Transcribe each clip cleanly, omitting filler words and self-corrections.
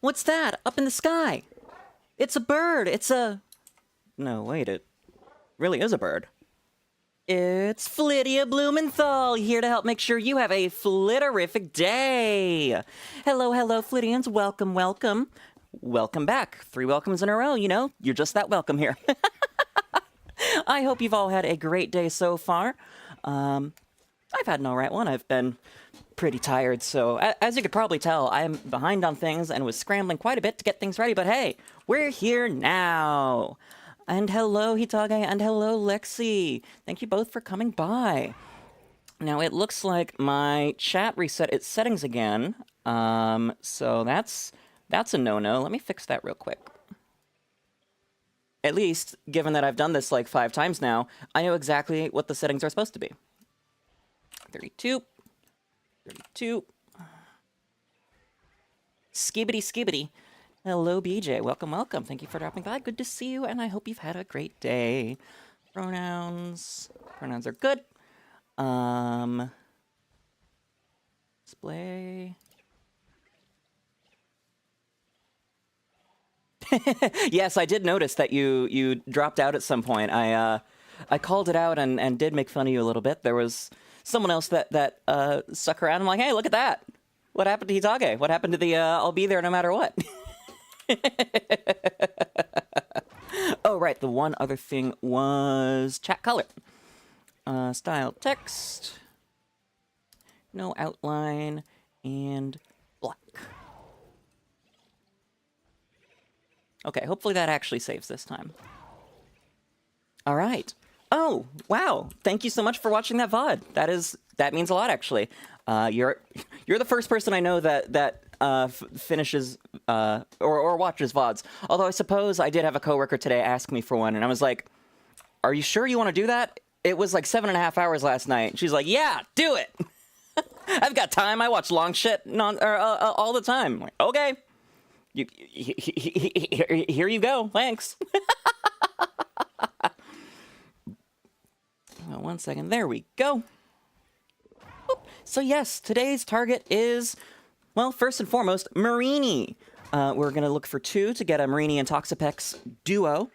What's that? Up in the sky. It's a bird. It's a... No, wait, it really is a bird. It's Flittia Blumenthal, here to help make sure you have a flitterific day. Hello, hello, Flittians. Welcome, welcome. Welcome back. 3 welcomes in a row, you know. You're just that welcome here. I hope you've all had a great day so far. I've had an alright one. I've been pretty tired, so as you could probably tell, I'm behind on things and was scrambling quite a bit to get things ready, but hey, we're here now. And hello, 𝑉𝒂𝒂, and hello, Lexi. Thank you both for coming by. Now, it looks like my chat reset its settings again, so that's a no-no. Let me fix that real quick. At least, given that I've done this like 5 times now, I know exactly what the settings are supposed to be. 32. 32. Skibbity. Hello, BJ. Welcome, welcome. Thank you for dropping by. Good to see you, and I hope you've had a great day. Pronouns. Pronouns are good. Display. Yes, I did notice that you dropped out at some point. I called it out and did make fun of you a little bit. There was someone else that stuck around. I'm like, hey, look at that. What happened to 𝑉𝒂𝒂? What happened to the I'll be there no matter what? Oh, right. The one other thing was chat color. Style text. No outline. And black. Okay, hopefully that actually saves this time. All right. Oh, wow. Thank you so much for watching that VOD. That means a lot, actually. You're the first person I know that finishes or watches VODs. Although I suppose I did have a coworker today ask me for one, and I was like, "Are you sure you want to do that?" It was like 7.5 hours last night. She's like, "Yeah, do it." I've got time. I watch long shit all the time. I'm like, okay, here you go. Thanks. One second. There we go. So yes, today's target is, well, first and foremost, Marini. We're going to look for 2 to get a Marini and 𝒂𝒄𝒄 duo.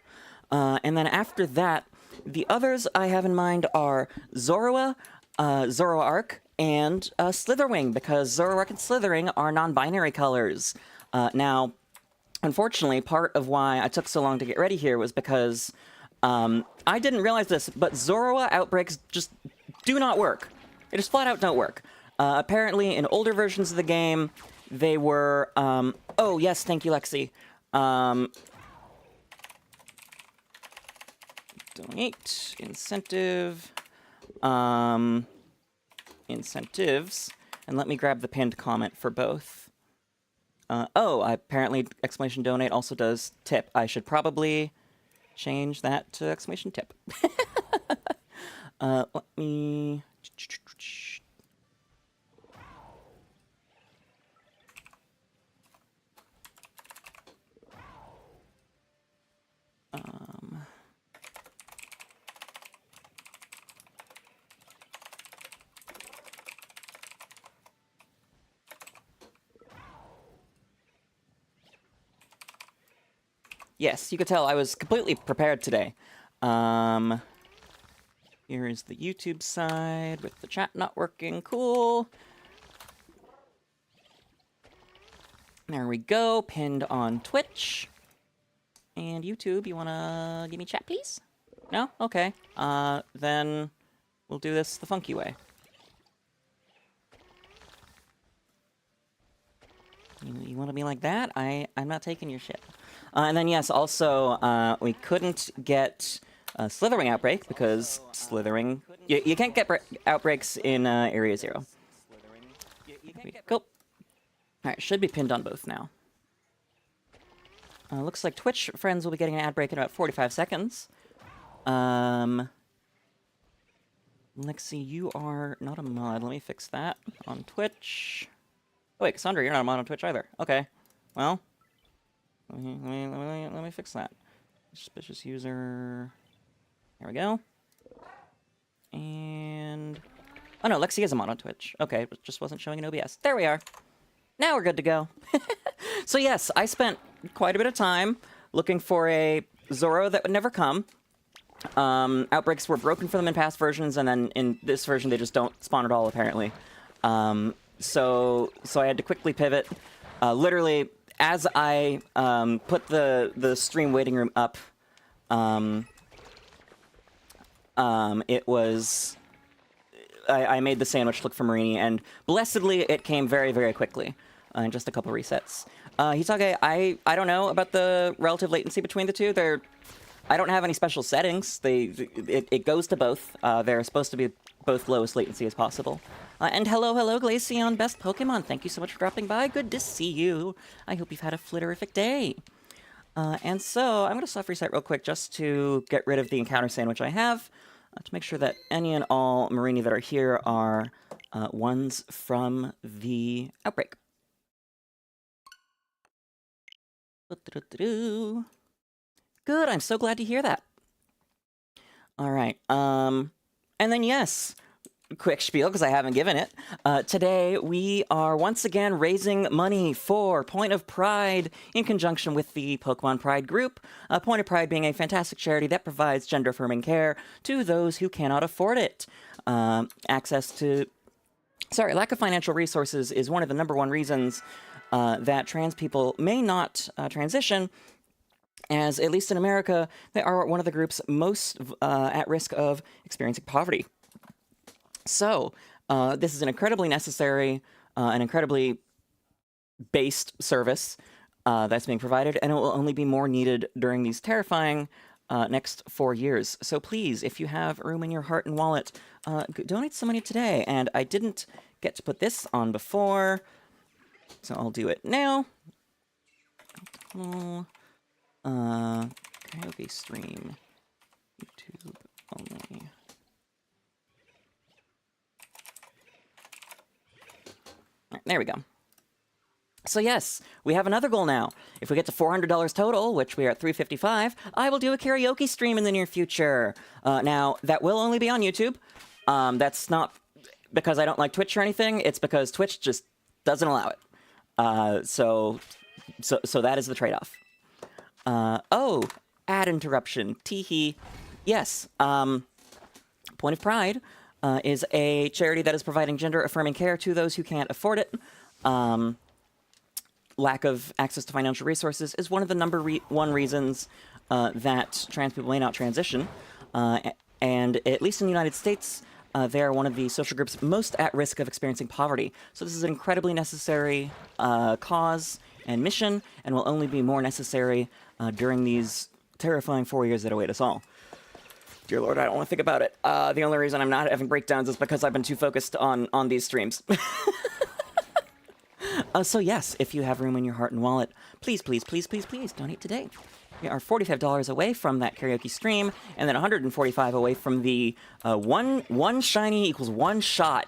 And then after that, the others I have in mind are Zoroark, and Slitherwing, because Zoroark and Slithering are non-binary colors. Now, unfortunately, part of why I took so long to get ready here was because I didn't realize this, but Zoroark outbreaks just do not work. They just flat out don't work. Apparently, in older versions of the game, they were... oh, yes, thank you, Lexi. Donate. Incentive. Incentives. And let me grab the pinned comment for both. Oh, apparently exclamation donate also does tip. I should probably change that to exclamation tip. Let me... Yes, you could tell I was completely prepared today. Here is the YouTube side with the chat not working. Cool. There we go. Pinned on Twitch. And YouTube, you want to give me chat, please? No? Okay. Then we'll do this the funky way. You want to be like that? I'm not taking your shit. And then, yes, also, we couldn't get Slithering Outbreak because Slithering... You can't get outbreaks in Area 0. Go. Alright, should be pinned on both now. Looks like Twitch friends will be getting an ad break in about 45 seconds. Lexi, you are not a mod. Let me fix that on Twitch. Oh, wait, Cassandra, you're not a mod on Twitch either. Okay. Well, let me fix that. Suspicious user. There we go. And... oh, no, Lexi is a mod on Twitch. Okay, it just wasn't showing in OBS. There we are. Now we're good to go. So yes, I spent quite a bit of time looking for a Zoro that would never come. Outbreaks were broken for them in past versions, and then in this version they just don't spawn at all, apparently. So I had to quickly pivot. Literally, as I put the stream waiting room up, it was... I made the sandwich look for Marini, and blessedly it came very, very quickly. In just a couple resets. Hisage, I don't know about the relative latency between the two. I don't have any special settings. It goes to both. They're supposed to be both lowest latency as possible. And hello, Glaceon, best Pokemon. Thank you so much for dropping by. Good to see you. I hope you've had a flitterific day. And so I'm going to soft reset real quick just to get rid of the encounter sandwich I have, to make sure that any and all Marini that are here are ones from the outbreak. Good, I'm so glad to hear that. All right, and then yes, quick spiel, because I haven't given it. Today, we are once again raising money for Point of Pride in conjunction with the Pokemon Pride group. Point of Pride being a fantastic charity that provides gender-affirming care to those who cannot afford it. Lack of financial resources is one of the #1 reasons that trans people may not transition, as, at least in America, they are one of the groups most at risk of experiencing poverty. So, this is an incredibly necessary, and incredibly based service that's being provided, and it will only be more needed during these terrifying next 4 years. So please, if you have room in your heart and wallet, donate some money today. And I didn't get to put this on before, so I'll do it now. Karaoke stream, YouTube only. There we go. So yes, we have another goal now. If we get to $400 total, which we are at $355, I will do a karaoke stream in the near future. Now, that will only be on YouTube. That's not because I don't like Twitch or anything. It's because Twitch just doesn't allow it. So that is the trade-off. Oh, ad interruption. Teehee. Yes. Point of Pride is a charity that is providing gender-affirming care to those who can't afford it. Lack of access to financial resources is one of the #1 reasons that trans people may not transition. And at least in the United States, they are one of the social groups most at risk of experiencing poverty. So this is an incredibly necessary cause and mission, and will only be more necessary during these terrifying 4 years that await us all. Dear Lord, I don't want to think about it. The only reason I'm not having breakdowns is because I've been too focused on these streams. So yes, if you have room in your heart and wallet, please, please, please, please, please donate today. We are $45 away from that karaoke stream, and then $145 away from the one shiny equals one shot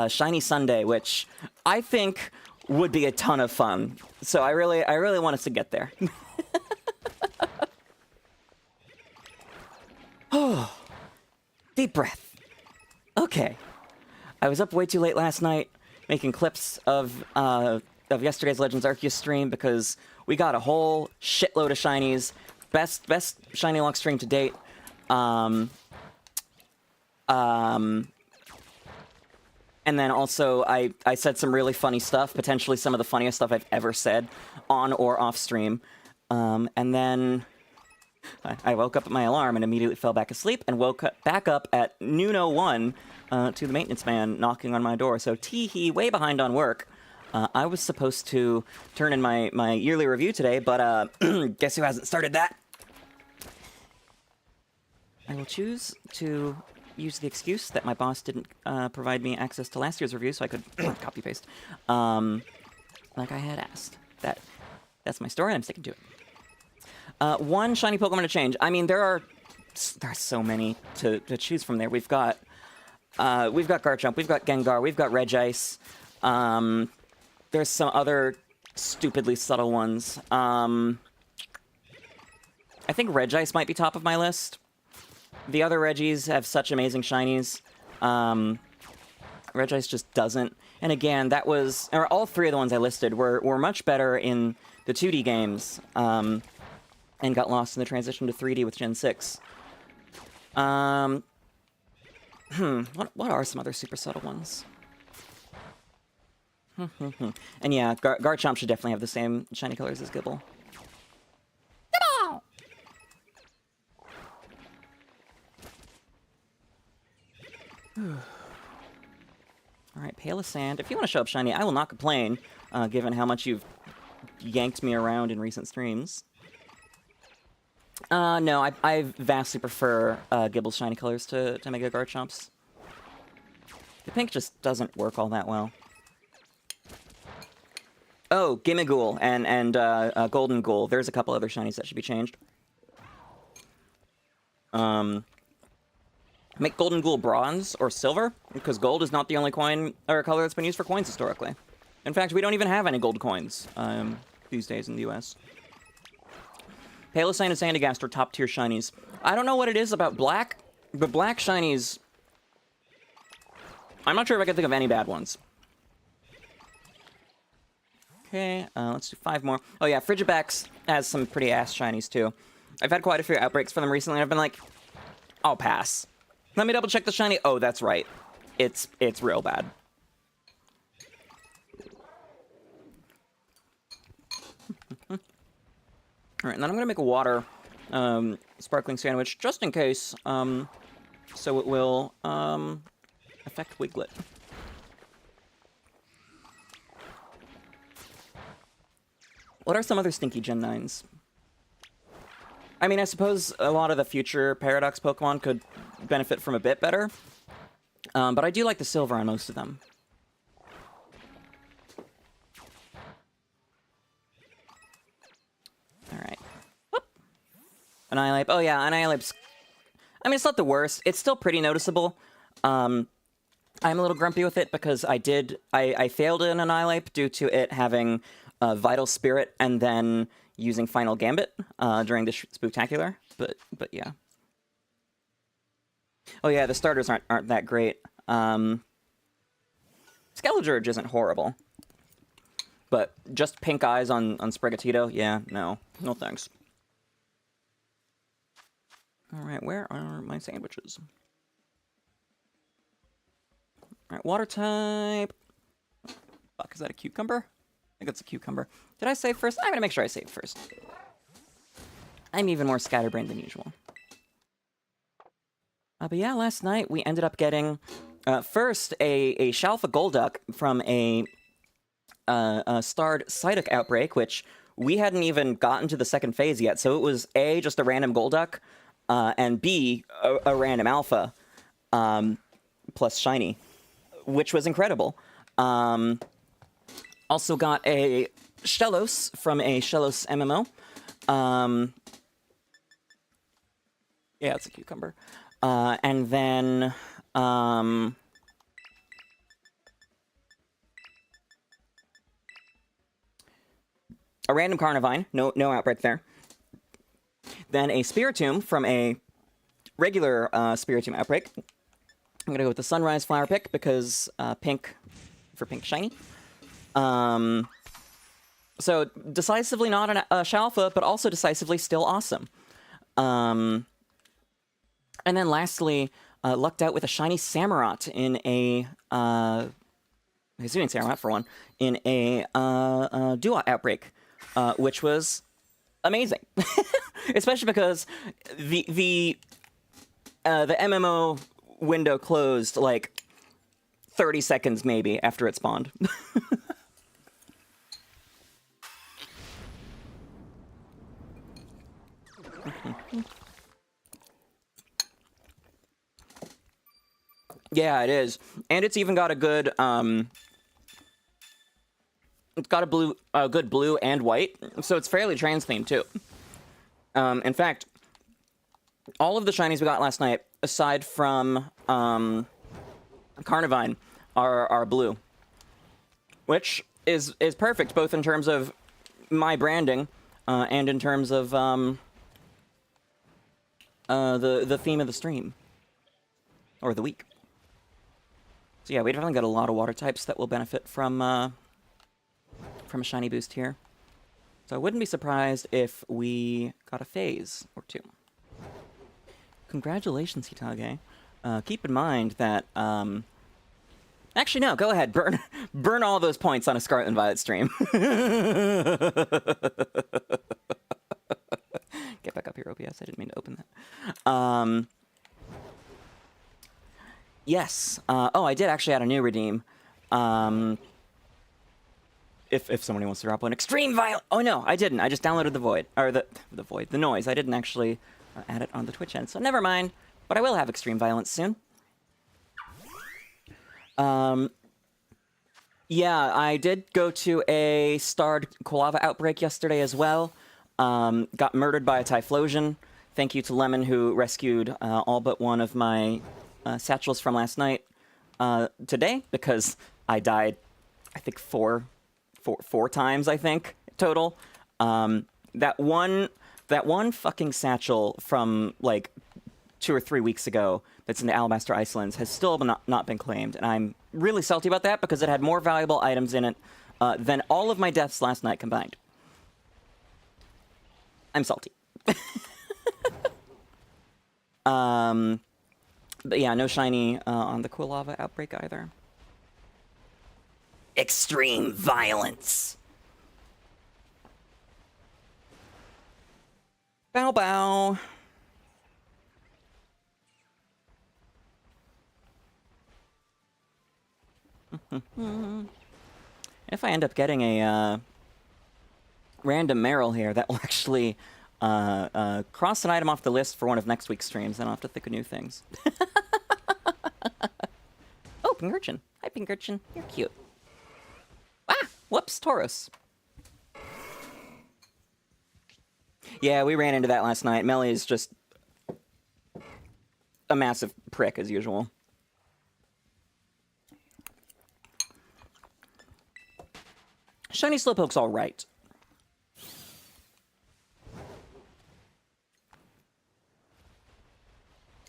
shiny Sunday, which I think would be a ton of fun. So I really want us to get there. Oh, deep breath. Okay, I was up way too late last night making clips of yesterday's Legends Arceus stream because we got a whole shitload of shinies. Best shiny lock stream to date. And then also I said some really funny stuff, potentially some of the funniest stuff I've ever said on or off stream. And then I woke up at my alarm and immediately fell back asleep and woke back up at noon 01 to the maintenance man knocking on my door. So teehee, way behind on work. I was supposed to turn in my yearly review today, but guess who hasn't started that? I will choose to use the excuse that my boss didn't provide me access to last year's review, so I could copy-paste, like I had asked. That's my story, and I'm sticking to it. One shiny Pokemon to change. I mean, there are so many to choose from there. We've got Garchomp, we've got Gengar, we've got Regice. There's some other stupidly subtle ones. I think Regice might be top of my list. The other Regis have such amazing shinies. Regice just doesn't. And again, that was, or all three of the ones I listed were much better in the 2D games, and got lost in the transition to 3D with Gen 6. What are some other super subtle ones? And yeah, Garchomp should definitely have the same shiny colors as Gible. Alright, Pail of Sand. If you want to show up shiny, I will not complain, given how much you've yanked me around in recent streams. No, I vastly prefer Gible's shiny colors to Mega Garchomp's. The pink just doesn't work all that well. Oh, Gimmighoul and Golden Ghoul. There's a couple other shinies that should be changed. Make Golden Ghoul bronze or silver, because gold is not the only coin or color that's been used for coins historically. In fact, we don't even have any gold coins these days in the US. Palosine and Sandygast are top-tier shinies. I don't know what it is about black, but black shinies... I'm not sure if I can think of any bad ones. Okay, let's do 5 more. Oh yeah, Frigibax has some pretty ass shinies too. I've had quite a few outbreaks for them recently, and I've been like, I'll pass. Let me double check the shiny. Oh, that's right. It's real bad. Alright, and then I'm gonna make a water sparkling sandwich, just in case, so it will affect Wiglet. What are some other stinky Gen 9s? I mean, I suppose a lot of the future Paradox Pokemon could benefit from a bit better, but I do like the silver on most of them. Alright. Annihilate. Oh yeah, Annihilape's... I mean, it's not the worst. It's still pretty noticeable. I'm a little grumpy with it because I failed an Annihilate due to it having Vital Spirit and then using Final Gambit during the Spooktacular, but yeah. Oh yeah, the starters aren't that great. Skeleturge isn't horrible, but just pink eyes on Sprigatito, yeah, no thanks. All right, where are my sandwiches? All right, water type. Fuck, is that a cucumber? I think it's a cucumber. Did I save first? I'm gonna make sure I saved first. I'm even more scatterbrained than usual. But yeah, last night we ended up getting first a Shalfa Golduck from a starred Psyduck outbreak, which we hadn't even gotten to the second phase yet. So it was A, just a random Golduck, and B, a random Alpha, plus Shiny, which was incredible. Also got a Shellos from a Shellos MMO. Yeah, it's a cucumber. And then... a random Carnivine. No outbreak there. Then a Spiritomb from a regular Spiritomb outbreak. I'm going to go with the Sunrise Flower pick because pink for pink shiny. So decisively not a Shalfa, but also decisively still awesome. And then lastly, lucked out with a shiny Samurott in a Hisuian Samurott for one, in a Duat outbreak, which was amazing. Especially because the MMO window closed like 30 seconds maybe after it spawned. Yeah, it is. And it's even got a good, it's got a good blue and white, so it's fairly trans-themed, too. In fact, all of the shinies we got last night, aside from, Carnivine, are blue. Which is perfect, both in terms of my branding, and in terms of, the theme of the stream. Or the week. So yeah, we definitely got a lot of water types that will benefit from a shiny boost here. So I wouldn't be surprised if we got a phase or two. Congratulations, 𝒕𝒕𝒄𝒌. Keep in mind that, actually, no, go ahead. Burn all those points on a Scarlet and Violet stream. Get back up here, OBS. I didn't mean to open that. Yes. Oh, I did actually add a new redeem. If somebody wants to drop one. Extreme Violet! Oh, no, I didn't. I just downloaded the Void. Or the Void. The Noise. I didn't actually add it on the Twitch end. So never mind. But I will have Extreme Violence soon. Yeah, I did go to a starred Quilava outbreak yesterday as well. Got murdered by a Typhlosion. Thank you to Lemon, who rescued all but one of my satchels from last night today, because I died, I think, four times, I think, total. That one fucking satchel from, like, 2 or 3 weeks ago that's in the Alabaster Icelands has still not been claimed, and I'm really salty about that because it had more valuable items in it than all of my deaths last night combined. I'm salty. But yeah, no shiny on the Quilava outbreak either. Extreme Violence. Bow bow. If I end up getting a random Meryl here, that will actually cross an item off the list for one of next week's streams, then I'll have to think of new things. Oh, Pinkerton. Hi, Pinkerton. You're cute. Ah! Whoops, Tauros. Yeah, we ran into that last night. Melly is just a massive prick, as usual. Shiny Slowpoke's all right.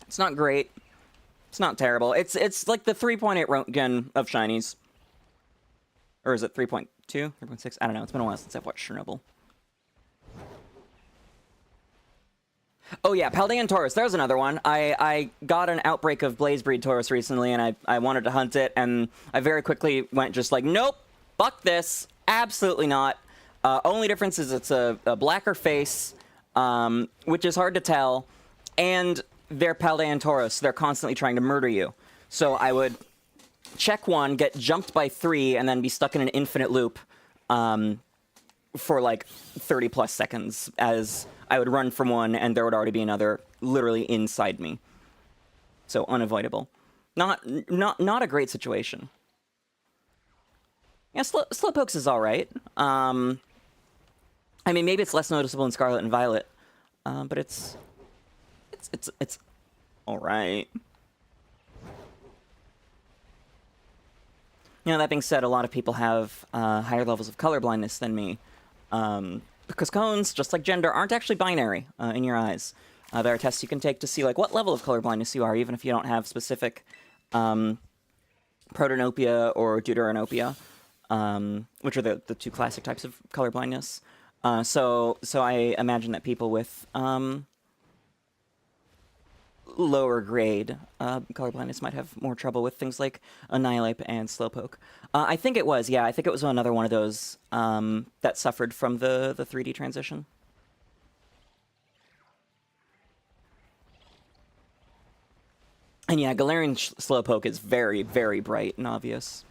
It's not great. It's not terrible. It's like the 3.8 Rontgen of shinies. Or is it 3.2? 3.6? I don't know. It's been a while since I've watched Chernobyl. Oh yeah, Paldean Tauros. There's another one. I got an outbreak of Blaze Breed Tauros recently, and I wanted to hunt it, and I very quickly went just like, nope, fuck this. Absolutely not. Only difference is it's a blacker face, which is hard to tell, and they're Paldean Tauros. They're constantly trying to murder you. So I would check one, get jumped by 3, and then be stuck in an infinite loop for like 30 plus seconds as I would run from one, and there would already be another literally inside me. So unavoidable. Not a great situation. Yeah, Slowpokes is all right. I mean, maybe it's less noticeable in Scarlet and Violet, but it's all right. You know, that being said, a lot of people have higher levels of colorblindness than me, because cones, just like gender, aren't actually binary in your eyes. There are tests you can take to see like what level of colorblindness you are, even if you don't have specific protanopia or deuteranopia. Which are the two classic types of colorblindness. So I imagine that people with lower grade colorblindness might have more trouble with things like Annihilate and Slowpoke. I think it was, yeah, I think it was another one of those that suffered from the 3D transition. And yeah, Galarian Slowpoke is very, very bright and obvious.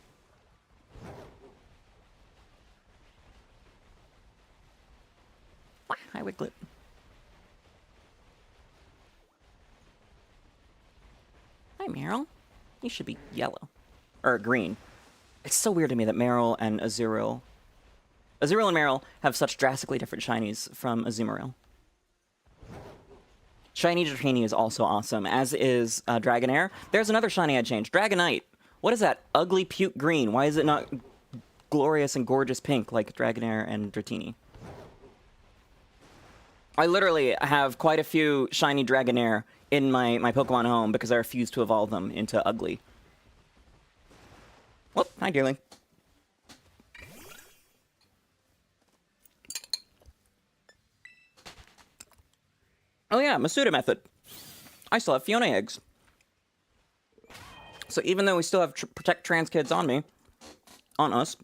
Hi, Wiglet. Hi, Meryl. You should be yellow. Or green. It's so weird to me that Meryl and Azurill and Meryl have such drastically different shinies from Azumarill. Shiny Dratini is also awesome, as is Dragonair. There's another shiny I'd change. Dragonite. What is that? Ugly puke green. Why is it not glorious and gorgeous pink like Dragonair and Dratini? I literally have quite a few shiny Dragonair in my Pokemon home because I refuse to evolve them into ugly. Whoop, hi, dearling. Oh yeah, Masuda method. I still have Fiona eggs. So even though we still have protect trans kids on me, on us,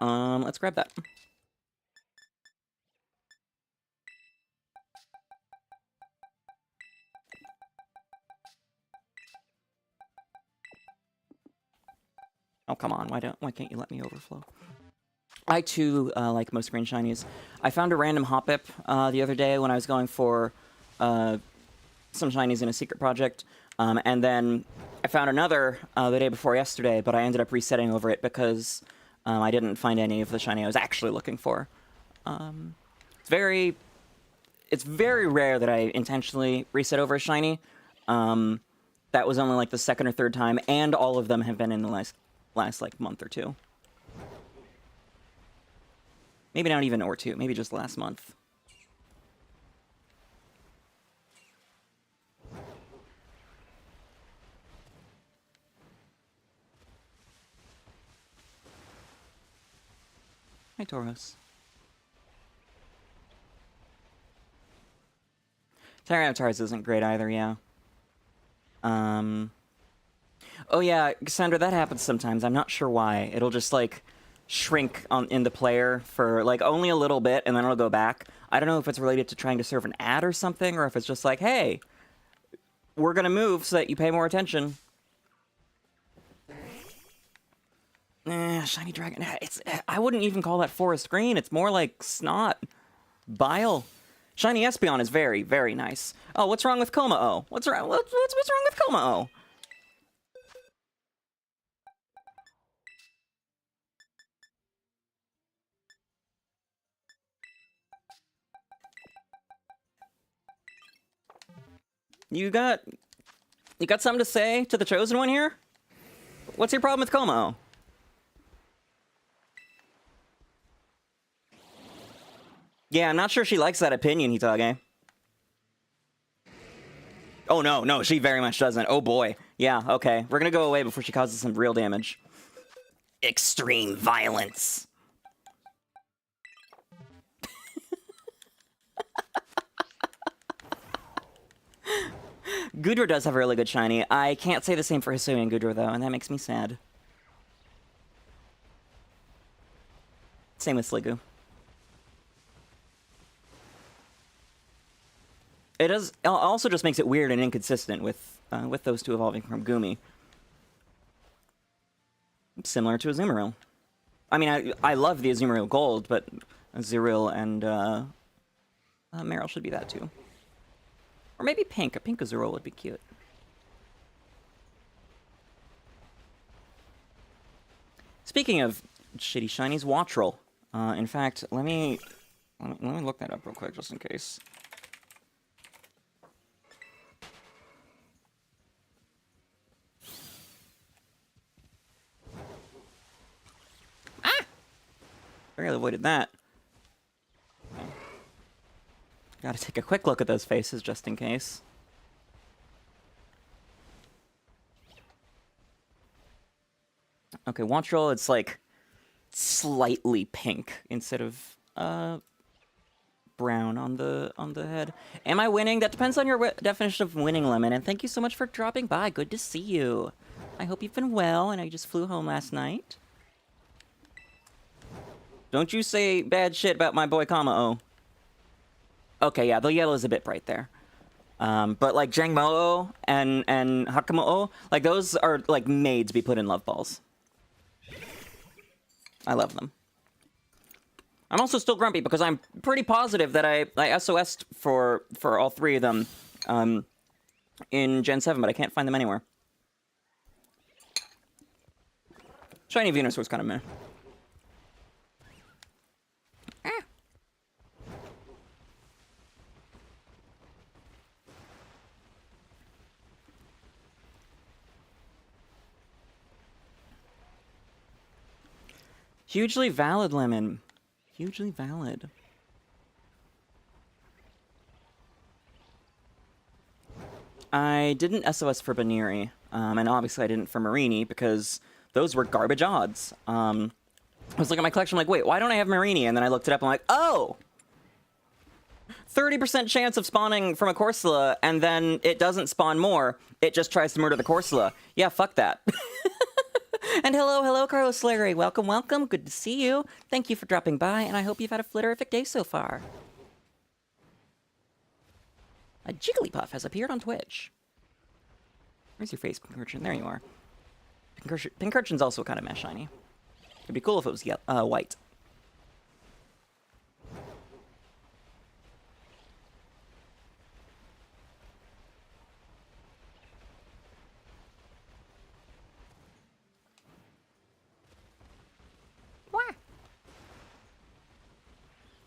let's grab that. Oh, come on, why can't you let me overflow? I too like most green shinies. I found a random Hoppip the other day when I was going for some shinies in a secret project, and then I found another the day before yesterday, but I ended up resetting over it because I didn't find any of the shiny I was actually looking for. It's very rare that I intentionally reset over a shiny. That was only like the second or third time, and all of them have been in the last like month or two. Maybe not even or two, maybe just last month. Hi, Tauros. Tyranitar's isn't great either, yeah. Oh yeah, Cassandra, that happens sometimes. I'm not sure why. It'll just, like, shrink in the player for, like, only a little bit, and then it'll go back. I don't know if it's related to trying to serve an ad or something, or if it's just like, hey, we're gonna move so that you pay more attention. Shiny Dragon. I wouldn't even call that forest green. It's more like snot. Bile. Shiny Espeon is very, very nice. Oh, what's wrong with 𝑐𝒂𝒄𝒉𝒕? What's wrong with 𝑐𝒂𝒂𝒉𝒕? You got something to say to the chosen one here? What's your problem with 𝑐𝒂𝒂𝒉𝒕? Yeah, I'm not sure she likes that opinion, Hitage. Oh, no, she very much doesn't. Oh, boy. Yeah, okay. We're gonna go away before she causes some real damage. Extreme violence. Goodra does have a really good shiny. I can't say the same for Hisuian Goodra, though, and that makes me sad. Same with Sliggoo. It also just makes it weird and inconsistent with those two evolving from Goomy. Similar to Azumarill. I mean, I love the Azumarill Gold, but Azurill and Marill should be that too. Or maybe Pink. A Pink Azurill would be cute. Speaking of shitty shinies, Wattrel. In fact, let me look that up real quick just in case. Barely avoided that. Okay. Gotta take a quick look at those faces just in case. Okay, Wattrel, it's like slightly pink instead of brown on the head. Am I winning? That depends on your definition of winning, Lemon. And thank you so much for dropping by. Good to see you. I hope you've been well. I know you just flew home last night. Don't you say bad shit about my boy 𝑐𝒂𝒂𝒉𝒕. Okay, yeah, the yellow is a bit bright there. But like Jangmo and Hakamo, like those are like made to be put in love balls. I love them. I'm also still grumpy because I'm pretty positive that I SOS'd for all three of them in Gen 7, but I can't find them anywhere. Shiny Venus was kind of meh. Hugely valid, Lemon. Hugely valid. I didn't SOS for Baniri, and obviously I didn't for Marini, because those were garbage odds. I was looking at my collection, I'm like, wait, why don't I have Marini? And then I looked it up, I'm like, oh! 30% chance of spawning from a Corsola, and then it doesn't spawn more. It just tries to murder the Corsola. Yeah, fuck that. And hello, Carlos Larry. Welcome, welcome. Good to see you. Thank you for dropping by, and I hope you've had a flitterific day so far. A Jigglypuff has appeared on Twitch. Where's your face, Pincurchin? There you are. Pincurchin's also kind of meh shiny. It'd be cool if it was white.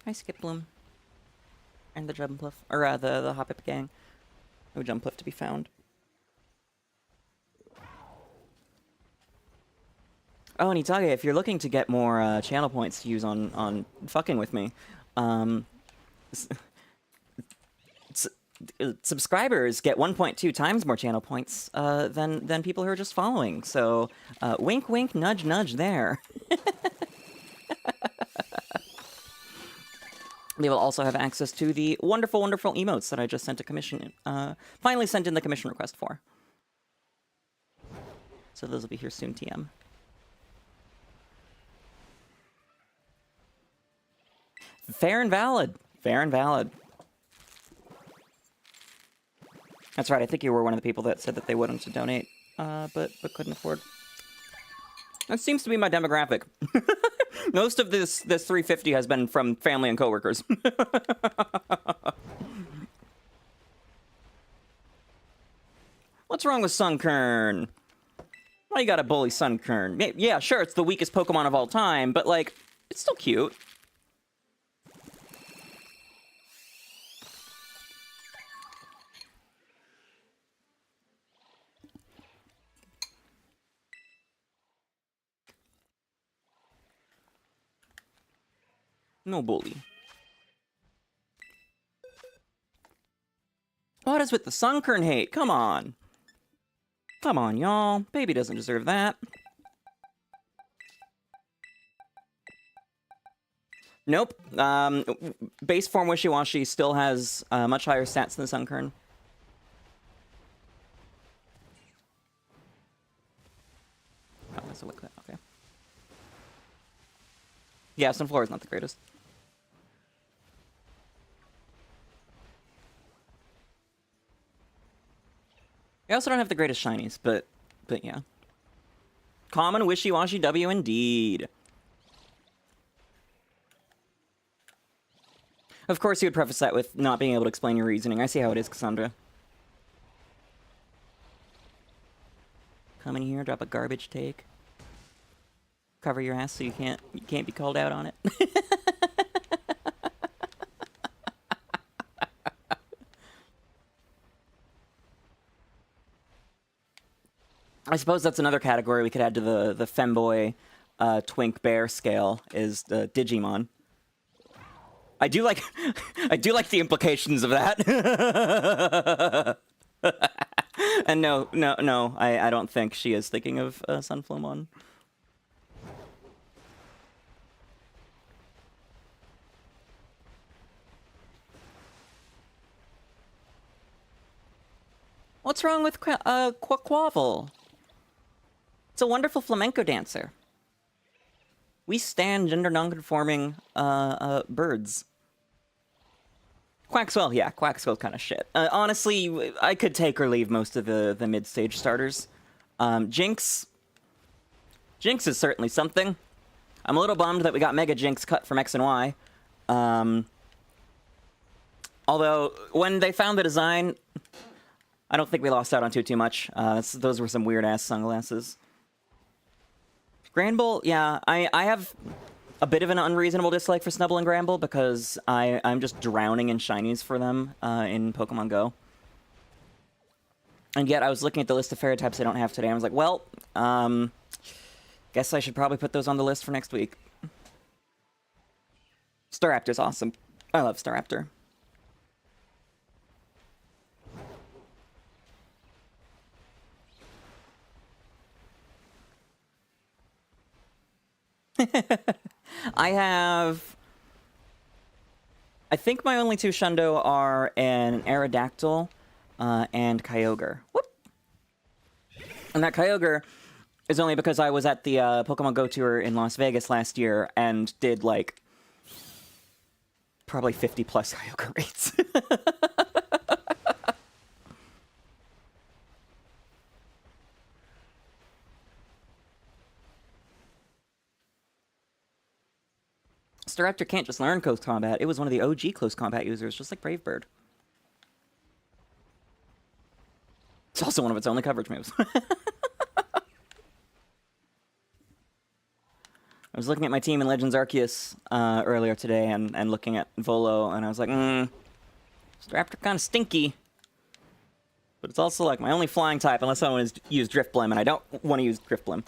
Hi, Skipbloom. And the Jumpluff. Or, the Hoppip gang. No Jumpluff to be found. Oh, and Itage, if you're looking to get more, channel points to use on fucking with me, subscribers get 1.2 times more channel points, than people who are just following. So, wink, wink, nudge, nudge there. They will also have access to the wonderful, wonderful emotes that I just sent a commission, finally sent in the commission request for. So those will be here soon, TM. Fair and valid. Fair and valid. That's right, I think you were one of the people that said that they wouldn't donate, but couldn't afford. That seems to be my demographic. Most of this 350 has been from family and coworkers. What's wrong with Sunkern? Why you gotta bully Sunkern? Yeah, sure, it's the weakest Pokemon of all time, but, like, it's still cute. No bully. What is with the Sunkern hate? Come on. Come on, y'all. Baby doesn't deserve that. Nope. Base form Wishy-Washy still has much higher stats than the Sunkern. Oh, that's a Wickliffe. Okay. Yeah, Sunflower is not the greatest. I also don't have the greatest shinies, but yeah. Common Wishy-Washy W indeed. Of course you would preface that with not being able to explain your reasoning. I see how it is, Cassandra. Come in here, drop a garbage take. Cover your ass so you can't be called out on it. I suppose that's another category we could add to the femboy twink bear scale is the Digimon. I do like the implications of that. And no, I don't think she is thinking of Sunflowmon. What's wrong with 𝒒𝒒𝒊𝒄? It's a wonderful flamenco dancer. We stand gender non-conforming birds. Quaxwell, yeah, Quaxwell's kind of shit. Honestly, I could take or leave most of the mid-stage starters. Jinx is certainly something. I'm a little bummed that we got Mega Jinx cut from X and Y. Although, when they found the design, I don't think we lost out on too much. Those were some weird-ass sunglasses. Granbull, yeah, I have a bit of an unreasonable dislike for Snubbull and Granbull because I'm just drowning in shinies for them in Pokemon Go. And yet I was looking at the list of fairy types I don't have today, and I was like, well, guess I should probably put those on the list for next week. Staraptor's awesome. I love Staraptor. I have... I think my only two Shundo are an Aerodactyl and Kyogre. Whoop! And that Kyogre is only because I was at the Pokemon Go Tour in Las Vegas last year and did, like, probably 50-plus Kyogre rates. Staraptor can't just learn close combat. It was one of the OG close combat users, just like Brave Bird. It's also one of its only coverage moves. I was looking at my team in Legends Arceus earlier today and looking at Volo, and I was like, Staraptor kind of stinky. But it's also like my only flying type, unless I want to use Driftblim, and I don't want to use Driftblim.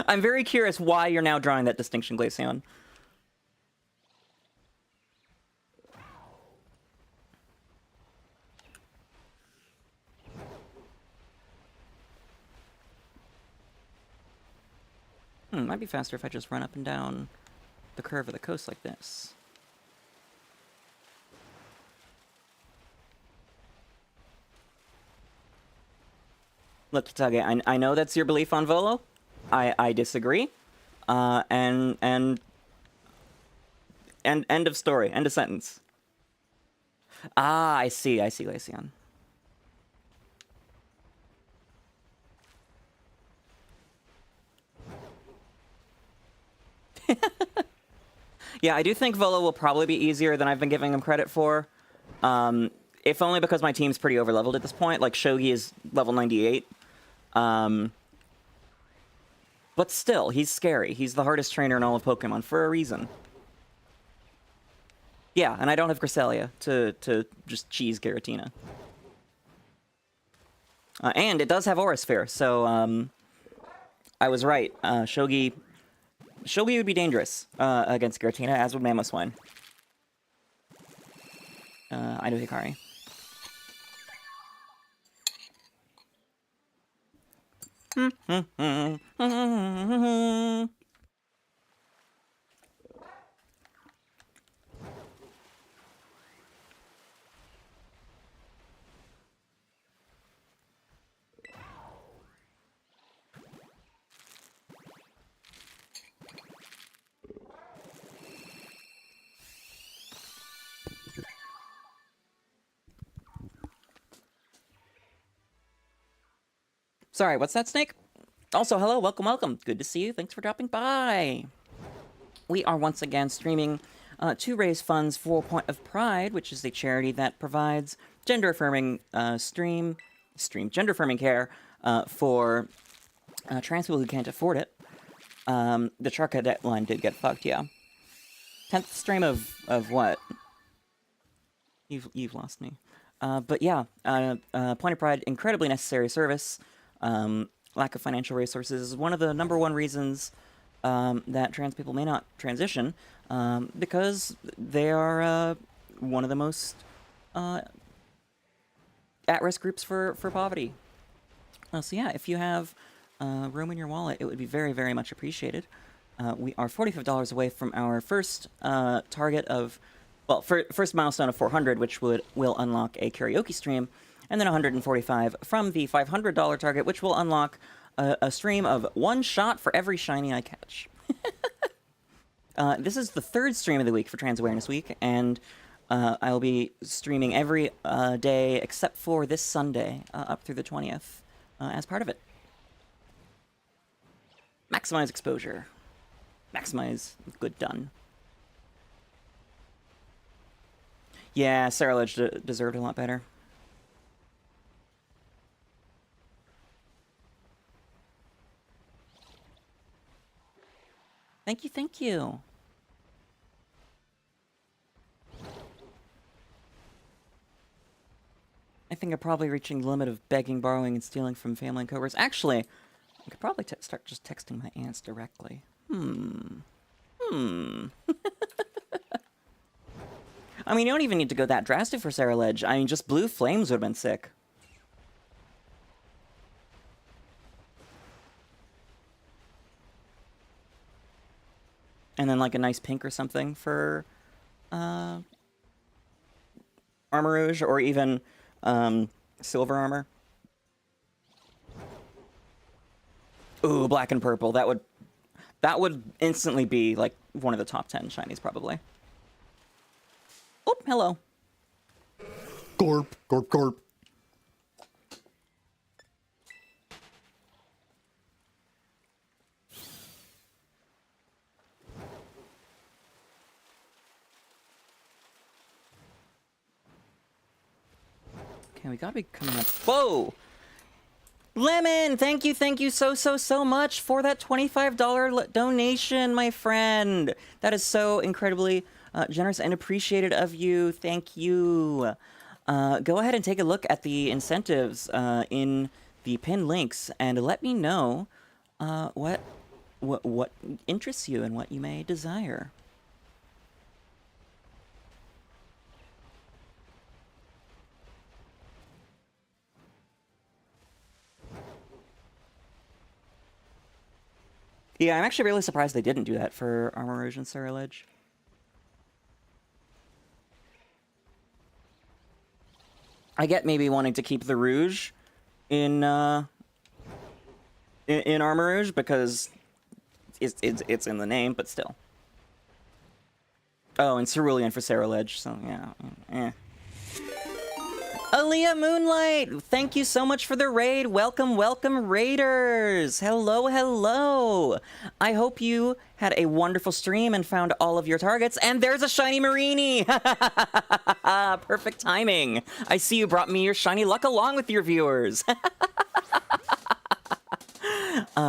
I'm very curious why you're now drawing that distinction, Glaceon. Might be faster if I just run up and down the curve of the coast like this. Look, Tage, I know that's your belief on Volo. I disagree. And end of story. End of sentence. Ah, I see, Glaceon. Yeah, I do think Volo will probably be easier than I've been giving him credit for. If only because my team's pretty overleveled at this point. Like, Shogi is level 98. But still, he's scary. He's the hardest trainer in all of Pokemon for a reason. Yeah, and I don't have Cresselia to just cheese Giratina. And it does have Aura Sphere, so I was right. Shogi would be dangerous against Giratina, as would Mamoswine. I know Hikari. Sorry, what's that, Snake? Also, hello, welcome, welcome. Good to see you. Thanks for dropping by. We are once again streaming to raise funds for Point of Pride, which is a charity that provides gender-affirming gender-affirming care for trans people who can't afford it. The Charka deadline did get fucked, yeah. 10th stream of what? You've lost me. But yeah, Point of Pride, incredibly necessary service. Lack of financial resources is one of the #1 reasons that trans people may not transition, because they are one of the most at-risk groups for poverty. So yeah, if you have room in your wallet, it would be very, very much appreciated. We are $45 away from our first target of, well, first milestone of 400, which will unlock a karaoke stream. And then 145 from the $500 target, which will unlock a stream of one shot for every shiny I catch. This is the 3rd stream of the week for Trans Awareness Week, and I'll be streaming every day except for this Sunday up through the 20th as part of it. Maximize exposure. Maximize good done. Yeah, Sarah Ledge deserved a lot better. Thank you, thank you. I think I'm probably reaching the limit of begging, borrowing, and stealing from family and coworkers. Actually, I could probably start just texting my aunts directly. I mean, you don't even need to go that drastic for Sarah Ledge. I mean, just blue flames would have been sick. And then like a nice pink or something for Armor Rouge, or even silver armor. Ooh, black and purple. That would instantly be like one of the top 10 shinies, probably. Oh, hello. Gorp, gorp, gorp. Okay, we gotta be coming up. Whoa! Lemon, thank you so much for that $25 donation, my friend. That is so incredibly generous and appreciated of you. Thank you. Go ahead and take a look at the incentives in the pinned links and let me know what interests you and what you may desire. Yeah, I'm actually really surprised they didn't do that for Armor Rouge and Ceruledge. I get maybe wanting to keep the Rouge in Armor Rouge because it's in the name, but still. Oh, and Cerulean for Ceruledge, so yeah. Aaliyah Moonlight, thank you so much for the raid. Welcome, welcome, raiders. Hello, hello. I hope you had a wonderful stream and found all of your targets. And there's a shiny Marini. Perfect timing. I see you brought me your shiny luck along with your viewers.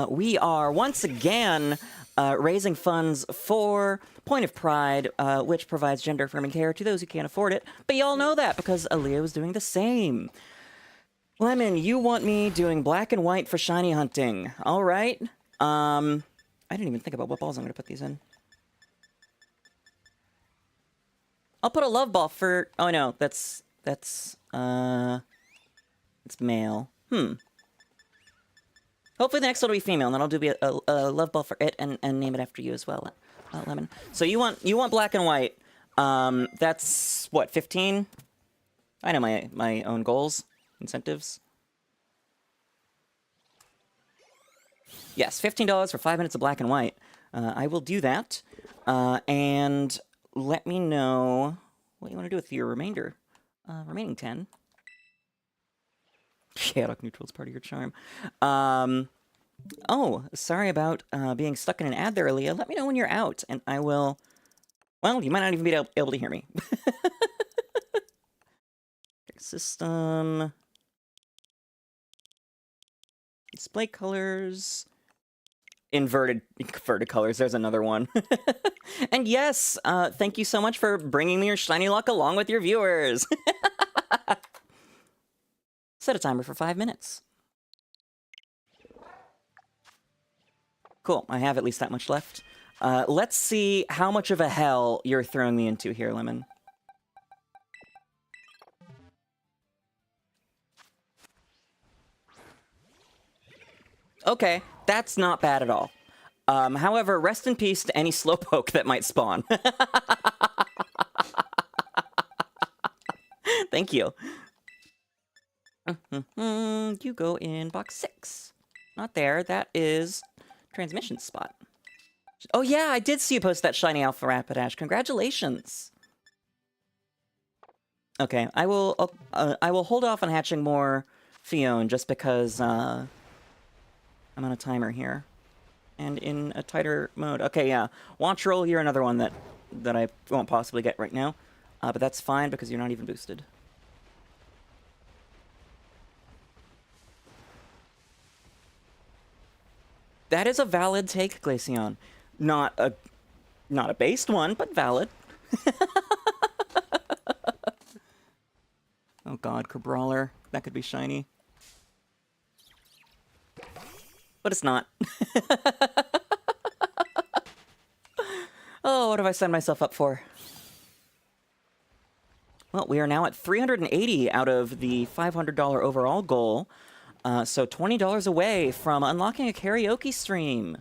We are once again raising funds for Point of Pride, which provides gender-affirming care to those who can't afford it. But y'all know that because Aaliyah was doing the same. Lemon, you want me doing black and white for shiny hunting. All right. I didn't even think about what balls I'm going to put these in. I'll put a love ball for... Oh, no. That's it's male. Hopefully the next one will be female, and then I'll do a love ball for it and name it after you as well. Lemon. So you want black and white. That's what, 15? I know my own goals, incentives. Yes, $15 for 5 minutes of black and white. I will do that. And let me know what you want to do with your remaining 10. Chaotic neutral is part of your charm. Oh, sorry about being stuck in an ad there, Aaliyah. Let me know when you're out, and I will... Well, you might not even be able to hear me. System... Display colors... Inverted colors, there's another one. And yes, thank you so much for bringing me your shiny luck along with your viewers. Set a timer for 5 minutes. Cool, I have at least that much left. Let's see how much of a hell you're throwing me into here, Lemon. Okay, that's not bad at all. However, rest in peace to any slowpoke that might spawn. Thank you. You go in box 6. Not there, that is transmission spot. Oh yeah, I did see you post that shiny 𝑹𝒊𝒈𝒕. Congratulations. Okay, I will hold off on hatching more Fion just because I'm on a timer here. And in a tighter mode. Okay, yeah. Watch roll, you're another one that I won't possibly get right now. But that's fine because you're not even boosted. That is a valid take, Glaceon. Not a based one, but valid. Oh god, Kerbrawler. That could be shiny. But it's not. Oh, what have I signed myself up for? Well, we are now at 380 out of the $500 overall goal. So $20 away from unlocking a karaoke stream.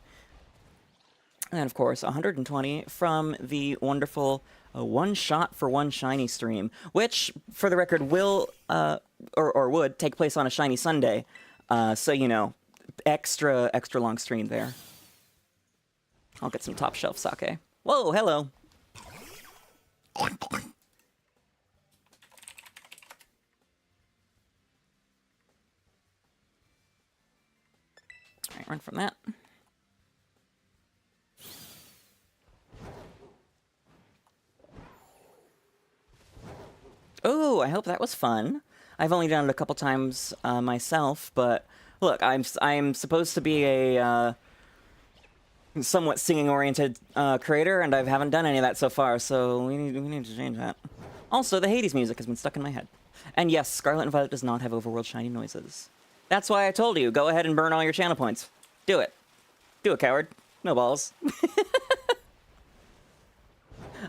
And of course, 120 from the wonderful One Shot for One Shiny stream, which, for the record, will, or would, take place on a Shiny Sunday. So, you know, extra long stream there. I'll get some top shelf sake. Whoa, hello. Alright, run from that. Oh, I hope that was fun. I've only done it a couple times myself, but look, I'm supposed to be a somewhat singing-oriented creator, and I haven't done any of that so far, so we need to change that. Also, the Hades music has been stuck in my head. And yes, Scarlet and Violet does not have overworld shiny noises. That's why I told you, go ahead and burn all your channel points. Do it. Do it, coward. No balls.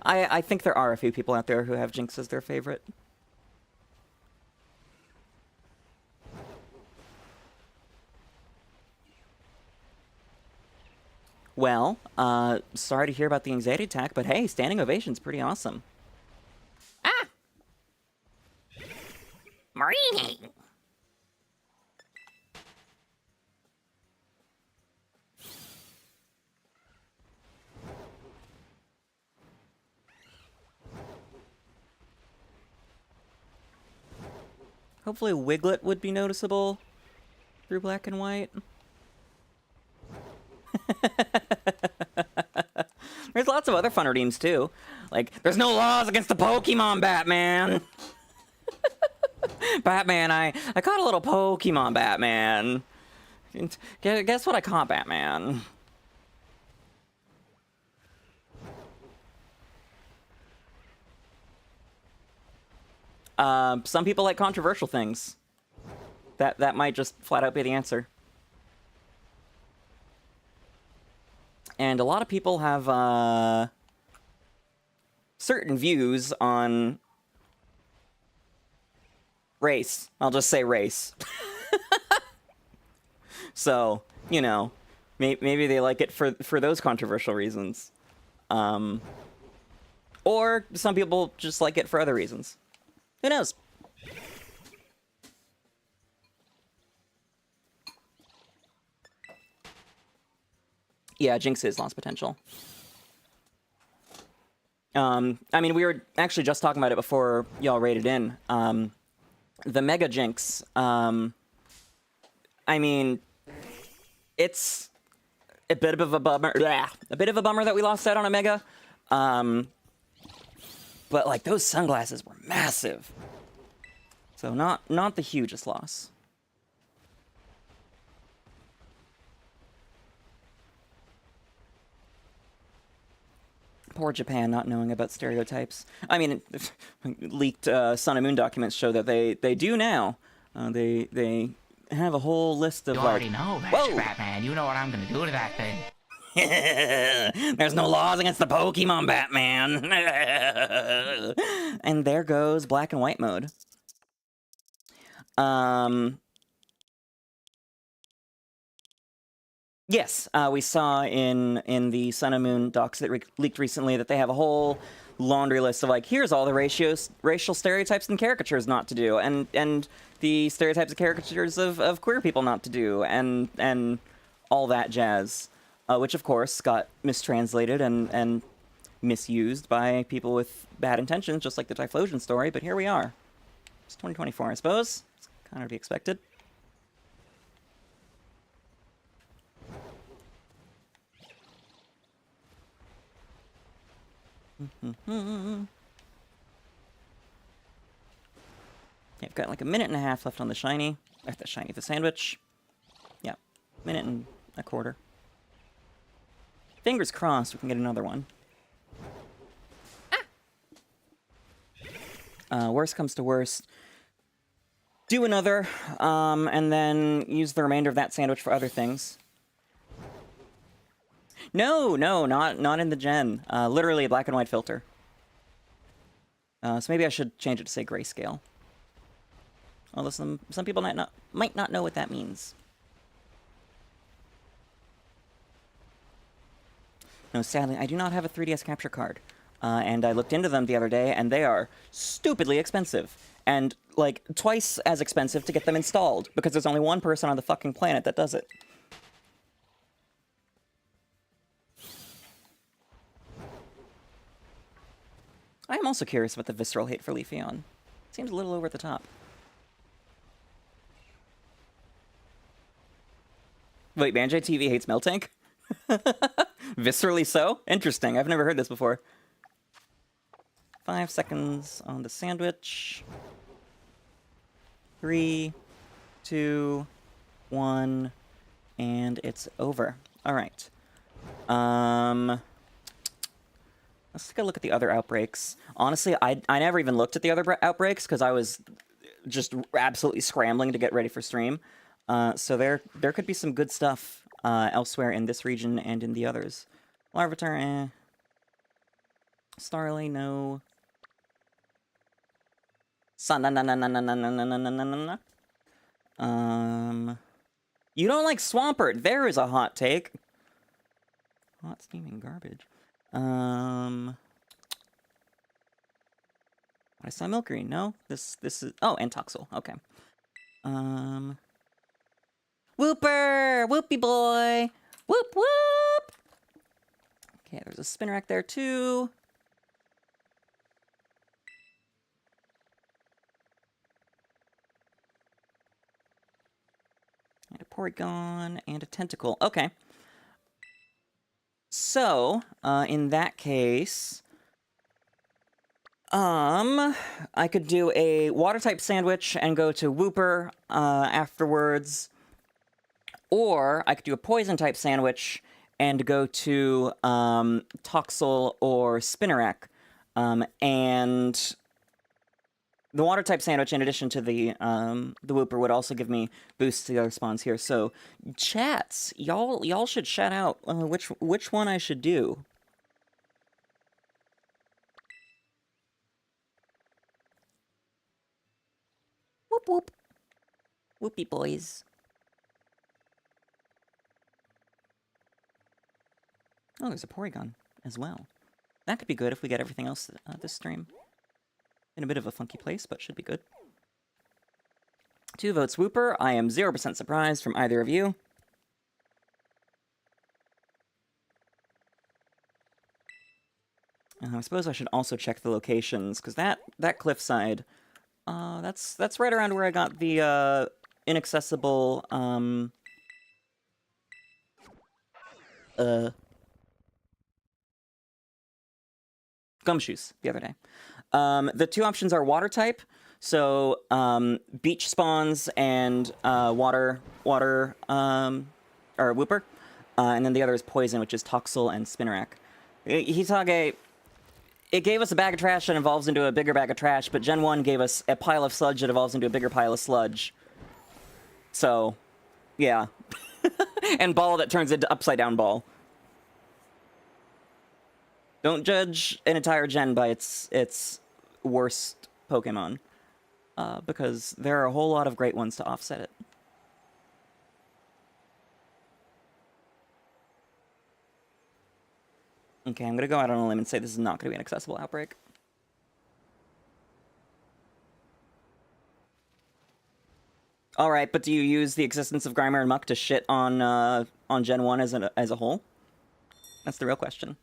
I think there are a few people out there who have Jinx as their favorite. Well, sorry to hear about the anxiety attack, but hey, standing ovation's pretty awesome. Ah! Marini! Hopefully Wiglet would be noticeable through black and white. There's lots of other fun redeems too. Like, there's no laws against the Pokemon, Batman! Batman, I caught a little Pokemon, Batman. Guess what I caught, Batman? Some people like controversial things. That might just flat out be the answer. And a lot of people have certain views on race. I'll just say race. So, you know, maybe they like it for those controversial reasons. Or some people just like it for other reasons. Who knows? Yeah, Jinx is lost potential. I mean, we were actually just talking about it before y'all raided in. The Mega Jinx, I mean, it's a bit of a bummer. A bit of a bummer that we lost out on a Mega. But, like, those sunglasses were massive. So not the hugest loss. Poor Japan not knowing about stereotypes. I mean, leaked Sun and Moon documents show that they do now. They have a whole list of, you like... already know, Batman. You know what I'm gonna do to that thing. There's no laws against the Pokemon, Batman. And there goes black and white mode. Yes, we saw in the Sun and Moon docs that leaked recently that they have a whole laundry list of, like, here's all the racial stereotypes and caricatures not to do, and the stereotypes and caricatures of queer people not to do, and all that jazz. Which, of course, got mistranslated and misused by people with bad intentions, just like the Typhlosion story, but here we are. It's 2024, I suppose. It's kind of to be expected. Yeah, I've got like a minute and a half left on the shiny. The sandwich. Yeah, minute and a quarter. Fingers crossed we can get another one. Worst comes to worst. Do another, and then use the remainder of that sandwich for other things. No, not in the gen. Literally a black and white filter. So maybe I should change it to say grayscale. Although some people might not know what that means. No, sadly, I do not have a 3DS capture card. And I looked into them the other day, and they are stupidly expensive. And, like, twice as expensive to get them installed, because there's only one person on the fucking planet that does it. I am also curious about the visceral hate for Leafeon. Seems a little over the top. Wait, Banjo TV hates Miltank? Viscerally so? Interesting. I've never heard this before. 5 seconds on the sandwich. 3, 2, 1, and it's over. All right. Let's take a look at the other outbreaks. Honestly, I never even looked at the other outbreaks because I was just absolutely scrambling to get ready for stream. So there could be some good stuff elsewhere in this region and in the others. Larvitar, eh. Starly, no. You don't like Swampert. There is a hot take. Hot steaming garbage. I saw Milcery. No, this is and Toxel. Okay. Whooper, whoopie boy, whoop whoop. Okay, there's a Spinarak there too. And a Porygon and a Tentacle. Okay. So, in that case, I could do a water-type sandwich and go to Wooper afterwards, or I could do a poison-type sandwich and go to Toxel or Spinarak, and the water-type sandwich, in addition to the Wooper, would also give me boosts to the other spawns here. So, chats, y'all should shout out which one I should do. Whoop whoop, whoopie boys. Oh, there's a Porygon as well. That could be good if we get everything else this stream. In a bit of a funky place, but should be good. 2 votes Wooper. I am 0% surprised from either of you. I suppose I should also check the locations, because that cliffside, that's right around where I got the inaccessible gumshoes the other day. The 2 options are water type, so beach spawns and water or Wooper, and then the other is poison, which is Toxel and Spinarak. Hisage, it gave us a bag of trash that evolves into a bigger bag of trash, but Gen 1 gave us a pile of sludge that evolves into a bigger pile of sludge. So, yeah. And ball that turns into upside down ball. Don't judge an entire gen by its worst Pokemon, because there are a whole lot of great ones to offset it. Okay, I'm gonna go out on a limb and say this is not gonna be an accessible outbreak. Alright, but do you use the existence of Grimer and Muck to shit on Gen 1 as a whole? That's the real question.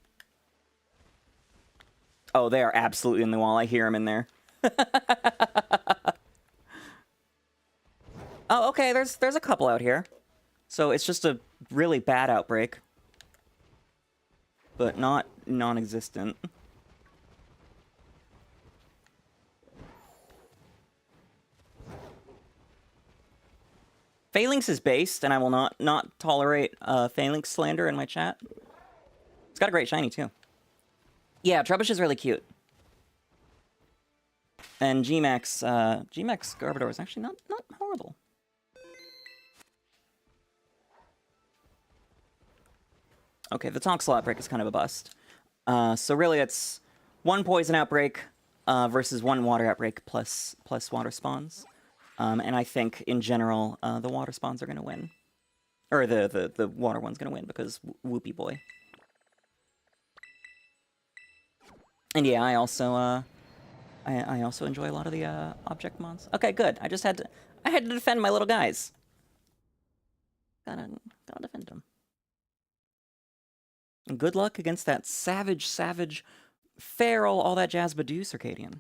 Oh, they are absolutely in the wall. I hear them in there. Oh, okay, there's a couple out here. So it's just a really bad outbreak. But not non-existent. Phalanx is based, and I will not tolerate Phalanx slander in my chat. It's got a great shiny, too. Yeah, Trubbish is really cute. And Gmax Garbodor is actually not horrible. Okay, the Toxel outbreak is kind of a bust. So really it's 1 poison outbreak versus 1 water outbreak plus water spawns. And I think, in general, the water spawns are going to win. Or the water one's going to win, because Whoopie Boy. And yeah, I also enjoy a lot of the object mods. Okay, good. I had to defend my little guys. Gotta defend them. And good luck against that savage, feral, all that jazz Badoo Circadian.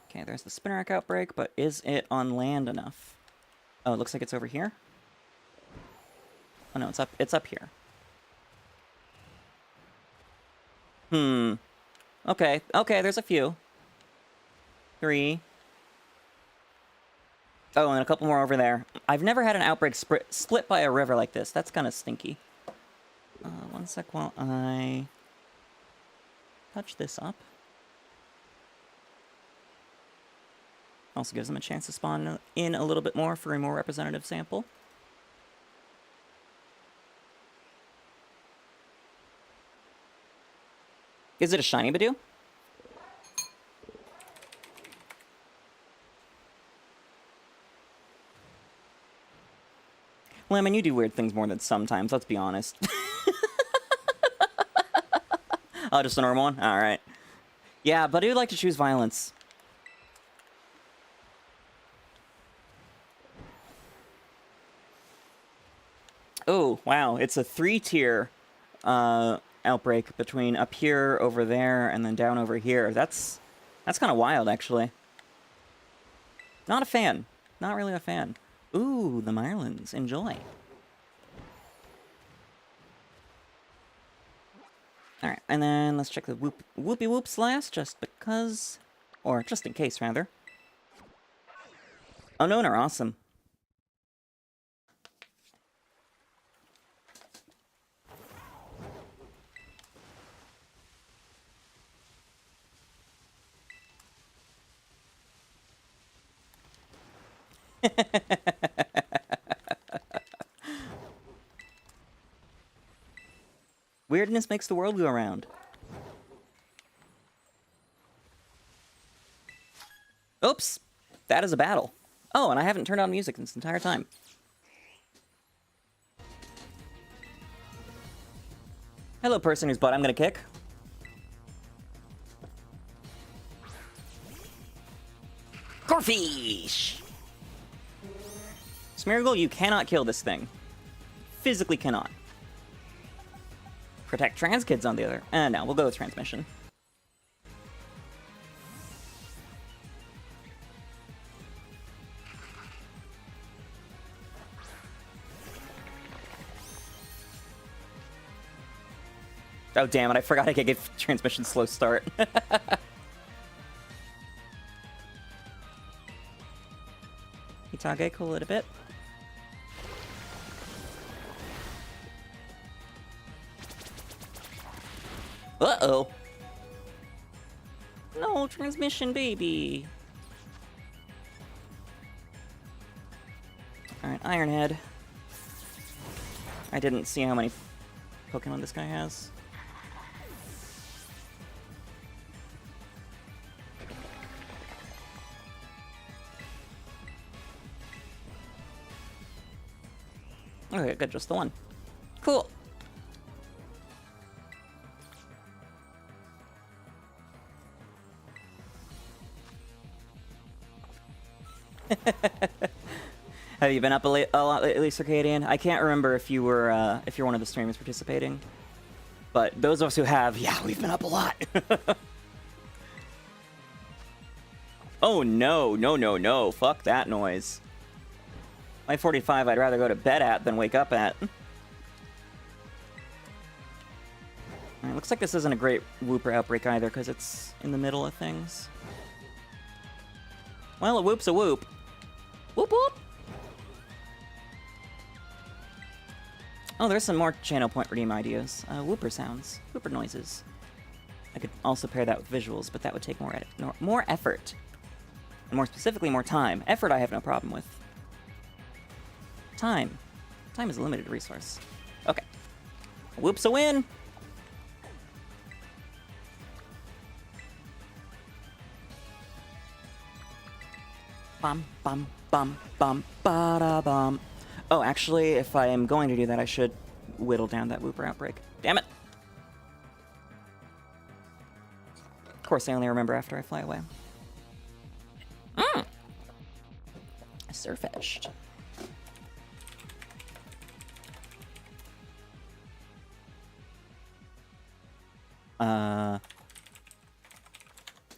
Okay, there's the Spinnerack outbreak, but is it on land enough? Oh, it looks like it's over here. Oh no, it's up here. Okay, there's a few. 3. Oh, and a couple more over there. I've never had an outbreak split by a river like this. That's kind of stinky. One sec while I touch this up. Also gives them a chance to spawn in a little bit more for a more representative sample. Is it a shiny Badoo? Lemon, you do weird things more than sometimes, let's be honest. Oh, just a normal one? Alright. Yeah, but I do like to choose violence. Oh, wow, it's a 3-tier outbreak between up here, over there, and then down over here. That's kind of wild, actually. Not a fan. Not really a fan. Ooh, the Marlins. Enjoy. Alright, and then let's check the 𝑹𝒊𝒈𝒉𝒕s last, just because... Or just in case, rather. Oh, no, they're awesome. Weirdness makes the world go around. Oops! That is a battle. Oh, and I haven't turned on music this entire time. Hello, person whose butt I'm gonna kick. Corfish! Smeargle, you cannot kill this thing. Physically cannot. Protect trans kids on the other. No, we'll go with transmission. Oh, damn it, I forgot I could give transmission slow start. 𝒎𝒔𝒊𝒄 a little bit. Uh-oh. No, transmission, baby. Alright, Ironhead. I didn't see how many Pokemon this guy has. Okay, good, just the one. Cool. Have you been up a lot lately, Circadian? I can't remember if you're one of the streamers participating, but those of us who have, yeah, we've been up a lot. Oh no, no, no, no! Fuck that noise. My 45, I'd rather go to bed at than wake up at. Alright, looks like this isn't a great Wooper outbreak either, because it's in the middle of things. Well, a whoop's a whoop. Whoop whoop! Oh, there's some more channel point redeem ideas. Whooper sounds. Whooper noises. I could also pair that with visuals, but that would take more effort. And more specifically, more time. Effort I have no problem with. Time. Time is a limited resource. Okay. Whoops a win! Bum, bum, bum, bum, ba-da bum. Oh, actually, if I am going to do that, I should whittle down that Wooper outbreak. Damn it! Of course, I only remember after I fly away. Surfetched.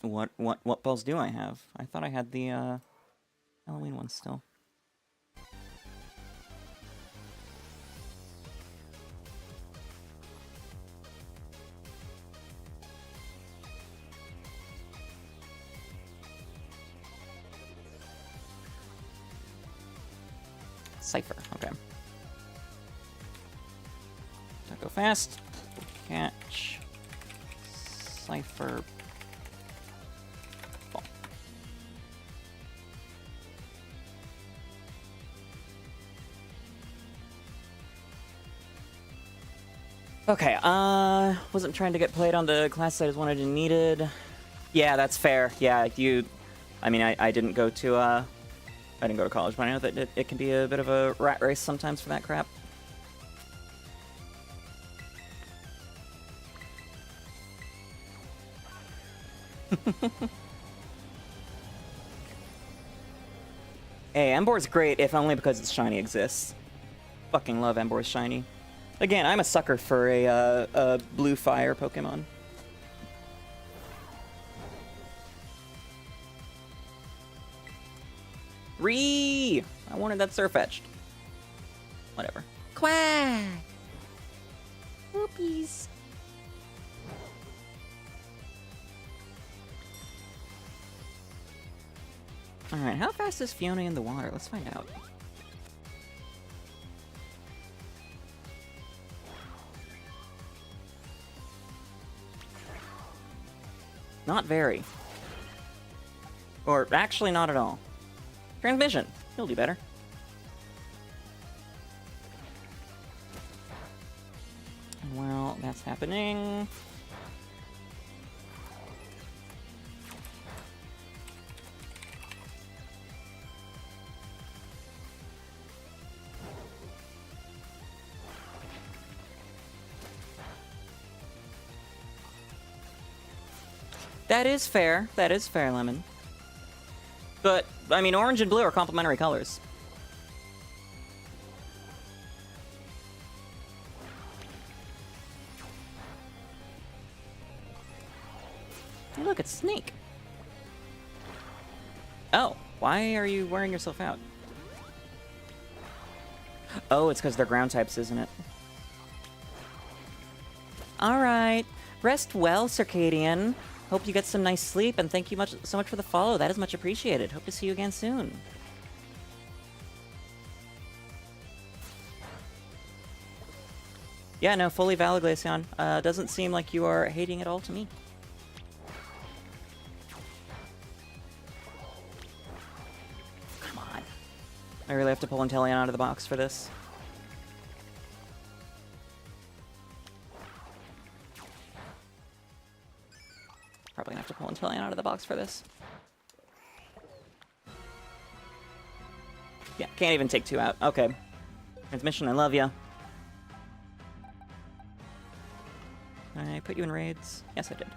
What balls do I have? I thought I had the, Halloween ones still. Cypher, okay. Don't go fast. Catch. Cypher. Ball. Okay, wasn't trying to get played on the class I just wanted and needed. Yeah, that's fair. Yeah, I mean, I didn't go to, I didn't go to college, but I know that it can be a bit of a rat race sometimes for that crap. Hey, Embor's great, if only because its shiny exists. Fucking love Embor's shiny. Again, I'm a sucker for a blue fire Pokemon. I wanted that Surfetched. Whatever. Quack! Whoopies. Alright, how fast is Fiona in the water? Let's find out. Not very. Or actually not at all. Transmission. He'll do better. Well, that's happening. That is fair. That is fair, Lemon. But, I mean, orange and blue are complementary colors. Hey, look, it's Snake. Oh, why are you wearing yourself out? Oh, it's because they're ground types, isn't it? Alright. Rest well, Circadian. Hope you get some nice sleep, and thank you so much for the follow. That is much appreciated. Hope to see you again soon. Yeah, no, fully valid, Glaceon. Doesn't seem like you are hating at all to me. Come on. I really have to pull Inteleon out of the box for this. Probably gonna have to pull Inteleon out of the box for this. Yeah, can't even take two out. Okay. Transmission, I love ya. I put you in raids? Yes, I did.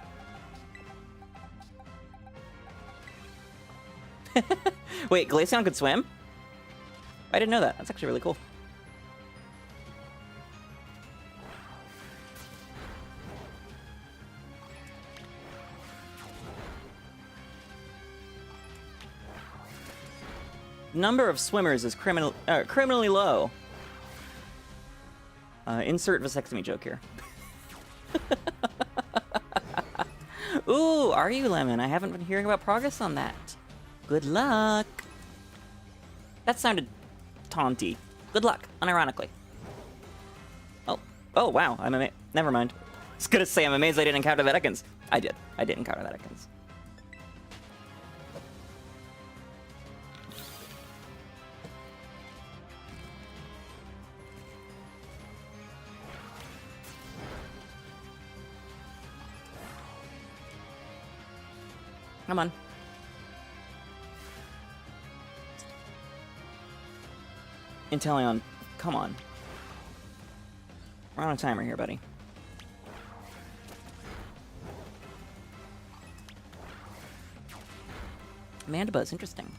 Wait, Glaceon could swim? I didn't know that. That's actually really cool. Number of swimmers is criminally low. Insert vasectomy joke here. Ooh, are you, Lemon? I haven't been hearing about progress on that. Good luck. That sounded taunty. Good luck, unironically. Oh, wow. Never mind. I was gonna say, I'm amazed I didn't encounter that Ekans. I did. I did encounter that Ekans. Come on. Inteleon, come on. We're on a timer here, buddy. Mandibuzz, interesting.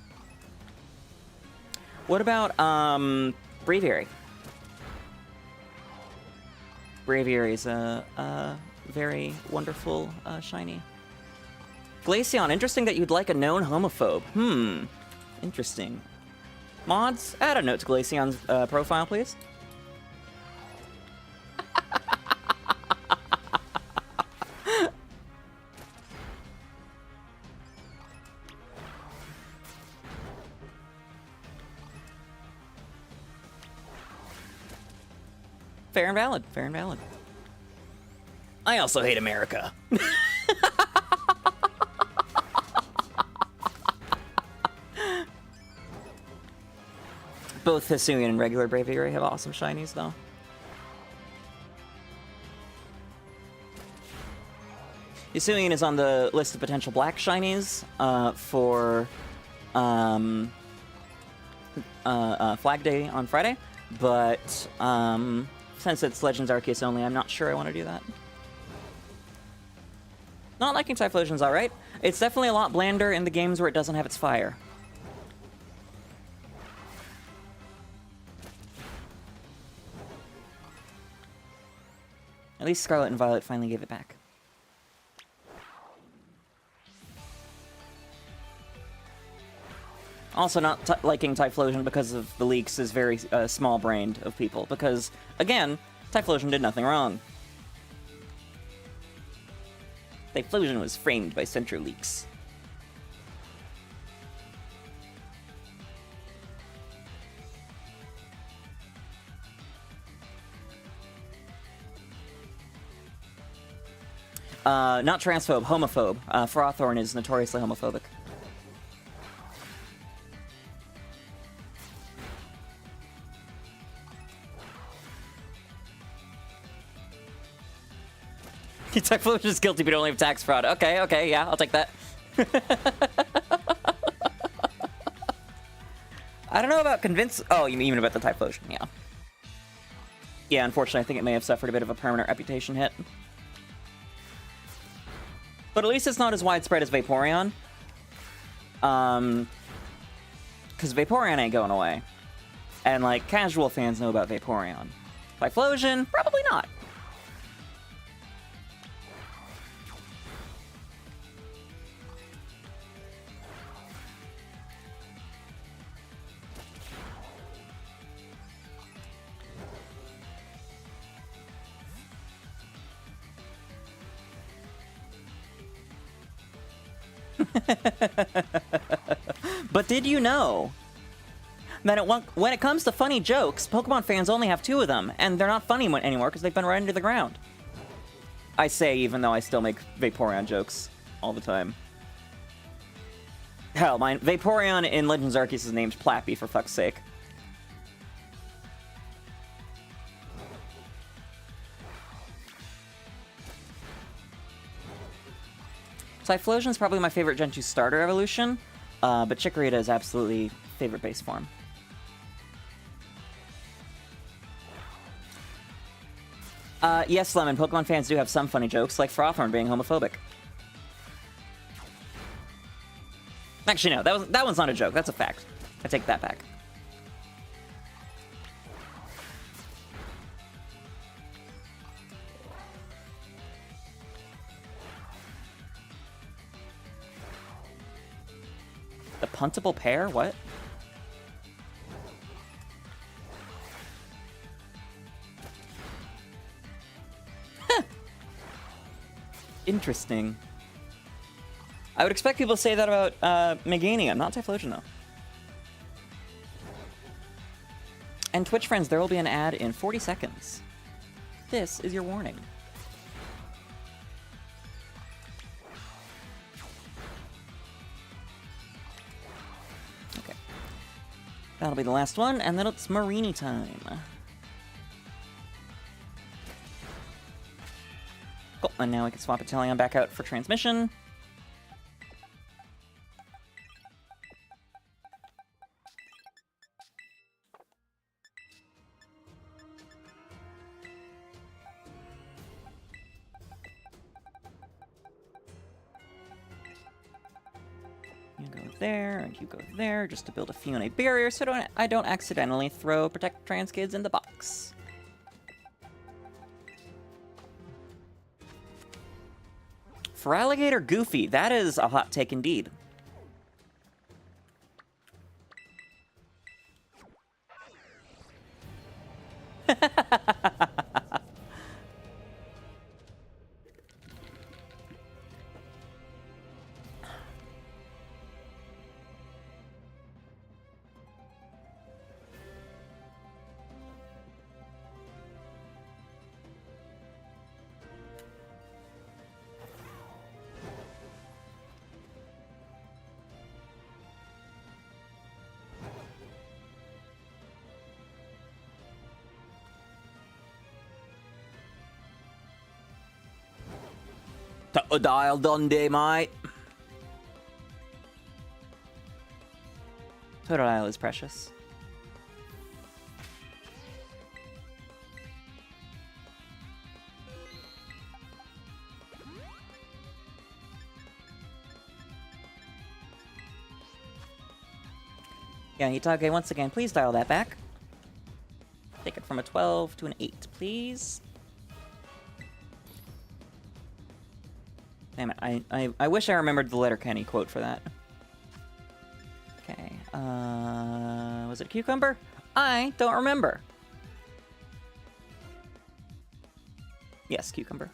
What about, Braviary? Braviary is a very wonderful, shiny. Glaceon, interesting that you'd like a known homophobe. Interesting. Mods, add a note to Glaceon's profile, please. Fair and valid, fair and valid. I also hate America. Both Hisuian and regular Braviary have awesome shinies, though. Hisuian is on the list of potential black shinies for Flag Day on Friday, but since it's Legends Arceus only, I'm not sure I want to do that. Not liking Typhlosion's alright. It's definitely a lot blander in the games where it doesn't have its fire. At least Scarlet and Violet finally gave it back. Also not liking Typhlosion because of the leaks is very small-brained of people, because, again, Typhlosion did nothing wrong. Typhlosion was framed by Centro leaks. Not transphobe, homophobe. Frothorn is notoriously homophobic. Typhlosion is guilty but only of tax fraud. Okay, okay, yeah, I'll take that. I don't know about convince... Oh, you mean about the Typhlosion, yeah. Yeah, unfortunately, I think it may have suffered a bit of a permanent reputation hit. But at least it's not as widespread as Vaporeon. Because Vaporeon ain't going away. And, like, casual fans know about Vaporeon. Typhlosion, probably not. But did you know that when it comes to funny jokes, Pokemon fans only have 2 of them, and they're not funny anymore because they've been run into the ground? I say, even though I still make Vaporeon jokes all the time. Hell, mine Vaporeon in Legends Arceus is named Plappy, for fuck's sake. Typhlosion is probably my favorite Gen 2 starter evolution, but Chikorita is absolutely favorite base form. Yes, Lemon, Pokemon fans do have some funny jokes, like Frothorn being homophobic. Actually, no, that one's not a joke, that's a fact. I take that back. The puntable pair? What? Huh. Interesting. I would expect people to say that about Meganium, not Typhlosion, though. And Twitch friends, there will be an ad in 40 seconds. This is your warning. That'll be the last one, and then it's Marini time. Cool, and now we can swap Inteleon back out for transmission. You go there, and you go there, just to build a Fiona barrier so I don't accidentally throw Protect Trans Kids in the box. For Alligator Goofy, that is a hot take indeed. Dial Dundee, mate. Totodile is precious. Yeah, Hitage, once again, please dial that back. Take it from a 12 to an 8, please. Damn it, I wish I remembered the Letterkenny quote for that. Okay, was it a cucumber? I don't remember. Yes, cucumber.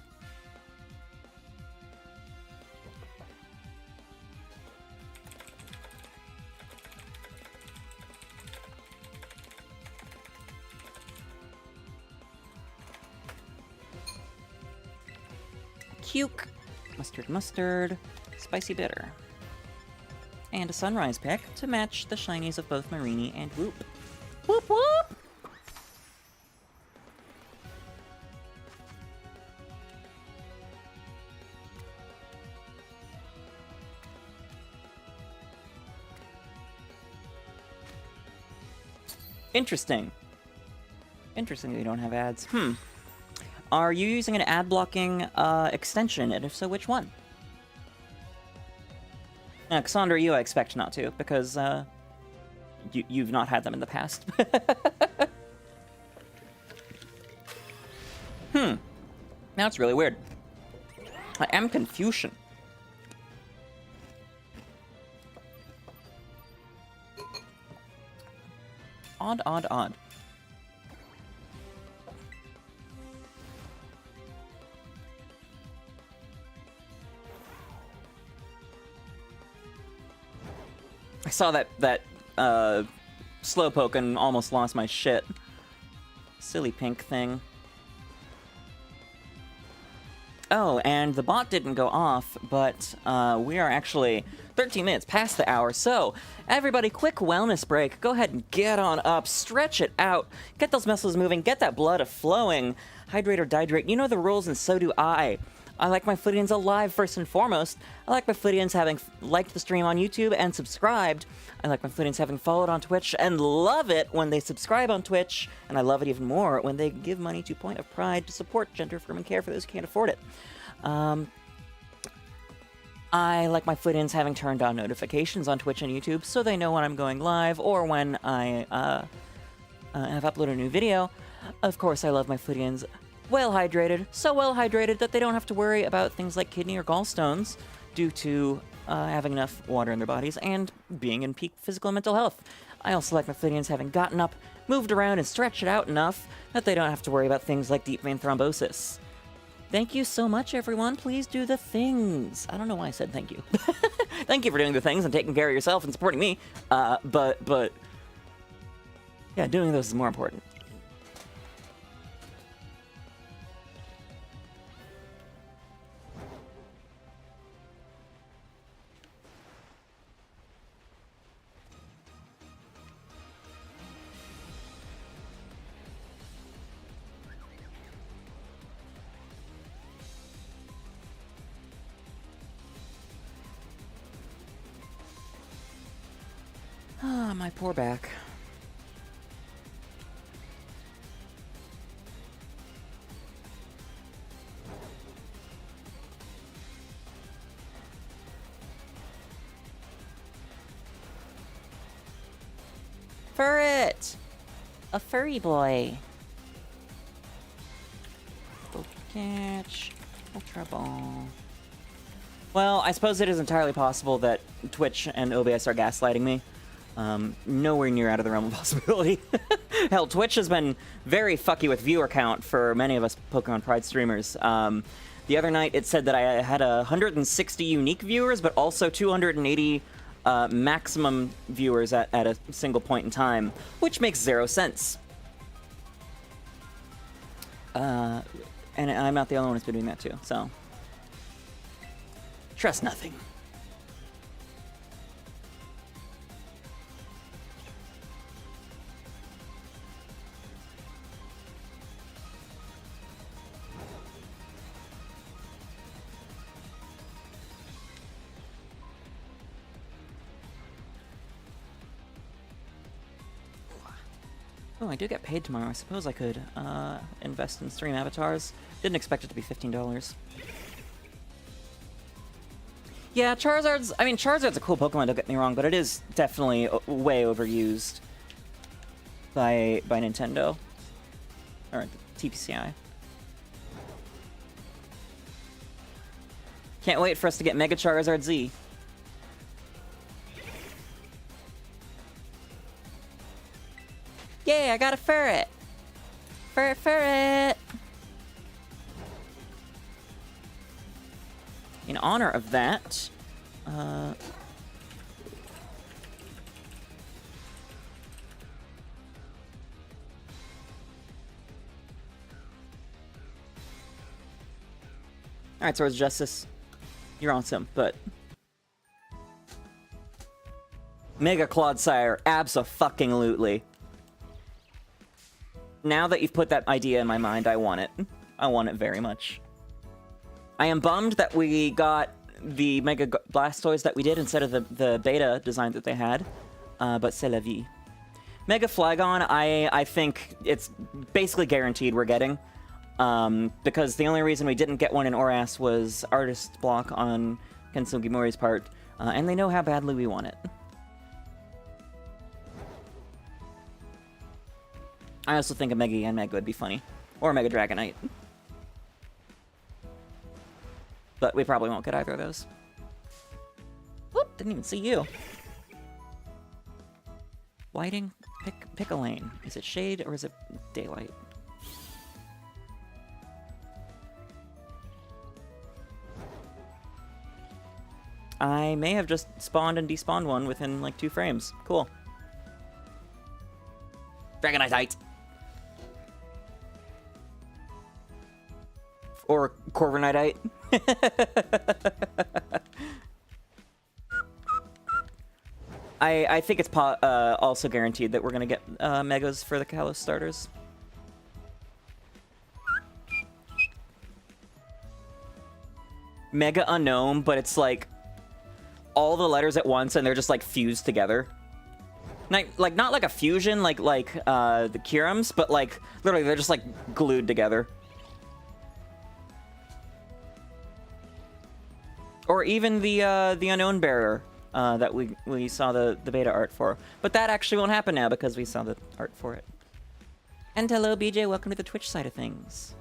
Cuke. Mustard, mustard, spicy bitter. And a sunrise pick to match the shinies of both Marini and Whoop. Whoop whoop! Interesting. Interesting that you don't have ads. Are you using an ad blocking extension, and if so, which one? Cassandra, you I expect not to, because you've not had them in the past. Now it's really weird. I am Confucian. Odd, odd, odd. I saw that Slowpoke and almost lost my shit. Silly pink thing. Oh, and the bot didn't go off, but we are actually 13 minutes past the hour, so everybody, quick wellness break. Go ahead and get on up, stretch it out, get those muscles moving, get that blood flowing. Hydrate or dihydrate, you know the rules, and so do I. I like my Flittians alive first and foremost. I like my Flittians having liked the stream on YouTube and subscribed. I like my Flittians having followed on Twitch and love it when they subscribe on Twitch. And I love it even more when they give money to Point of Pride to support gender-affirming care for those who can't afford it. I like my Flittians having turned on notifications on Twitch and YouTube so they know when I'm going live or when I have uploaded a new video. Of course, I love my Flittians well hydrated, so well hydrated that they don't have to worry about things like kidney or gallstones due to having enough water in their bodies and being in peak physical and mental health. I also like my Flittians having gotten up, moved around, and stretched it out enough that they don't have to worry about things like deep vein thrombosis. Thank you so much, everyone. Please do the things. I don't know why I said thank you. Thank you for doing the things and taking care of yourself and supporting me. But yeah, doing those is more important. Ah, my poor back. ferret! A furry boy. Go catch. Ultra ball. Well, I suppose it is entirely possible that Twitch and OBS are gaslighting me. Nowhere near out of the realm of possibility. Hell, Twitch has been very fucky with viewer count for many of us Pokemon Pride streamers. The other night, it said that I had 160 unique viewers, but also 280 maximum viewers at a single point in time, which makes zero sense. And I'm not the only one who's been doing that too, so... Trust nothing. Oh, I do get paid tomorrow. I suppose I could invest in stream avatars. Didn't expect it to be $15. Yeah, Charizard's... I mean, Charizard's a cool Pokemon, don't get me wrong, but it is definitely way overused by Nintendo. Or TPCI. Can't wait for us to get Mega Charizard Z. Yay, I got a ferret! Ferret, ferret! In honor of that, Alright, Swords of Justice, you're awesome, but... Mega Clodsire, abso-fucking-lutely. Now that you've put that idea in my mind, I want it. I want it very much. I am bummed that we got the Mega Blastoise that we did instead of the beta design that they had, but c'est la vie. Mega Flygon, I think it's basically guaranteed we're getting, because the only reason we didn't get one in Oras was artist block on Ken Sugimori's part, and they know how badly we want it. I also think a Mega Yanmega would be funny. Or a Mega Dragonite. But we probably won't get either of those. Whoop, didn't even see you. Lighting? Pick a lane. Is it shade or is it daylight? I may have just spawned and despawned one within like 2 frames. Cool. Dragonite! Or Corviknight. I think it's also guaranteed that we're gonna get Megas for the Kalos starters. Mega Unknown, but it's like all the letters at once and they're just like fused together. Like not like a fusion like the Kyurems, but like literally they're just like glued together. Or even the Unknown Bearer that we saw the beta art for. But that actually won't happen now because we saw the art for it. And hello, BJ. Welcome to the Twitch side of things.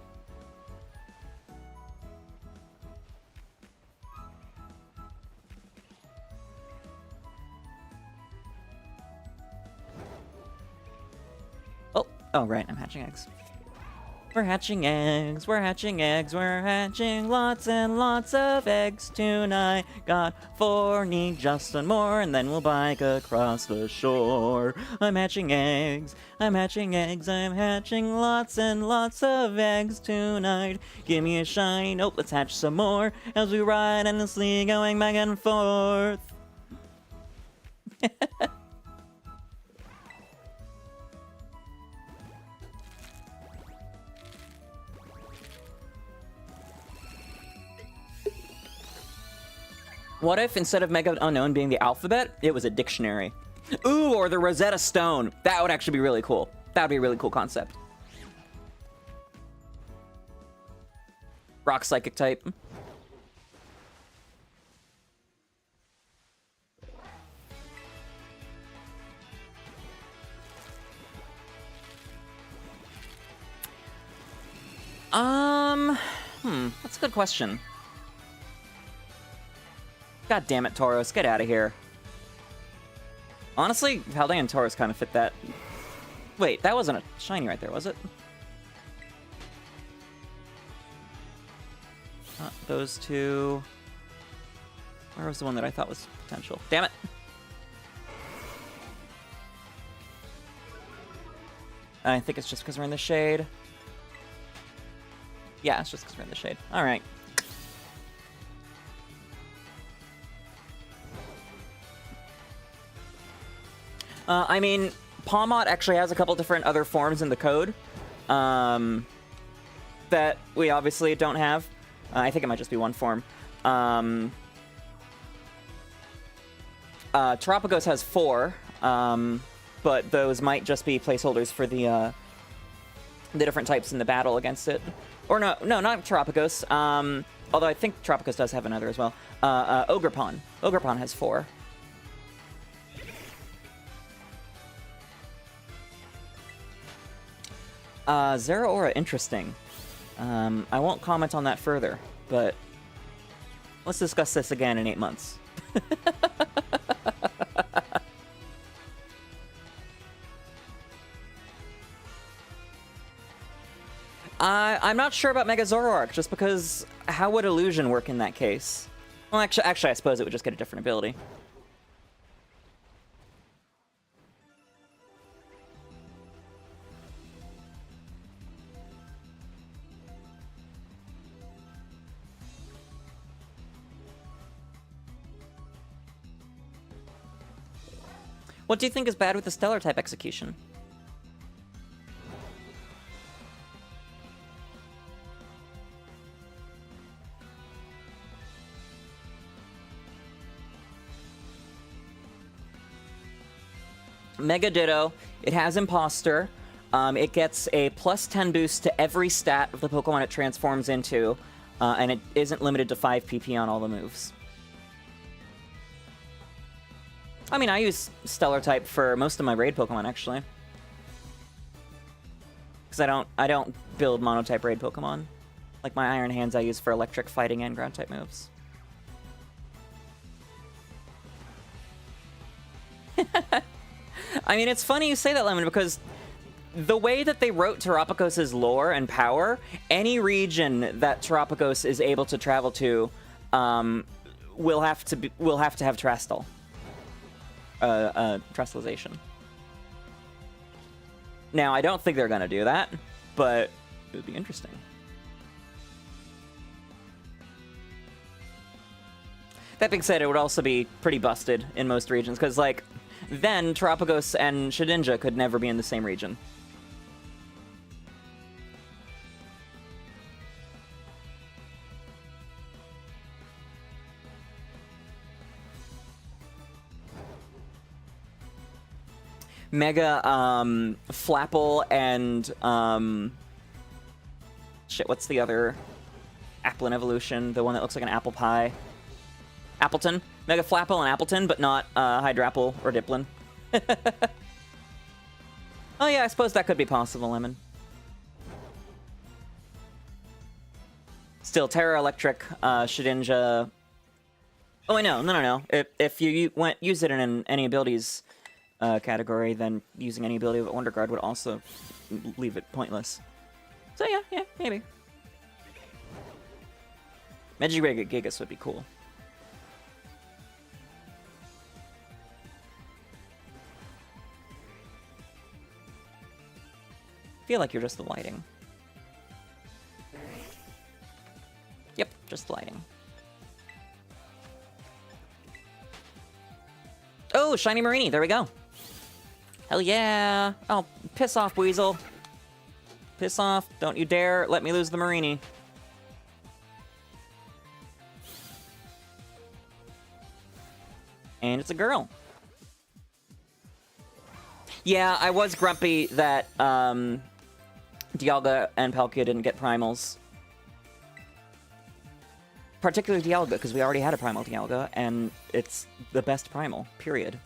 Oh, right. I'm hatching eggs. We're hatching eggs, we're hatching eggs, we're hatching lots and lots of eggs tonight. Got 4, need just one more, and then we'll bike across the shore. I'm hatching eggs, I'm hatching eggs, I'm hatching lots and lots of eggs tonight. Give me a shine, oh, let's hatch some more, as we ride endlessly going back and forth. What if, instead of Mega Unknown being the alphabet, it was a dictionary? Ooh, or the Rosetta Stone. That would actually be really cool. That would be a really cool concept. Rock Psychic type. That's a good question. God damn it, Tauros, get out of here. Honestly, Haldane and Tauros kind of fit that. Wait, that wasn't a shiny right there, was it? Not those two. Where was the one that I thought was potential? Damn it. I think it's just because we're in the shade. Yeah, it's just because we're in the shade. All right. I mean, Pawmot actually has a couple different other forms in the code that we obviously don't have. I think it might just be one form. Terapagos has 4, but those might just be placeholders for the different types in the battle against it. Or no, not Terapagos. Although I think Terapagos does have another as well. Ogerpon. Ogerpon has 4. Zeraora, interesting. I won't comment on that further, but let's discuss this again in 8 months. I'm not sure about Mega Zoroark, just because how would Illusion work in that case? Well, actually, I suppose it would just get a different ability. What do you think is bad with the Stellar type execution? Mega Ditto. It has Imposter. It gets a +10 boost to every stat of the Pokemon it transforms into, and it isn't limited to 5 PP on all the moves. I mean, I use Stellar type for most of my raid Pokemon, actually. Because I don't build Monotype raid Pokemon. Like my Iron Hands I use for electric, fighting, and ground type moves. I mean, it's funny you say that, Lemon, because the way that they wrote Terapagos' lore and power, any region that Terapagos is able to travel to will have to have Trastal. Trestalization. Now, I don't think they're going to do that, but it would be interesting. That being said, it would also be pretty busted in most regions, because, like, then Terapagos and Shedinja could never be in the same region. Mega Flapple and shit, what's the other Applin evolution? The one that looks like an apple pie. Appleton. Mega Flapple and Appleton, but not Hydrapple or Diplin. Oh yeah, I suppose that could be possible, Lemon. Still, Terra Electric, Shedinja. Oh wait, no. If you use it in any abilities category, then using any ability of Wonder Guard would also leave it pointless. So yeah, maybe. Gigas would be cool. I feel like you're just the lighting. Yep, just the lighting. Oh, Shiny Marini, there we go. Hell yeah! Oh, piss off, Weasel. Piss off. Don't you dare let me lose the Marini. And it's a girl. Yeah, I was grumpy that Dialga and Palkia didn't get primals. Particularly Dialga, because we already had a primal Dialga, and it's the best primal, period.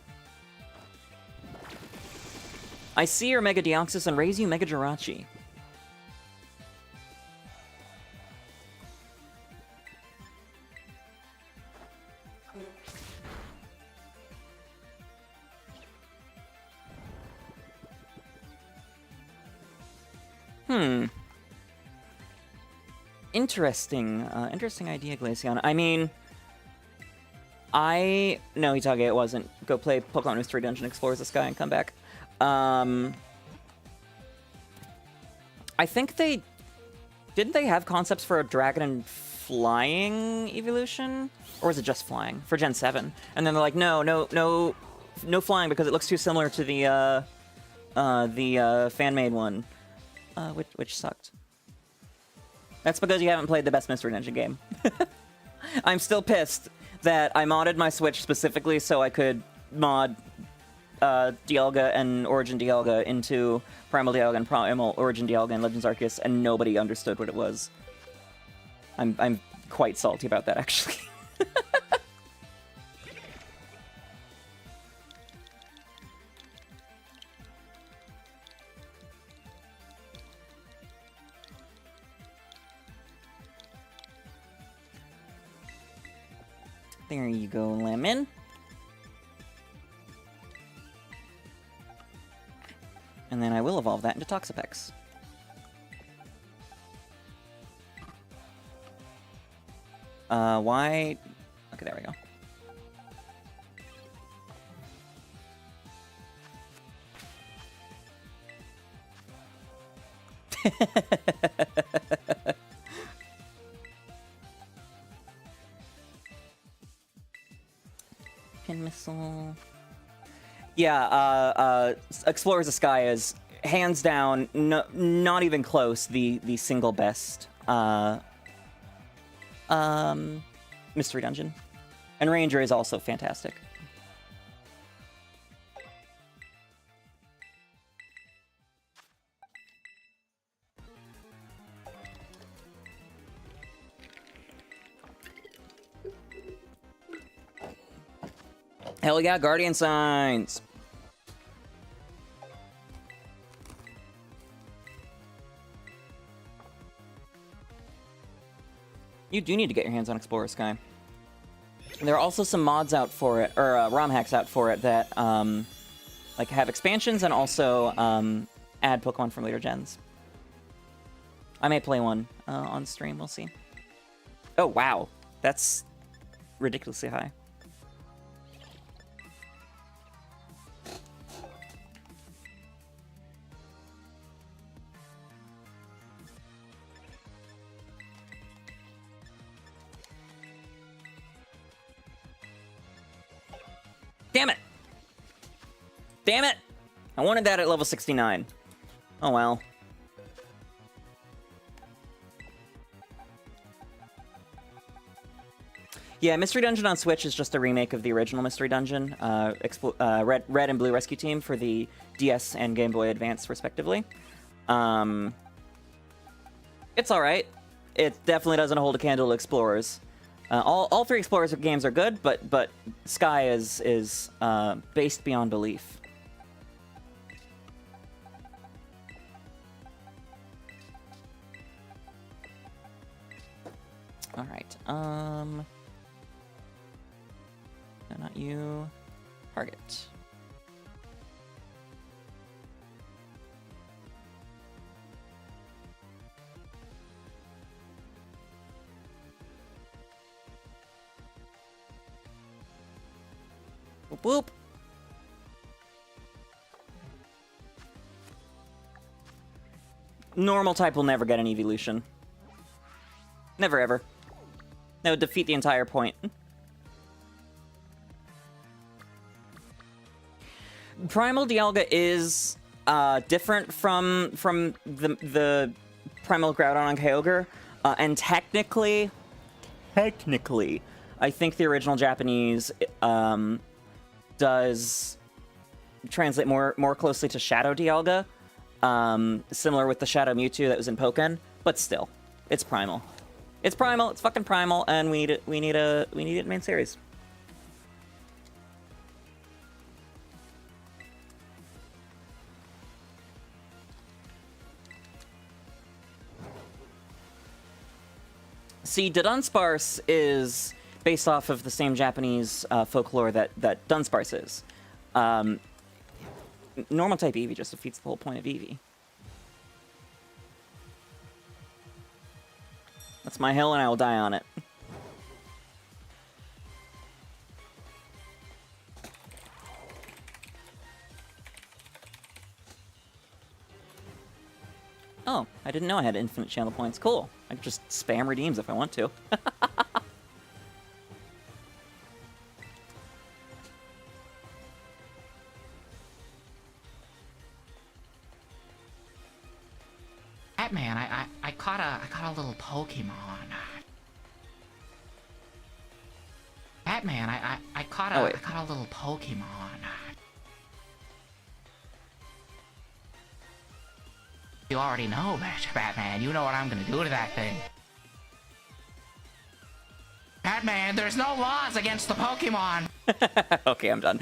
I see your Mega Deoxys and raise you Mega Jirachi. Interesting idea, Glaceon. I mean, no, Hitage, it wasn't. Go play Pokemon Mystery Dungeon, Explores the Sky, and come back. I think didn't they have concepts for a Dragon and Flying evolution? Or was it just Flying? For Gen 7. And then they're like, no Flying because it looks too similar to the fan-made one. Which sucked. That's because you haven't played the best Mystery Dungeon game. I'm still pissed that I modded my Switch specifically so I could mod Dialga and Origin Dialga into Primal Dialga and Primal Origin Dialga and Legends Arceus, and nobody understood what it was. I'm quite salty about that, actually. There you go, Lemon. And then I will evolve that into Toxapex. Why? Okay, there we go. Pin missile. Yeah, Explores the Sky is hands down, not even close, the single best Mystery Dungeon. And Ranger is also fantastic. Hell yeah, Guardian Signs! You do need to get your hands on Explorer Sky. And there are also some mods out for it, or ROM hacks out for it that like have expansions and also add Pokemon from later gens. I may play one on stream, we'll see. Oh wow, that's ridiculously high. Damn it! Damn it! I wanted that at level 69. Oh well. Yeah, Mystery Dungeon on Switch is just a remake of the original Mystery Dungeon, Red and Blue Rescue Team for the DS and Game Boy Advance, respectively. It's alright. It definitely doesn't hold a candle to Explorers. All three Explorers games are good, but Sky is based beyond belief. All right. No, not you. Target. Whoop whoop. Normal type will never get an evolution. Never ever. That would defeat the entire point. Primal Dialga is different from the Primal Groudon on Kyogre, and technically, I think the original Japanese does translate more closely to Shadow Dialga, similar with the Shadow Mewtwo that was in Pokken, but still, it's Primal. It's Primal. It's fucking Primal, and we need it in main series. See, Dunsparce is based off of the same Japanese folklore that Dunsparce is. Normal type Eevee just defeats the whole point of Eevee. That's my hill, and I will die on it. Oh, I didn't know I had infinite channel points. Cool. I can just spam redeems if I want to. Batman, I caught a little Pokemon. Batman, I caught a little Pokemon. You already know, Batman. You know what I'm gonna do to that thing. Batman, there's no laws against the Pokemon. Okay, I'm done.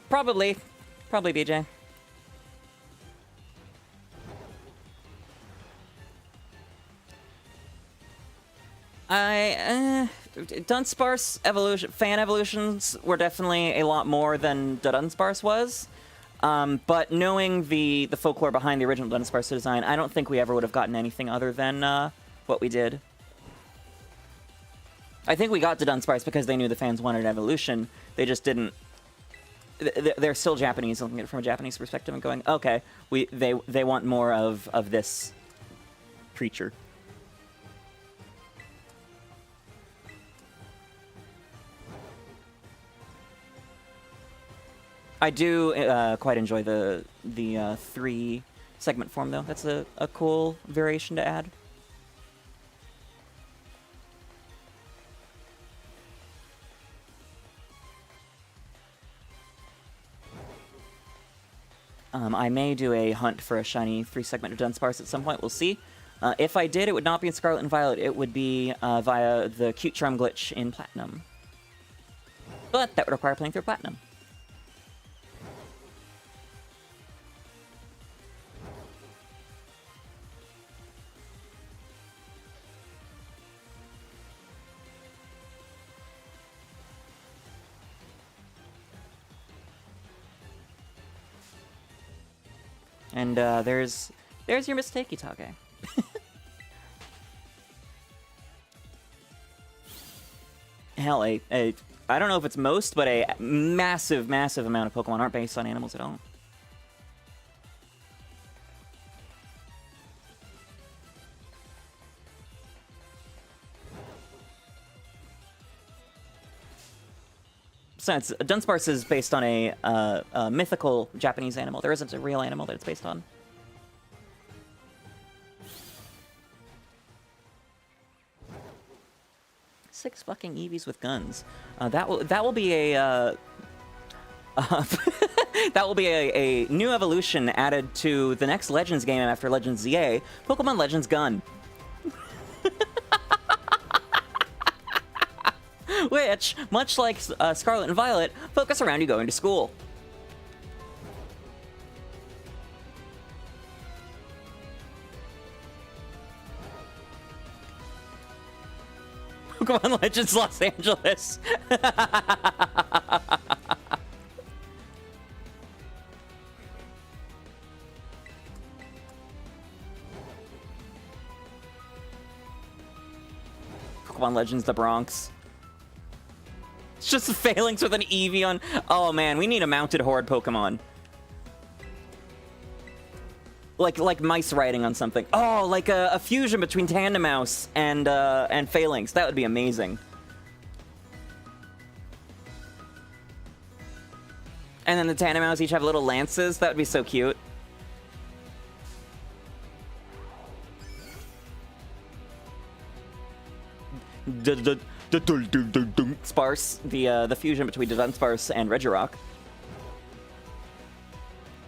Probably BJ. Dunsparce fan evolutions were definitely a lot more than the Dunsparce was. But knowing the folklore behind the original Dunsparce design, I don't think we ever would have gotten anything other than what we did. I think we got to Dunsparce because they knew the fans wanted evolution. They just didn't. They're still Japanese, looking at it from a Japanese perspective and going, okay, they want more of this creature. I do quite enjoy the 3-segment form, though. That's a cool variation to add. I may do a hunt for a shiny 3-segment of Dunsparce at some point. We'll see. If I did, it would not be in Scarlet and Violet. It would be via the Cute Charm glitch in Platinum. But that would require playing through Platinum. And there's your 𝒕𝒂𝒕. Hell, I don't know if it's most, but a massive amount of Pokemon aren't based on animals at all. Besides, Dunsparce is based on a mythical Japanese animal. There isn't a real animal that it's based on. Six fucking Eevees with guns. That will be a that will be a new evolution added to the next Legends game after Legends ZA, Pokemon Legends Gun. Which, much like Scarlet and Violet, focus around you going to school. Pokemon Legends Los Angeles. Pokemon Legends the Bronx. It's just Phalanx with an Eevee on. Oh man, we need a mounted horde Pokemon. Like mice riding on something. Oh, like a fusion between Tandemaus and Phalanx. That would be amazing. And then the Tandemaus each have little lances. That would be so cute. Sparse, the fusion between Dunsparce and Regirock.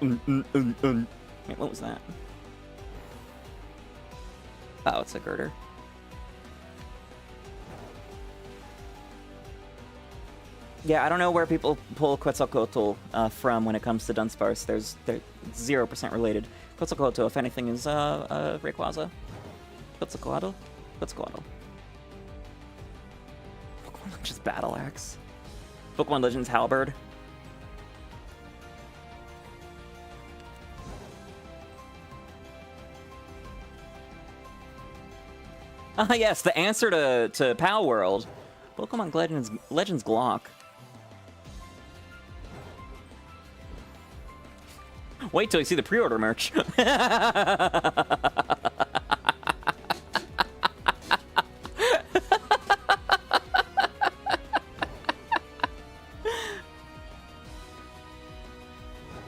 Wait, what was that? Oh, it's a girder. Yeah, I don't know where people pull 𝒒țălcoatl from when it comes to Dunsparce. They're 0% related. 𝒒țălcoatl, if anything, is Rayquaza. 𝒒țălcoatl? 𝒒țălcoatl. Pokemon Legends Battle Axe. Pokemon Legends Halberd. Ah, yes, the answer to Pal World. Pokemon Legends Glock. Wait till you see the pre-order merch.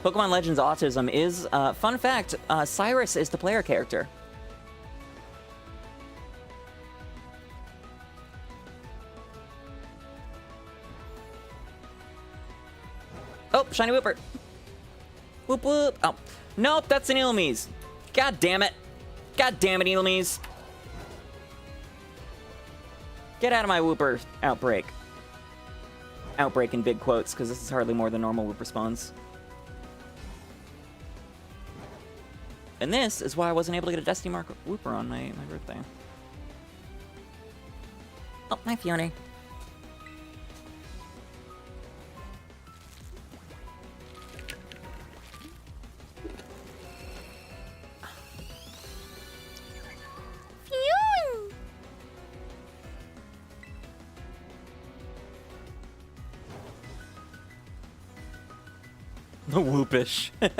Pokemon Legends Autism is, fun fact, Cyrus is the player character. Oh, shiny Wooper. Whoop whoop. Oh, nope, that's an 𝑰𝑗𝒻𝑺. God damn it. God damn it, 𝑰𝒻𝑺. Get out of my Wooper outbreak. Outbreak in big quotes, because this is hardly more than normal Wooper spawns. And this is why I wasn't able to get a Destiny Mark Wooper on my birthday. Oh, hi, Fiona. The Whoopish. There's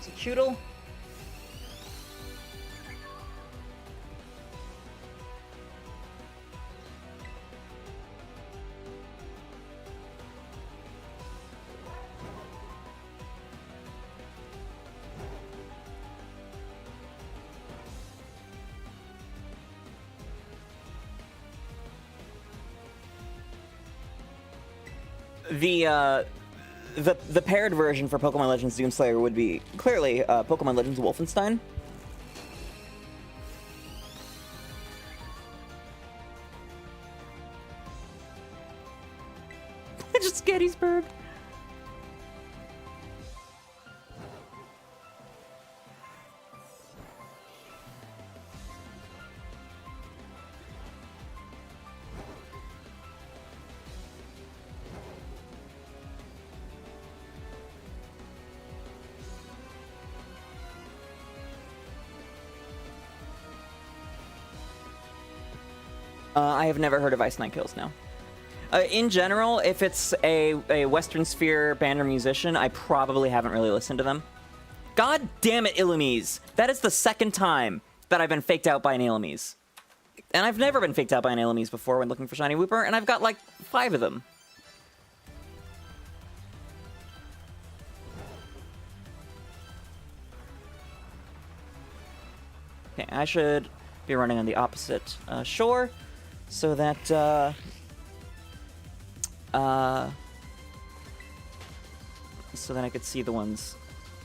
a Choodle. The paired version for Pokemon Legends Doomslayer would be clearly Pokemon Legends Wolfenstein. Just Gettysburg. I have never heard of Ice Nine Kills now. In general, if it's a Western Sphere band or musician, I probably haven't really listened to them. God damn it, 𝒬𝒻𝑺! That is the second time that I've been faked out by an 𝒬𝒻𝑺. And I've never been faked out by an 𝒬𝒻𝑺 before when looking for Shiny Wooper, and I've got like 5 of them. Okay, I should be running on the opposite shore, so that so that I could see the ones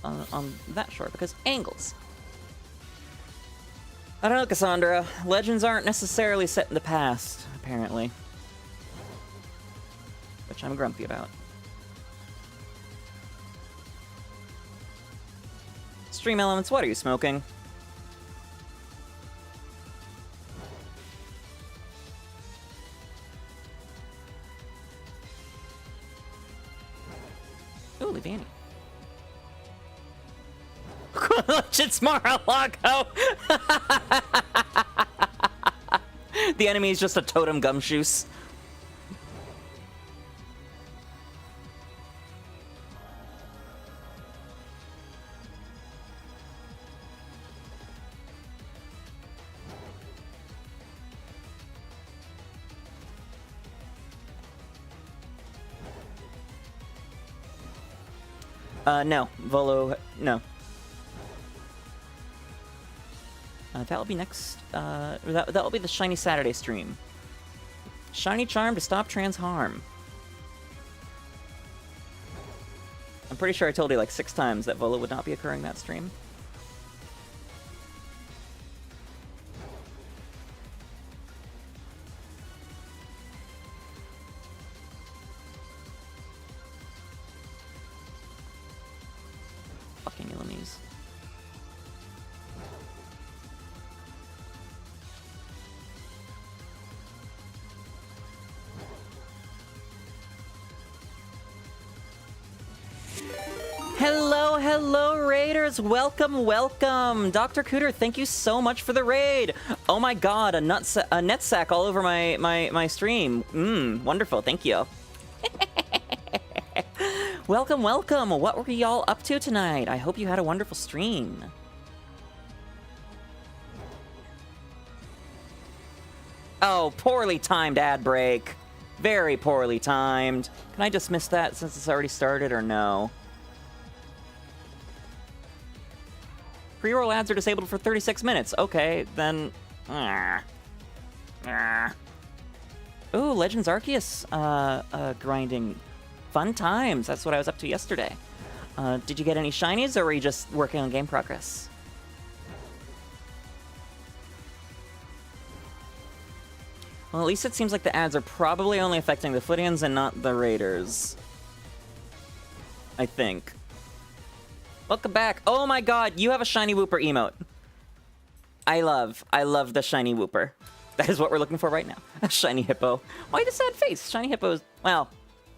on that shore, because angles. I don't know, Cassandra. Legends aren't necessarily set in the past, apparently. Which I'm grumpy about. Stream Elements, what are you smoking? Ooh, Levanny. It's Mar-a-Lago! The enemy is just a totem gumshoes. No. No. That'll be next, that'll be the Shiny Saturday stream. Shiny Charm to stop trans harm. I'm pretty sure I told you like 6 times that Vola would not be occurring that stream. Fucking Illinois. Hello, hello, raiders! Welcome, welcome! Dr. Cooter, thank you so much for the raid! Oh my god, a net sack all over my stream. Wonderful, thank you. Welcome, welcome! What were y'all up to tonight? I hope you had a wonderful stream. Oh, poorly timed ad break. Very poorly timed. Can I dismiss that since it's already started, or no? Pre-roll ads are disabled for 36 minutes. Okay, then... Ooh, Legends Arceus grinding. Fun times. That's what I was up to yesterday. Did you get any shinies, or were you just working on game progress? Well, at least it seems like the ads are probably only affecting the Flittians and not the raiders. I think. Welcome back. Oh my god, you have a shiny Wooper emote. I love the shiny Wooper. That is what we're looking for right now. A shiny hippo. Why the sad face? Shiny hippo is, well,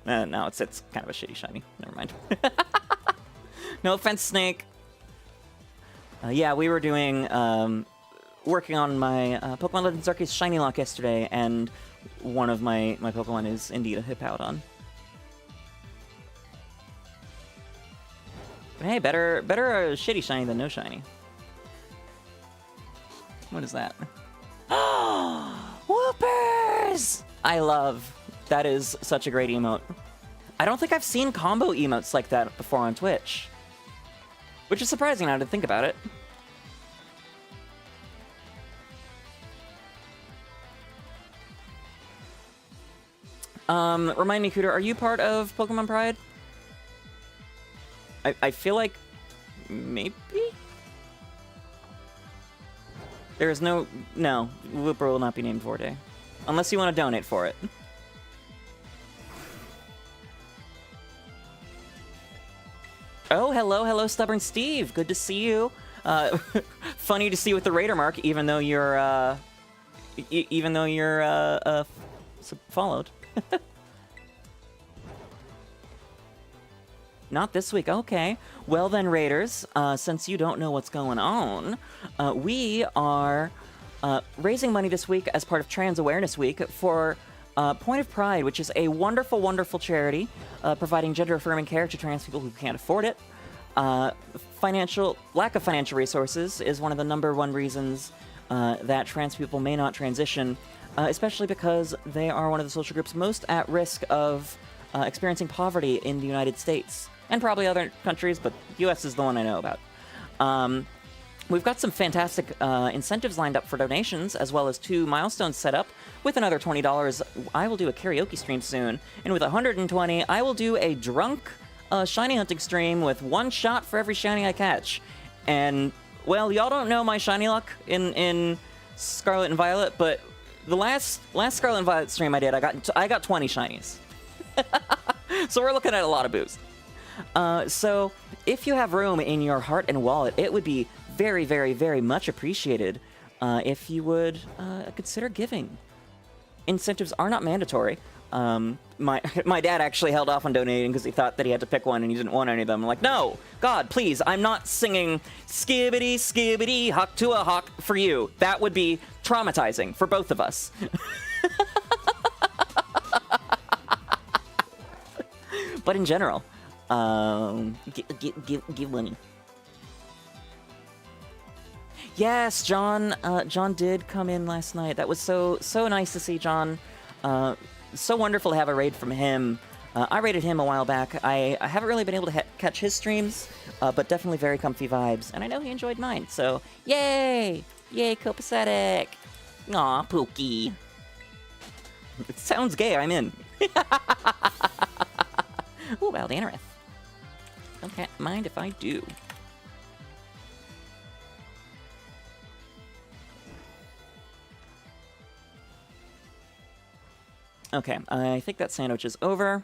no, it's kind of a shitty shiny. Never mind. No offense, Snake. Yeah, we were doing, working on my Pokemon Legends Arceus Shiny Lock yesterday, and one of my Pokemon is indeed a Hippowdon. But hey, better a shitty shiny than no shiny. What is that? Whoopers! I love. That is such a great emote. I don't think I've seen combo emotes like that before on Twitch. Which is surprising now to think about it. Remind me, Cooter, are you part of Pokemon Pride? I feel like maybe? There is no, Wooper will not be named Vorte. Unless you want to donate for it. Oh, hello, Stubborn Steve. Good to see you. Funny to see with the Raider mark, even though you're, followed. Not this week. Okay. Well then, Raiders, since you don't know what's going on, we are raising money this week as part of Trans Awareness Week for Point of Pride, which is a wonderful, wonderful charity providing gender-affirming care to trans people who can't afford it. Lack of financial resources is one of the #1 reasons that trans people may not transition, especially because they are one of the social groups most at risk of experiencing poverty in the United States. And probably other countries, but the US is the one I know about. We've got some fantastic incentives lined up for donations, as well as 2 milestones set up. With another $20, I will do a karaoke stream soon. And with 120, I will do a drunk shiny hunting stream with 1 shot for every shiny I catch. And, well, y'all don't know my shiny luck in Scarlet and Violet, but the last Scarlet and Violet stream I did, I got 20 shinies. So we're looking at a lot of booze. So if you have room in your heart and wallet, it would be very, very, very much appreciated if you would consider giving. Incentives are not mandatory. My dad actually held off on donating because he thought that he had to pick one and he didn't want any of them. I'm like, no, God, please, I'm not singing skibbity, skibbity, hawk to a hawk for you. That would be traumatizing for both of us. But in general, give money. Yes, John. John did come in last night. That was so nice to see John. So wonderful to have a raid from him. I raided him a while back. I haven't really been able to catch his streams, but definitely very comfy vibes. And I know he enjoyed mine. So yay, copacetic. Aw, Pookie. It sounds gay. I'm in. Ooh, Valdanareth. Okay, mind if I do. Okay, I think that sandwich is over.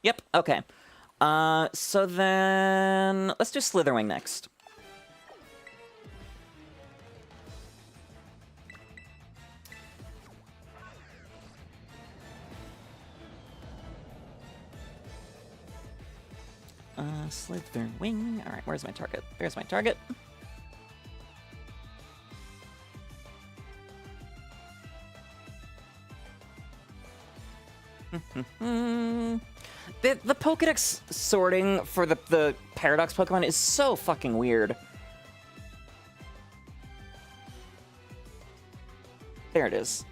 Yep, okay. So then let's do Slitherwing next. Slitherwing. All right, where's my target? There's my target. The Pokedex sorting for the Paradox Pokemon is so fucking weird. There it is.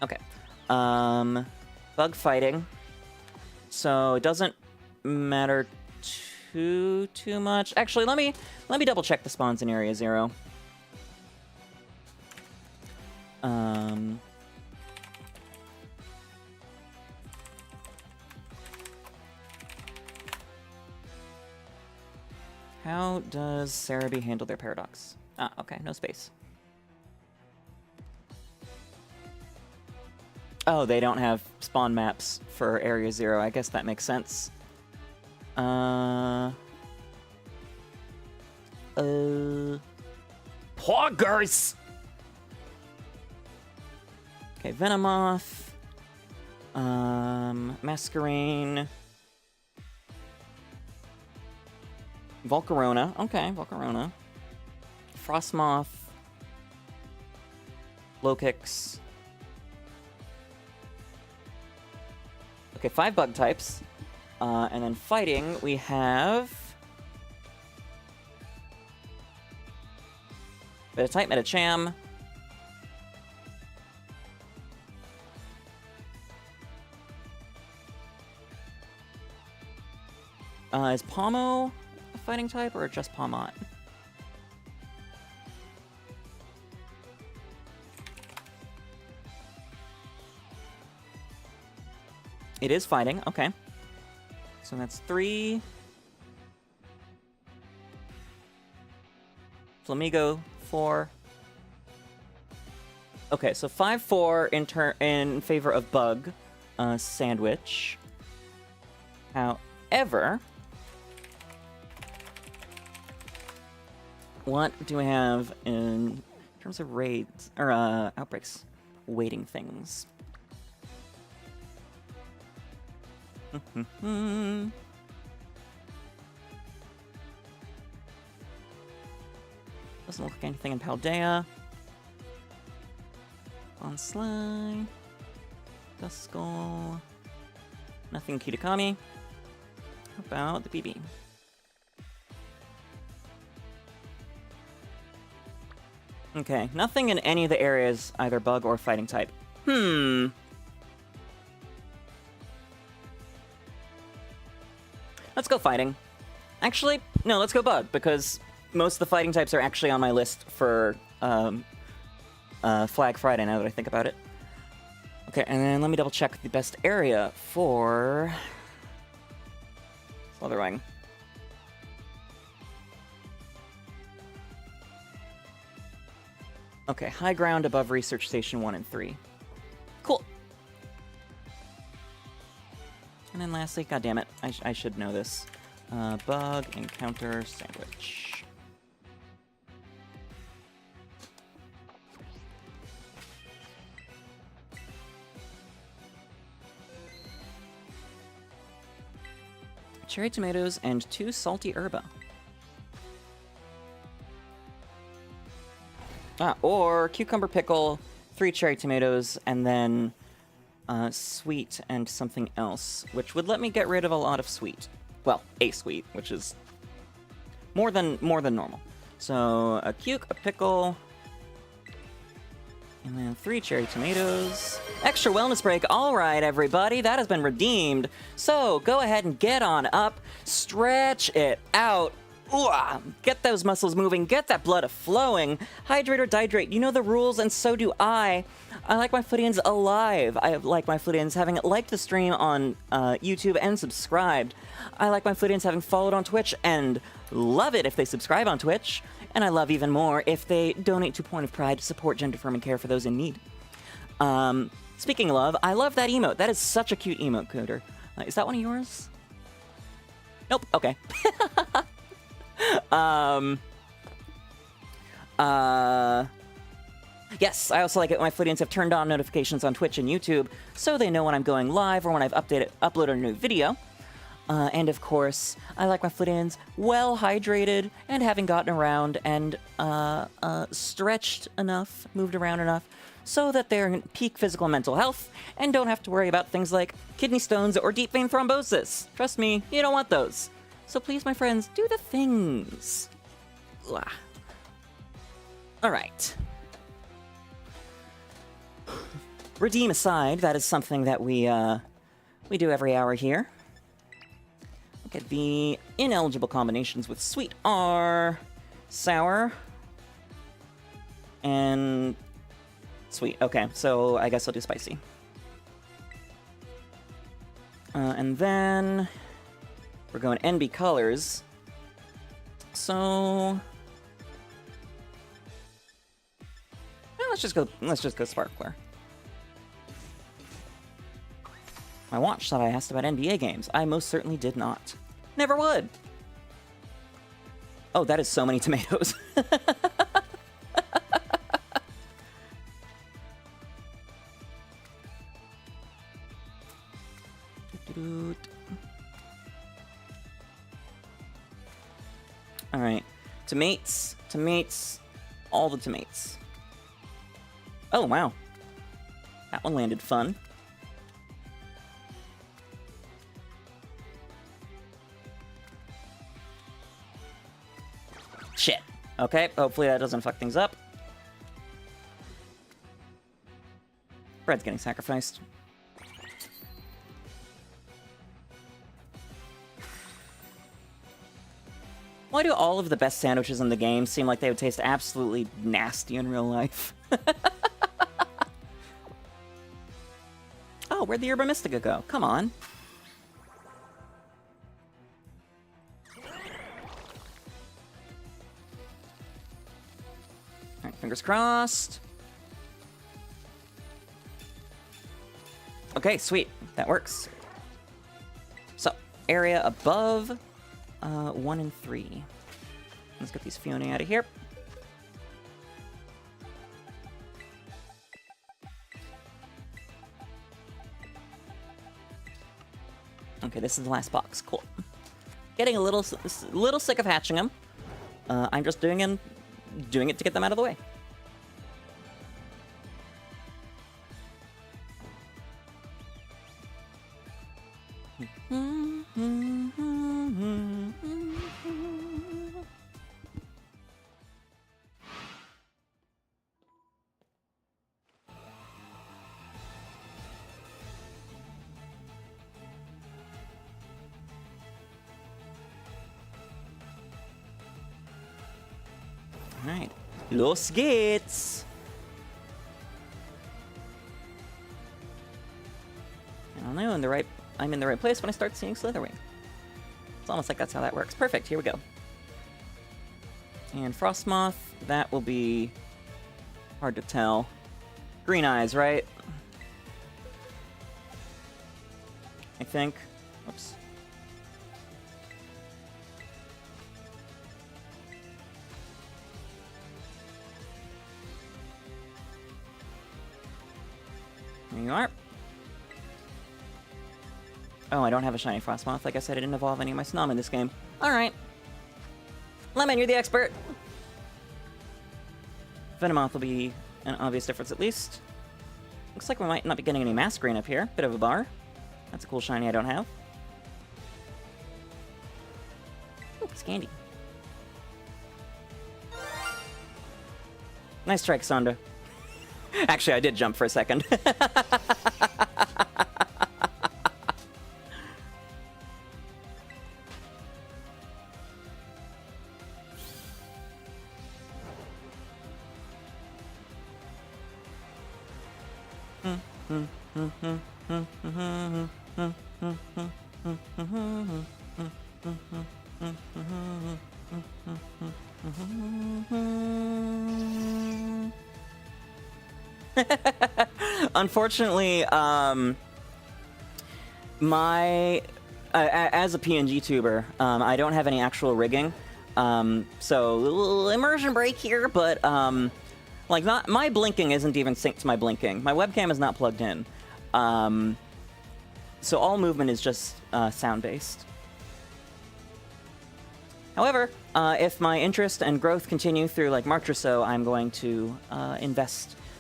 Okay. Bug fighting. So it doesn't matter too much. Actually, let me double check the spawns in Area 0. How does Cerebi handle their paradox? Ah, okay, no space. Oh, they don't have spawn maps for Area 0. I guess that makes sense. Poggers! Okay, Venomoth. Masquerain. Volcarona. Okay, Volcarona. Frostmoth. Lokix. Okay, 5 bug types. And then fighting, we have... Metatype, Metacham. Is Pomo a fighting type or just Pomot? It is fighting, okay. So that's 3. Flamigo, 4. Okay, so 5-4 in favor of Bug Sandwich. However, what do we have in terms of raids or outbreaks? Waiting things. Doesn't look like anything in Paldea. On Sly. Duskull. Nothing Kitakami. How about the BB? Okay, nothing in any of the areas, either bug or fighting type. Let's go fighting. Actually, no, let's go bug, because most of the fighting types are actually on my list for Flag Friday, now that I think about it. Okay, and then let me double check the best area for Slitherwing. Okay, high ground above Research Station 1 and 3. Cool. And then lastly, goddammit, I should know this. Bug encounter sandwich. Cherry tomatoes and 2 salty herba. Or cucumber pickle, 3 cherry tomatoes, and then sweet and something else, which would let me get rid of a lot of sweet. Well, a sweet, which is more than normal. So a cuke, a pickle, and then 3 cherry tomatoes. Extra wellness break. All right, everybody, that has been redeemed. So go ahead and get on up, stretch it out, Ooh, get those muscles moving, get that blood flowing. Hydrate or dihydrate, you know the rules, and so do I. I like my Flittians alive. I like my Flittians having liked the stream on YouTube and subscribed. I like my Flittians having followed on Twitch and love it if they subscribe on Twitch. And I love even more if they donate to Point of Pride to support gender-affirming care for those in need. Speaking of love, I love that emote. That is such a cute emote, Cooter. Is that one of yours? Nope, okay. Yes, I also like it when my Flittians have turned on notifications on Twitch and YouTube, so they know when I'm going live or when I've uploaded a new video. And of course, I like my Flittians well hydrated and having gotten around and stretched enough, moved around enough, so that they're in peak physical and mental health and don't have to worry about things like kidney stones or deep vein thrombosis. Trust me, you don't want those. So please, my friends, do the things. All right. Redeem aside, that is something that we do every hour here. Look at the ineligible combinations with sweet R, sour, and sweet. Okay, so I guess I'll do spicy. And then we're going NB colors. So let's just go sparkler. My watch thought I asked about NBA games. I most certainly did not. Never would. Oh, that is so many tomatoes. All right, tomates, all the tomates. Oh, wow. That one landed fun. Shit. Okay, hopefully that doesn't fuck things up. Bread's getting sacrificed. Why do all of the best sandwiches in the game seem like they would taste absolutely nasty in real life? Oh, where'd the 𝑹𝒊𝑘𝒉𝒕 go? Come on. Alright, fingers crossed. Okay, sweet. That works. So, area above 1 and 3. Let's get these Fiona out of here. Okay, this is the last box. Cool. Getting a little sick of hatching them. I'm just doing it to get them out of the way. Alright. Los geht's! I don't know, I'm in the right place when I start seeing Slitherwing. It's almost like that's how that works. Perfect, here we go. And Frostmoth, that will be hard to tell. Green eyes, right? I think. Oops. There you are. Oh, I don't have a shiny Frostmoth. Like I said, I didn't evolve any of my Snom in this game. Alright. Lemon, you're the expert. Venomoth will be an obvious difference at least. Looks like we might not be getting any Mask Green up here. Bit of a bar. That's a cool shiny I don't have. Ooh, Scandy. Nice strike, Sonda. Actually, I did jump for a second. Unfortunately, as a PNG tuber, I don't have any actual rigging. So little immersion break here, but like my blinking isn't even synced to my blinking. My webcam is not plugged in. So all movement is just sound-based. However, if my interest and growth continue through like March or so, I'm going to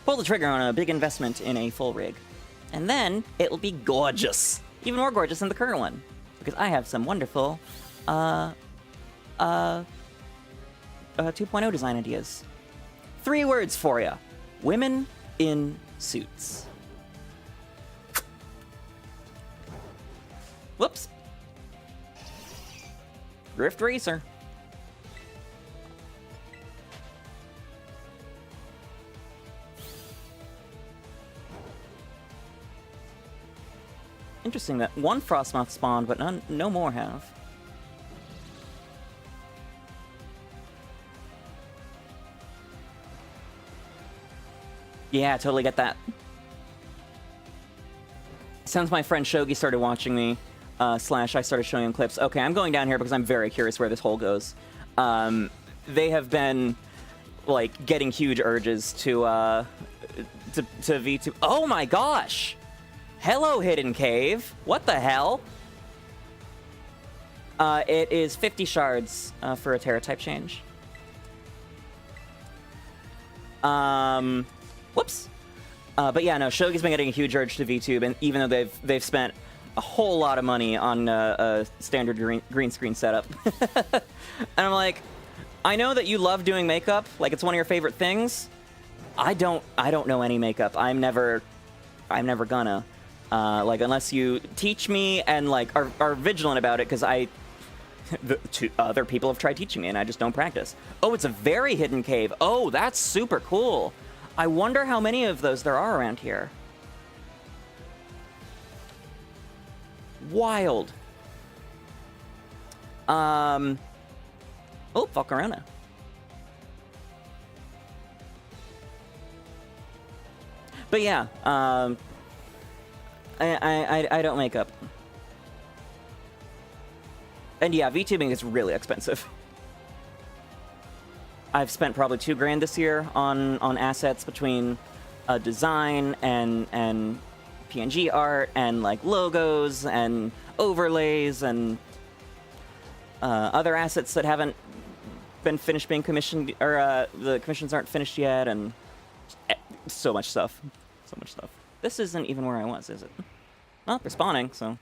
pull the trigger on a big investment in a full rig. And then it will be gorgeous. Even more gorgeous than the current one. Because I have some wonderful 2.0 design ideas. 3 words for you. Women in suits. Whoops. Rift Racer. Interesting that one Frostmoth spawned, but no more have. Yeah, I totally get that. Since my friend Shogi started watching me, / I started showing him clips. Okay, I'm going down here because I'm very curious where this hole goes. They have been, like, getting huge urges to V2. Oh my gosh! Hello, Hidden Cave. What the hell? It is 50 shards for a Terra type change. Whoops. But yeah, no, Shogi's been getting a huge urge to VTube, and even though they've spent a whole lot of money on a standard green screen setup. And I'm like, I know that you love doing makeup, like it's one of your favorite things. I don't know any makeup. I'm never gonna. Like, unless you teach me and, like, are vigilant about it, because other people have tried teaching me, and I just don't practice. Oh, it's a very hidden cave. Oh, that's super cool. I wonder how many of those there are around here. Wild. Oh, Volcarona. But yeah, I don't make up. And yeah, VTubing is really expensive. I've spent probably $2 grand this year on assets between design and PNG art and like logos and overlays and other assets that haven't been finished being commissioned, or the commissions aren't finished yet, and so much stuff. So much stuff. This isn't even where I was, is it? Well, they're spawning, so.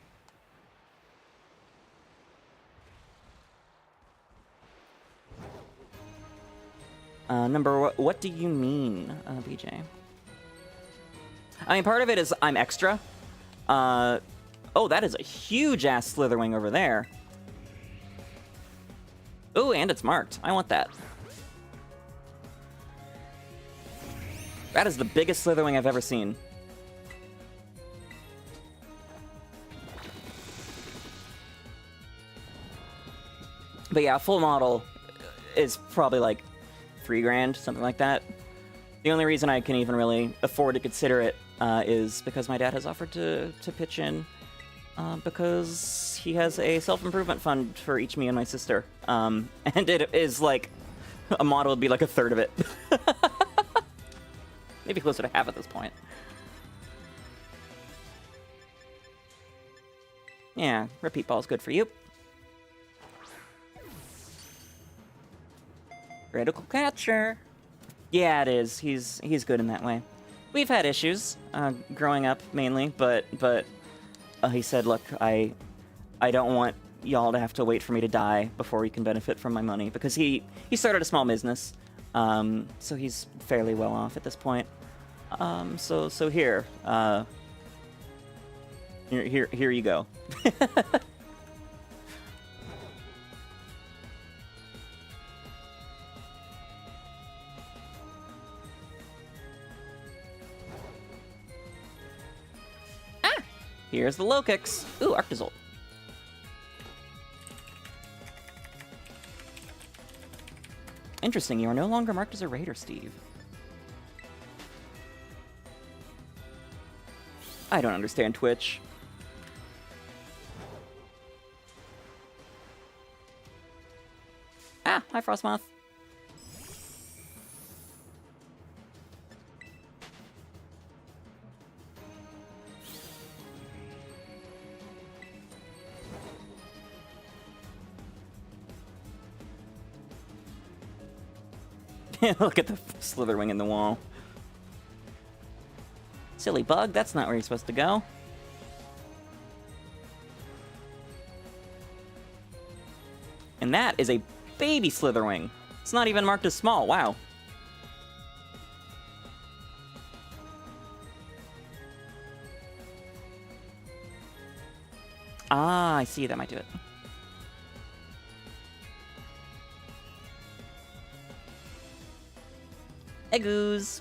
What do you mean, BJ? I mean, part of it is I'm extra. Oh, that is a huge-ass Slitherwing over there. Ooh, and it's marked. I want that. That is the biggest Slitherwing I've ever seen. But yeah, full model is probably like $3 grand, something like that. The only reason I can even really afford to consider it is because my dad has offered to pitch in, because he has a self-improvement fund for each me and my sister. And it is like, a model would be like a third of it. Maybe closer to half at this point. Yeah, repeat ball's good for you. Critical catcher. Yeah, it is. He's good in that way. We've had issues growing up mainly, but he said, "Look, I don't want y'all to have to wait for me to die before you can benefit from my money," because he started a small business, so he's fairly well off at this point. So here you go. Here's the Lokix. Ooh, Arctozolt. Interesting, you are no longer marked as a raider, Steve. I don't understand Twitch. Ah, hi Frostmoth. Look at the Slitherwing in the wall. Silly bug, that's not where you're supposed to go. And that is a baby Slitherwing. It's not even marked as small, wow. Ah, I see, that might do it. Eggoos.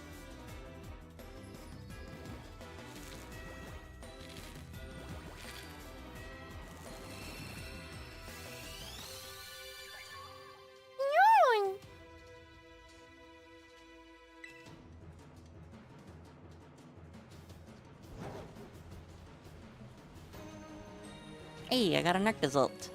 Hey, I got a Arctozolt.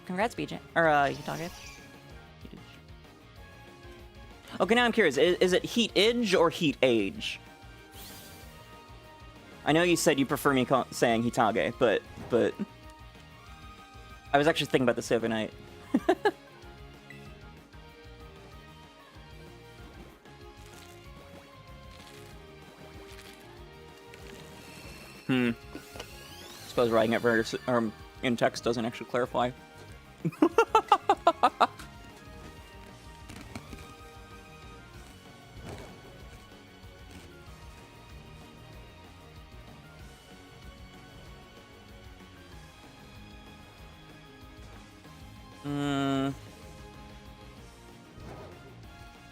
Congrats, BJ. Or, 𝒒𝒂𝒄𝒌. Okay, now I'm curious. Is it Heat Idge or Heat Age? I know you said you prefer me saying Hitage, but I was actually thinking about this the other night. Suppose writing it very in text doesn't actually clarify.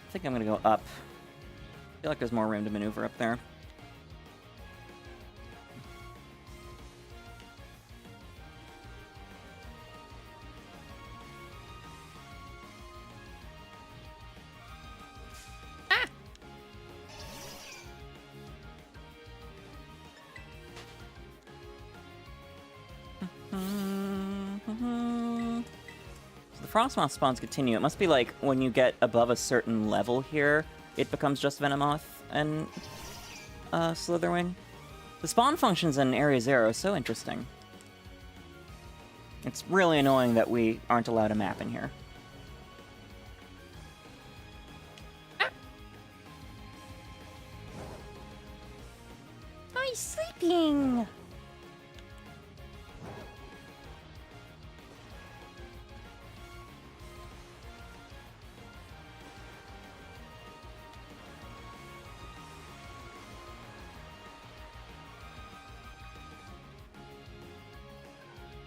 I think I'm gonna go up. I feel like there's more room to maneuver up there. Frostmoth spawns continue. It must be like when you get above a certain level here, it becomes just Venomoth and Slitherwing. The spawn functions in Area 0 are so interesting. It's really annoying that we aren't allowed a map in here. I'm sleeping!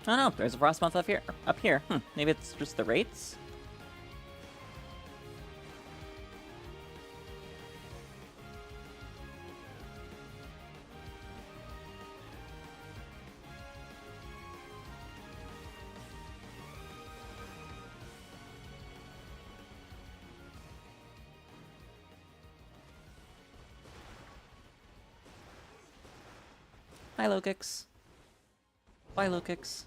Oh no, there's a Frostmoth up here. Maybe it's just the rates? Hi, Lokix. Bye, Lokix.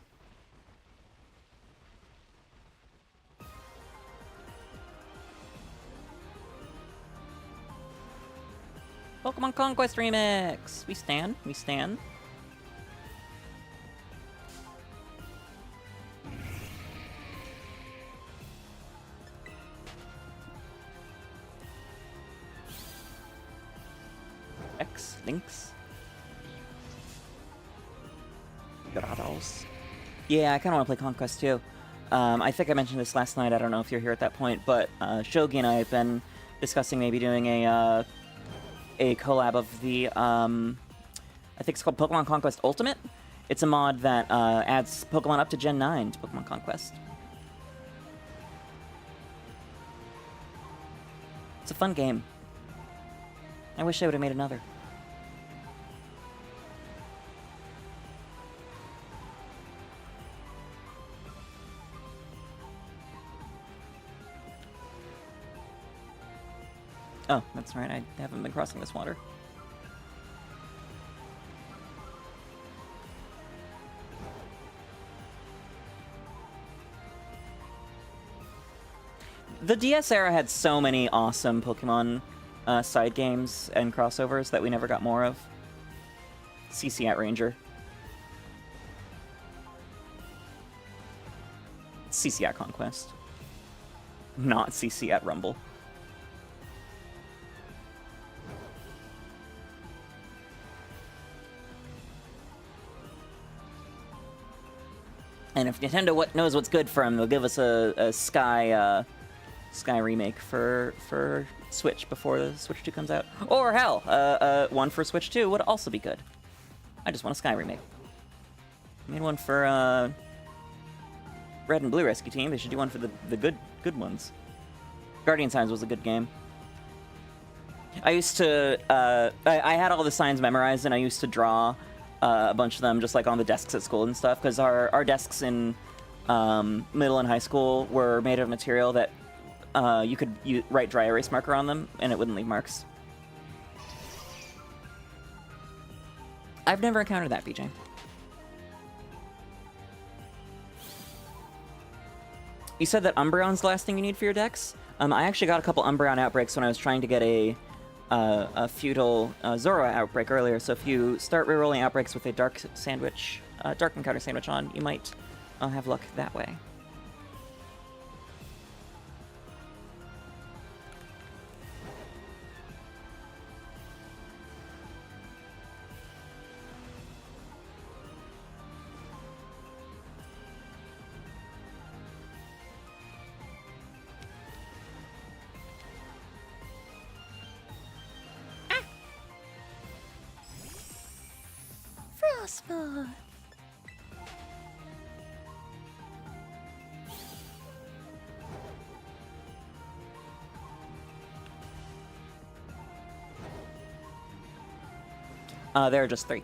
Pokemon Conquest Remix! We stand. Lynx. Grados. Yeah, I kind of want to play Conquest too. I think I mentioned this last night. I don't know if you're here at that point, but Shogi and I have been discussing maybe doing a collab of the, I think it's called Pokemon Conquest Ultimate. It's a mod that adds Pokemon up to Gen 9 to Pokemon Conquest. It's a fun game. I wish I would have made another. Oh, that's right, I haven't been crossing this water. The DS era had so many awesome Pokemon side games and crossovers that we never got more of. CC at Ranger. CC at Conquest. Not CC at Rumble. And if Nintendo knows what's good for them, they'll give us a Sky remake for Switch before the Switch 2 comes out. Or hell, one for Switch 2 would also be good. I just want a Sky remake. I made one for Red and Blue Rescue Team. They should do one for the good ones. Guardian Signs was a good game. I used to I had all the signs memorized, and I used to draw a bunch of them just like on the desks at school and stuff, because our desks in middle and high school were made of material that you could write dry erase marker on them and it wouldn't leave marks. I've never encountered that, BJ. You said that Umbreon's the last thing you need for your decks? I actually got a couple Umbreon outbreaks when I was trying to get a feudal Zoro outbreak earlier, so if you start rerolling outbreaks with a dark encounter sandwich on, you might have luck that way. Frostmoth. There are just 3.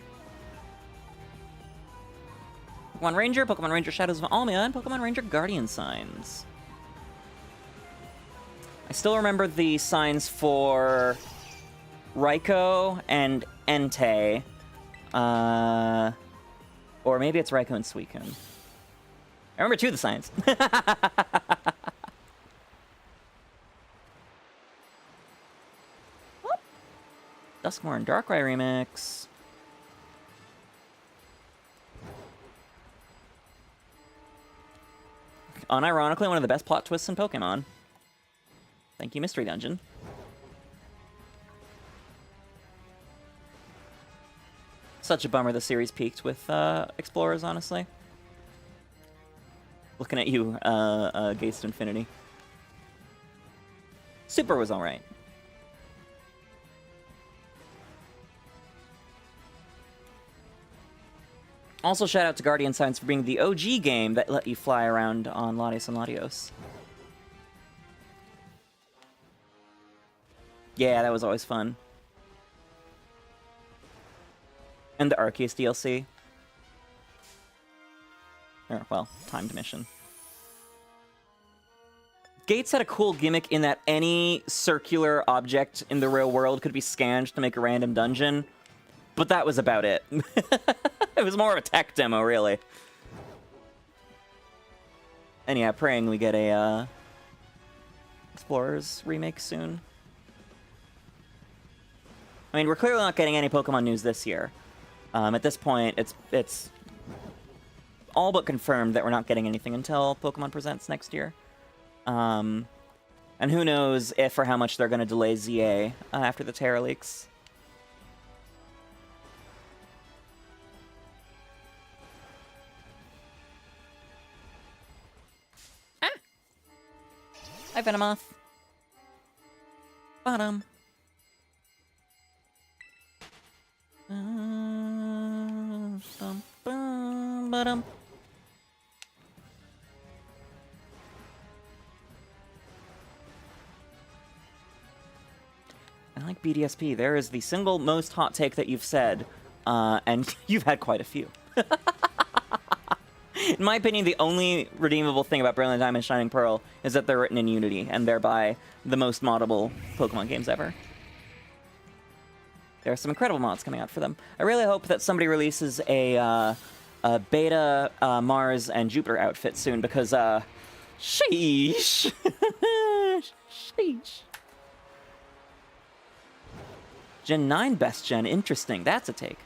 Pokemon Ranger Shadows of Almia, and Pokemon Ranger Guardian Signs. I still remember the signs for Raikou and Entei. Or maybe it's Raikou and Suicune. I remember 2 of the signs. Duskmoor and Darkrai remix. Unironically, one of the best plot twists in Pokemon. Thank you, Mystery Dungeon. Such a bummer the series peaked with Explorers, honestly. Looking at you, Gates to Infinity. Super was alright. Also, shout out to Guardian Signs for being the OG game that let you fly around on Latios and Latios. Yeah, that was always fun. And the Arceus DLC. Or, well, timed mission. Gates had a cool gimmick in that any circular object in the real world could be scanned to make a random dungeon, but that was about it. It was more of a tech demo, really. And yeah, praying we get a Explorers remake soon. I mean, we're clearly not getting any Pokemon news this year. At this point, it's all but confirmed that we're not getting anything until Pokemon Presents next year. And who knows if or how much they're going to delay ZA after the Terra leaks. Hi, Venomoth. Bottom. Bottom. I like BDSP. There is the single most hot take that you've said, and you've had quite a few. In my opinion, the only redeemable thing about Brilliant Diamond and Shining Pearl is that they're written in Unity, and thereby the most moddable Pokemon games ever. There are some incredible mods coming out for them. I really hope that somebody releases a beta Mars and Jupiter outfit soon, because, sheesh. Sheesh. Gen 9 best gen, interesting. That's a take.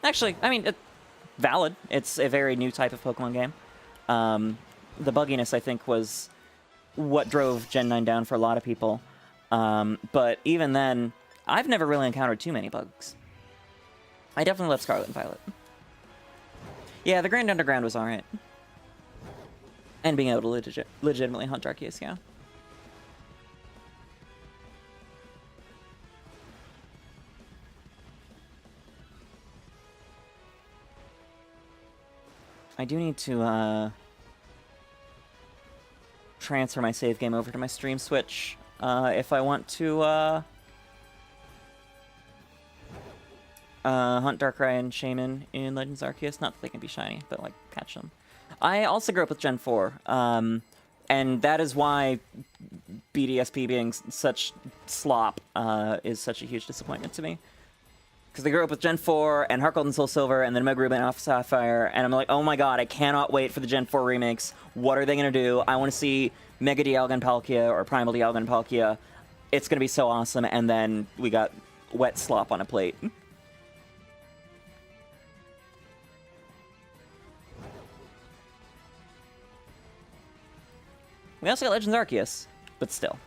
Actually, I mean, valid. It's a very new type of Pokemon game. The bugginess, I think, was what drove Gen 9 down for a lot of people. But even then, I've never really encountered too many bugs. I definitely love Scarlet and Violet. Yeah, the Grand Underground was alright. And being able to legitimately hunt Arceus, yeah. I do need to transfer my save game over to my stream switch if I want to hunt Darkrai and Shaman in Legends Arceus. Not that they can be shiny, but like catch them. I also grew up with Gen 4, and that is why BDSP being such slop is such a huge disappointment to me. Because I grew up with Gen 4 and Heart Gold and Soul Silver and then Omega Ruby and Alpha Sapphire, and I'm like, oh my god, I cannot wait for the Gen 4 remakes. What are they going to do? I want to see Mega Dialga and Palkia or Primal Dialga and Palkia. It's going to be so awesome, and then we got wet slop on a plate. We also got Legends Arceus, but still.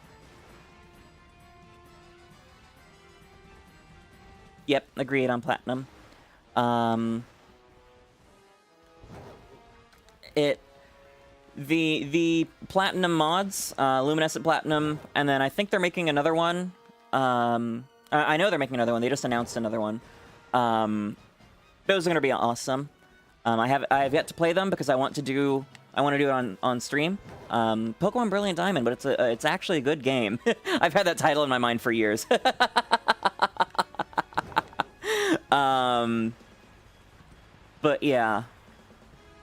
Yep, agreed on Platinum. The Platinum mods, Luminescent Platinum, and then I think they're making another one. I know they're making another one. They just announced another one. Those are gonna be awesome. I have yet to play them because I want to do it on stream. Pokemon Brilliant Diamond, but it's actually a good game. I've had that title in my mind for years. But yeah,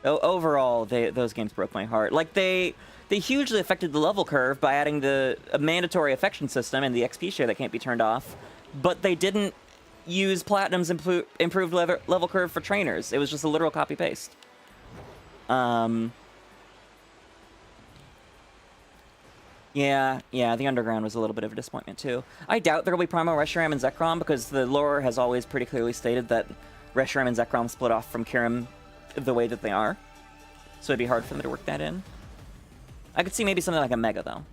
overall, those games broke my heart. Like they hugely affected the level curve by adding a mandatory affection system and the XP share that can't be turned off. But they didn't use Platinum's improved level curve for trainers. It was just a literal copy paste. Yeah, the Underground was a little bit of a disappointment, too. I doubt there will be Primal Reshiram and Zekrom, because the lore has always pretty clearly stated that Reshiram and Zekrom split off from Kyurem the way that they are. So it'd be hard for them to work that in. I could see maybe something like a Mega, though.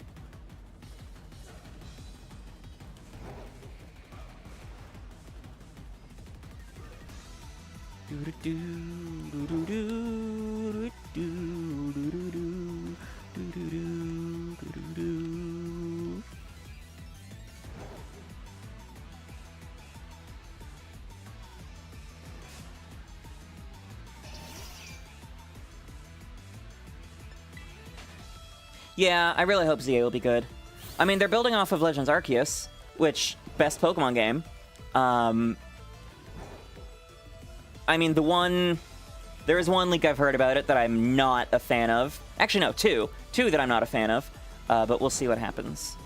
Yeah, I really hope ZA will be good. I mean, they're building off of Legends Arceus, which, best Pokemon game. I mean, there is one leak I've heard about it that I'm not a fan of. Actually, no, two that I'm not a fan of, but we'll see what happens.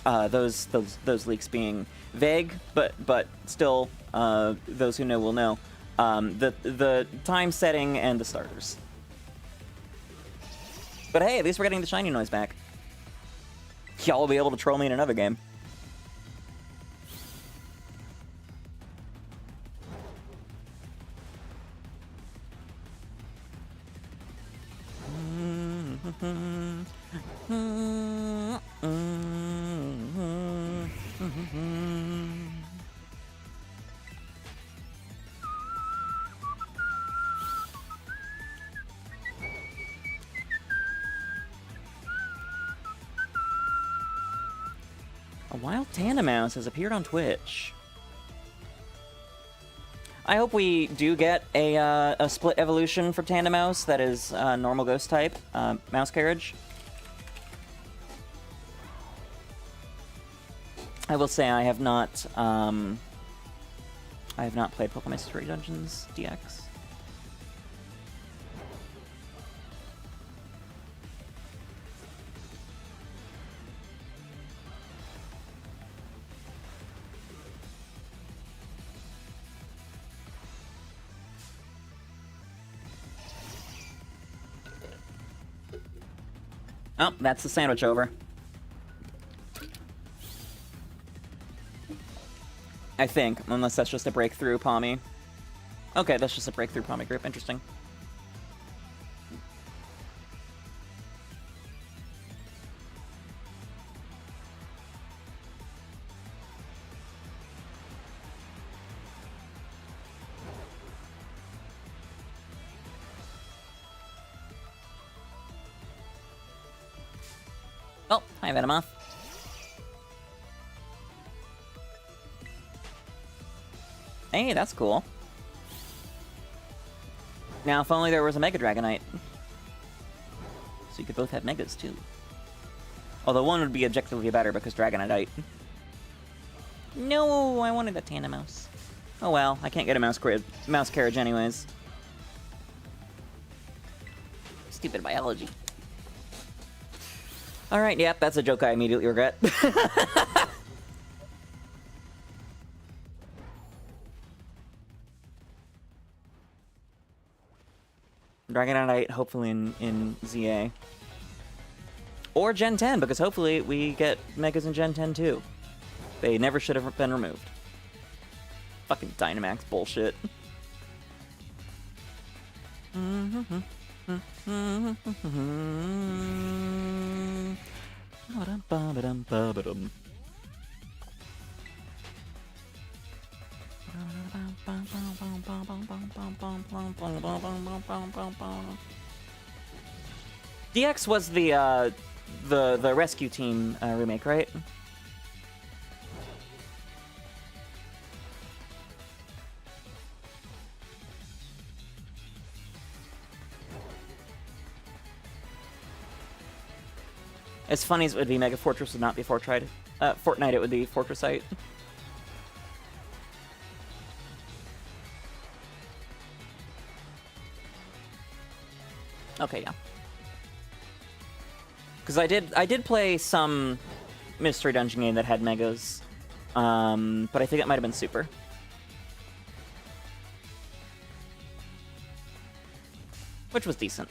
Those leaks being vague, but still, those who know will know. The time setting and the starters. But hey, at least we're getting the shiny noise back. Y'all will be able to troll me in another game. A wild Tandemouse has appeared on Twitch. I hope we do get a split evolution for Tandemouse that is normal ghost type, mouse carriage. I will say I have not played Pokemon Mystery Dungeons DX. Oh, that's the sandwich over. I think, unless that's just a breakthrough Pommy. Okay, that's just a breakthrough Pommy group. Interesting. Oh, hi, Venomoth. Hey, that's cool. Now, if only there was a Mega Dragonite. So you could both have Megas, too. Although one would be objectively better because Dragonite. No, I wanted a Tandemouse. Oh well, I can't get a mouse carriage anyways. Stupid biology. Alright, yep, that's a joke I immediately regret. Dragonite, hopefully in ZA. Or Gen 10, because hopefully we get Megas in Gen 10 too. They never should have been removed. Fucking Dynamax bullshit. DX was the rescue team remake, right? As funny as it would be, Mega Fortress would not be Fortnite. Fortnite, it would be Fortressite. Okay, yeah. Because I did play some mystery dungeon game that had Megas, but I think it might have been Super. Which was decent.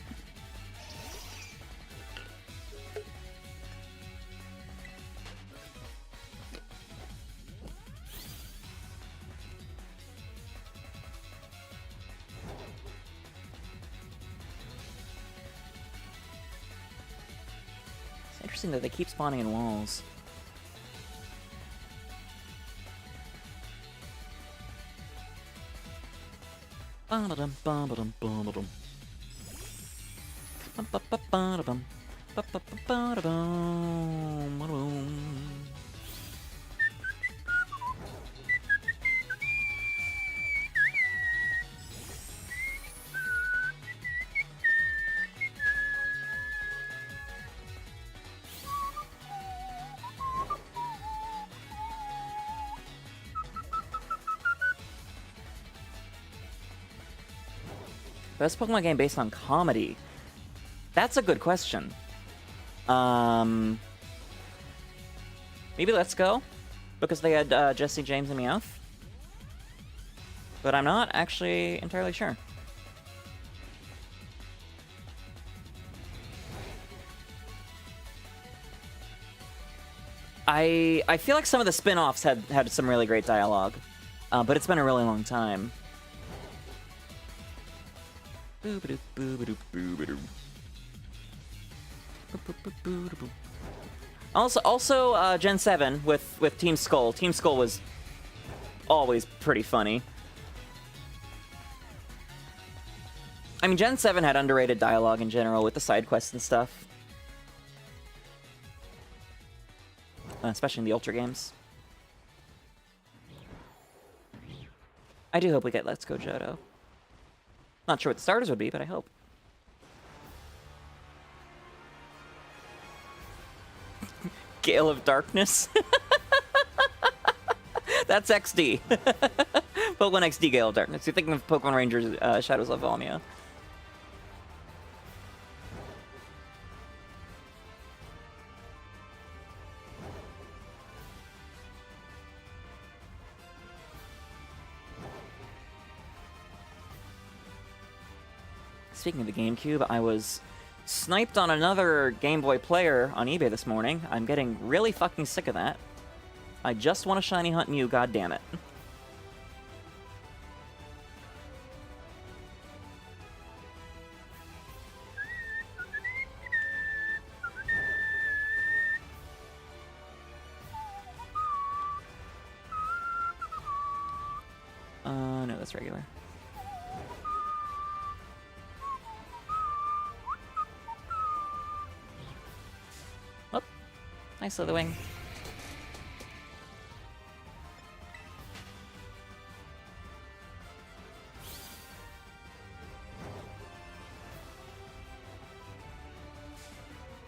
Interesting that they keep spawning in walls. Best Pokemon game based on comedy? That's a good question. Maybe Let's Go? Because they had Jesse, James, and Meowth. But I'm not actually entirely sure. I feel like some of the spin-offs had some really great dialogue. But it's been a really long time. Also, Gen 7 with Team Skull. Team Skull was always pretty funny. I mean, Gen 7 had underrated dialogue in general with the side quests and stuff. especially in the Ultra games. I do hope we get Let's Go Johto. Not sure what the starters would be, but I hope. Gale of Darkness. That's XD. Pokemon XD Gale of Darkness. You're thinking of Pokemon Rangers Shadows of Volmia. Speaking of the GameCube, I was sniped on another Game Boy player on eBay this morning. I'm getting really fucking sick of that. I just want a shiny hunt Mew, goddammit. No, that's regular. Oh, nice Slitherwing.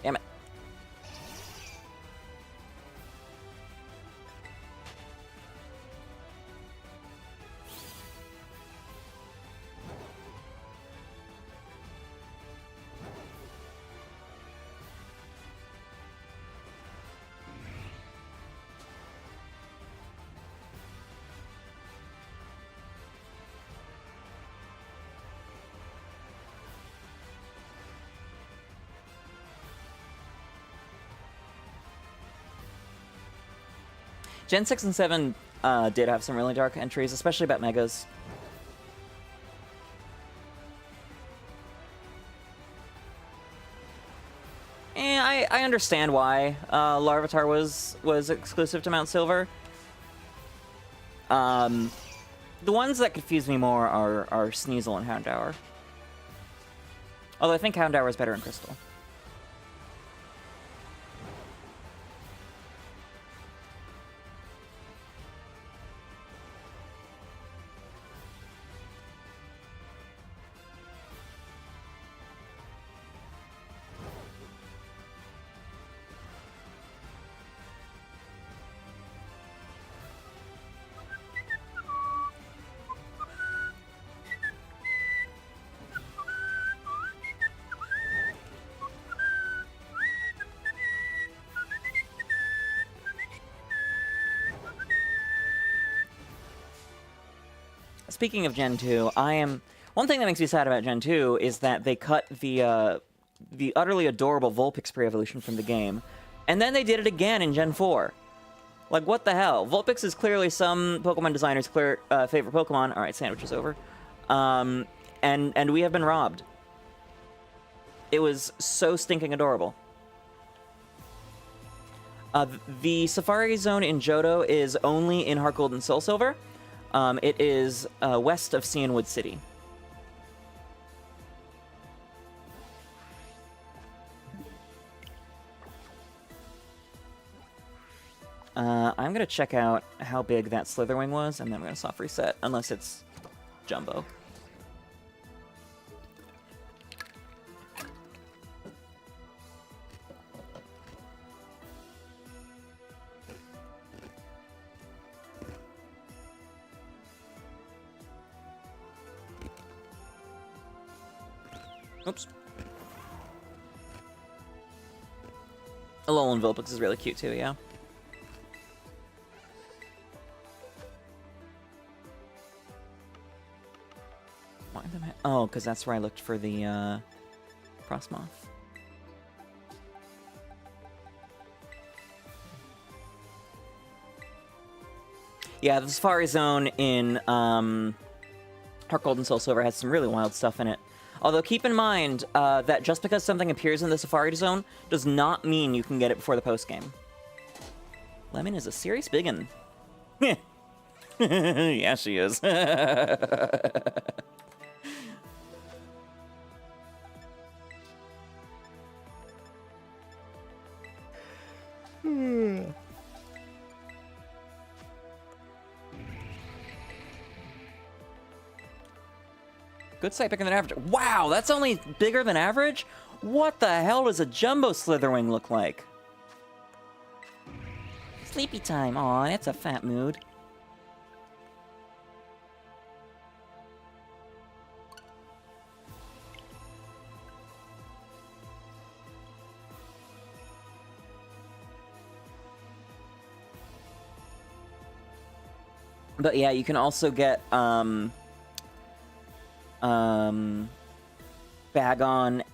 Damn it. Gen 6 and 7 did have some really dark entries, especially about Megas. And I understand why Larvitar was exclusive to Mount Silver. The ones that confuse me more are Sneasel and Houndour. Although I think Houndour is better in Crystal. Speaking of Gen 2, one thing that makes me sad about Gen 2 is that they cut the utterly adorable Vulpix evolution from the game, and then they did it again in Gen 4. Like, what the hell? Vulpix is clearly some Pokemon designers' favorite Pokemon. All right, sandwich is over. And we have been robbed. It was so stinking adorable. The Safari Zone in Johto is only in Heart Gold and Soul Silver. It is west of Cianwood City. I'm going to check out how big that Slitherwing was, and then I'm going to soft reset, unless it's Jumbo. Oops. Alolan Vulpix is really cute too, yeah. Why am I... Oh, because that's where I looked for the Frostmoth. Yeah, the Safari Zone in Heart Gold and Soul Silver has some really wild stuff in it. Although, keep in mind that just because something appears in the Safari Zone does not mean you can get it before the post-game. Lemon is a serious biggin. Yeah, she is. Good sight bigger than average. Wow, that's only bigger than average? What the hell does a jumbo slitherwing look like? Sleepy time. Aw, it's a fat mood. But yeah, you can also get Bagon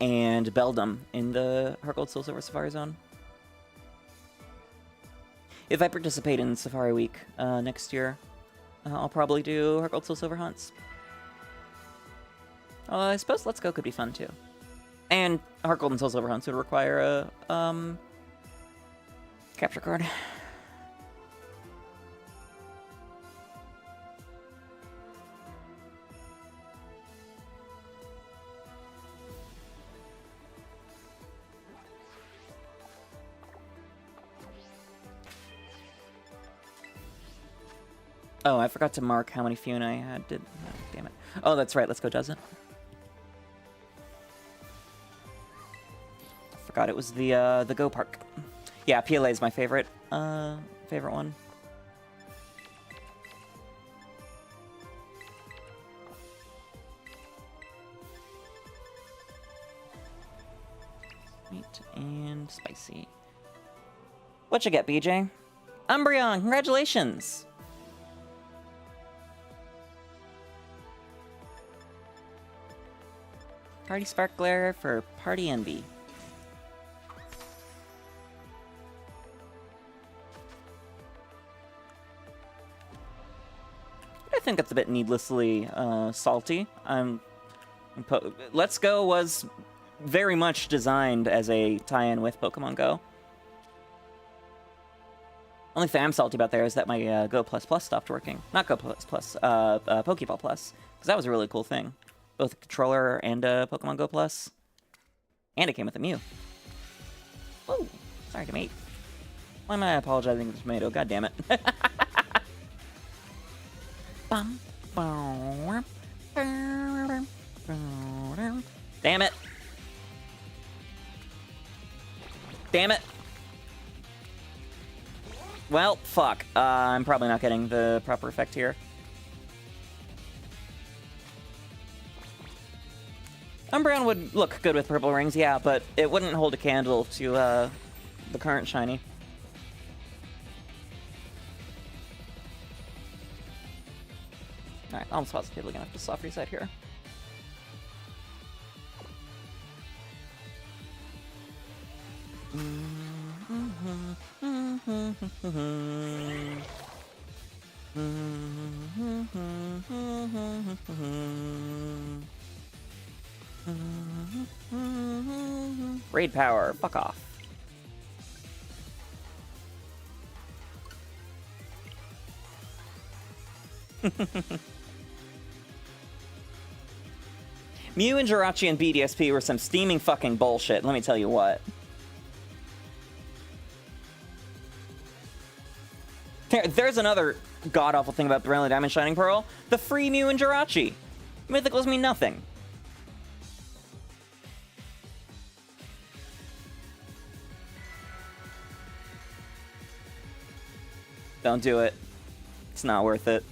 and Beldum in the Heart Gold Soul Silver Safari Zone. If I participate in Safari Week next year, I'll probably do Heart Gold Soul Silver hunts. I suppose Let's Go could be fun too. And Heart Gold and Soul Silver hunts would require a capture card. Oh, I forgot to mark how many Fiona I had. Oh, damn it. Oh, that's right. Let's Go doesn't. Forgot it was the Go Park. Yeah, PLA is my favorite one. Sweet and spicy. What you get, BJ? Umbreon, congratulations! Party Sparkler for Party Envy. I think that's a bit needlessly salty. Let's Go was very much designed as a tie-in with Pokemon Go. Only thing I'm salty about there is that my Go Plus Plus stopped working. Not Go Plus Plus, Pokeball Plus, because that was a really cool thing. Both a controller and a Pokemon Go Plus. And it came with a Mew. Oh, sorry, Tomato. Why am I apologizing to Tomato? God damn it. Damn it. Damn it. Well, fuck. I'm probably not getting the proper effect here. Umbreon would look good with purple rings, yeah, but it wouldn't hold a candle to the current shiny. Alright, almost positively gonna have to soft reset here. Raid power, fuck off. Mew and Jirachi and BDSP were some steaming fucking bullshit, let me tell you what. There's another god-awful thing about Brilliant Diamond Shining Pearl. The free Mew and Jirachi. Mythicals mean nothing. Don't do it. It's not worth it.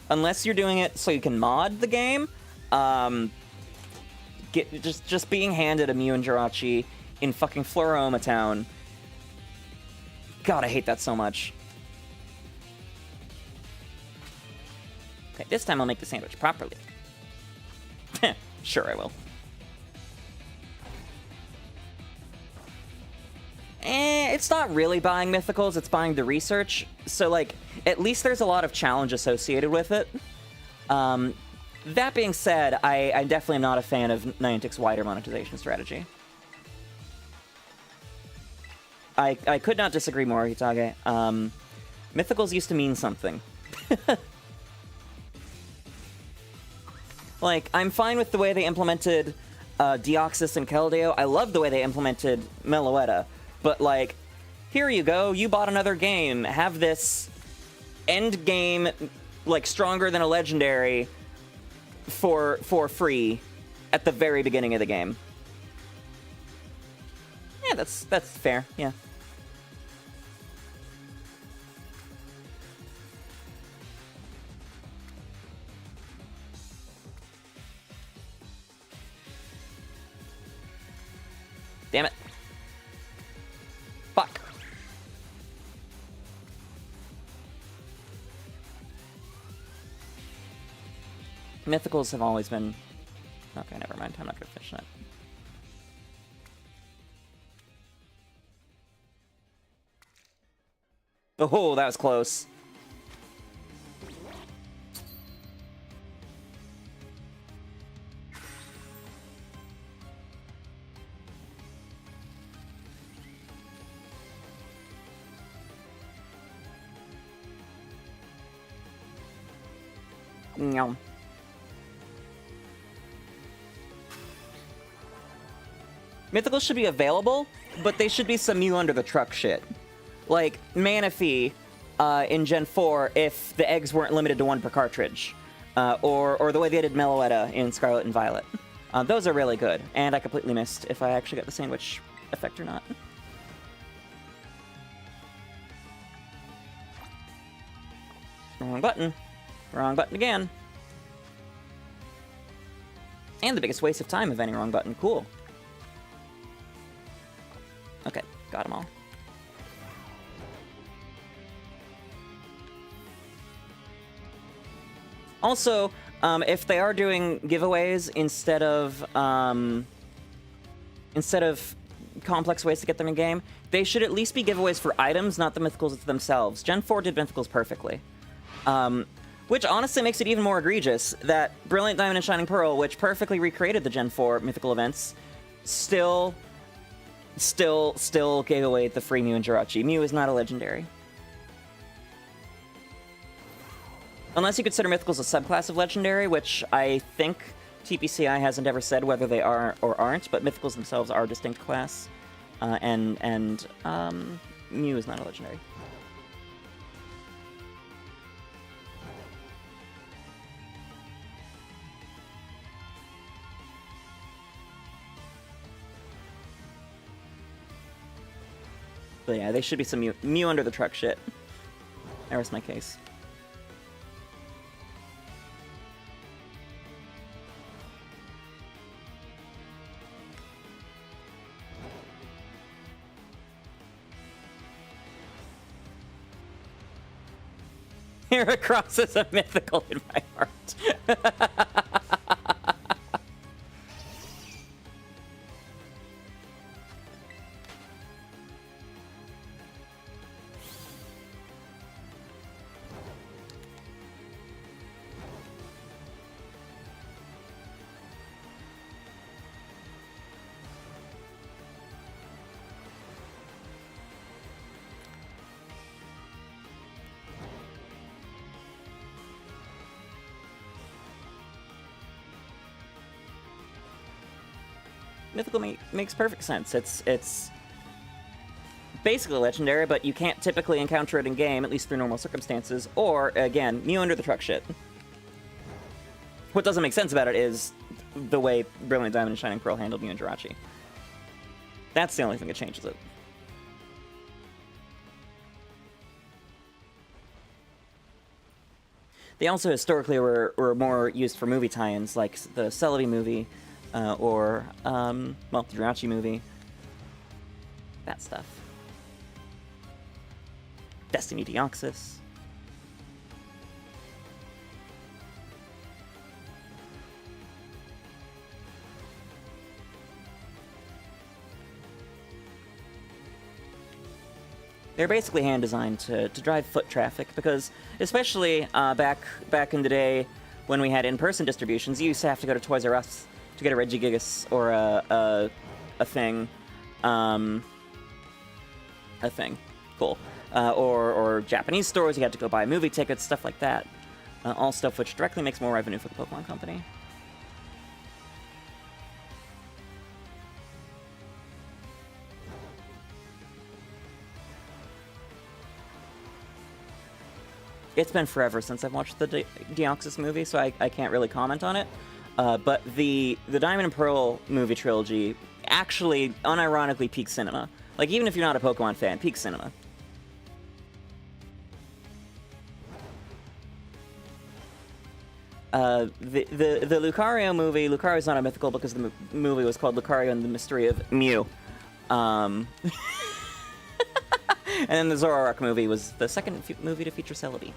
Unless you're doing it so you can mod the game, just being handed a Mew and Jirachi in fucking Floroma Town. God, I hate that so much. Okay, this time I'll make the sandwich properly. Sure I will. It's not really buying mythicals, it's buying the research. So, like, at least there's a lot of challenge associated with it. That being said, I definitely am not a fan of Niantic's wider monetization strategy. I could not disagree more, Hitage. Mythicals used to mean something. Like, I'm fine with the way they implemented Deoxys and Keldeo. I love the way they implemented Meloetta. But, like, here you go, you bought another game. Have this end game, like, stronger than a legendary for free at the very beginning of the game. Yeah, that's fair. Yeah. Damn it. Fuck. Mythicals have always been... Okay, never mind. I'm not gonna finish that. Oh, that was close. Meow. Mythicals should be available, but they should be some you under the truck shit. Like Manaphy in Gen 4 if the eggs weren't limited to 1 per cartridge. Or the way they did 𝑹𝒊𝒈𝒉𝒕 in Scarlet and Violet. Those are really good, and I completely missed if I actually got the sandwich effect or not. Wrong button. Wrong button again. And the biggest waste of time of any wrong button. Cool. Okay, got them all. Also, if they are doing giveaways instead of complex ways to get them in game, they should at least be giveaways for items, not the mythicals themselves. Gen 4 did mythicals perfectly. Which honestly makes it even more egregious that Brilliant Diamond and Shining Pearl, which perfectly recreated the Gen 4 mythical events, still gave away the free Mew and Jirachi. Mew is not a legendary. Unless you consider mythicals a subclass of legendary, which I think TPCI hasn't ever said whether they are or aren't, but mythicals themselves are a distinct class. And Mew is not a legendary. But yeah, they should be some Mew under the truck shit. That was my case. Heracross is a mythical in my heart. Mythical makes perfect sense. It's basically legendary, but you can't typically encounter it in game, at least through normal circumstances. Or again, Mew under the truck shit. What doesn't make sense about it is the way Brilliant Diamond and Shining Pearl handled Mew and Jirachi. That's the only thing that changes it. They also historically were more used for movie tie-ins, like the 𝑹𝒊𝒈𝒉𝒕 movie. Or the Jirachi movie. That stuff. Destiny Deoxys. They're basically hand designed to drive foot traffic, because especially back in the day when we had in-person distributions, you used to have to go to Toys R Us to get a Regigigas or a thing. A thing. Cool. Or Japanese stores, you had to go buy movie tickets, stuff like that. All stuff which directly makes more revenue for the Pokemon Company. it's been forever since I've watched the Deoxys movie, so I can't really comment on it. But the Diamond and Pearl movie trilogy actually, unironically, peak cinema. Like, even if you're not a Pokemon fan, peak cinema. The Lucario movie, Lucario's not a mythical because the movie was called Lucario and the Mystery of Mew. And then the Zoroark movie was the second movie to feature Celebi.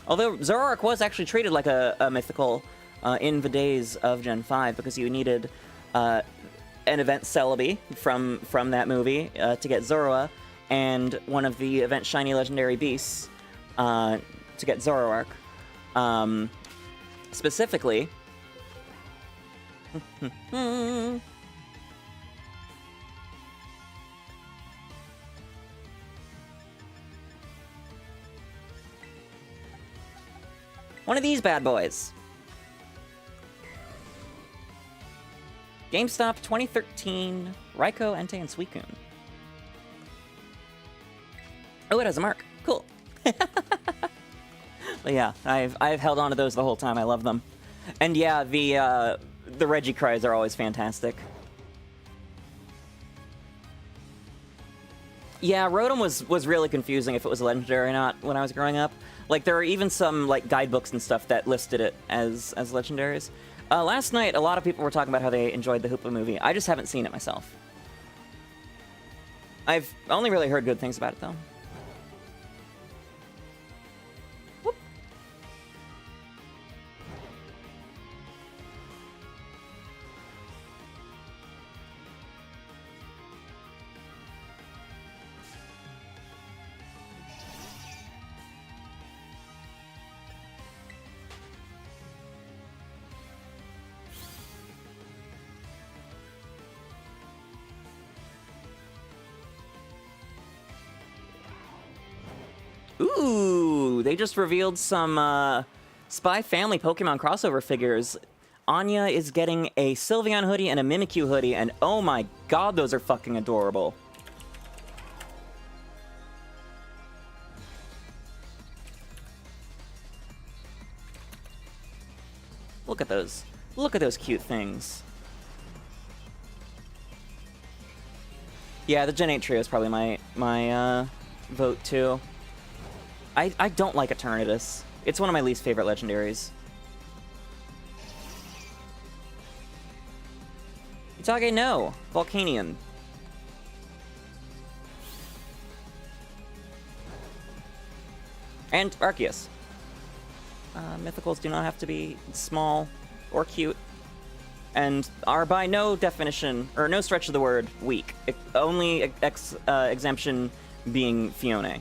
Although Zoroark was actually treated like a mythical in the days of Gen 5 because you needed an event Celebi from that movie to get Zoroa, and one of the event Shiny Legendary Beasts to get Zoroark. Specifically... one of these bad boys. GameStop 2013, Raikou, Entei, and Suicune. Oh, it has a mark. Cool. But yeah, I've held on to those the whole time. I love them. And yeah, the Regicries are always fantastic. Yeah, Rotom was really confusing if it was legendary or not when I was growing up. Like, there are even some, like, guidebooks and stuff that listed it as legendaries. Last night, a lot of people were talking about how they enjoyed the Hoopa movie. I just haven't seen it myself. I've only really heard good things about it, though. Whoop. Ooh, they just revealed some Spy Family Pokemon crossover figures. Anya is getting a Sylveon hoodie and a Mimikyu hoodie, and oh my god, those are fucking adorable. Look at those. Look at those cute things. Yeah, the Gen 8 trio is probably my vote, too. I don't like Eternatus. It's one of my least favorite legendaries. Itage, no. Volcanion. And Arceus. Mythicals do not have to be small or cute, and are by no definition, or no stretch of the word, weak. Only exemption being Fione.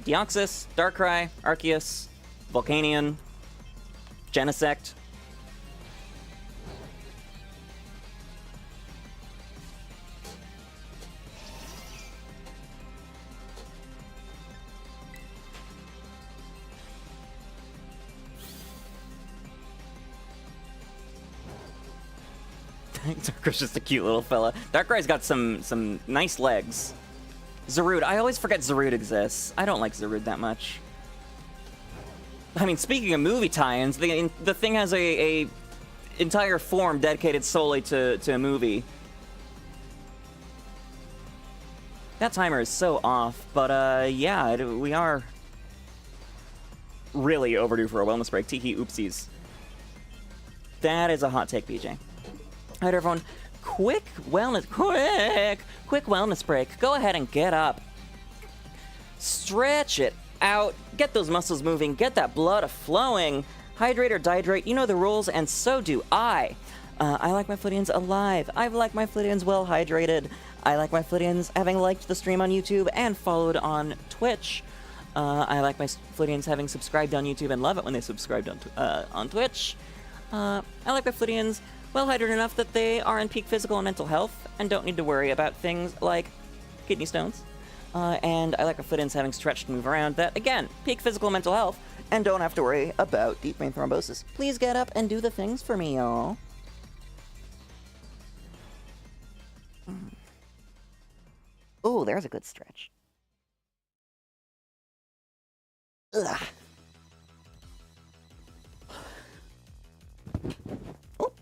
Deoxys, Darkrai, Arceus, Volcanion, Genesect. Darkrai's just a cute little fella. Darkrai's got some nice legs. Zarude. I always forget Zarude exists. I don't like Zarude that much. I mean, speaking of movie tie-ins, the thing has a entire form dedicated solely to a movie. That timer is so off, but yeah, we are really overdue for a wellness break. Tiki oopsies. That is a hot take, BJ. All right, everyone. Quick wellness break. Go ahead and get up. Stretch it out. Get those muscles moving. Get that blood flowing. Hydrate or dehydrate. You know the rules, and so do I. I like my Flittians alive. I like my Flittians well hydrated. I like my Flittians having liked the stream on YouTube and followed on Twitch. I like my Flittians having subscribed on YouTube and love it when they subscribed on Twitch. I like my Flittians well hydrated enough that they are in peak physical and mental health and don't need to worry about things like kidney stones. And I like our Flittians having stretch to move around that, again, peak physical and mental health, and don't have to worry about deep vein thrombosis. Please get up and do the things for me, y'all. Oh, there's a good stretch. Ugh. Oh.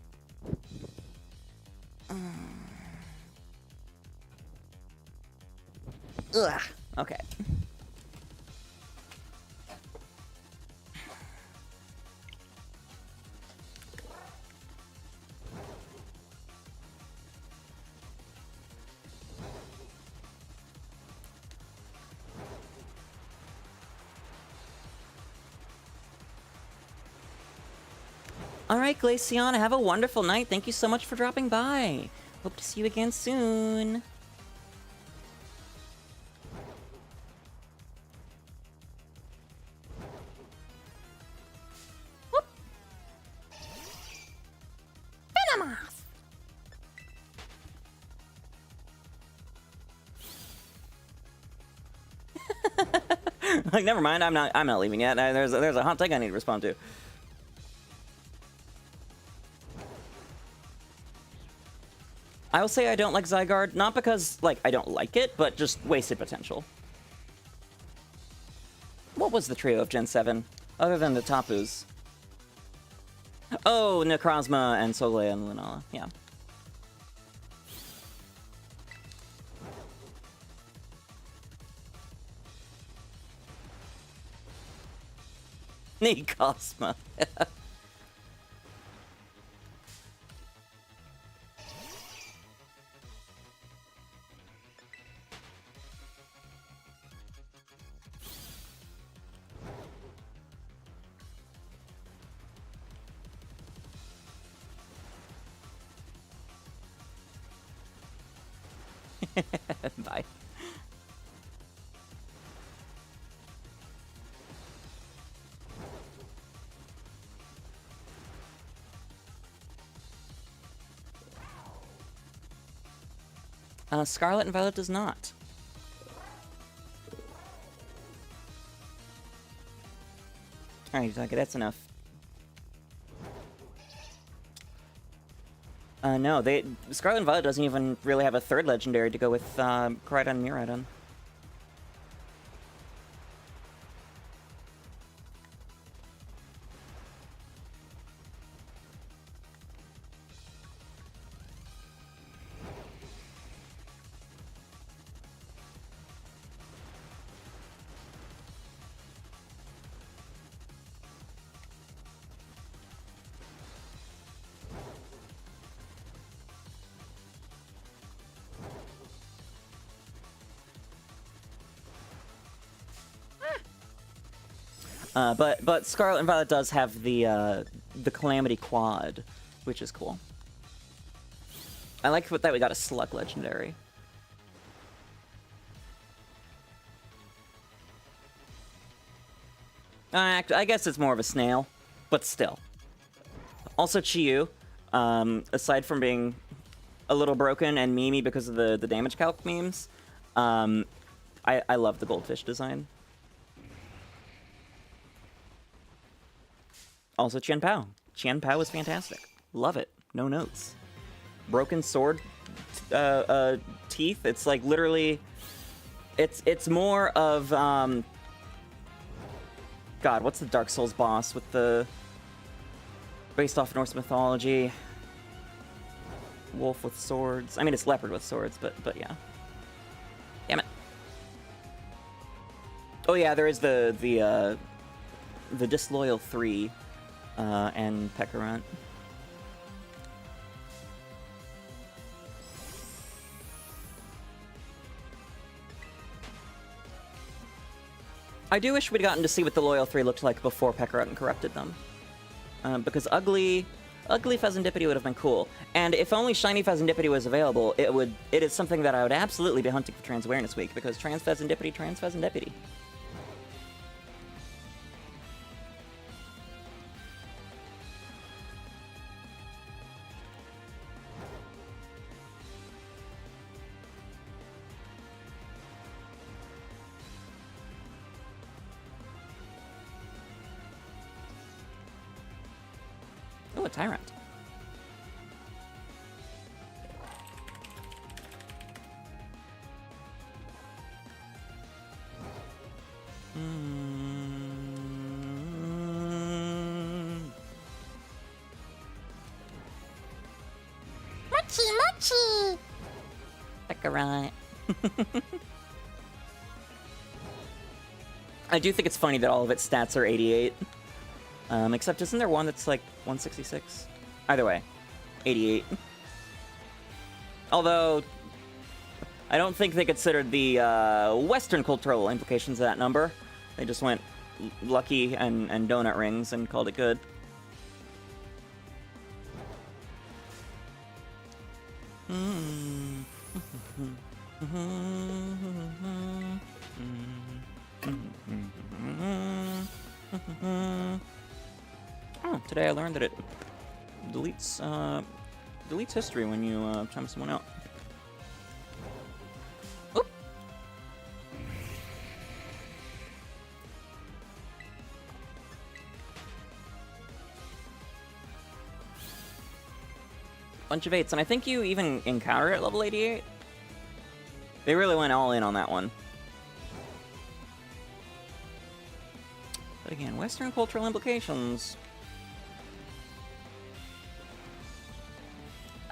Ugh. Okay. All right, Glaceon, have a wonderful night. Thank you so much for dropping by. Hope to see you again soon. Whoop. Venomous. Like, never mind. I'm not leaving yet. There's a hot take I need to respond to. I will say I don't like Zygarde, not because, like, I don't like it, but just wasted potential. What was the trio of Gen 7, other than the Tapus? Oh, Necrozma and Solea and Lunala, yeah. Necrozma. Bye. Scarlet and Violet does not. Alright, okay, that's enough. No, Scarlet and Violet doesn't even really have a third legendary to go with Koraidon and Miraidon. But Scarlet and Violet does have the Calamity Quad, which is cool. I like that we got a Slug legendary. I guess it's more of a snail, but still. Also, Chiyu, aside from being a little broken and memey because of the damage calc memes, I love the goldfish design. Also, Qianpao. Qianpao is fantastic. Love it. No notes. Broken sword teeth. It's like literally. It's more of God. What's the Dark Souls boss with the based off Norse mythology? Wolf with swords. I mean, it's leopard with swords, but yeah. Damn it. Oh yeah, there is the Disloyal 3. And Pekkarunt. I do wish we'd gotten to see what the Loyal 3 looked like before Pekkarunt corrupted them. Because ugly Pheasantipity would have been cool. And if only Shiny Pheasantipity was available, it is something that I would absolutely be hunting for Trans Awareness Week, because Trans Pheasantipity. Tyrant. Mochi mochi! Alright. I do think it's funny that all of its stats are 88. Except isn't there one that's like 166? Either way, 88. Although, I don't think they considered the Western cultural implications of that number. They just went lucky and donut rings and called it good. Oh, today I learned that it deletes history when you time someone out. Oop. Bunch of 8s, and I think you even encounter it at level 88. They really went all in on that one. But again, Western cultural implications.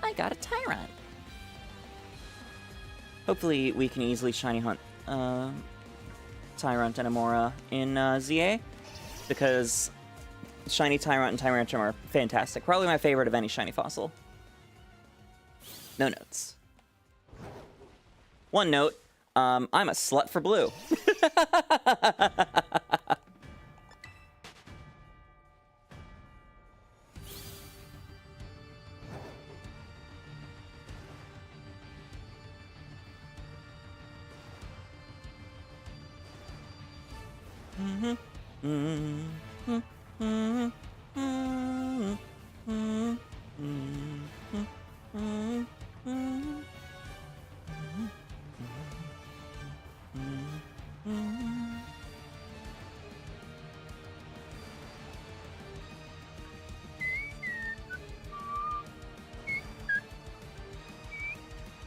I got a Tyrant. Hopefully we can easily shiny hunt Tyrant and Amora in ZA, because shiny Tyrant and Tyrantrum are fantastic. Probably my favorite of any shiny fossil. No notes. One note, I'm a slut for blue.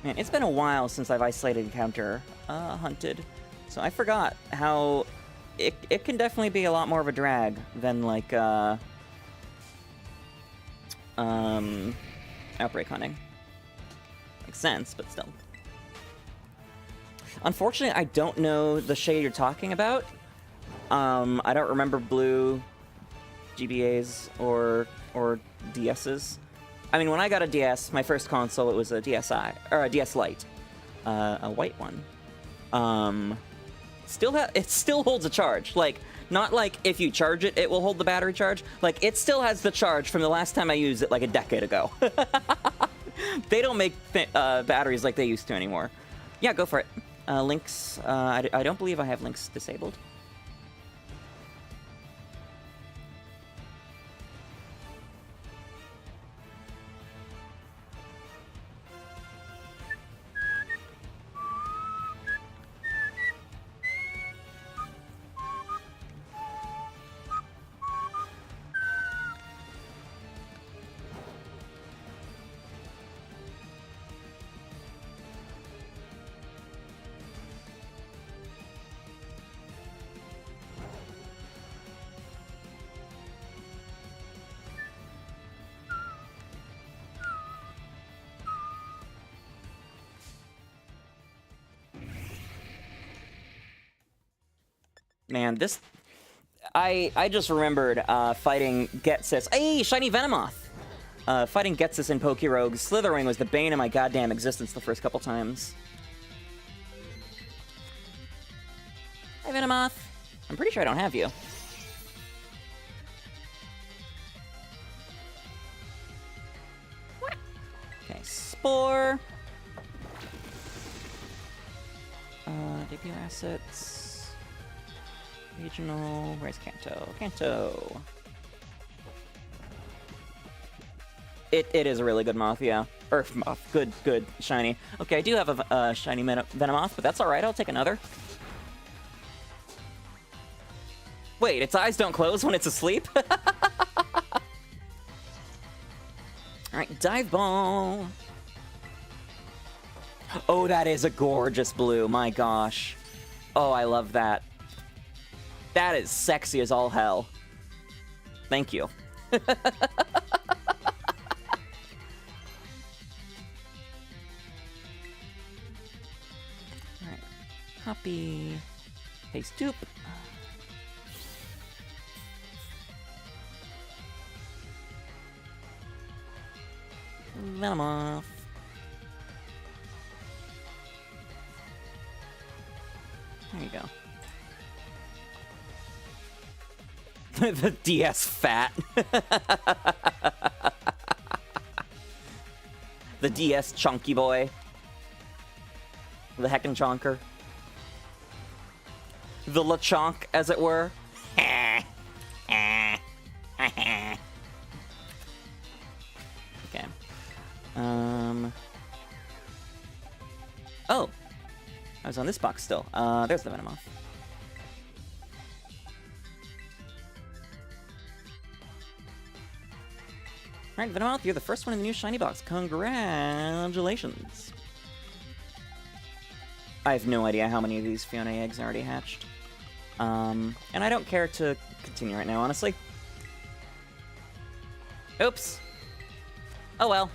Man, it's been a while since I've isolated encounter hunted, so I forgot how it can definitely be a lot more of a drag than like outbreak hunting. Makes sense, but still. Unfortunately, I don't know the shade you're talking about. I don't remember blue GBAs or DSs. I mean, when I got a DS, my first console, it was a DSi, or a DS Lite, a white one. It still holds a charge. Like, not like if you charge it, it will hold the battery charge. Like, it still has the charge from the last time I used it, like a decade ago. They don't make batteries like they used to anymore. Yeah, go for it. Links, I don't believe I have links disabled. Man, this... I just remembered fighting Getsis. Hey, shiny Venomoth! Fighting Getsis in Pokerogue. Slithering was the bane of my goddamn existence the first couple times. Hi, Venomoth. I'm pretty sure I don't have you. Okay, Spore. Debut assets. Regional, where's Kanto? Kanto. It is a really good moth, yeah. Earth moth, good, shiny. Okay, I do have a shiny Venomoth, but that's alright, I'll take another. Wait, its eyes don't close when it's asleep? Alright, dive ball. Oh, that is a gorgeous blue. My gosh. Oh, I love that. That is sexy as all hell. Thank you. Alright. Hoppy. Hey, stoop. Venomoth. There you go. The DS fat. The DS chunky boy. The heckin' chonker. The LeChonk, as it were. Okay. Oh. I was on this box still. There's the Venomoth. Alright, Venomoth, you're the first one in the new shiny box. Congratulations. I have no idea how many of these Fiona eggs already hatched. And I don't care to continue right now, honestly. Oops. Oh well.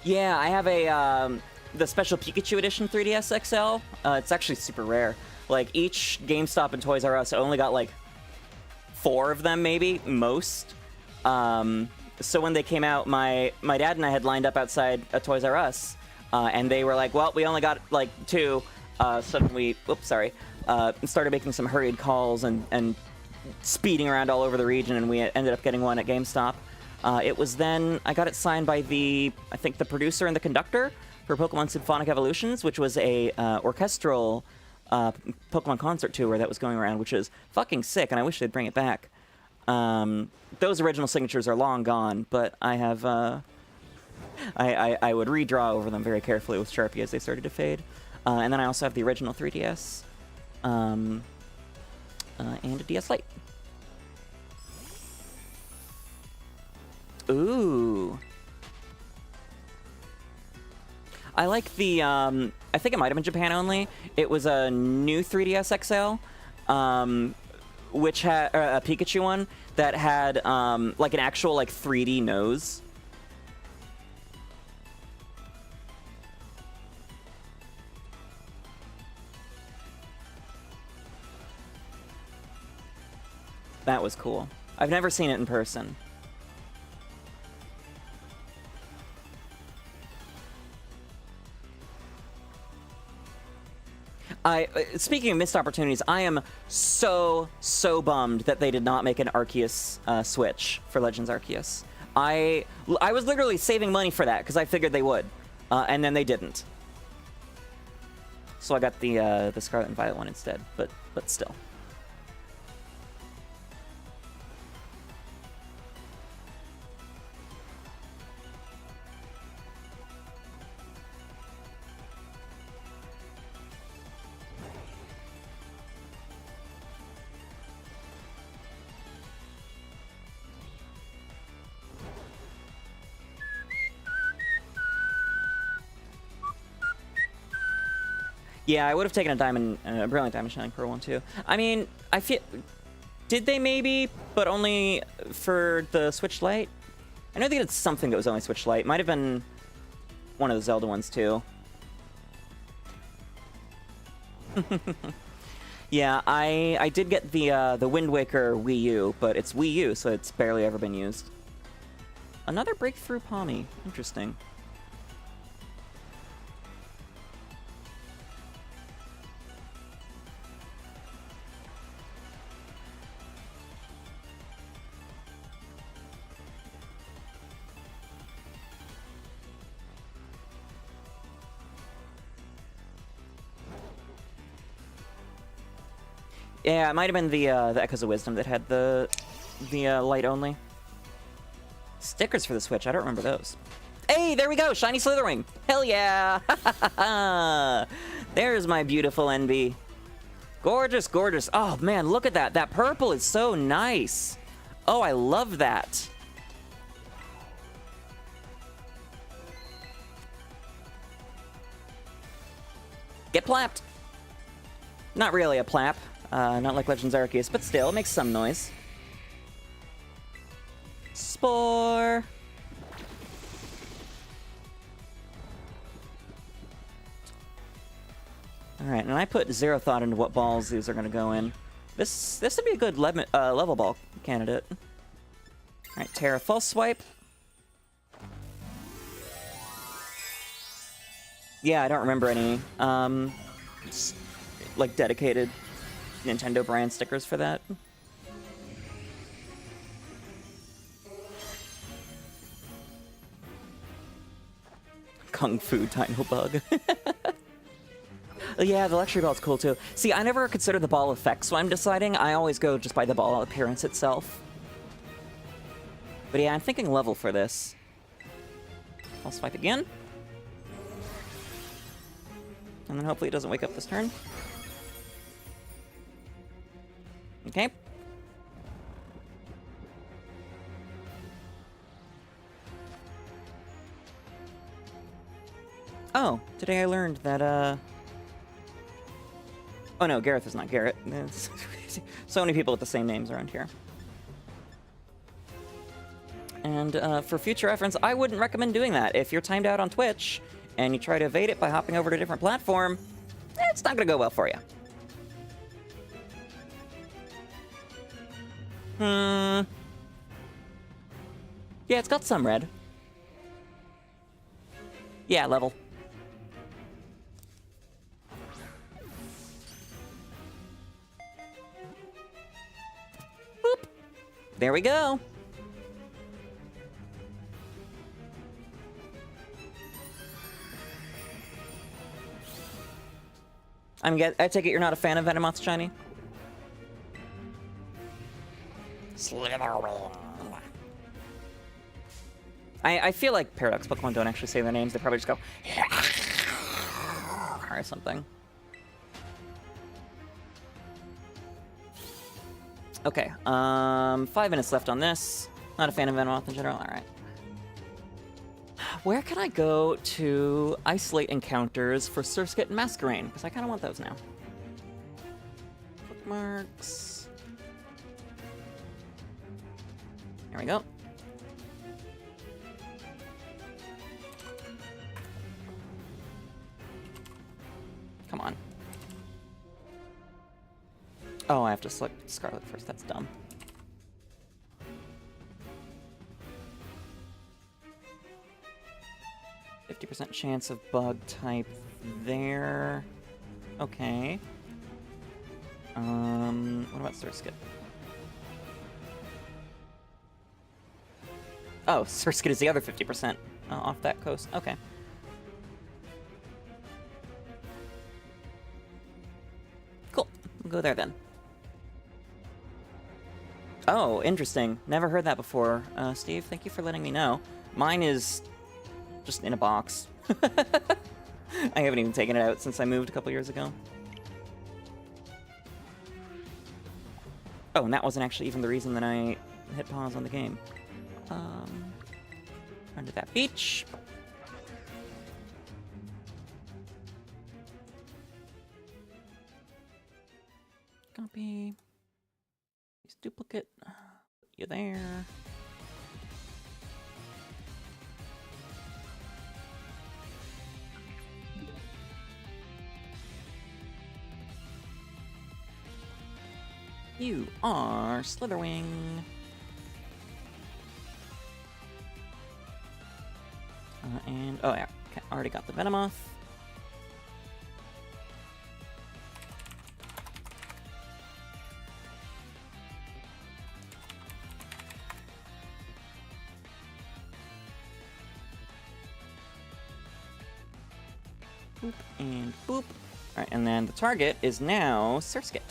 Yeah, I have a, the special Pikachu edition 3DS XL. It's actually super rare. Like, each GameStop and Toys R Us only got, like, 4 of them, maybe, most. So when they came out, my dad and I had lined up outside a Toys R Us, and they were like, well, we only got, like, 2. So we, oops, sorry, started making some hurried calls and speeding around all over the region, and we ended up getting one at GameStop. It was then, I got it signed by the, I think, the producer and the conductor for Pokemon Symphonic Evolutions, which was a orchestral Pokemon concert tour that was going around, which is fucking sick, and I wish they'd bring it back. Those original signatures are long gone, but I have, I would redraw over them very carefully with Sharpie as they started to fade. And then I also have the original 3DS, and a DS Lite. Ooh. I like the, I think it might have been Japan only. It was a new 3DS XL, which had, a Pikachu one, that had, like an actual, like, 3D nose. That was cool. I've never seen it in person. Speaking of missed opportunities, I am so bummed that they did not make an Arceus Switch for Legends Arceus. I was literally saving money for that because I figured they would, and then they didn't. So I got the Scarlet and Violet one instead, but still. Yeah, I would have taken a Brilliant Diamond Shining Pearl one too. I mean, I feel, did they maybe, but only for the Switch Lite? I know they did something that was only Switch Lite. Might have been one of the Zelda ones too. Yeah, I did get the Wind Waker Wii U, but it's Wii U, so it's barely ever been used. Another breakthrough Palmy. Interesting. Yeah, it might have been the Echoes of Wisdom that had the light only. Stickers for the Switch, I don't remember those. Hey, there we go, Shiny Slitherwing. Hell yeah! There's my beautiful NB. Gorgeous, gorgeous. Oh man, look at that. That purple is so nice. Oh, I love that. Get plapped! Not really a plap. Not like Legends Arceus, but still, it makes some noise. Spore! Alright, and I put zero thought into what balls these are going to go in. This would be a good level ball candidate. Alright, Terra False Swipe. Yeah, I don't remember any, like, dedicated Nintendo brand stickers for that. Kung Fu Dino Bug. Yeah, the Luxury Ball's cool, too. See, I never consider the ball effects when I'm deciding. I always go just by the ball appearance itself. But yeah, I'm thinking level for this. I'll swipe again. And then hopefully it doesn't wake up this turn. Okay. Oh, today I learned that, oh no, Gareth is not Garrett. So many people with the same names around here. And for future reference, I wouldn't recommend doing that. If you're timed out on Twitch and you try to evade it by hopping over to a different platform, it's not going to go well for you. Yeah, it's got some red. Yeah, level. Boop. There we go. I take it you're not a fan of Venomoth's Shiny? I feel like Paradox Pokemon don't actually say their names. They probably just go or something. Okay, 5 minutes left on this. Not a fan of Venomoth in general. All right. Where can I go to isolate encounters for Surskit and Masquerain? Because I kind of want those now. Bookmarks. There we go. Come on. Oh, I have to select Scarlet first. That's dumb. %50 chance of bug type there. Okay. What about Surskit? Oh, Surskit is the other 50% off that coast. Okay. Cool. We'll go there then. Oh, interesting. Never heard that before. Steve, thank you for letting me know. Mine is just in a box. I haven't even taken it out since I moved a couple years ago. Oh, and that wasn't actually even the reason that I hit pause on the game. Under that beach. Copy. Paste duplicate. Put you there. You are Slitherwing. And, oh yeah, okay, already got the Venomoth. Boop and boop. Alright, and then the target is now Surskit.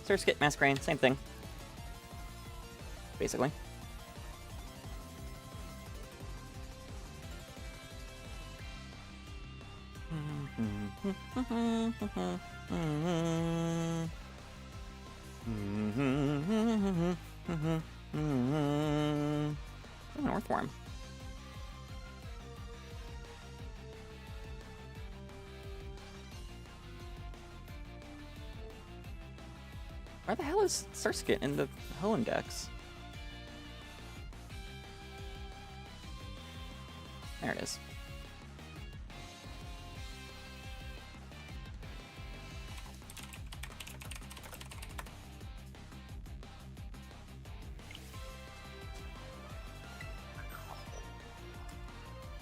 Surskit, Masquerain, same thing. Basically. An Earthworm. Where the hell is Surskit in the Ho Index? There it is.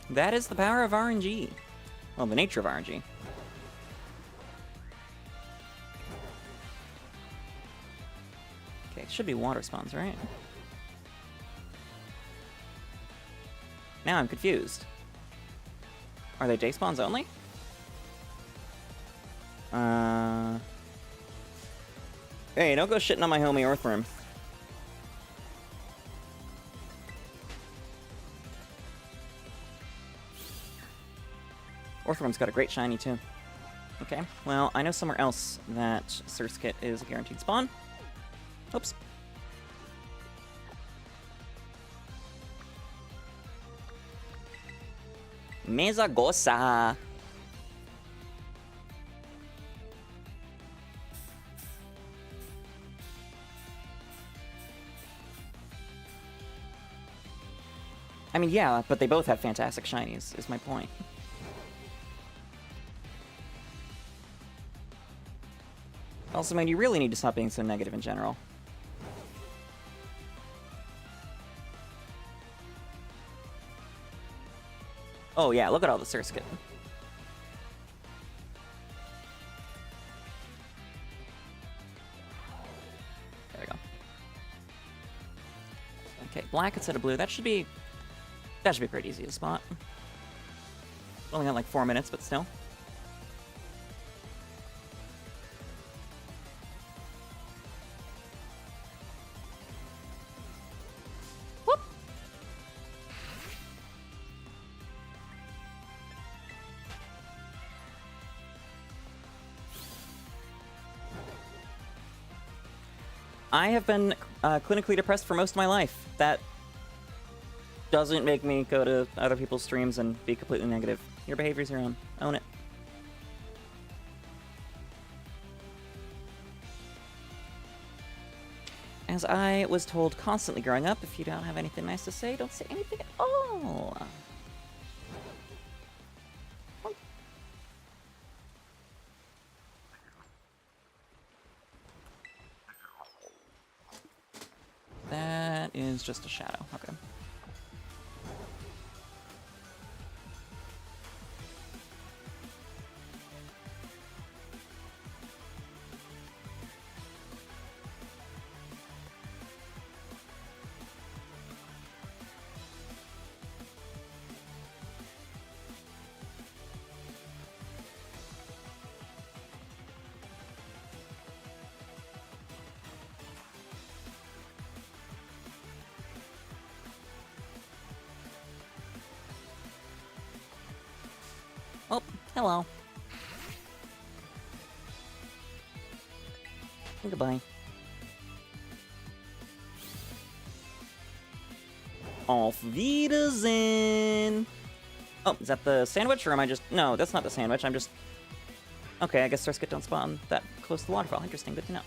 That is the power of RNG. Well, the nature of RNG. Okay, it should be water spawns, right? Now I'm confused. Are they day spawns only? Hey, don't go shitting on my homie Earthworm. Earthworm's got a great shiny, too. Okay, well, I know somewhere else that Surskit is a guaranteed spawn. Oops. Mesagosa. I mean, yeah, but they both have fantastic shinies, is my point. Also, man, you really need to stop being so negative in general. Oh yeah, look at all the Surskit. There we go. Okay, black instead of blue. That should be pretty easy to spot. Only got like 4 minutes, but still. I have been clinically depressed for most of my life. That doesn't make me go to other people's streams and be completely negative. Your behavior's your own. Own it. As I was told constantly growing up, if you don't have anything nice to say, don't say anything at all. That is just a shadow. Okay. Oh, hello. Goodbye. Auf Wiedersehen. Oh, is that the sandwich, or am I just... No, that's not the sandwich, I'm just... Okay, I guess Surskit don't spawn that close to the waterfall. Interesting, good to know.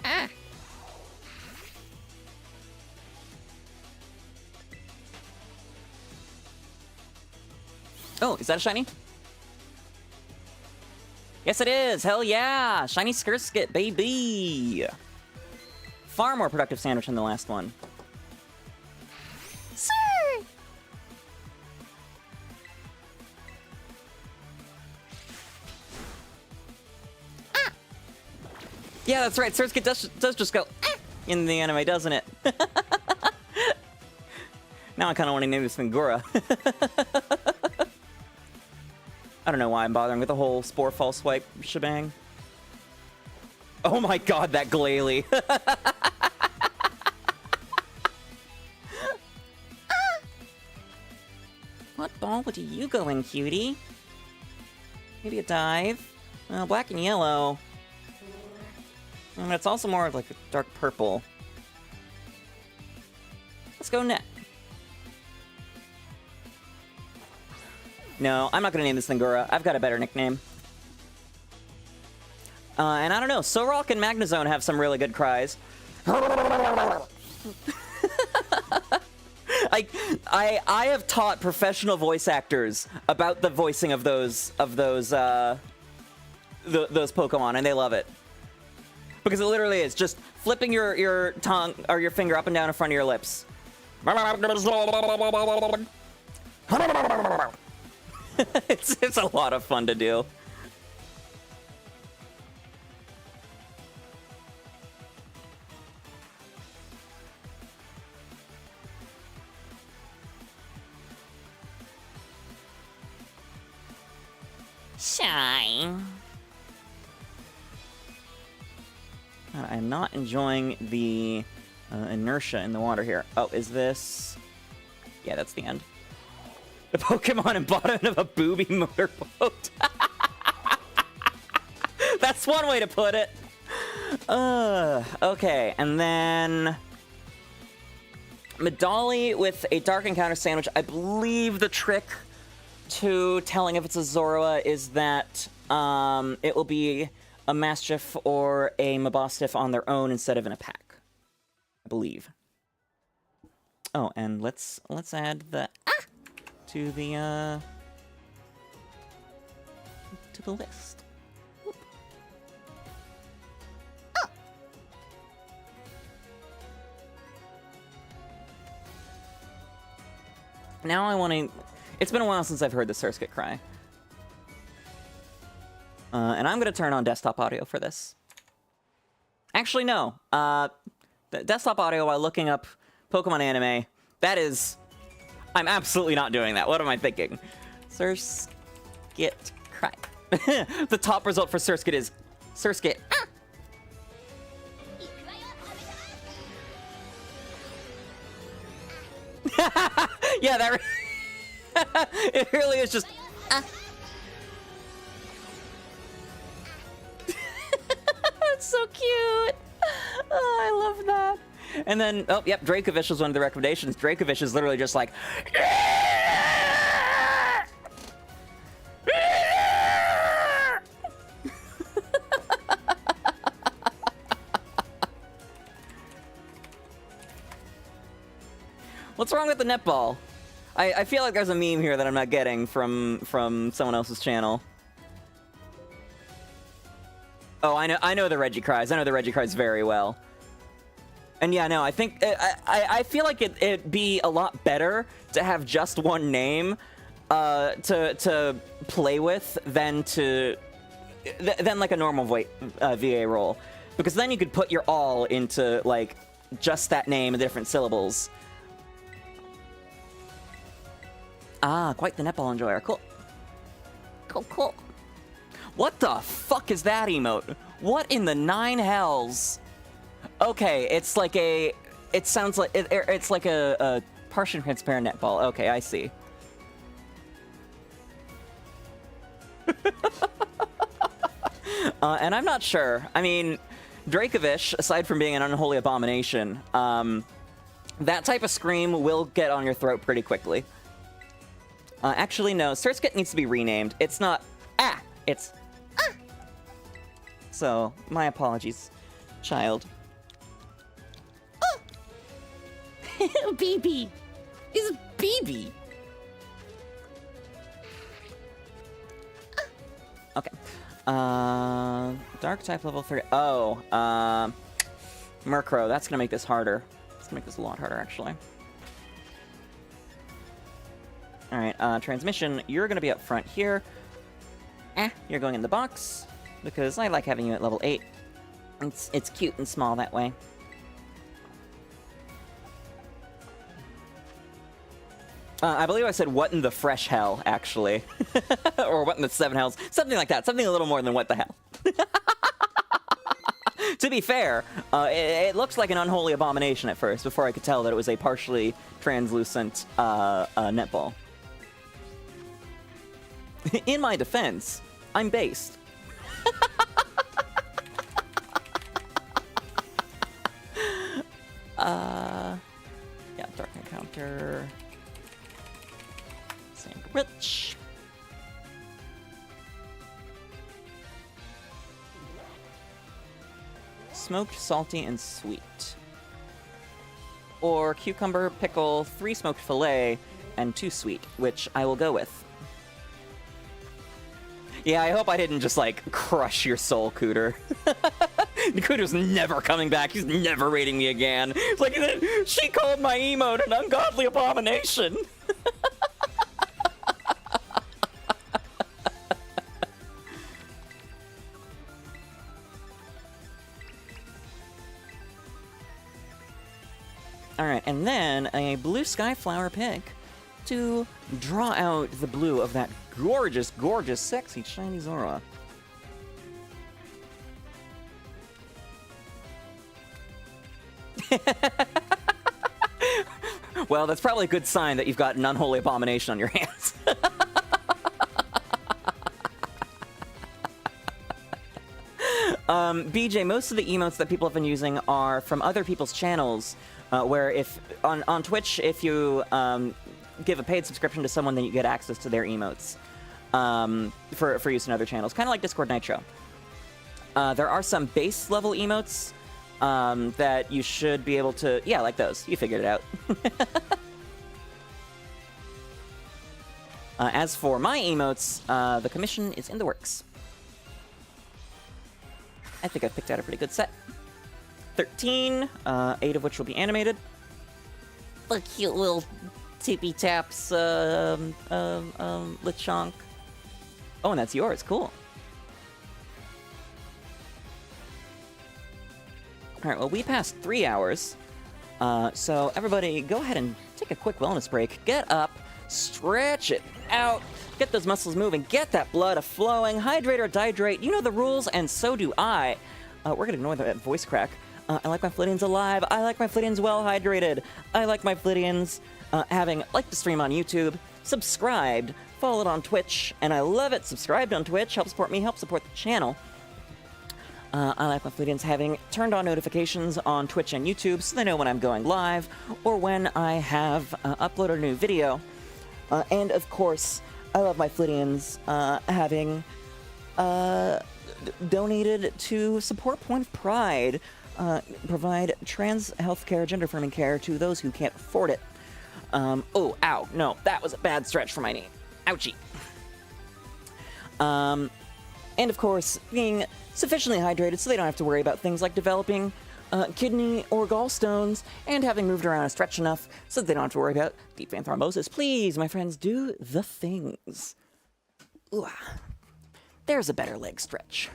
Ah! Oh, is that a shiny? Yes, it is! Hell yeah! Shiny Surskit, baby! Far more productive sandwich than the last one. Sir! Ah! Yeah, that's right. Surskit does just go ah! In the anime, doesn't it? Now I kind of want to name this thing Gura. I don't know why I'm bothering with the whole Spore False Swipe shebang. Oh my god, that Glalie. What ball would you go in, cutie? Maybe a dive? Black and yellow. And it's also more of like a dark purple. Let's go net. No, I'm not gonna name this thing Gura. I've got a better nickname. And I don't know, Sorok and Magnezone have some really good cries. I have taught professional voice actors about the voicing of those Pokemon, and they love it. Because it literally is just flipping your tongue or your finger up and down in front of your lips. It's a lot of fun to do. Shy. I am not enjoying the inertia in the water here. Oh, is this... Yeah, that's the end. The Pokemon embodiment of a booby motorboat. That's one way to put it. Okay, and then... Medali with a Dark Encounter sandwich. I believe the trick to telling if it's a Zorua is that it will be a Mastiff or a Mabostiff on their own instead of in a pack. I believe. Oh, and let's add the to the list. Whoop. Oh. Now I want to... It's been a while since I've heard the Surskit cry. And I'm going to turn on desktop audio for this. Actually, no. The desktop audio while looking up Pokemon anime, that is... I'm absolutely not doing that. What am I thinking? Surskit cry. The top result for Surskit is Surskit. Yeah, that... It really is just... That's so cute. Oh, I love that. And then, oh, yep, Dracovish was one of the recommendations. Dracovish is literally just like... What's wrong with the netball? I feel like there's a meme here that I'm not getting from someone else's channel. Oh, I know the Reggie cries. I know the Reggie cries very well. And yeah, no, I think I feel like it'd be a lot better to have just one name to play with than like a normal VA role, because then you could put your all into like just that name and different syllables. Ah, quite the netball enjoyer. Cool. Cool. What the fuck is that emote? What in the nine hells? Okay, it's like a... It sounds like... It's like a partially transparent netball. Okay, I see. And I'm not sure. I mean, Dracovish, aside from being an unholy abomination, that type of scream will get on your throat pretty quickly. Actually, no. Surskit needs to be renamed. It's not it's So, my apologies, child. Oh! BB. Is BB. Okay. Dark type level 3. Oh, Murkrow. That's gonna make this harder. It's gonna make this a lot harder, actually. Alright, transmission, you're gonna be up front here. You're going in the box, because I like having you at level 8. It's cute and small that way. I believe I said what in the fresh hell, actually. Or what in the 7 hells. Something like that. Something a little more than what the hell. To be fair, it looks like an unholy abomination at first, before I could tell that it was a partially translucent netball. In my defense, I'm based. Yeah, Dark Encounter. Sandwich. smoked, salty, and sweet. Or cucumber, pickle, 3 smoked filet, and 2 sweet, which I will go with. Yeah, I hope I didn't just, like, crush your soul, Cooter. Cooter's never coming back. He's never rating me again. It's like, she called my emote an ungodly abomination. Alright, and then a blue sky flower pick to draw out the blue of that gorgeous, gorgeous, sexy, shiny Zora. Well, that's probably a good sign that you've got an unholy abomination on your hands. BJ, most of the emotes that people have been using are from other people's channels, where if on Twitch, if you give a paid subscription to someone, then you get access to their emotes for use in other channels, kind of like Discord Nitro. There are some base level emotes that you should be able to, yeah, like those. You figured it out. As for my emotes, the commission is in the works. I think I've picked out a pretty good set. 13, 8 of which will be animated. The cute little tippy taps, lechonk. Oh, and that's yours. Cool. Alright, well, we passed 3 hours. So everybody, go ahead and take a quick wellness break. Get up, stretch it out, get those muscles moving, get that blood flowing, hydrate or dihydrate. You know the rules, and so do I. We're gonna ignore that voice crack. I like my Flittians alive. I like my Flittians well hydrated. I like my Flittians having liked the stream on YouTube, subscribed, followed on Twitch, and I love it. Subscribed on Twitch, help support me, help support the channel. I like my Flittians having turned on notifications on Twitch and YouTube so they know when I'm going live or when I have uploaded a new video. And of course, I love my Flittians having donated to support Point of Pride, provide trans healthcare, gender affirming care to those who can't afford it. Oh, ow, no, that was a bad stretch for my knee. Ouchie. And of course, being sufficiently hydrated so they don't have to worry about things like developing kidney or gallstones, and having moved around and stretched enough so that they don't have to worry about deep vein thrombosis. Please, my friends, do the things. Ooh, there's a better leg stretch.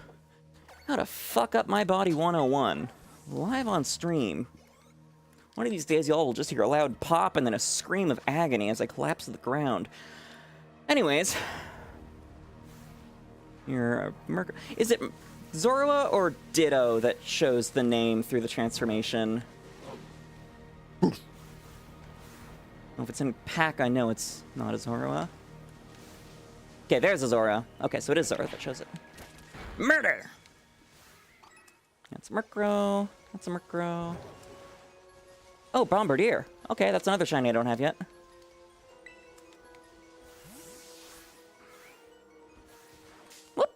How to fuck up my body 101. Live on stream. One of these days, y'all will just hear a loud pop and then a scream of agony as I collapse to the ground. Anyways, is it Zoroa or Ditto that shows the name through the transformation? Well, if it's in pack, I know it's not a Zoroa. Okay, there's a Zora. Okay, so it is Zora that shows it. Murder! That's Murkrow. That's a Murkrow. Oh, Bombardier. Okay, that's another shiny I don't have yet. Whoop.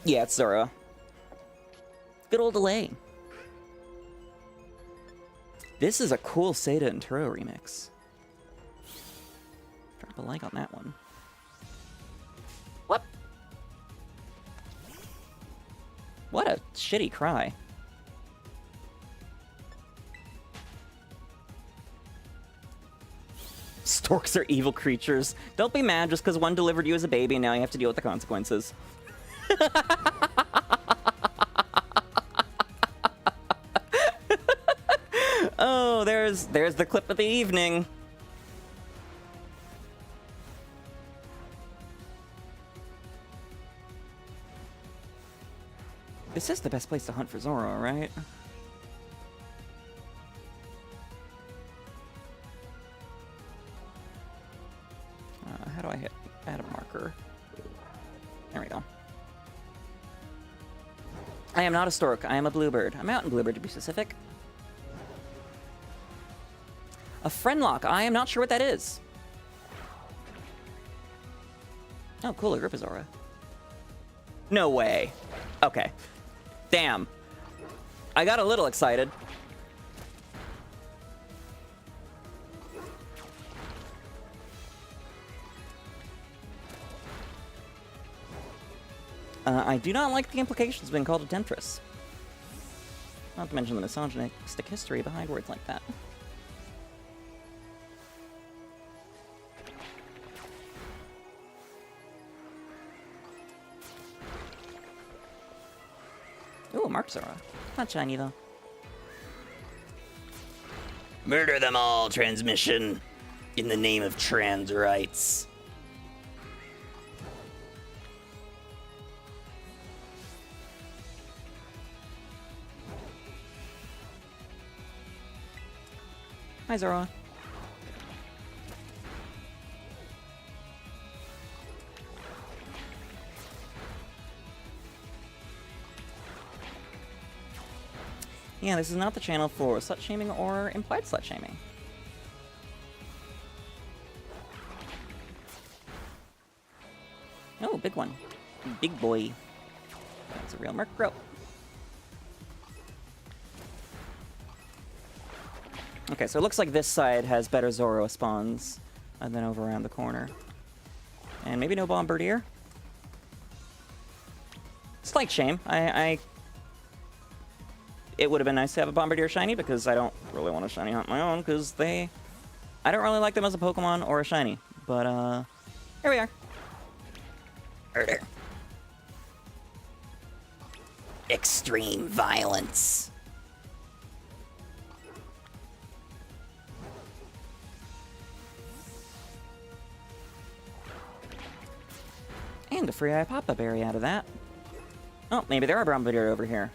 Yeah, it's Zora. Good old delay. This is a cool Seda and Turo remix. Drop a like on that one. What? What a shitty cry. Storks are evil creatures. Don't be mad just because one delivered you as a baby and now you have to deal with the consequences. Oh, there's the clip of the evening. This is the best place to hunt for Zoro, right? How do I add a marker? There we go. I am not a stork. I am a bluebird. A mountain bluebird, to be specific. A friendlock. I am not sure what that is. Oh, cool. A Gripazora. No way. Okay. Damn. I got a little excited. I do not like the implications of being called a temptress. Not to mention the misogynistic history behind words like that. Ooh, Mark Zora. Not shiny, though. Murder them all, transmission. In the name of trans rights. Hi, Zora. Yeah, this is not the channel for slut-shaming or implied slut-shaming. Oh, big one. Big boy. That's a real Murkrow. Okay, so it looks like this side has better Zoro spawns than over around the corner. And maybe no Bombardier? Slight shame. It would have been nice to have a Bombardier shiny because I don't really want to shiny hunt my own because I don't really like them as a Pokemon or a shiny. But, here we are. Murder. Extreme violence. And a free Ipapa berry out of that. Oh, maybe there are Bombardier over here.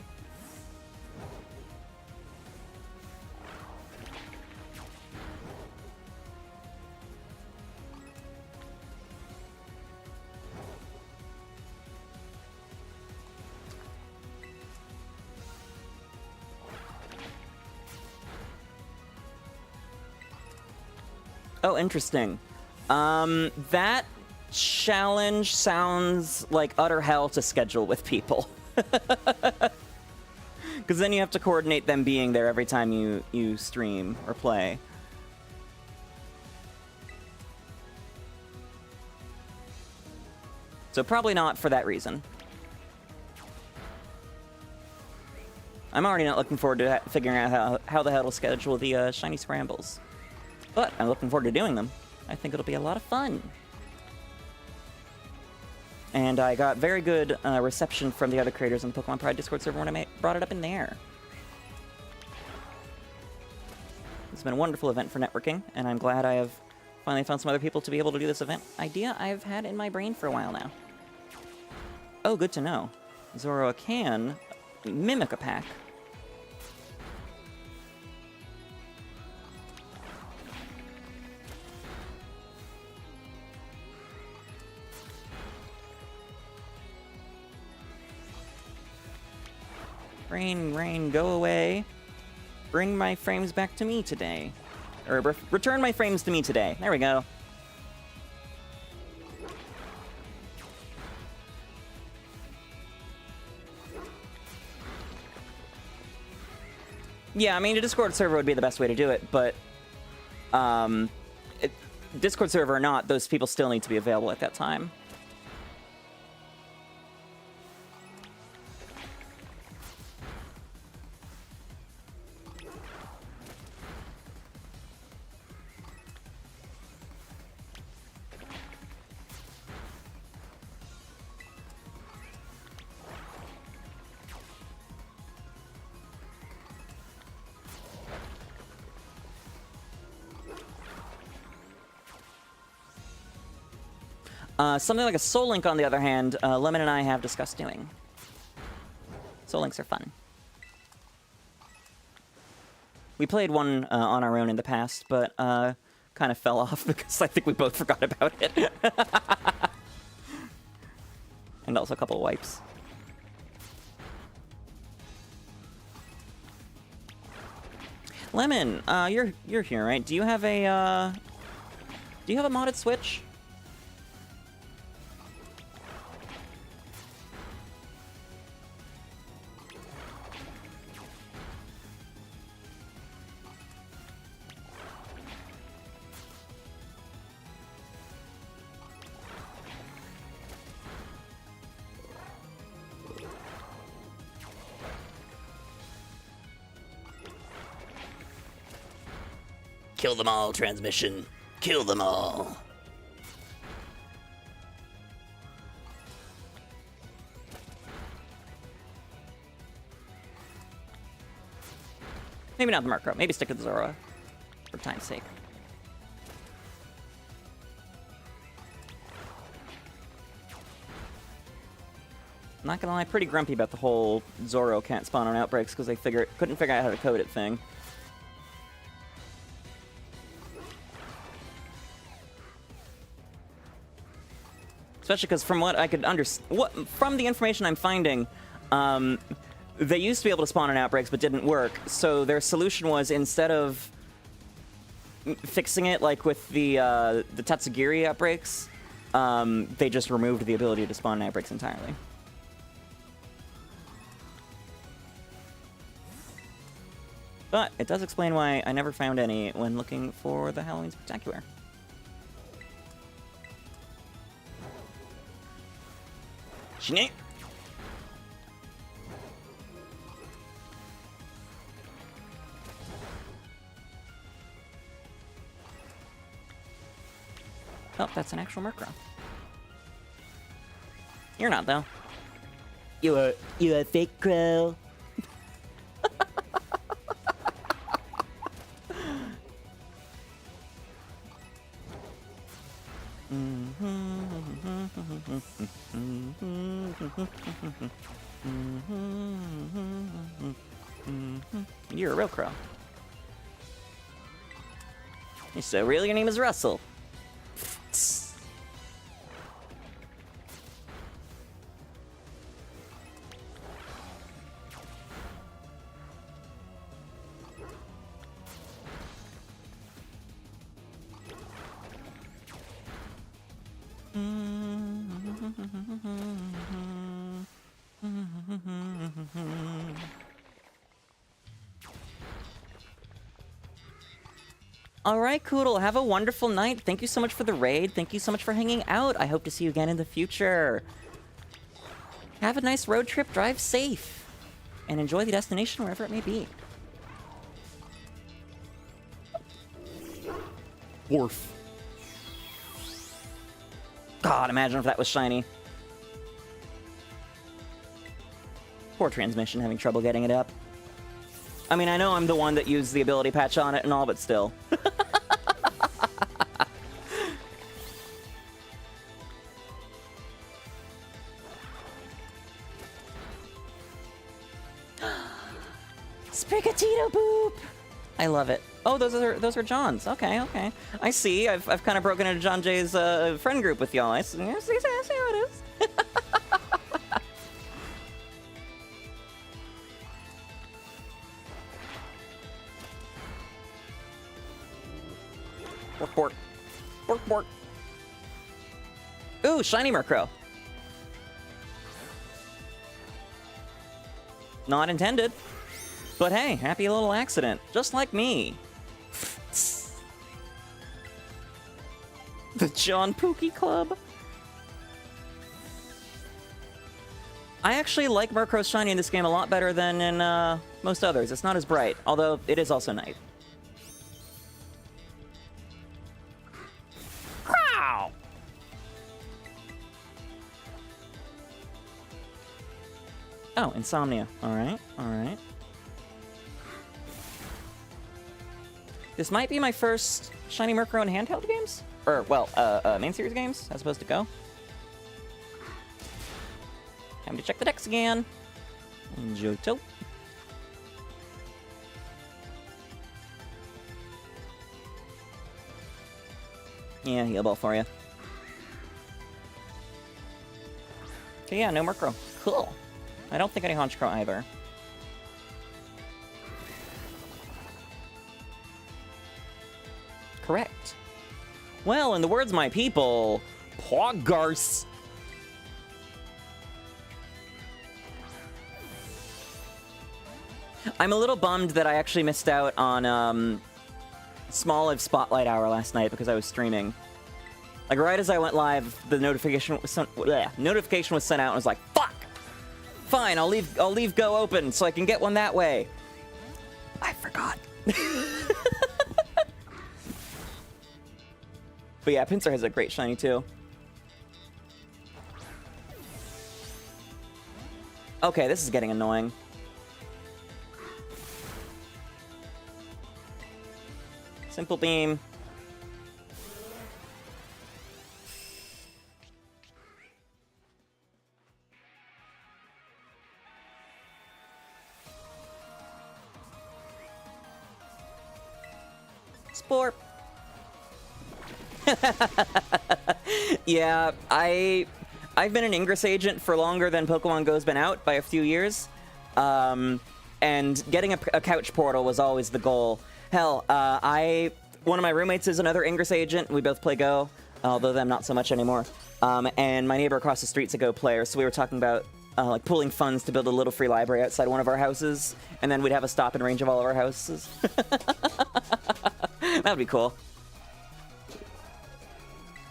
Oh, interesting. That challenge sounds like utter hell to schedule with people. Because then you have to coordinate them being there every time you stream or play. So probably not for that reason. I'm already not looking forward to figuring out how the hell to schedule the shiny scrambles. But I'm looking forward to doing them. I think it'll be a lot of fun. And I got very good reception from the other creators on the Pokemon Pride Discord server when I brought it up in there. It's been a wonderful event for networking, and I'm glad I have finally found some other people to be able to do this event idea I've had in my brain for a while now. Oh, good to know. Zoro can mimic a pack. Rain, go away. Bring my frames back to me today. Or return my frames to me today. There we go. Yeah, I mean, a Discord server would be the best way to do it, but Discord server or not, those people still need to be available at that time. Something like a Soul Link, on the other hand, Lemon and I have discussed doing. Soul Links are fun. We played one on our own in the past, but kind of fell off because I think we both forgot about it. And also a couple of wipes. Lemon, you're here, right? Do you have a modded Switch? Kill them all, transmission. Kill them all. Maybe not the Murkrow. Maybe stick with Zora. For time's sake. I'm not gonna lie, pretty grumpy about the whole Zoro can't spawn on outbreaks because they couldn't figure out how to code it thing. Especially because from what I could from the information I'm finding, they used to be able to spawn on outbreaks but didn't work. So their solution was, instead of fixing it like with the Tatsugiri outbreaks, they just removed the ability to spawn on outbreaks entirely. But it does explain why I never found any when looking for the Halloween Spectacular. Shiny. Oh, that's an actual Murkrow. You're not, though. You're a fake crow. You're a real crow. So really, your name is Russell. All right, Koodle, have a wonderful night. Thank you so much for the raid. Thank you so much for hanging out. I hope to see you again in the future. Have a nice road trip, drive safe, and enjoy the destination wherever it may be. Wharf. God, imagine if that was shiny. Poor transmission, having trouble getting it up. I mean, I know I'm the one that used the ability patch on it and all, but still. Sprigatito boop! I love it. Oh, those are John's. Okay, okay. I see. I've kind of broken into John Jay's friend group with y'all. I see how it is. Bork, bork. Bork, bork. Ooh, shiny Murkrow. Not intended. But hey, happy little accident. Just like me. The John Pookie Club. I actually like Murkrow's shiny in this game a lot better than in most others. It's not as bright, although it is also night. Wow! Oh, Insomnia. Alright, alright. This might be my first shiny Murkrow in handheld games? Or, well, main series games, as opposed to Go. Time to check the decks again. Johto. Yeah, heal ball for you. Okay, yeah, no Murkrow. Cool. I don't think any Honchkrow either. Correct. Well, in the words of my people, Poggars. I'm a little bummed that I actually missed out on 𝒎𝒏𝒊𝒆 Spotlight Hour last night because I was streaming. Like right as I went live, the notification was sent out and I was like, "Fuck! Fine, I'll leave Go open so I can get one that way." I forgot. But yeah, Pinsir has a great shiny too. Okay, this is getting annoying. Simple beam. Sport. Yeah, I've been an Ingress agent for longer than Pokemon Go's been out by a few years. And getting a couch portal was always the goal. Hell, one of my roommates is another Ingress agent. We both play Go, although them not so much anymore. And my neighbor across the street's a Go player, so we were talking about like pooling funds to build a little free library outside one of our houses, and then we'd have a stop in range of all of our houses. That would be cool.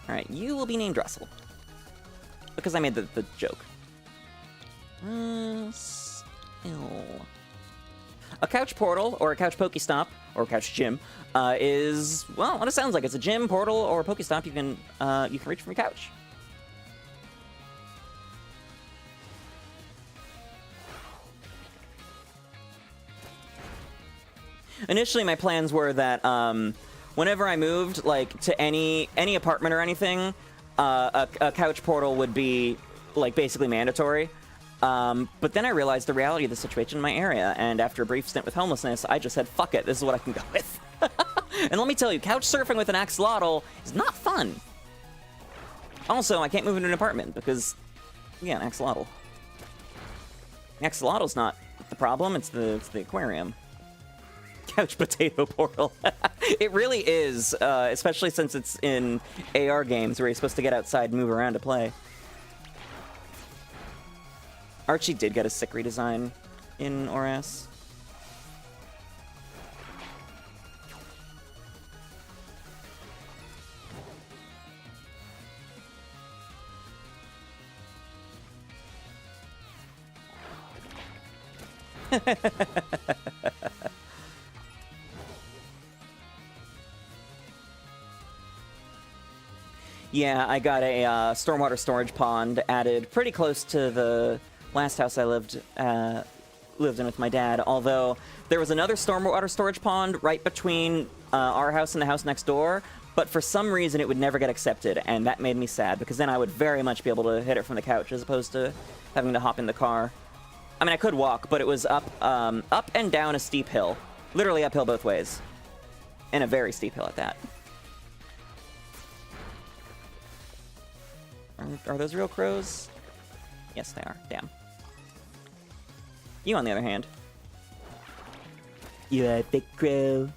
All right, you will be named Russell. Because I made the joke. A couch portal, or a couch Pokestop, or a couch gym, is, well, what it sounds like. It's a gym, portal, or a Pokestop you can reach from your couch. Initially, my plans were that whenever I moved, like, to any apartment or anything, a couch portal would be, like, basically mandatory. But then I realized the reality of the situation in my area, and after a brief stint with homelessness, I just said, fuck it, this is what I can go with. And let me tell you, couch surfing with an axolotl is not fun. Also, I can't move into an apartment because, yeah, an axolotl. The axolotl's not the problem, it's the aquarium. Couch potato portal. It really is, especially since it's in AR games where you're supposed to get outside and move around to play. Archie did get a sick redesign in ORAS. Yeah, I got a stormwater storage pond added pretty close to the last house I lived in with my dad, although there was another stormwater storage pond right between our house and the house next door, but for some reason it would never get accepted, and that made me sad, because then I would very much be able to hit it from the couch as opposed to having to hop in the car. I mean, I could walk, but it was up and down a steep hill. Literally uphill both ways. And a very steep hill at that. Are those real crows? Yes, they are. Damn. You, on the other hand. You're a big crow.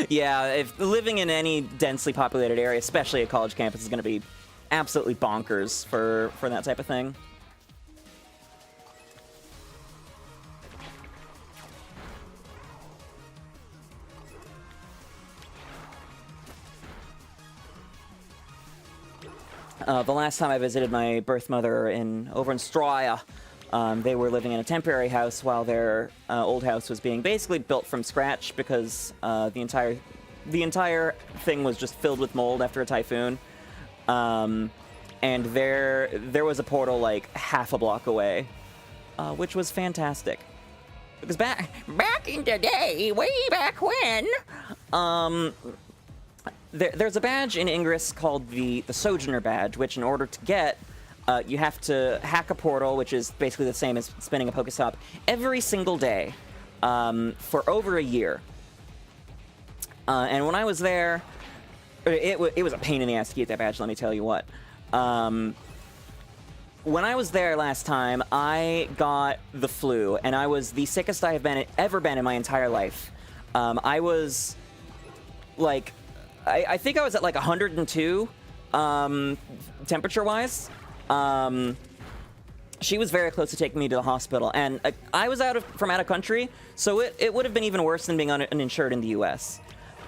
Yeah, if living in any densely populated area, especially a college campus, is going to be absolutely bonkers for that type of thing. The last time I visited my birth mother over in Straya, they were living in a temporary house while their old house was being basically built from scratch because the entire thing was just filled with mold after a typhoon. And there was a portal like half a block away, which was fantastic. Because back in the day, way back when, there's a badge in Ingress called the Sojourner badge, which in order to get, you have to hack a portal, which is basically the same as spinning a Pokestop, every single day for over a year. And when I was there, it was a pain in the ass to get that badge, let me tell you what. When I was there last time, I got the flu, and I was the sickest I have ever been in my entire life. I was, like, I think I was at like 102 temperature-wise. she was very close to taking me to the hospital, and I was from out of country, so it would have been even worse than being uninsured in the U.S.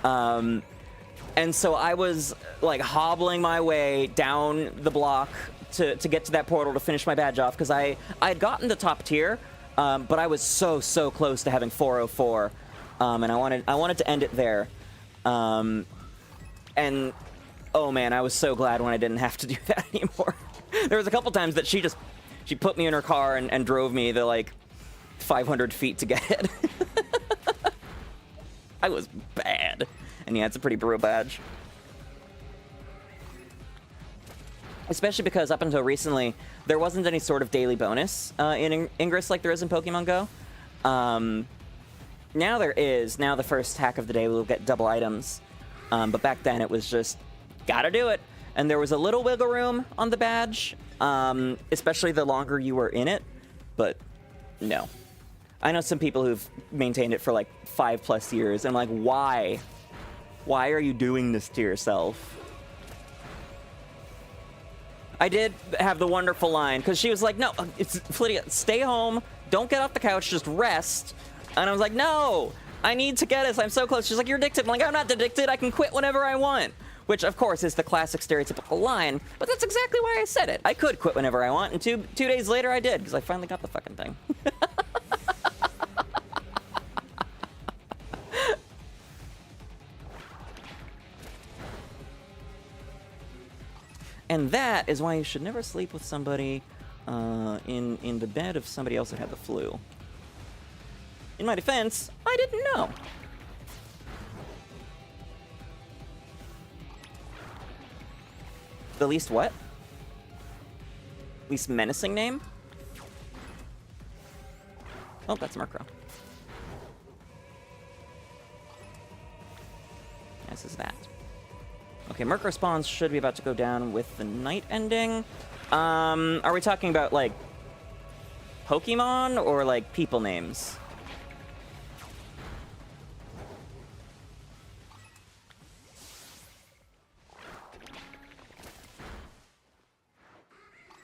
And so I was like hobbling my way down the block to get to that portal to finish my badge off, because I had gotten to top tier, but I was so close to having 404, and I wanted to end it there. And oh man, I was so glad when I didn't have to do that anymore. There was a couple times that she put me in her car and drove me the like 500 feet to get it. I was bad. And yeah, it's a pretty brutal badge. Especially because up until recently, there wasn't any sort of daily bonus in Ingress like there is in Pokemon Go. Now there is. Now the first hack of the day will get double items. But back then it was just, gotta do it. And there was a little wiggle room on the badge, especially the longer you were in it, but no. I know some people who've maintained it for like 5+ years, and I'm like, why? Why are you doing this to yourself? I did have the wonderful line, because she was like, no, it's Flittia, stay home, don't get off the couch, just rest. And I was like, no, I need to get this, I'm so close. She's like, you're addicted. I'm like, I'm not addicted, I can quit whenever I want. Which, of course, is the classic stereotypical line, but that's exactly why I said it. I could quit whenever I want, and two days later I did, because I finally got the fucking thing. And that is why you should never sleep with somebody in the bed of somebody else that had the flu. In my defense, I didn't know. The least what? Least menacing name? Oh, that's Murkrow. This is that. Okay, Murkrow spawns should be about to go down with the night ending. Are we talking about, like, Pokemon or, like, people names?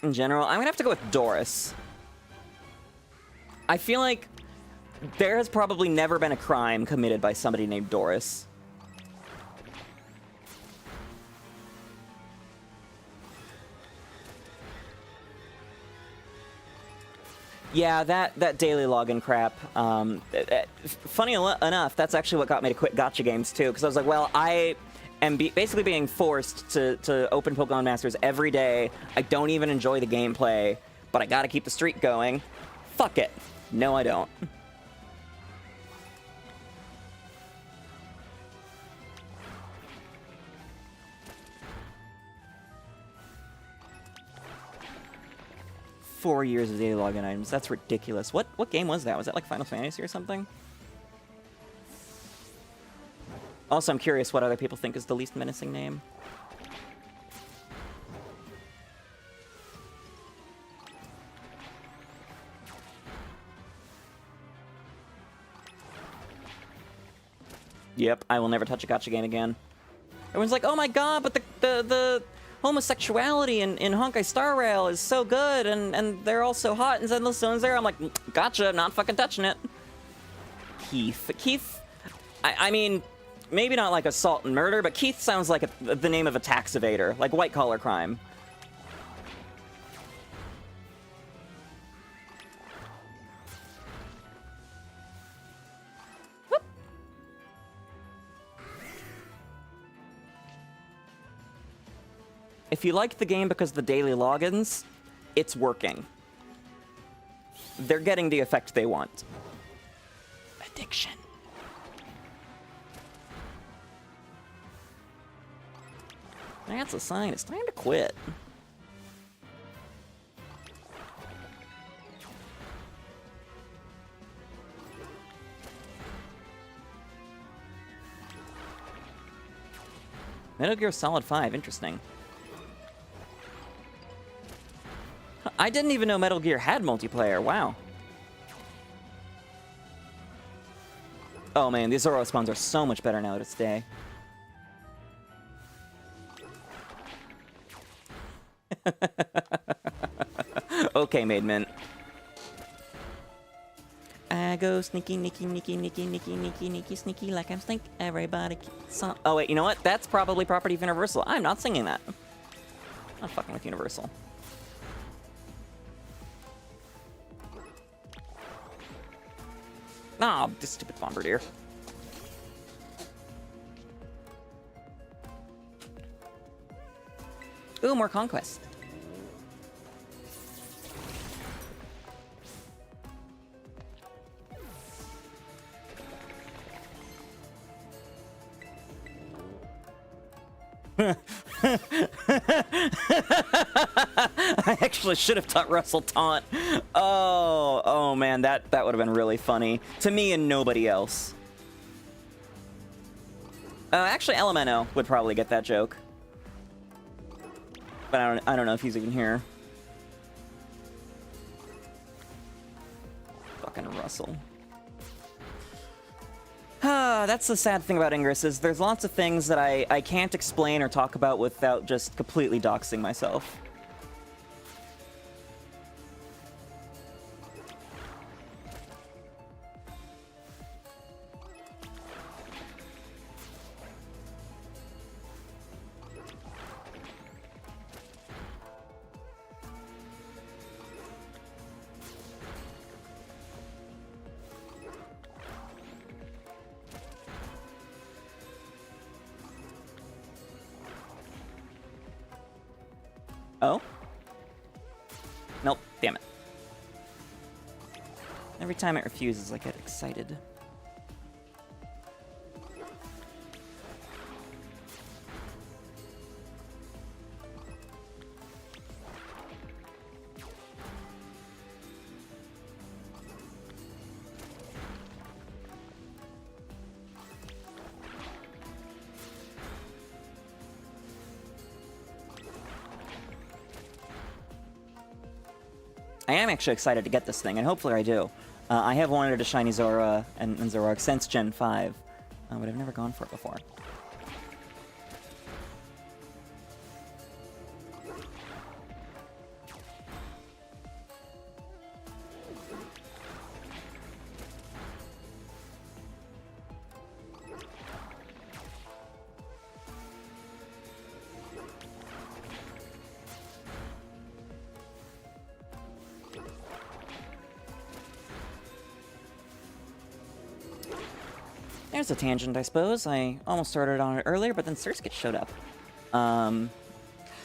In general, I'm gonna have to go with Doris. I feel like there has probably never been a crime committed by somebody named Doris. Yeah, that daily login crap. Funny enough, that's actually what got me to quit gacha games too, because I was like, well, I am basically being forced to open Pokemon Masters every day. I don't even enjoy the gameplay, but I gotta keep the streak going. Fuck it. No, I don't. Four years of daily login items. That's ridiculous. What game was that? Was that like Final Fantasy or something? Also, I'm curious what other people think is the least menacing name. Yep, I will never touch a gacha game again. Everyone's like, oh my god, but the homosexuality in Honkai Star Rail is so good, and they're all so hot, and Zenless Zone's there. I'm like, gotcha, not fucking touching it. Keith, I mean, maybe not like assault and murder, but Keith sounds like the name of a tax evader, like white-collar crime. Whoop. If you like the game because of the daily logins, it's working. They're getting the effect they want. Addiction. That's a sign. It's time to quit. Metal Gear Solid 5. Interesting. I didn't even know Metal Gear had multiplayer. Wow. Oh man, these Zoro spawns are so much better now to stay. Okay, Made Mint. I go sneaky, sneaky, like I'm Snake. Everybody oh, wait, you know what? That's probably property of Universal. I'm not singing that. I'm not fucking with Universal. Nah, oh, this stupid Bombardier. Ooh, more Conquest. I actually should have taught Russell Taunt. Oh man, that would have been really funny. To me and nobody else. Actually, Elemento would probably get that joke. But I don't know if he's even here. Fucking Russell. That's the sad thing about Ingress, is there's lots of things that I can't explain or talk about without just completely doxing myself. Oh? Nope, damn it. Every time it refuses, I get excited. I am actually excited to get this thing, and hopefully I do. I have wanted a Shiny Zora and Zoroark since Gen 5, but I've never gone for it before. There's a tangent, I suppose. I almost started on it earlier, but then Surskit showed up.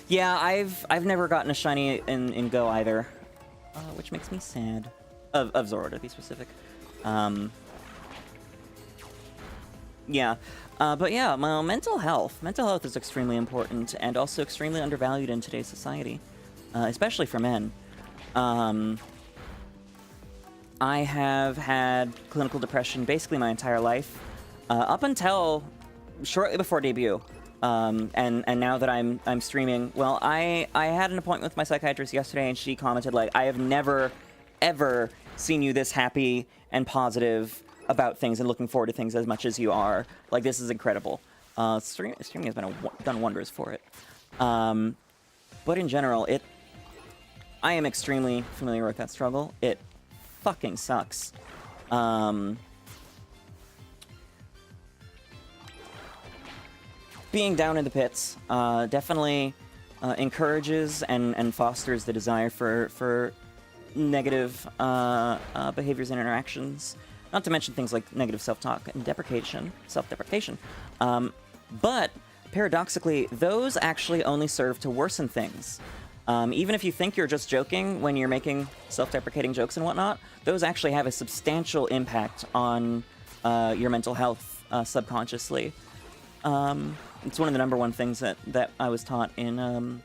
Yeah, I've never gotten a shiny in Go either, which makes me sad. Of Zora, to be specific. Yeah, but yeah, my mental health. Mental health is extremely important and also extremely undervalued in today's society, especially for men. I have had clinical depression basically my entire life. Up until shortly before debut, and now that I'm streaming, well, I had an appointment with my psychiatrist yesterday, and she commented, like, I have never, ever seen you this happy and positive about things and looking forward to things as much as you are. Like, this is incredible. Streaming has been done wonders for it. But in general, I am extremely familiar with that struggle. It fucking sucks. Being down in the pits definitely encourages and fosters the desire for negative behaviors and interactions. Not to mention things like negative self-talk and self-deprecation. But paradoxically, those actually only serve to worsen things. Even if you think you're just joking when you're making self-deprecating jokes and whatnot, those actually have a substantial impact on your mental health subconsciously. It's one of the #1 things that I was taught in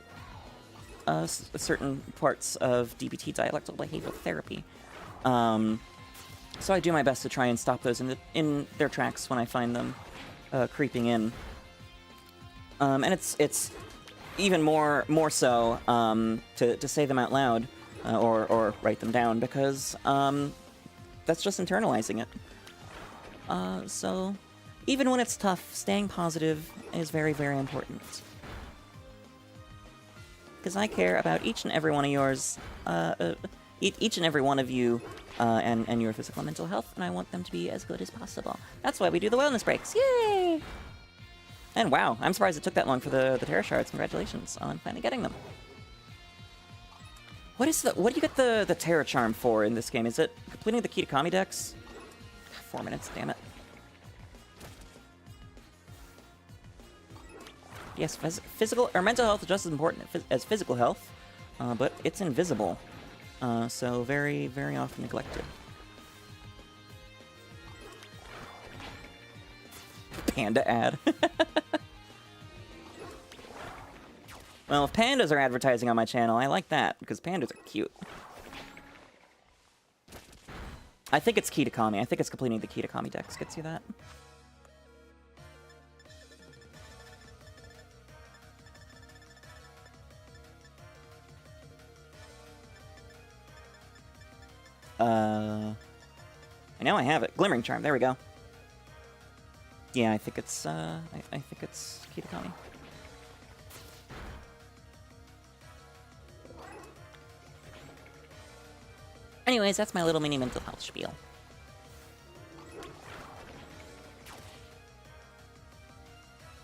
certain parts of DBT, dialectical behavioral therapy. So I do my best to try and stop those in their tracks when I find them creeping in. And it's even more so to say them out loud or write them down, because that's just internalizing it. So even when it's tough, staying positive is very, very important. because I care about each and every one of yours, each and every one of you, and your physical and mental health, and I want them to be as good as possible. That's why we do the wellness breaks. Yay! And wow, I'm surprised it took that long for the Terra Shards. Congratulations on finally getting them. What do you get the Terra Charm for in this game? Is it completing the 𝒒𝒂𝒏𝒈 decks? 4 minutes, damn it. Yes, physical or mental health is just as important as physical health, but it's invisible, so very, very often neglected. Panda ad. Well, if pandas are advertising on my channel, I like that, because pandas are cute. I think it's 𝒒𝒂𝒏𝒈. I think it's completing the 𝒒𝒂𝒏𝒈 decks gets you that. I know I have it. Glimmering Charm, there we go. Yeah, I think it's, I think it's 𝒒𝒂𝒏𝒈. Anyways, that's my little mini mental health spiel.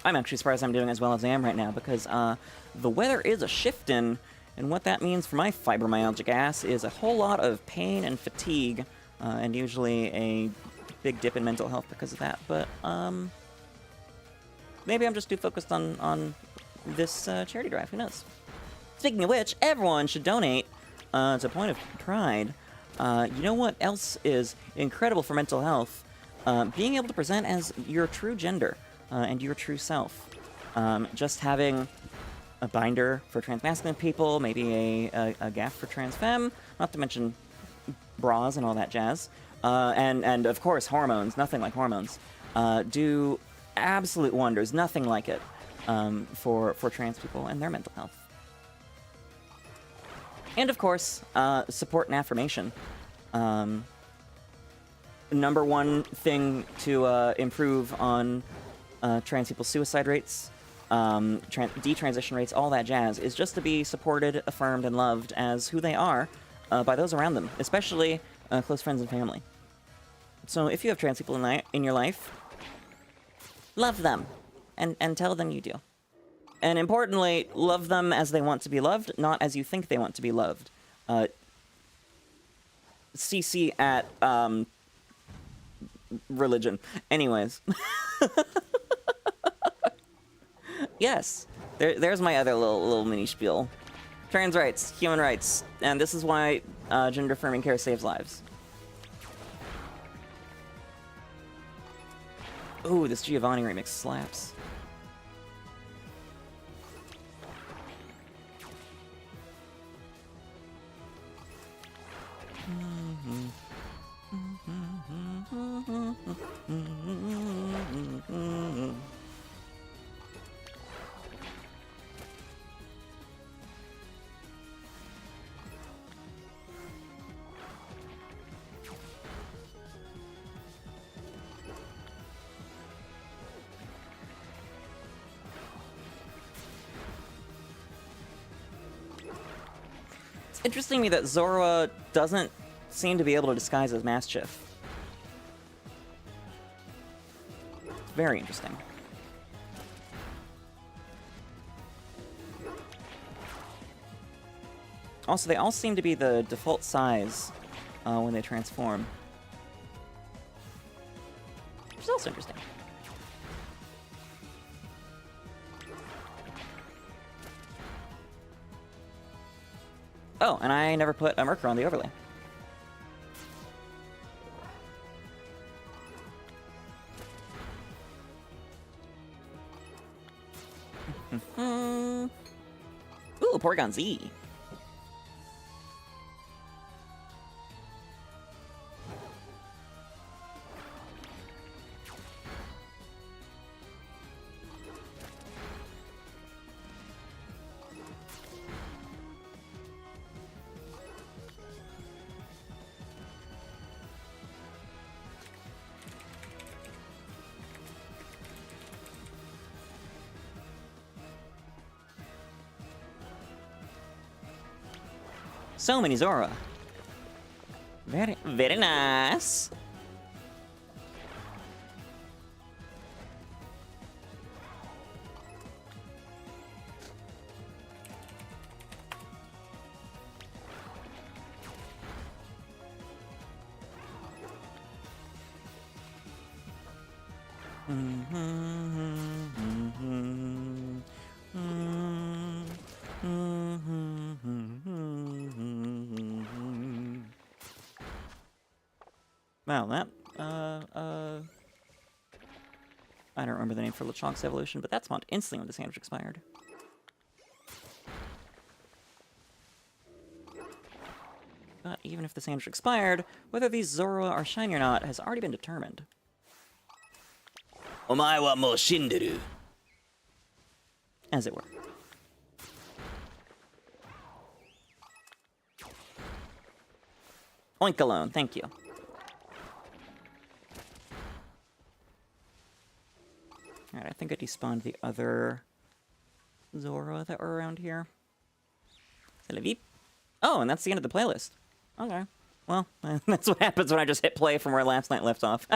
I'm actually surprised I'm doing as well as I am right now, because the weather is a shiftin', and what that means for my fibromyalgic ass is a whole lot of pain and fatigue, and usually a big dip in mental health because of that. But maybe I'm just too focused on this charity drive. Who knows? Speaking of which, everyone should donate to a point of pride. You know what else is incredible for mental health? Being able to present as your true gender and your true self. Just having a binder for transmasculine people, maybe a gaff for trans femme, not to mention bras and all that jazz. And of course, hormones, nothing like hormones, do absolute wonders, nothing like it for trans people and their mental health. And of course, support and affirmation. Number one thing to improve on trans people's suicide rates, detransition rates, all that jazz, is just to be supported, affirmed, and loved as who they are by those around them, especially close friends and family. So if you have trans people in your life, love them, and tell them you do. And importantly, love them as they want to be loved, not as you think they want to be loved. CC at religion. Anyways. Yes, there's my other little mini spiel. Trans rights, human rights, and this is why gender-affirming care saves lives. Ooh, this Giovanni remix slaps. It's interesting to me that Zorua doesn't seem to be able to disguise as mischief. It's very interesting. Also, they all seem to be the default size when they transform. Which is also interesting. Oh, and I never put a Merker on the overlay. Ooh, Porygon Z. So many Zora. Very, very nice. Wow, that, I don't remember the name for LeChonk's evolution, but that spawned instantly when the sandwich expired. But even if the sandwich expired, whether these Zora are shiny or not has already been determined. Omae wa mou shinderu. As it were. Oink alone, thank you. Alright, I think I despawned the other Zora that were around here. Oh, and that's the end of the playlist. Okay. Well, that's what happens when I just hit play from where last night left off.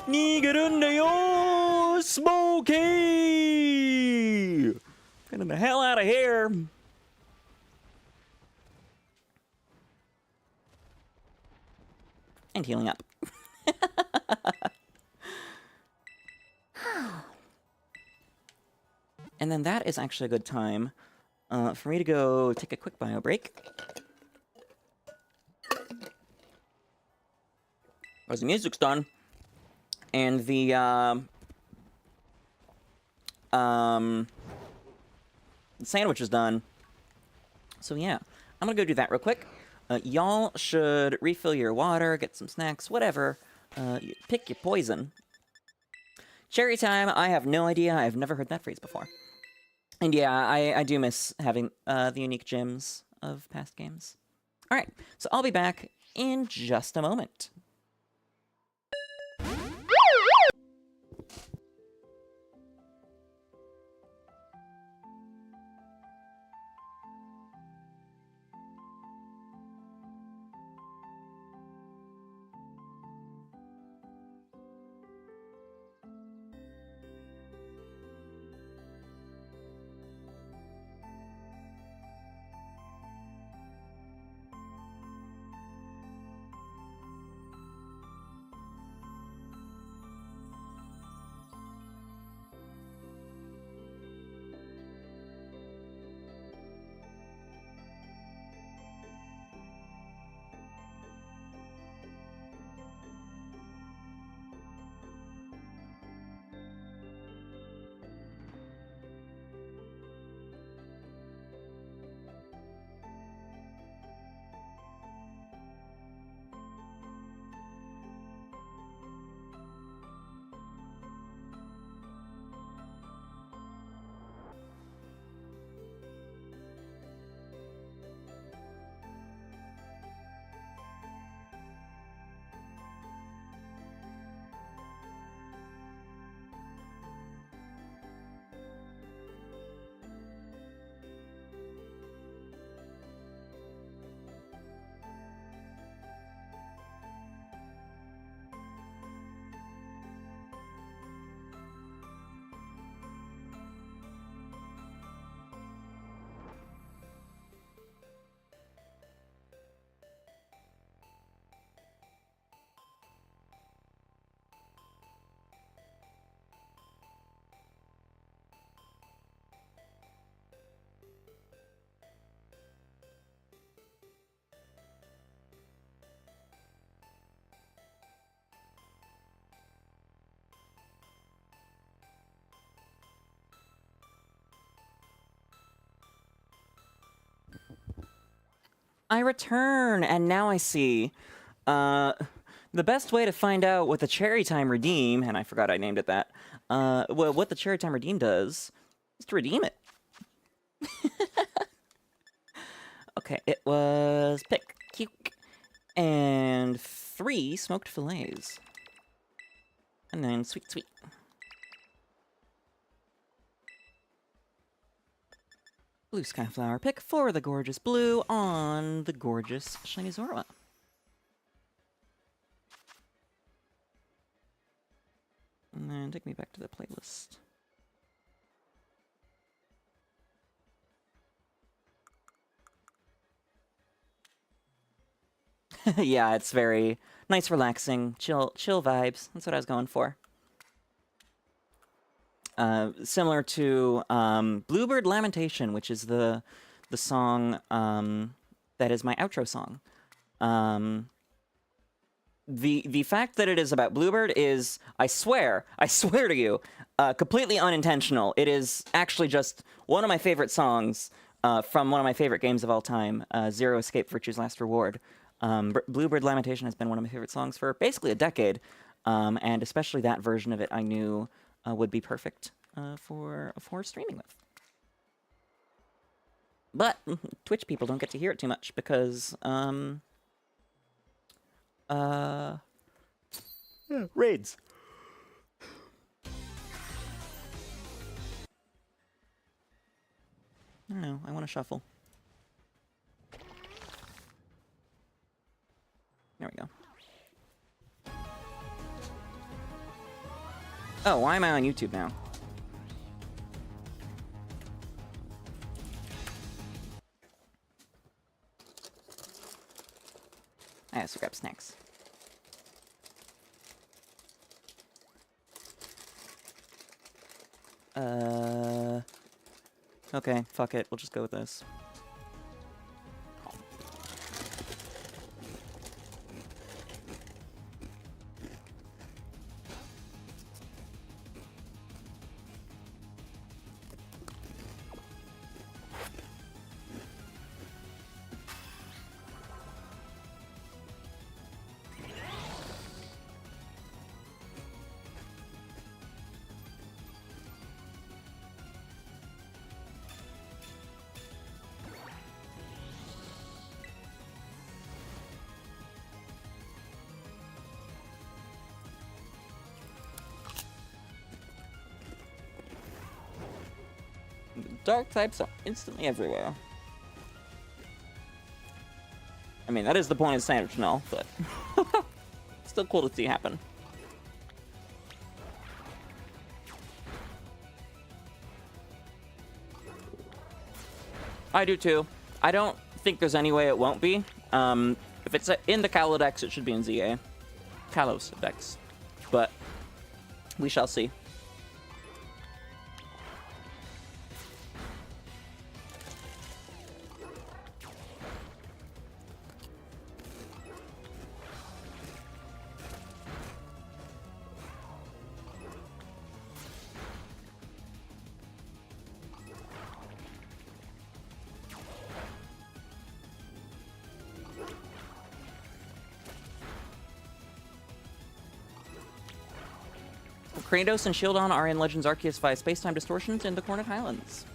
Nigarundayo Smokey! Getting the hell out of here. And healing up. And then that is actually a good time for me to go take a quick bio break. Because the music's done. And the sandwich is done. So yeah, I'm gonna go do that real quick. Y'all should refill your water, get some snacks, whatever. Pick your poison. Cherry time, I have no idea. I've never heard that phrase before. And yeah, I do miss having the unique gems of past games. Alright, so I'll be back in just a moment. I return, and now I see. The best way to find out what the Cherry Time Redeem, and I forgot I named it that, well, what the Cherry Time Redeem does, is to redeem it. Okay, it was pick, cute, and 3 smoked fillets. And then sweet, sweet. Blue Sky Flower pick for the gorgeous blue on the gorgeous Shiny Zorua. And then take me back to the playlist. Yeah, it's very nice, relaxing, chill vibes. That's what I was going for. Similar to Bluebird Lamentation, which is the song that is my outro song. The fact that it is about Bluebird is, I swear to you, completely unintentional. It is actually just one of my favorite songs from one of my favorite games of all time, Zero Escape Virtue's Last Reward. Bluebird Lamentation has been one of my favorite songs for basically a decade, and especially that version of it I knew would be perfect for streaming with. But Twitch people don't get to hear it too much because raids. I don't know, I want to shuffle. There we go. Oh, why am I on YouTube now? I have to grab snacks. Okay, fuck it. We'll just go with this. Dark types are instantly everywhere. I mean, that is the point of Sandwich Null, but still cool to see happen. I do too. I don't think there's any way it won't be. If it's in the Kalos Dex, it should be in ZA. Kalos Dex. But we shall see. Kratos and Shieldon are in Legends Arceus 5 Space-Time Distortions in the Cornet Highlands.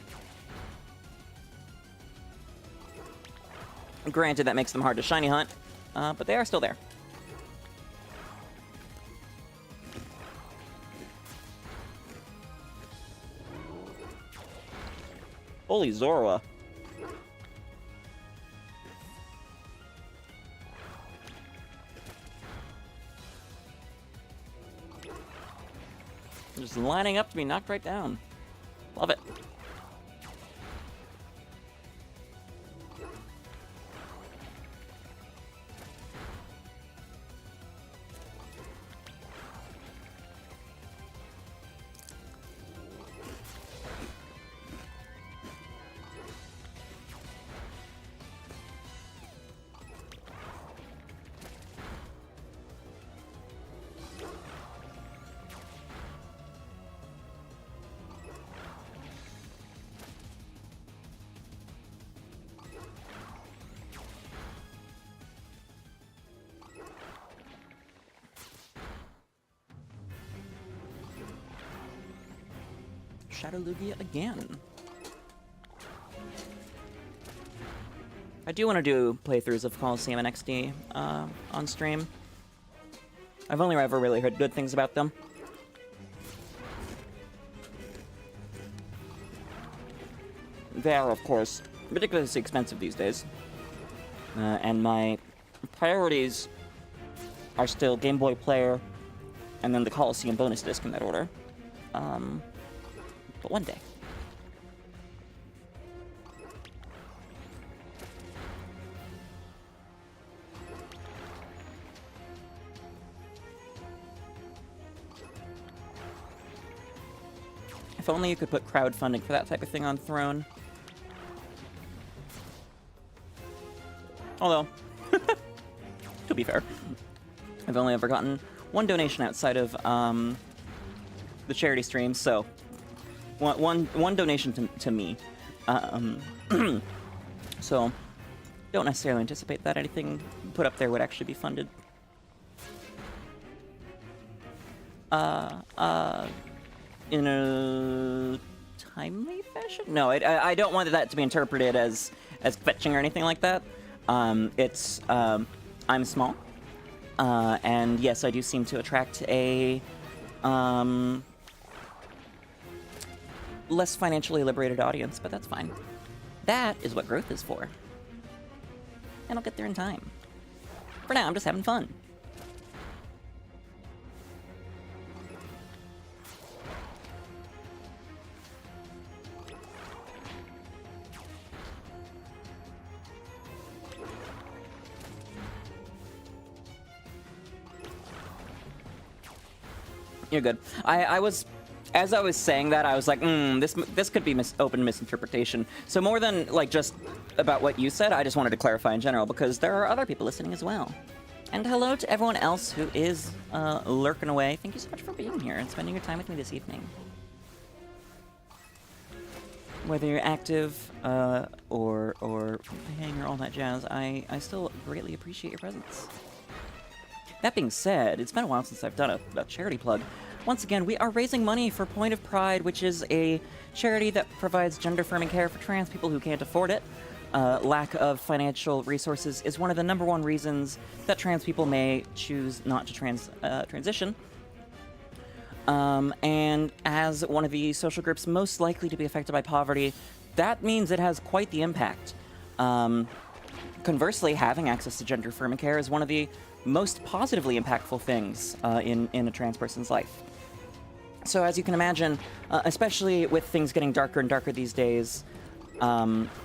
Granted, that makes them hard to shiny hunt, but they are still there. Holy Zorua. Just lining up to be knocked right down. Love it. Shadow Lugia again. I do want to do playthroughs of Coliseum and XD on stream. I've only ever really heard good things about them. they are, of course, ridiculously expensive these days. And my priorities are still Game Boy Player, and then the Coliseum bonus disc in that order. But one day. If only you could put crowdfunding for that type of thing on Throne. Although, to be fair, I've only ever gotten one donation outside of the charity streams, so one donation to me. So, don't necessarily anticipate that anything put up there would actually be funded. In a timely fashion? No, I don't want that to be interpreted as fetching or anything like that. I'm small, and yes, I do seem to attract a less financially liberated audience, but that's fine. That is what growth is for, and I'll get there in time. For now, I'm just having fun. You're good. As I was saying that, I was like, this could be open misinterpretation. So more than, like, just about what you said, I just wanted to clarify in general, because there are other people listening as well. And hello to everyone else who is lurking away. Thank you so much for being here and spending your time with me this evening. Whether you're active or playing or all that jazz, I still greatly appreciate your presence. That being said, it's been a while since I've done a charity plug. Once again, we are raising money for Point of Pride, which is a charity that provides gender-affirming care for trans people who can't afford it. Lack of financial resources is one of the #1 reasons that trans people may choose not to transition. And as one of the social groups most likely to be affected by poverty, that means it has quite the impact. Conversely, having access to gender-affirming care is one of the most positively impactful things in a trans person's life. So as you can imagine, especially with things getting darker and darker these days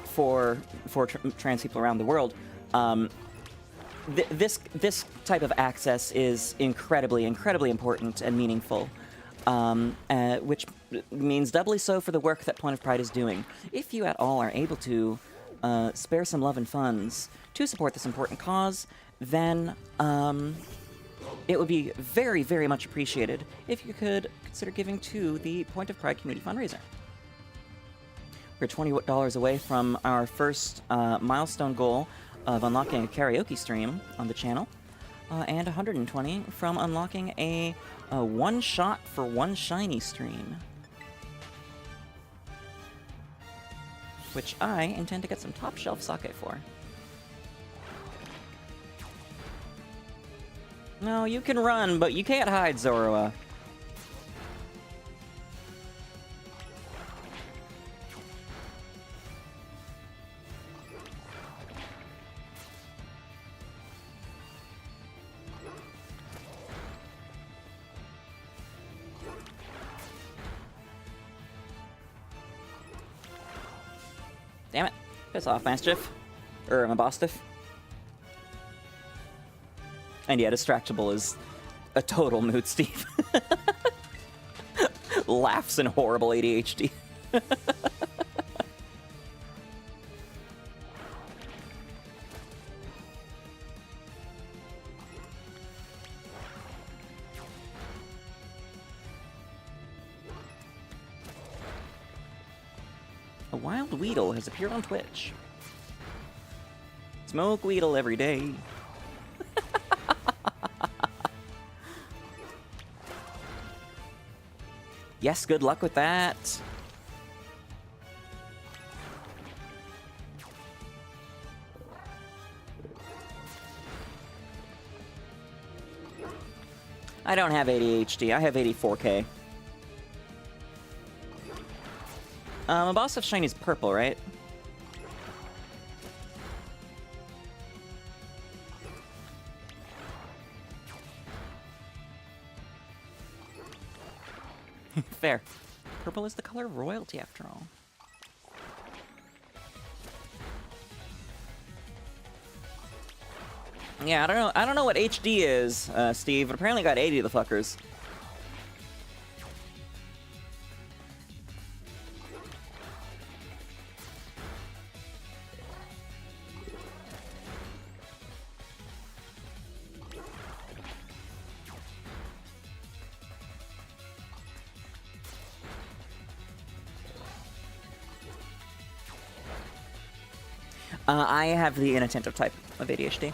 for trans people around the world, this type of access is incredibly important and meaningful, which means doubly so for the work that Point of Pride is doing. If you at all are able to spare some love and funds to support this important cause, then it would be very, very much appreciated if you could consider giving to the Point of Pride Community Fundraiser. We're $20 away from our first milestone goal of unlocking a karaoke stream on the channel, and 120 from unlocking a one shot for one shiny stream, which I intend to get some top shelf sake for. No, you can run, but you can't hide, Zorua. Damn it. Piss off, 𝑀𝒵𝒽𝒄. Or 𝑪𝑹𝑬𝑺. And yeah, Distractable is a total mood, Steve. Laughs in horrible ADHD. A wild Weedle has appeared on Twitch. Smoke Weedle every day. Yes, good luck with that. I don't have ADHD, I have 84K. A boss of Shiny's purple, right? Fair. Purple is the color of royalty, after all. Yeah, I don't know what HD is, Steve, but apparently got 80 of the fuckers. I have the inattentive type of ADHD.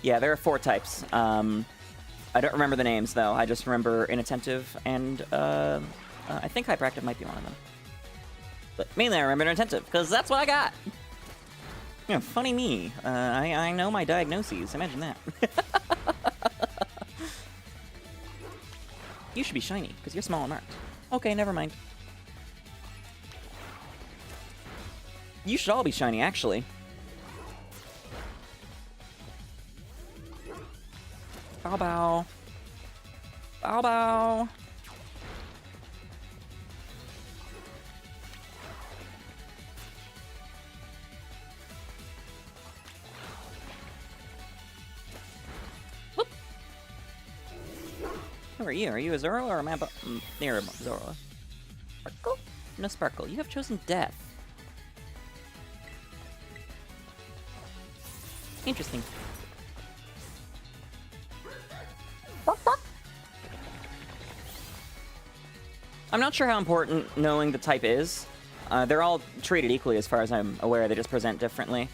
Yeah, there are 4 types. I don't remember the names, though. I just remember inattentive, and I think hyperactive might be one of them. But mainly I remember inattentive, because that's what I got! Yeah, funny me. I know my diagnoses. Imagine that. You should be shiny, because you're small and marked. Okay, never mind. You should all be shiny, actually. Bow bow. Bow bow. Whoop. Who are you? Are you a Zoro or am I near Zoro? Sparkle? No Sparkle. You have chosen death. Interesting. I'm not sure how important knowing the type is. They're all treated equally as far as I'm aware. They just present differently.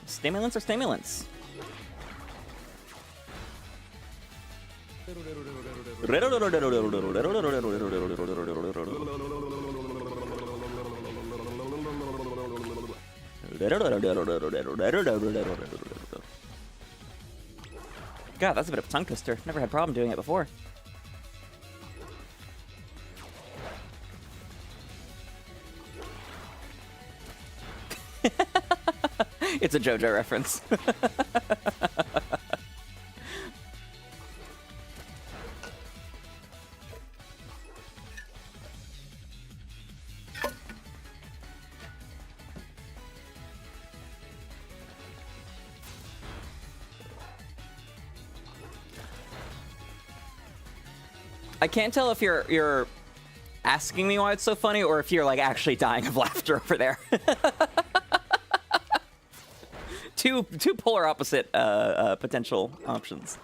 Stimulants are stimulants. God, that's a bit of a tongue twister. Never had a problem doing it before. It's a JoJo reference. I can't tell if you're asking me why it's so funny or if you're like actually dying of laughter over there. Two polar opposite potential options.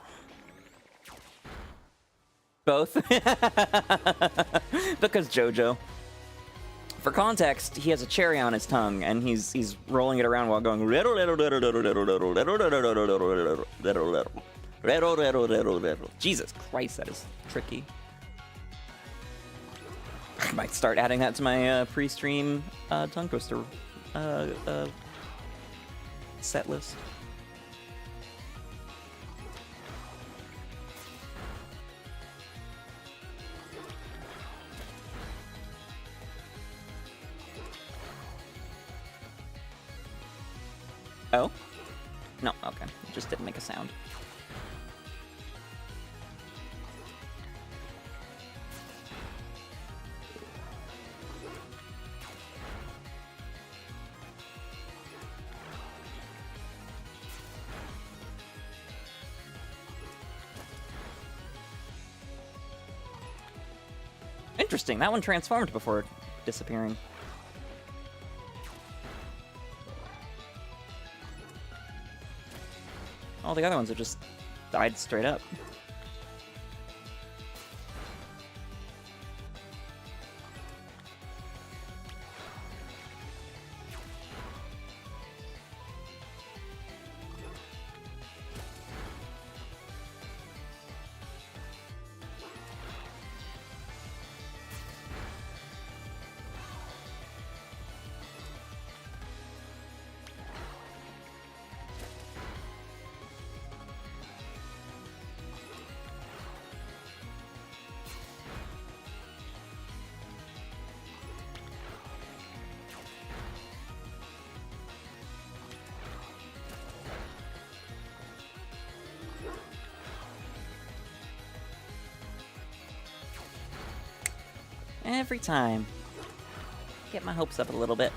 Both. Because JoJo. For context, he has a cherry on his tongue and he's rolling it around while going. Jesus Christ, that is tricky. I might start adding that to my pre-stream tongue twister set list. Oh? No, okay. It just didn't make a sound. Interesting, that one transformed before disappearing. All the other ones have just died straight up. Every time. Get my hopes up a little bit.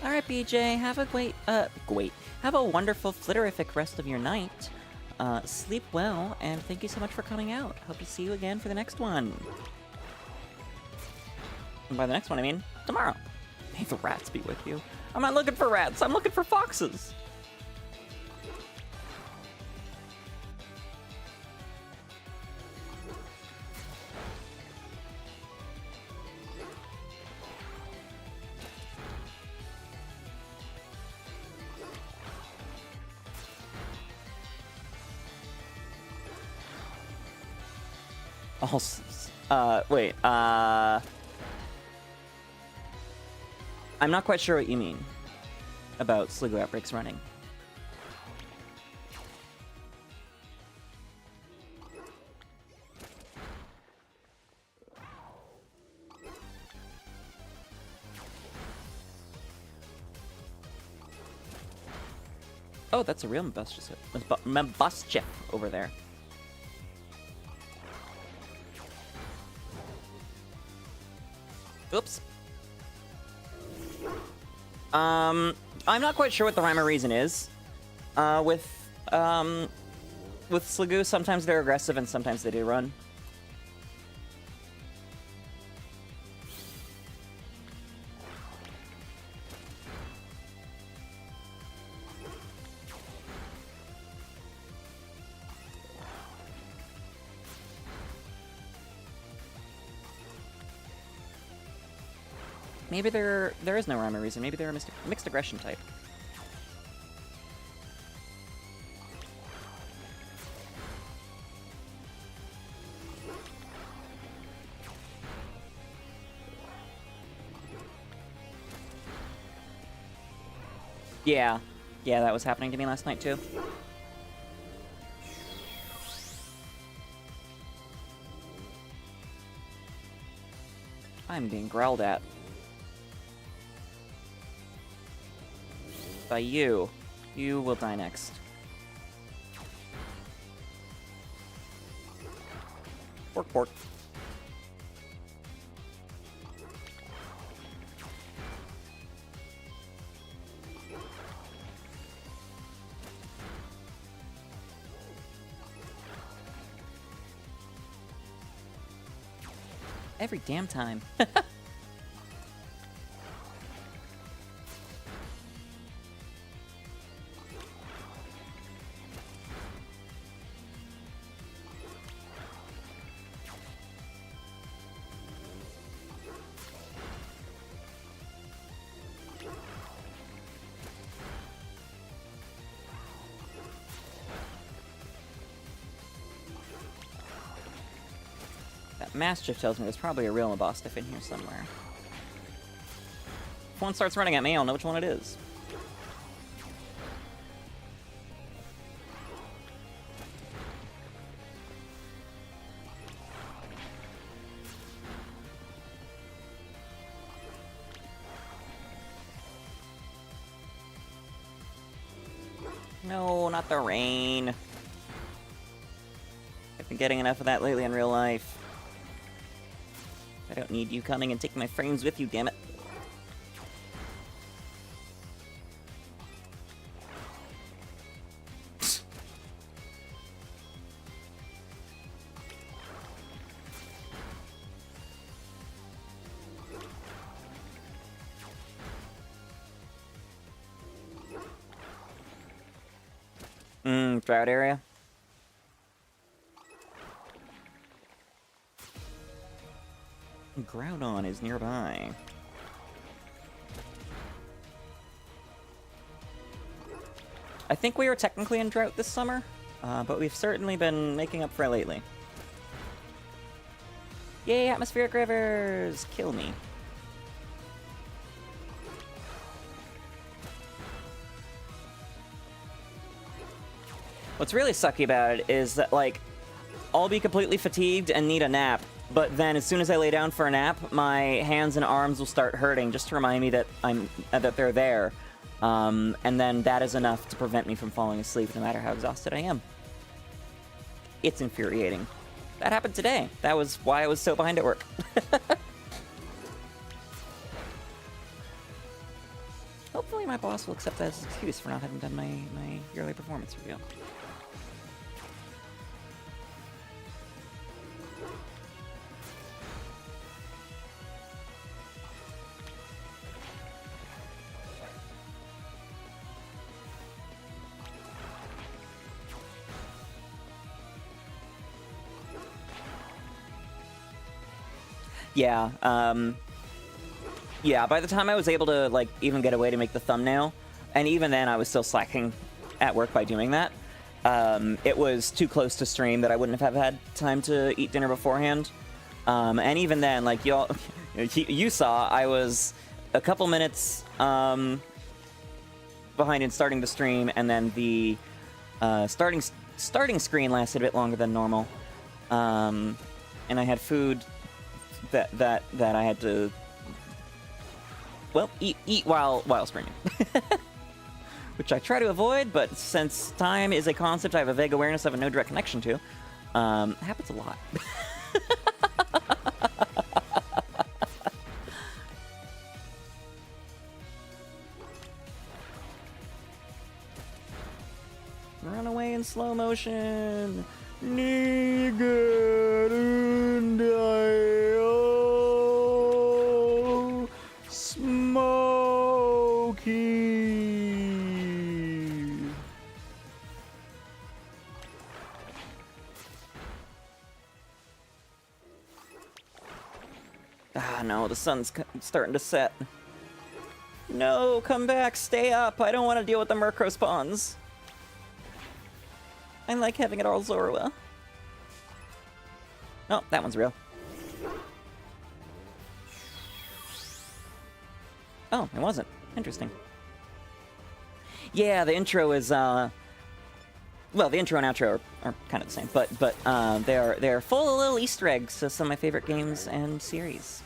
Alright, BJ, have a have a wonderful, flitterific rest of your night. Sleep well, and thank you so much for coming out. Hope to see you again for the next one. And by the next one, I mean tomorrow. May the rats be with you. I'm not looking for rats, I'm looking for foxes. Also, wait, I'm not quite sure what you mean about Sligo Outbreaks running. Oh, that's a real 𝑪𝑹𝑬𝑃 over there. Oops. I'm not quite sure what the rhyme or reason is. With Sligo, sometimes they're aggressive and sometimes they do run. Maybe there is no rhyme or reason. Maybe they're a mixed aggression type. Yeah. Yeah, that was happening to me last night too. I'm being growled at. By you. You will die next. Pork, pork. Every damn time. Mischief tells me there's probably a real 𝑪𝑹𝑬𝑃 in here somewhere. If one starts running at me, I'll know which one it is. No, not the rain. I've been getting enough of that lately in real life. I don't need you coming and taking my frames with you, damn it. Drought area. Groudon is nearby. I think we were technically in drought this summer, but we've certainly been making up for it lately. Yay, atmospheric rivers! Kill me. What's really sucky about it is that, like, I'll be completely fatigued and need a nap, But then as soon as I lay down for a nap, my hands and arms will start hurting just to remind me that that they're there. And then that is enough to prevent me from falling asleep no matter how exhausted I am. It's infuriating. That happened today. That was why I was so behind at work. Hopefully my boss will accept that as an excuse for not having done my yearly performance review. Yeah, yeah, by the time I was able to, like, even get away to make the thumbnail, and even then I was still slacking at work by doing that, it was too close to stream that I wouldn't have had time to eat dinner beforehand. And even then, like, you saw, I was a couple minutes behind in starting the stream, and then the starting screen lasted a bit longer than normal. And I had food that I had to, well, eat while streaming. Which I try to avoid, but since time is a concept I have a vague awareness of and no direct connection to, it happens a lot. Run away in slow motion. Smoky. Ah, no, the sun's starting to set. No, come back, stay up. I don't want to deal with the Murkrow spawns. I like having it all Zorua. Oh, that one's real. Oh, it wasn't. Interesting. Yeah, the intro is, well, the intro and outro are kind of the same, but they're full of little Easter eggs to some of my favorite games and series.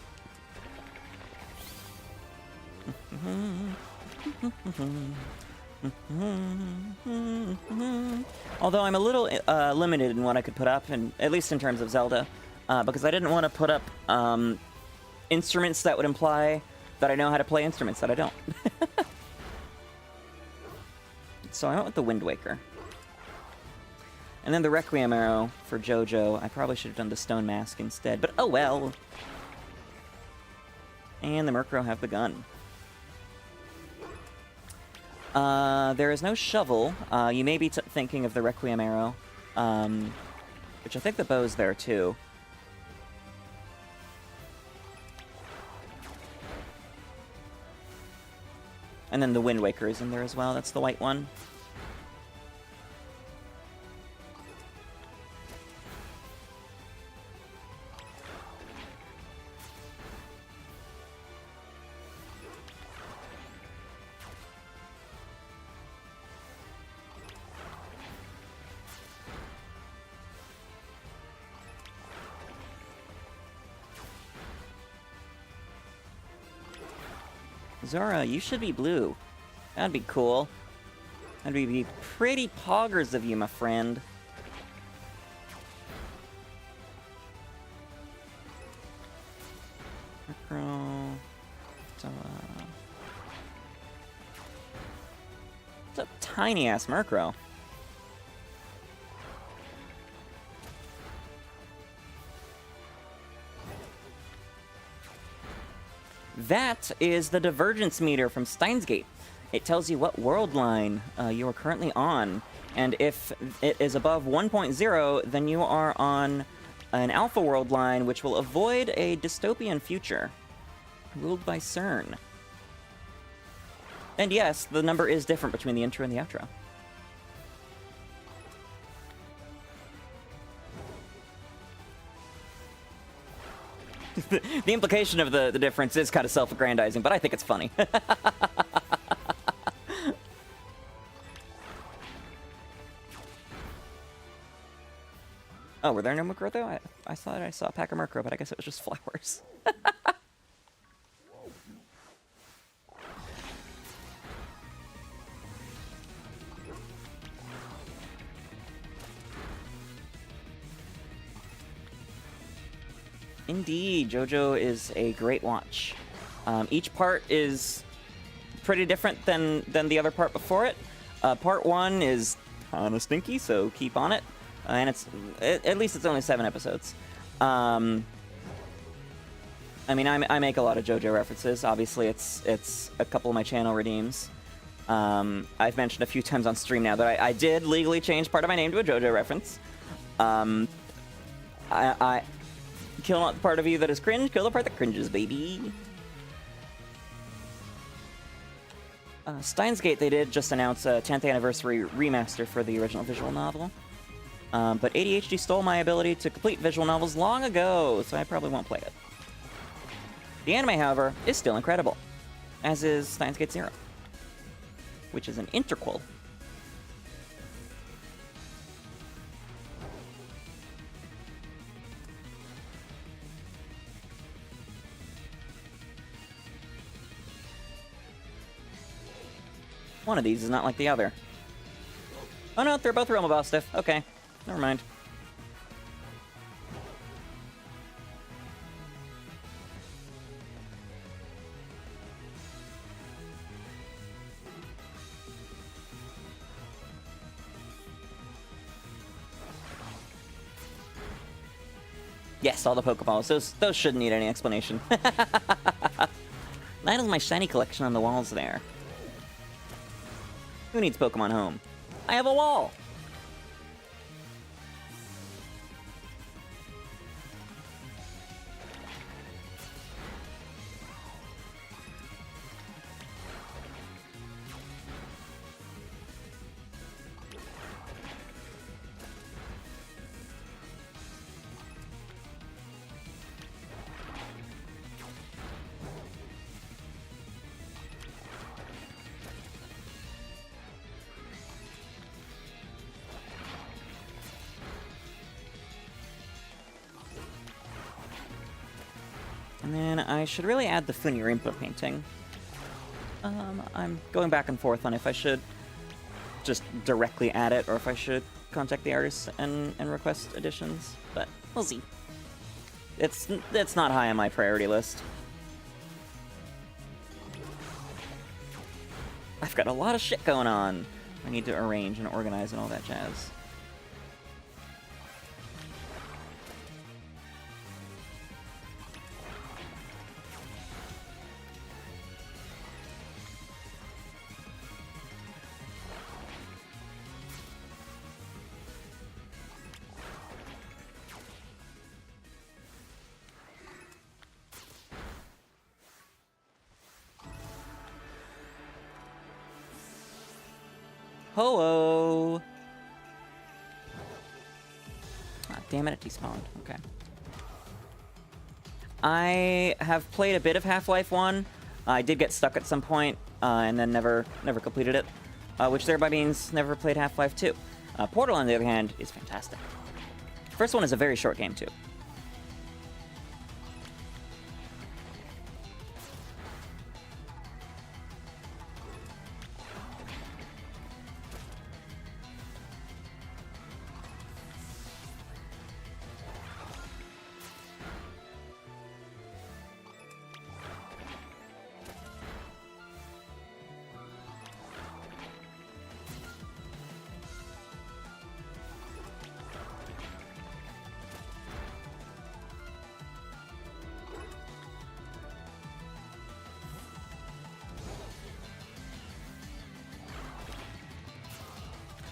Although I'm a little limited in what I could put up, and at least in terms of Zelda, because I didn't want to put up instruments that would imply that I know how to play instruments that I don't. So I went with the Wind Waker. And then the Requiem Arrow for JoJo. I probably should have done the Stone Mask instead, but oh well. And the Murkrow have the gun. There is no shovel. You may be thinking of the Requiem Arrow, which I think the bow's there too. And then the Wind Waker is in there as well. That's the white one. Zora, you should be blue. That'd be cool. That'd be pretty poggers of you, my friend. Murkrow. It's a tiny-ass Murkrow. That is the divergence meter from Steins Gate. It tells you what world line you are currently on, and if it is above 1.0, then you are on an alpha world line, which will avoid a dystopian future ruled by CERN. And yes, the number is different between the intro and the outro. The implication of the difference is kind of self-aggrandizing, but I think it's funny. Oh, were there no Murkrow though? I thought I saw a pack of Murkrow, but I guess it was just flowers. Indeed, JoJo is a great watch. Each part is pretty different than the other part before it. Part 1 is kinda stinky, so keep on it. And at least it's only 7 episodes. I mean, I make a lot of JoJo references. Obviously, it's a couple of my channel redeems. I've mentioned a few times on stream now that I did legally change part of my name to a JoJo reference. I kill not the part of you that is cringe, kill the part that cringes, baby. Steins Gate, they did just announce a 10th anniversary remaster for the original visual novel. But ADHD stole my ability to complete visual novels long ago, so I probably won't play it. The anime, however, is still incredible, as is Steins Gate Zero, which is an interquel. One of these is not like the other. Oh no, they're both Realm of Bostif. Okay, never mind. Yes, all the Pokeballs. Those shouldn't need any explanation. That is my shiny collection on the walls there. Who needs Pokemon Home? I have a wall! And then I should really add the 𝑹𝒊𝒈𝒉𝒕 painting. I'm going back and forth on if I should just directly add it or if I should contact the artists and request additions, but we'll see. It's not high on my priority list. I've got a lot of shit going on. I need to arrange and organize and all that jazz. Hello! Ah, damn it, it despawned. Okay. I have played a bit of Half-Life 1. I did get stuck at some point, and then never completed it. Which thereby means never played Half-Life 2. Portal, on the other hand, is fantastic. First one is a very short game, too.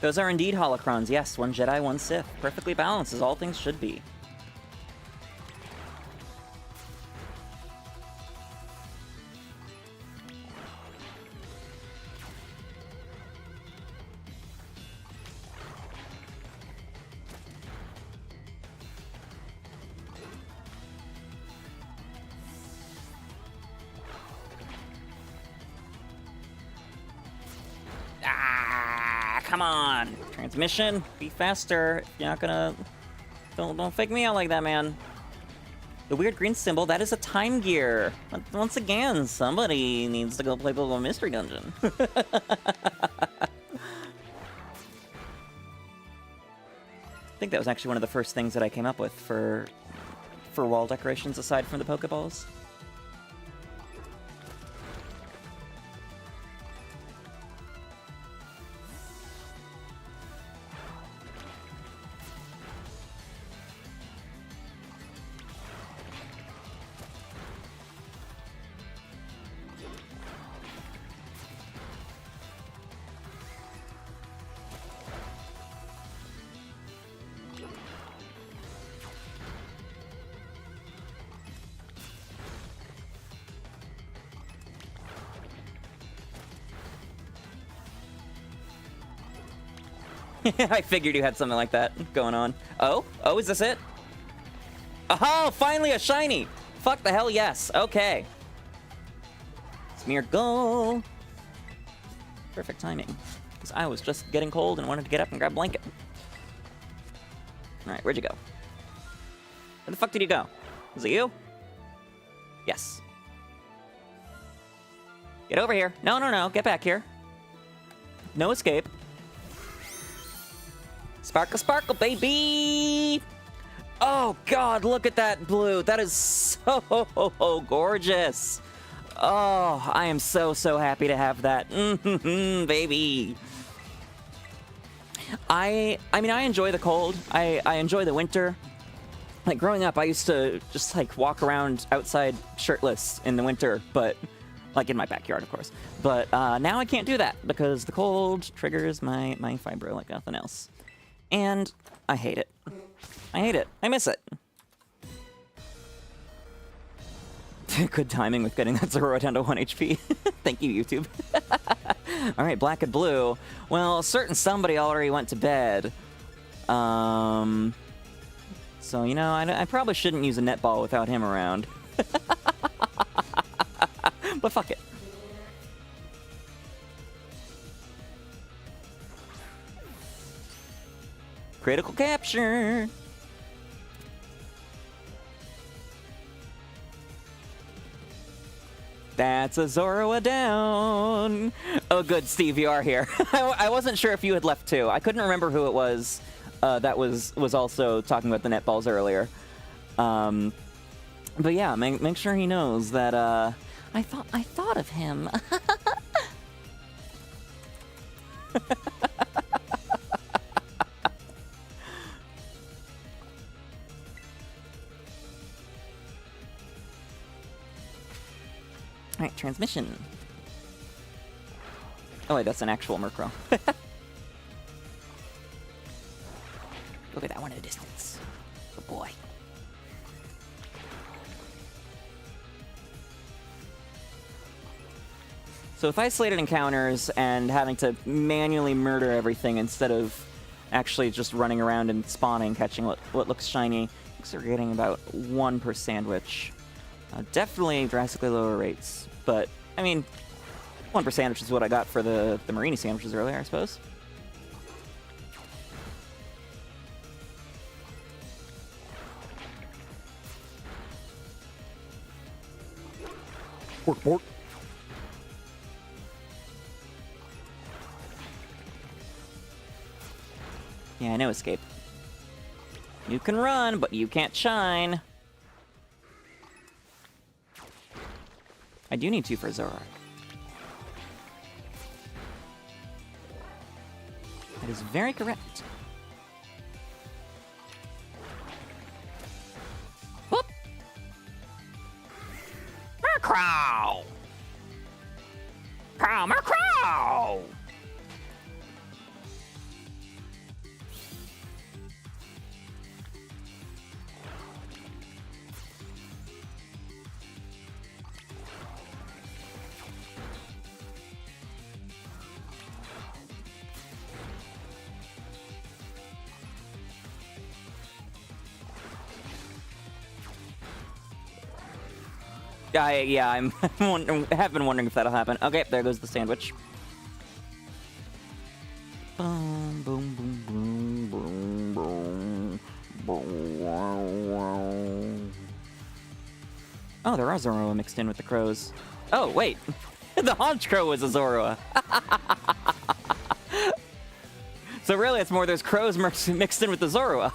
Those are indeed holocrons, yes. One Jedi, one Sith. Perfectly balanced, as all things should be. Come on! Transmission, be faster. If you're not gonna Don't fake me out like that, man. The weird green symbol, that is a time gear. Once again, somebody needs to go play Pokemon Mystery Dungeon. I think that was actually one of the first things that I came up with for wall decorations aside from the Pokeballs. I figured you had something like that going on. Oh, is this it? Oh, finally a shiny! Fuck the hell yes, okay. Smear goal. Perfect timing. Because I was just getting cold and wanted to get up and grab a blanket. Alright, where'd you go? Where the fuck did you go? Was it you? Yes. Get over here. No, get back here. No escape. Sparkle, sparkle, baby! Oh, God, look at that blue. That is so gorgeous. Oh, I am so happy to have that. Baby. I mean, I enjoy the cold. I enjoy the winter. Like, growing up, I used to just, like, walk around outside shirtless in the winter, but... like, in my backyard, of course. But now I can't do that, because the cold triggers my fibro like nothing else. And I hate it. I hate it. I miss it. Good timing with getting that Zorua down to 1 HP. Thank you, YouTube. Alright, black and blue. Well, a certain somebody already went to bed. So, you know, I probably shouldn't use a netball without him around. But fuck it. Critical capture! That's a Zorua down! Oh good, Steve, you are here. I wasn't sure if you had left too. I couldn't remember who it was that was also talking about the netballs earlier. But yeah, make sure he knows that I thought of him. Alright, transmission. Oh wait, that's an actual Murkrow. Look at that one in the distance. Good boy. So with isolated encounters and having to manually murder everything instead of actually just running around and spawning, catching what looks shiny, looks like we're getting about 1 per sandwich. Definitely drastically lower rates, but, I mean, 1 per sandwich is what I got for the Marini sandwiches earlier, I suppose. Pork. Yeah, no escape. You can run, but you can't shine. I do need 2 for Zoroark. That is very correct. Whoop! Murkrow! Murkrow! Yeah, I have been wondering if that'll happen. Okay, there goes the sandwich. Boom, boom, boom, boom, boom, boom. Oh, there are Zorua mixed in with the crows. Oh, wait. The haunch crow was a Zorua. So really, it's more there's crows mixed in with the Zorua.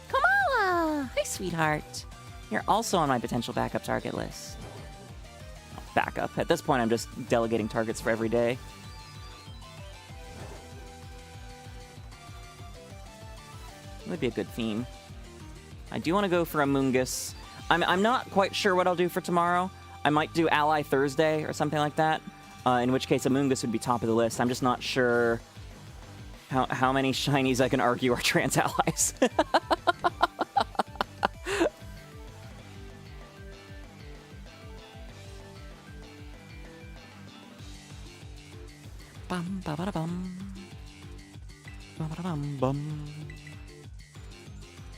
Kamala! Hi, sweetheart. You're also on my potential backup target list. Backup. At this point, I'm just delegating targets for every day. Would be a good theme. I do want to go for Amoonguss. I'm not quite sure what I'll do for tomorrow. I might do Ally Thursday or something like that. In which case, Amoonguss would be top of the list. I'm just not sure how many shinies I can argue are trans allies. Bum ba ba da bum. Ba ba da bum bum.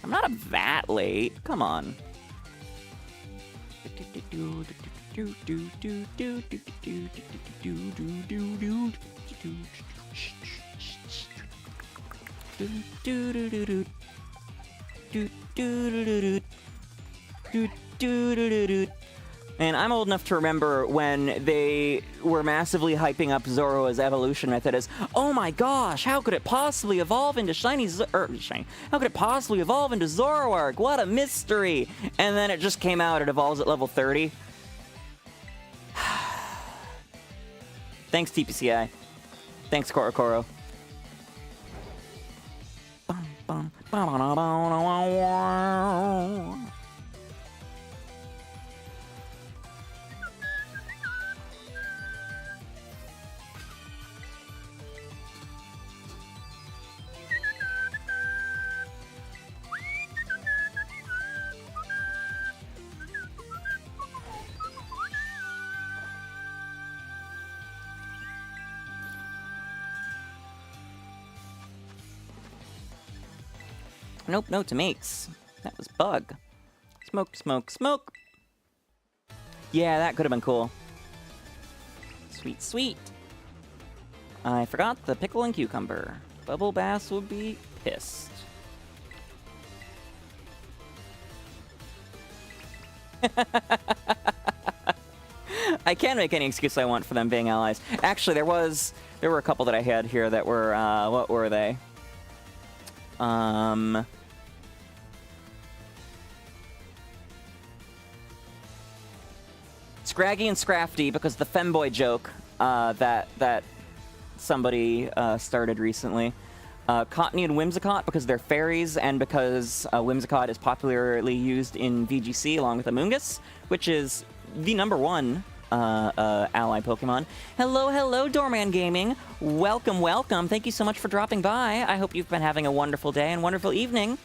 I'm not that late. Come on. And I'm old enough to remember when they were massively hyping up Zoroa's evolution method as, oh my gosh, how could it possibly evolve into how could it possibly evolve into Zoroark? What a mystery! And then it just came out, it evolves at level 30. Thanks, TPCI. Thanks, Korokoro. Nope, no teammates. That was bug. Smoke, smoke, smoke. Yeah, that could have been cool. Sweet, sweet. I forgot the pickle and cucumber. Bubble Bass would be pissed. I can make any excuse I want for them being allies. Actually, there were a couple that I had here that were, what were they? Scraggy and Scrafty, because the femboy joke that somebody started recently. Cottony and Whimsicott, because they're fairies, and because Whimsicott is popularly used in VGC along with Amoonguss, which is the #1 ally Pokemon. Hello, hello, Doorman Gaming. Welcome, welcome. Thank you so much for dropping by. I hope you've been having a wonderful day and wonderful evening.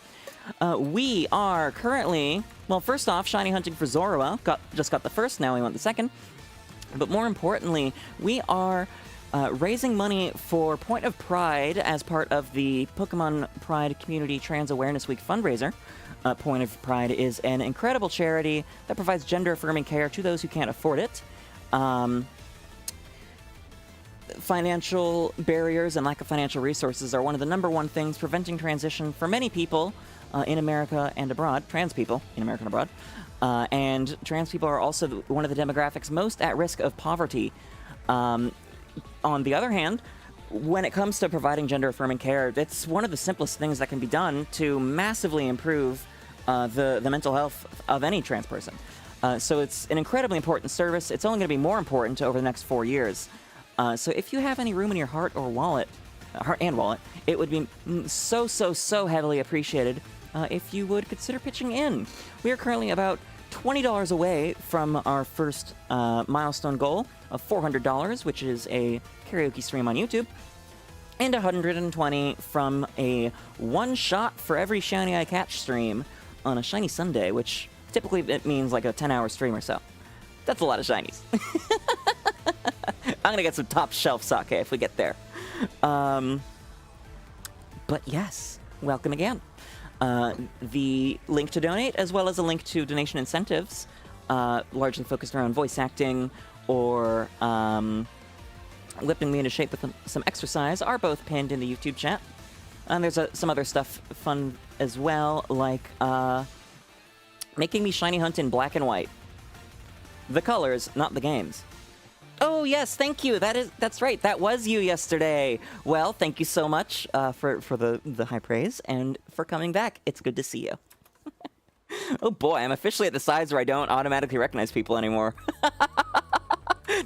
We are currently, well, first off, shiny hunting for Zorua. Just got the first, now we want the second. But more importantly, we are raising money for Point of Pride as part of the Pokemon Pride Community Trans Awareness Week fundraiser. Point of Pride is an incredible charity that provides gender-affirming care to those who can't afford it. Financial barriers and lack of financial resources are one of the #1 things preventing transition for many people in America and abroad, trans people in America and abroad. And trans people are also one of the demographics most at risk of poverty. On the other hand, when it comes to providing gender-affirming care, it's one of the simplest things that can be done to massively improve the mental health of any trans person. So it's an incredibly important service. It's only going to be more important over the next 4 years. So if you have any room in your heart or wallet, it would be so heavily appreciated if you would consider pitching in. We are currently about $20 away from our first milestone goal of $400, which is a karaoke stream on YouTube, and $120 from a one-shot for every shiny I catch stream on a Shiny Sunday, which typically it means like a 10-hour stream or so. That's a lot of shinies. I'm gonna get some top shelf sake if we get there. But yes, welcome again. The link to donate, as well as a link to donation incentives, largely focused around voice acting or whipping me into shape with some exercise are both pinned in the YouTube chat. And there's some other stuff fun as well, like making me shiny hunt in black and white. The colors, not the games. Oh yes, thank you. That's right. That was you yesterday. Well, thank you so much for the high praise and for coming back. It's good to see you. Oh boy, I'm officially at the size where I don't automatically recognize people anymore.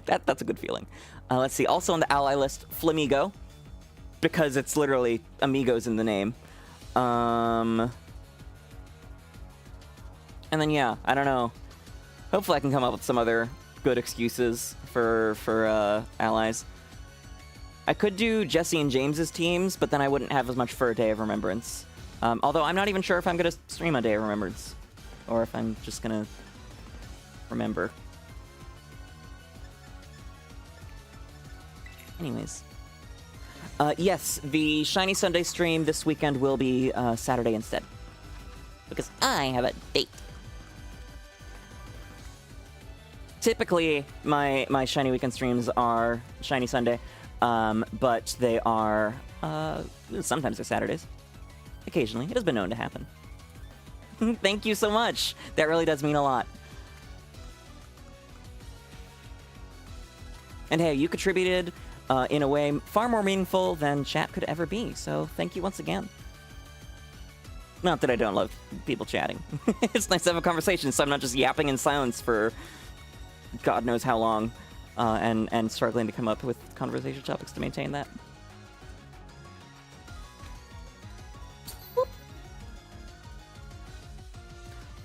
That's a good feeling. Let's see. Also on the ally list, Flamigo, because it's literally amigos in the name. And then yeah, I don't know. Hopefully I can come up with some other good excuses for allies. I could do Jesse and James's teams, but then I wouldn't have as much for a Day of Remembrance. Although I'm not even sure if I'm going to stream a Day of Remembrance, or if I'm just going to remember. Anyways. Yes, the Shiny Sunday stream this weekend will be Saturday instead. Because I have a date. Typically, my Shiny Weekend streams are Shiny Sunday, but they are, sometimes they're Saturdays. Occasionally. It has been known to happen. Thank you so much. That really does mean a lot. And hey, you contributed in a way far more meaningful than chat could ever be, so thank you once again. Not that I don't love people chatting. It's nice to have a conversation, so I'm not just yapping in silence for God knows how long, and struggling to come up with conversation topics to maintain that.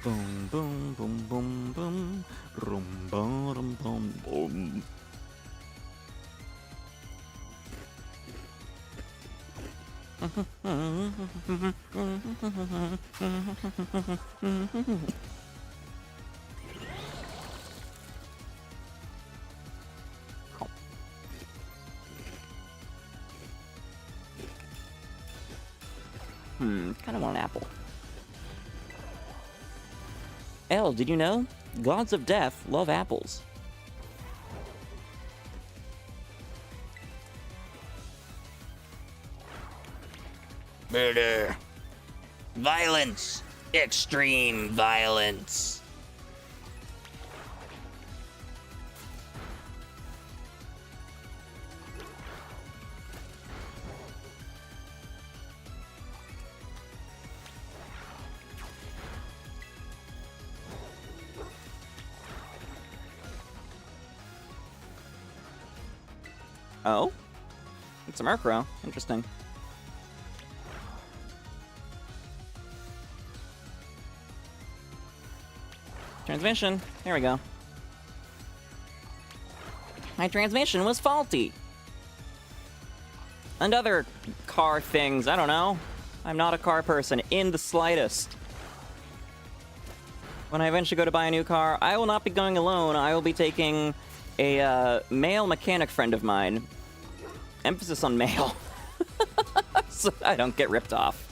Boom, boom, boom, boom, boom. Rum, boom, boom, boom. Kind of want an apple. L, did you know? Gods of death love apples. Murder. Violence. Extreme violence. Oh? It's a Murkrow. Interesting. Transmission. There we go. My transmission was faulty. And other car things. I don't know. I'm not a car person in the slightest. When I eventually go to buy a new car, I will not be going alone. I will be taking a male mechanic friend of mine. Emphasis on male. So I don't get ripped off.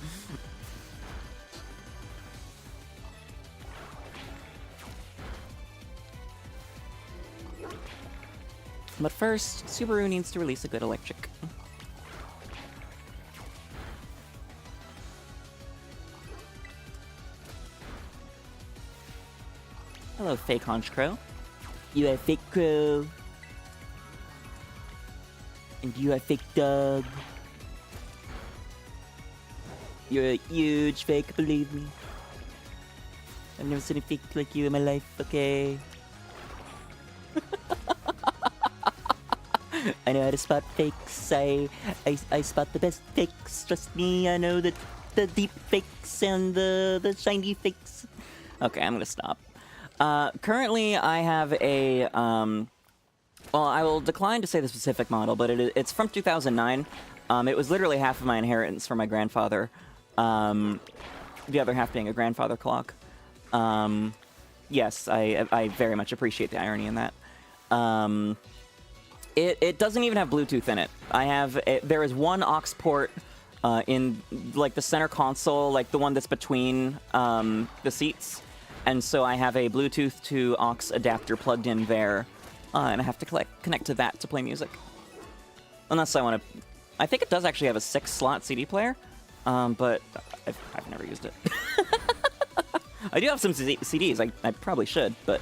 But first, Subaru needs to release a good electric. Hello, fake Honch Crow. You are fake crow. And you are fake dog. You're a huge fake, believe me. I've never seen a fake like you in my life, okay? I know how to spot fakes. I spot the best fakes. Trust me, I know the deep fakes and the shiny fakes. Okay, I'm gonna stop. Currently, I have a well, I will decline to say the specific model, but it's from 2009. It was literally half of my inheritance from my grandfather. The other half being a grandfather clock. Yes, I very much appreciate the irony in that. It doesn't even have Bluetooth in it. There is one aux port in like the center console, like the one that's between the seats. And so I have a Bluetooth to aux adapter plugged in there. And I have to connect to that to play music. Unless I want to... I think it does actually have a 6-slot CD player, but I've never used it. I do have some CDs. I probably should, but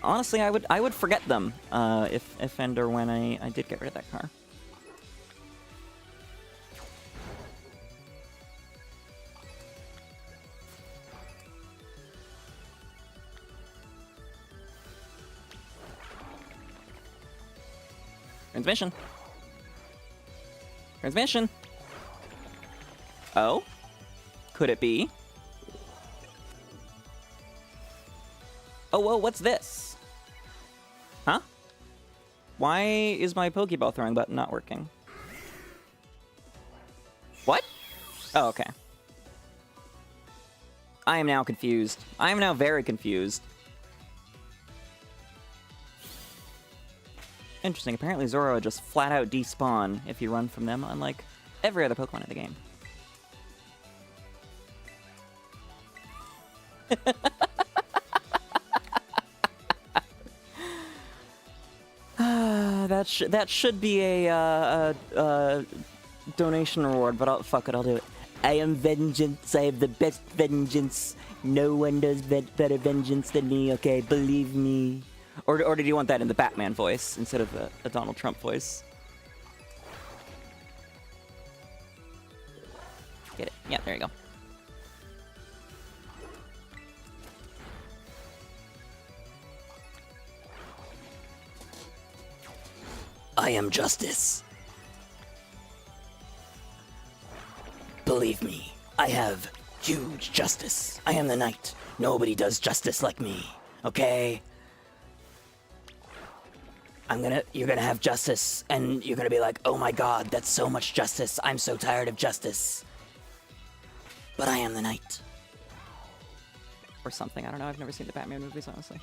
honestly, I would forget them if and or when I did get rid of that car. Transmission. Transmission. Oh? Could it be? Oh, whoa, what's this? Huh? Why is my Pokeball throwing button not working? What? Oh, okay. I am now confused. I am now very confused. Interesting. Apparently Zoroark just flat out despawn if you run from them, unlike every other Pokemon in the game. That should be a donation reward, but fuck it, I'll do it. I am vengeance. I have the best vengeance. No one does better vengeance than me. Okay, believe me. Or did you want that in the Batman voice instead of the Donald Trump voice? Get it? Yeah, there you go. I am justice. Believe me, I have huge justice. I am the knight. Nobody does justice like me. Okay? You're gonna have justice, and you're gonna be like, oh my god, that's so much justice. I'm so tired of justice. But I am the knight. Or something, I don't know, I've never seen the Batman movies, honestly.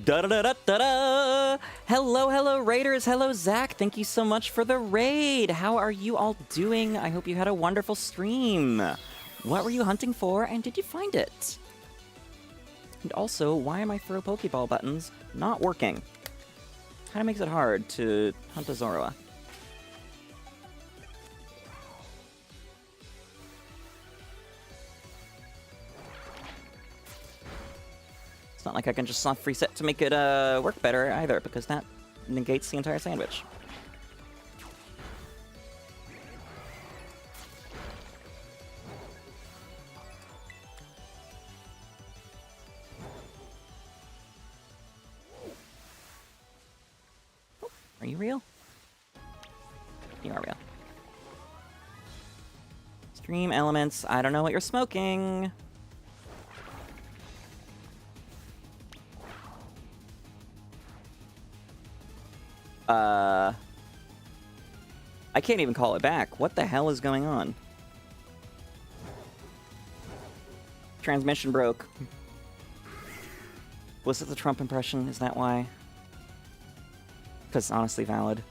Da-da-da-da-da-da! Hello, Raiders. Hello, Zach. Thank you so much for the raid. How are you all doing? I hope you had a wonderful stream. What were you hunting for, and did you find it? And also, why are my throw Pokeball buttons not working? Kinda makes it hard to hunt a Zoroark. It's not like I can just soft reset to make it work better either, because that negates the entire sandwich. Are you real? You are real. Stream elements. I don't know what you're smoking. I can't even call it back. What the hell is going on? Transmission broke. Was it the Trump impression? Is that why? Because honestly valid.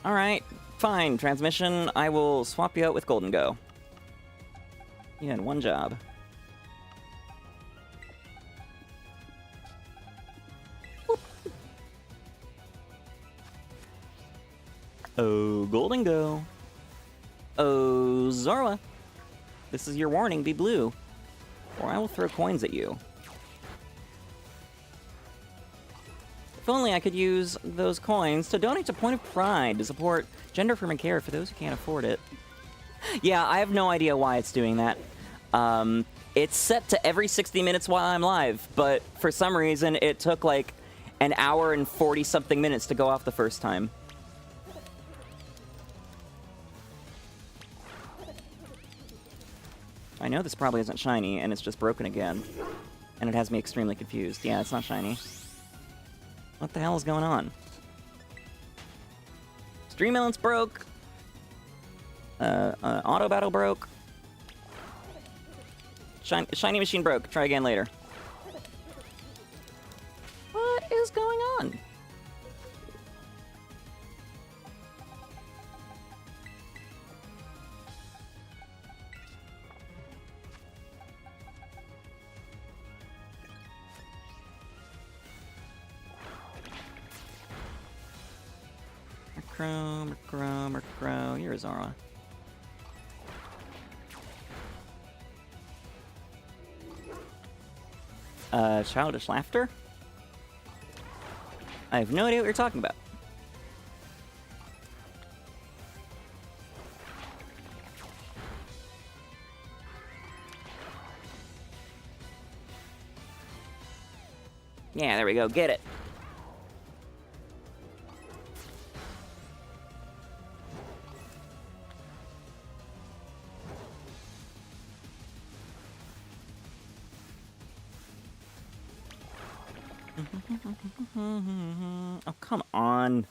Alright, fine. Transmission, I will swap you out with Golden Go. You had one job. Oh, Golden Go. Oh, Zoroark. This is your warning, be blue. Or I will throw coins at you. If only I could use those coins to donate to Point of Pride to support gender-affirming care for those who can't afford it. Yeah, I have no idea why it's doing that. It's set to every 60 minutes while I'm live, but for some reason it took like an hour and 40-something minutes to go off the first time. I know this probably isn't shiny, and it's just broken again. And it has me extremely confused. Yeah, it's not shiny. What the hell is going on? Stream Elements broke. Auto Battle broke. Shiny Machine broke. Try again later. What is going on? Murkrow. You're a Zora. Childish laughter? I have no idea what you're talking about. Yeah, there we go. Get it. Oh, come on.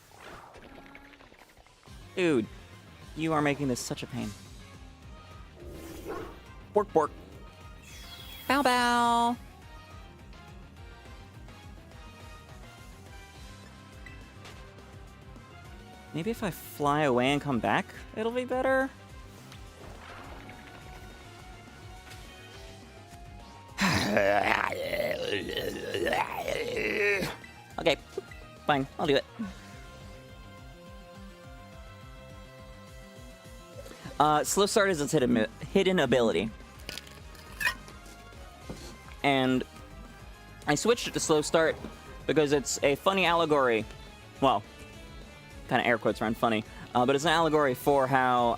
Dude, you are making this such a pain. Bork, bork. Bow bow. Maybe if I fly away and come back, it'll be better? Okay, fine, I'll do it. Slow Start is its hidden ability. And I switched it to Slow Start because it's a funny allegory. Well, kind of air quotes around funny. But it's an allegory for how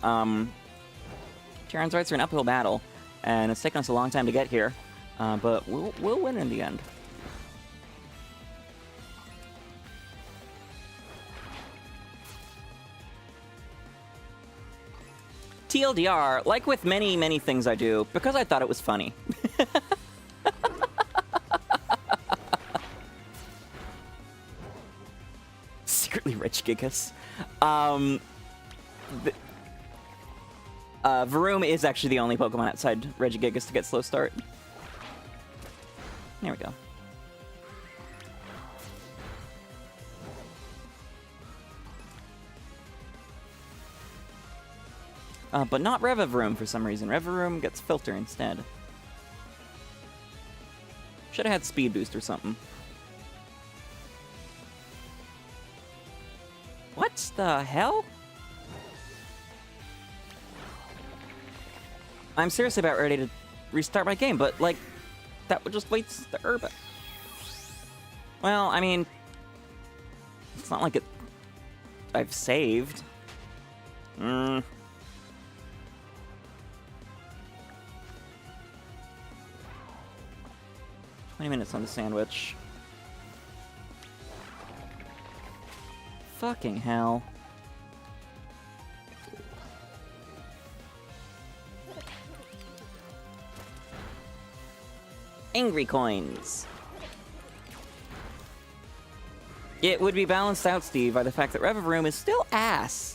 Terran's rights are an uphill battle. And it's taken us a long time to get here. But we'll win in the end. TLDR, like with many, many things I do, because I thought it was funny. Secretly rich Gigas. 𝑹𝒊𝒈𝒉𝒕 is actually the only Pokemon outside Regigigas to get Slow Start. There we go. But not 𝒕𝒕 for some reason. 𝒕𝒕 gets Filter instead. Should have had Speed Boost or something. What the hell? I'm seriously about ready to restart my game, but, like, that would just waste the herb. Well, I mean, it's not like I've saved. 20 minutes on the sandwich. Fucking hell. Angry coins. It would be balanced out, Steve, by the fact that 𝒕𝒕 is still ass.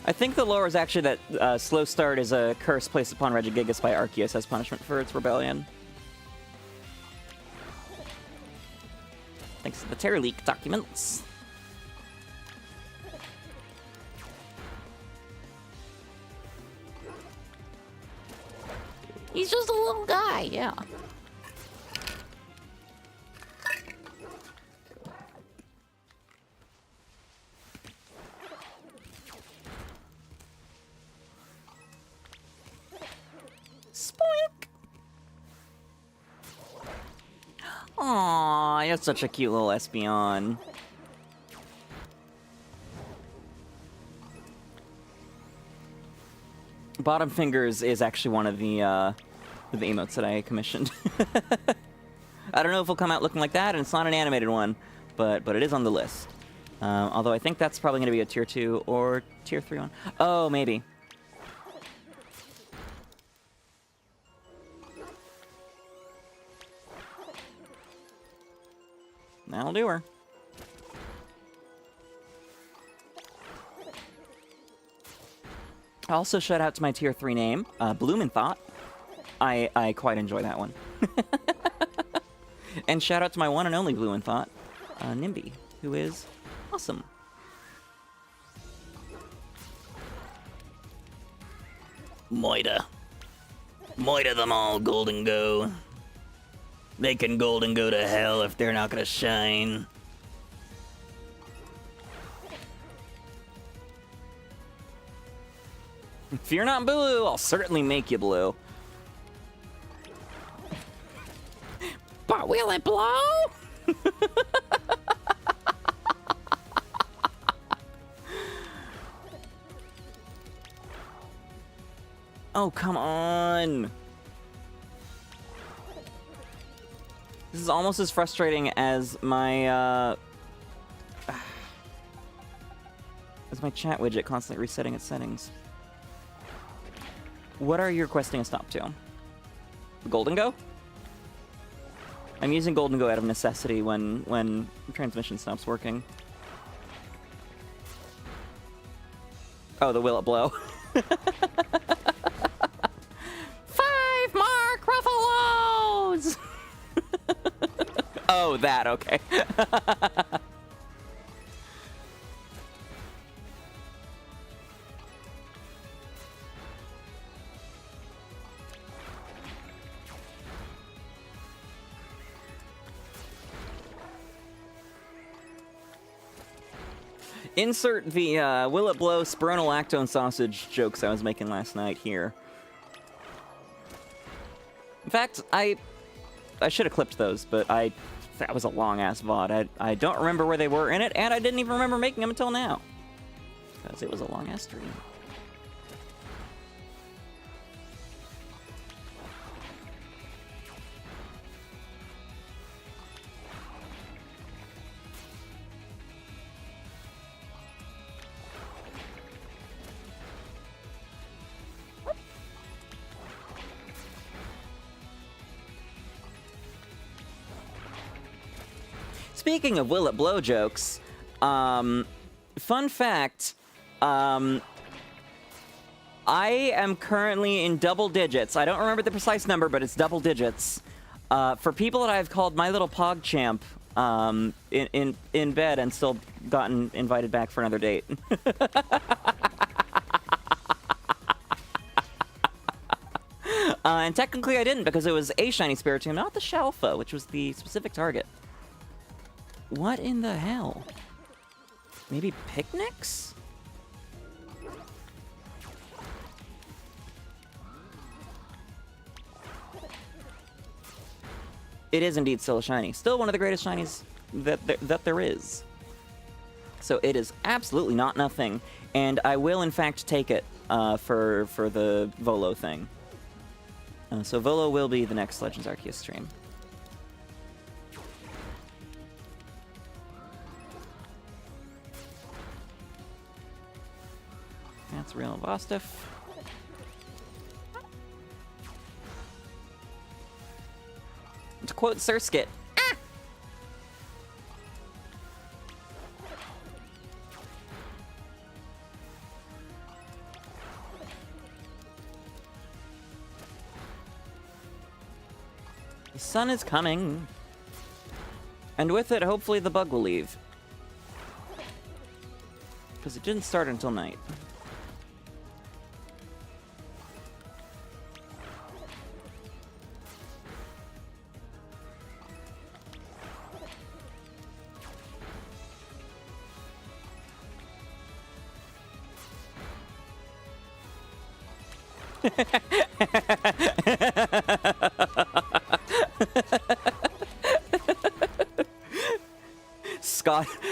I think the lore is actually that Slow Start is a curse placed upon Regigigas by Arceus as punishment for its rebellion. Thanks to the Terror Leak documents. He's just a little guy, yeah. Spoink! Aww, you're such a cute little Espeon. Bottom Fingers is actually one of the emotes that I commissioned. I don't know if it'll come out looking like that, and it's not an animated one, but it is on the list. Although I think that's probably going to be a tier 2 or tier 3 one. Oh, maybe. That'll do her. Also, shout out to my tier 3 name, 𝒕𝒊𝒈𝒕. I quite enjoy that one. And shout out to my one and only 𝒕𝒊𝒈𝒕, Nimby, who is awesome. Moida them all, Golden Go. They can golden go to hell if they're not gonna shine. If you're not blue, I'll certainly make you blue. But will it blow? Oh, come on. This is almost as frustrating as my chat widget constantly resetting its settings. What are you requesting a stop to? Golden Go? I'm using Golden Go out of necessity when transmission stops working. Oh, the will it blow? 5 more Gruffaloes! Oh, that, okay. Insert the will it blow spironolactone sausage jokes I was making last night here. In fact, I should have clipped those, but that was a long-ass VOD. I don't remember where they were in it, and I didn't even remember making them until now. Because it was a long-ass stream. Speaking of will it blow jokes, fun fact, I am currently in double digits. I don't remember the precise number, but it's double digits. For people that I've called my little PogChamp in bed and still gotten invited back for another date. And technically I didn't because it was a shiny Spiritomb, not the Shalfa, which was the specific target. What in the hell? Maybe picnics? It is indeed still a shiny. Still one of the greatest shinies that there is. So it is absolutely not nothing. And I will, in fact, take it for the Volo thing. So Volo will be the next Legends Arceus stream. That's real Vostif. To quote Surskit, ah! The sun is coming. And with it, hopefully the bug will leave. Because it didn't start until night.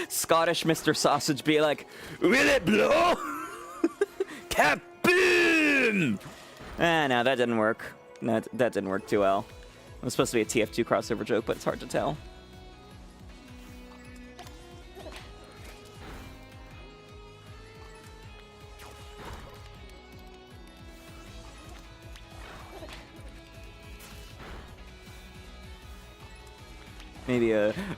Scottish Mr. Sausage be like, will it blow? Kaboom! Ah, no, that didn't work. No, that didn't work too well. It was supposed to be a TF2 crossover joke, but it's hard to tell. Maybe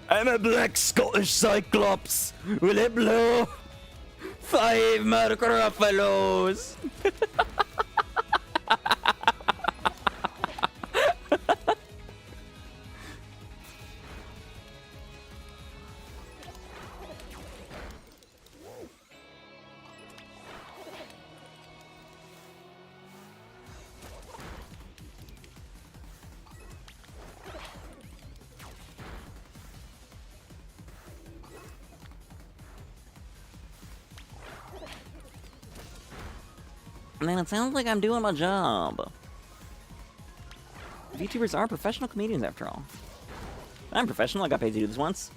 I'm a black Scottish Cyclops. Will it blow? 5 more Gruffaloes. Man, it sounds like I'm doing my job. VTubers are professional comedians, after all. I'm professional. I got paid to do this once.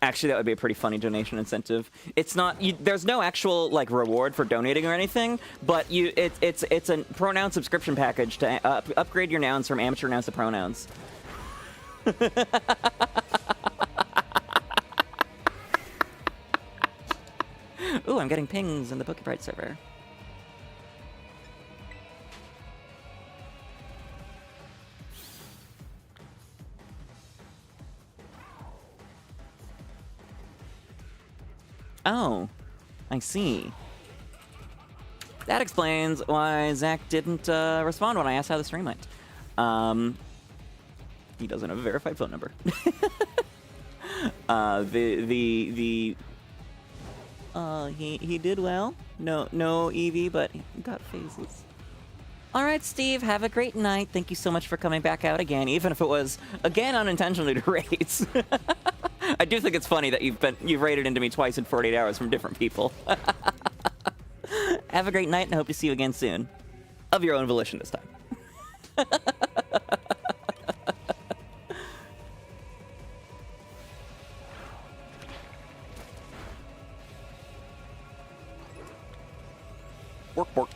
Actually, that would be a pretty funny donation incentive. It's not. There's no actual like reward for donating or anything, but it's a pronoun subscription package to upgrade your nouns from amateur nouns to pronouns. Ooh, I'm getting pings in the 𝑃𝒆𝒏𝒈 server. Oh, I see. That explains why Zach didn't respond when I asked how the stream went. He doesn't have a verified phone number. He did well. No Evie, but he got phases. All right, Steve, have a great night. Thank you so much for coming back out again, even if it was again unintentionally to raids. I do think it's funny that you've raided into me twice in 48 hours from different people. Have a great night, and I hope to see you again soon. Of your own volition this time. Bork, bork.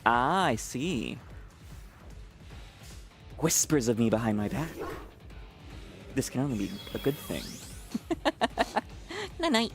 Ah, I see. Whispers of me behind my back. This can only be a good thing. Night-night.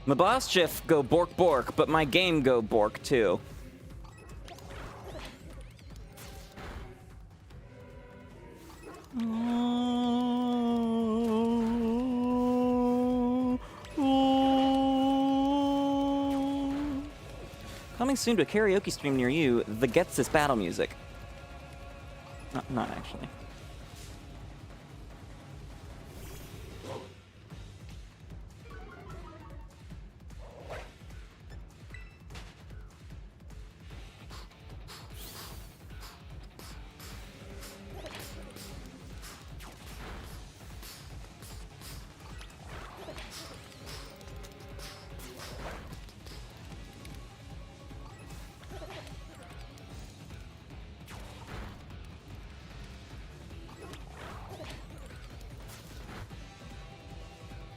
My boss GIF go bork bork, but my game go bork too. Coming soon to a karaoke stream near you, the Gets This Battle music. Not actually.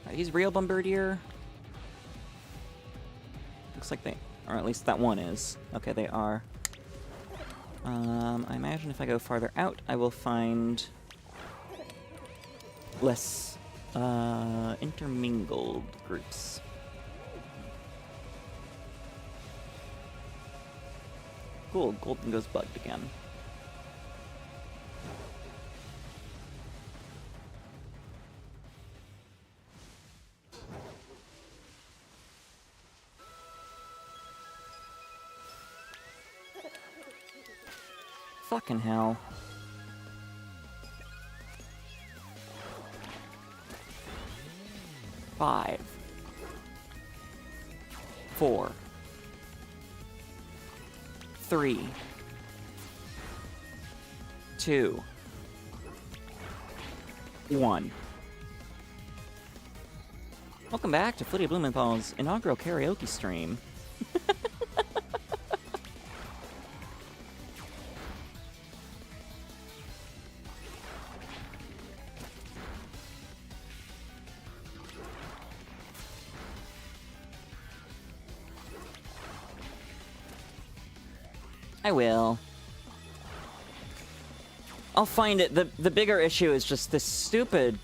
Are these real bombardier? Looks like they, or at least that one is. Okay, they are. I imagine if I go farther out, I will find less intermingled groups. Cool, Golden goes bugged again. Fucking hell. Five. 4. 3. 2. 1. Welcome back to Flittia 𝑃𝒉𝒈's inaugural karaoke stream. I will. I'll find it. The bigger issue is just this stupid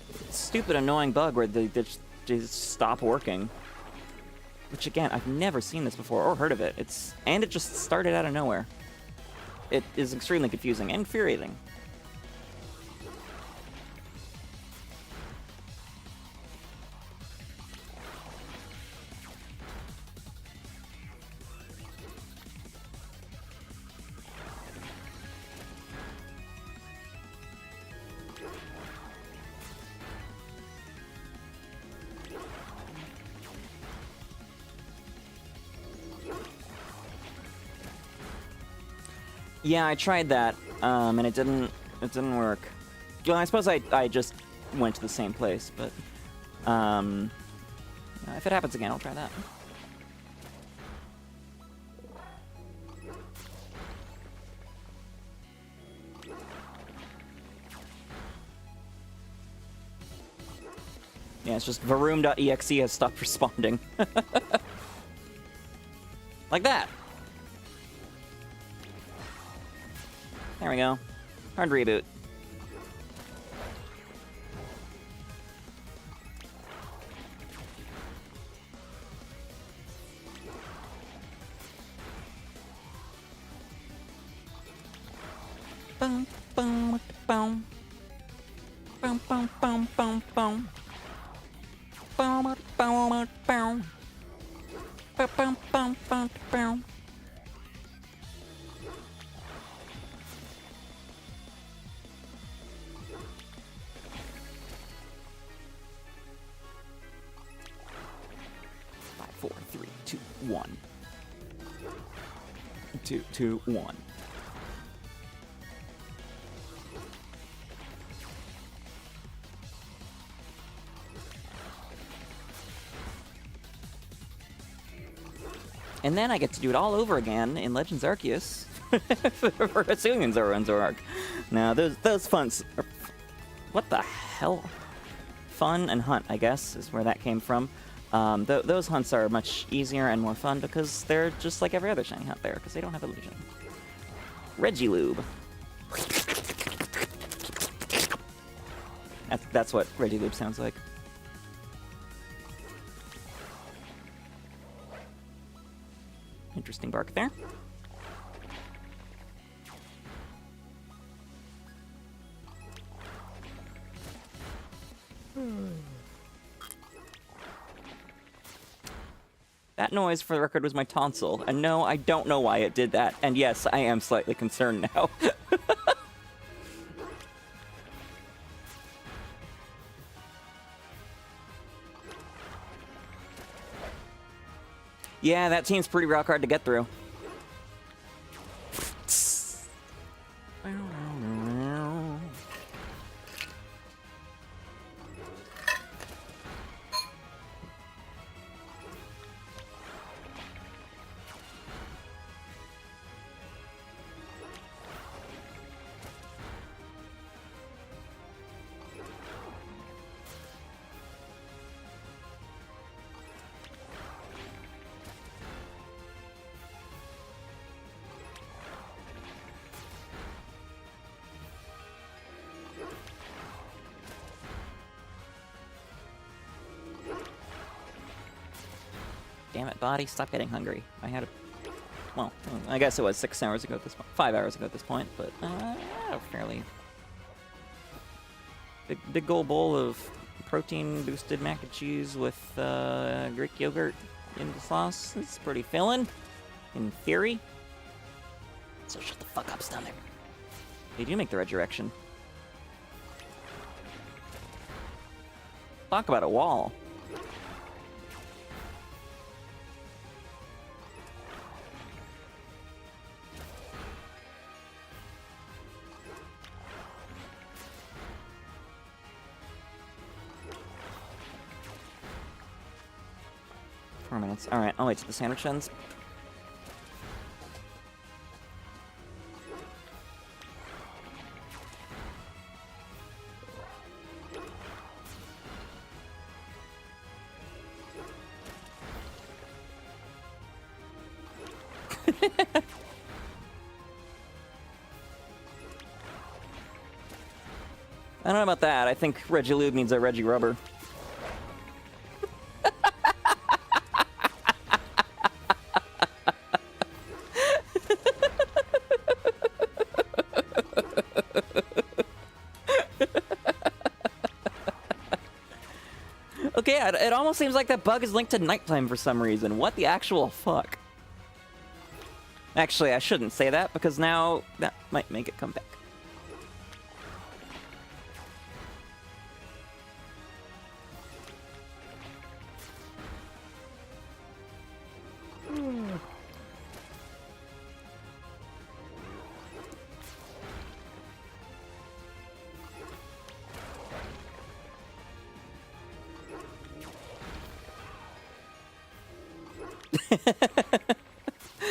annoying bug where they just stop working. Which again, I've never seen this before or heard of it. And it just started out of nowhere. It is extremely confusing and infuriating. Yeah, I tried that, and it didn't work. Well, I suppose I just went to the same place, but if it happens again, I'll try that. Yeah, it's just 𝑑𝒕.exe has stopped responding. Like that. There we go. Hard reboot. Boom, boom, boom. Boom, boom, boom, boom, boom. Boom, boom, boom. Boom, boom, boom, boom, boom. Five, four, three, two, one. 2, 2, 1. And then I get to do it all over again in Legends Arceus for assuming Zoro and Zoroark. Now, those funts are... What the hell? Fun and hunt, I guess, is where that came from. Those hunts are much easier and more fun because they're just like every other shiny hunt there, because they don't have illusion. Regilube. That's what Regilube sounds like. Interesting bark there. That noise, for the record, was my tonsil. And no, I don't know why it did that. And yes, I am slightly concerned now. Yeah, that team's pretty rock hard to get through. Damn it, body, stop getting hungry. I had a... Well, I guess it was 6 hours ago at this point. 5 hours ago at this point, but a fairly... Big gold bowl of protein-boosted mac and cheese with Greek yogurt in the sauce. It's pretty filling, in theory. So shut the fuck up, stomach. They do make the resurrection. Talk about a wall. Alright, I'll wait till the sandwich ends. I don't know about that. I think Regilube needs a Regi Rubber. Okay, it almost seems like that bug is linked to nighttime for some reason. What the actual fuck? Actually, I shouldn't say that, because now that might make it come back.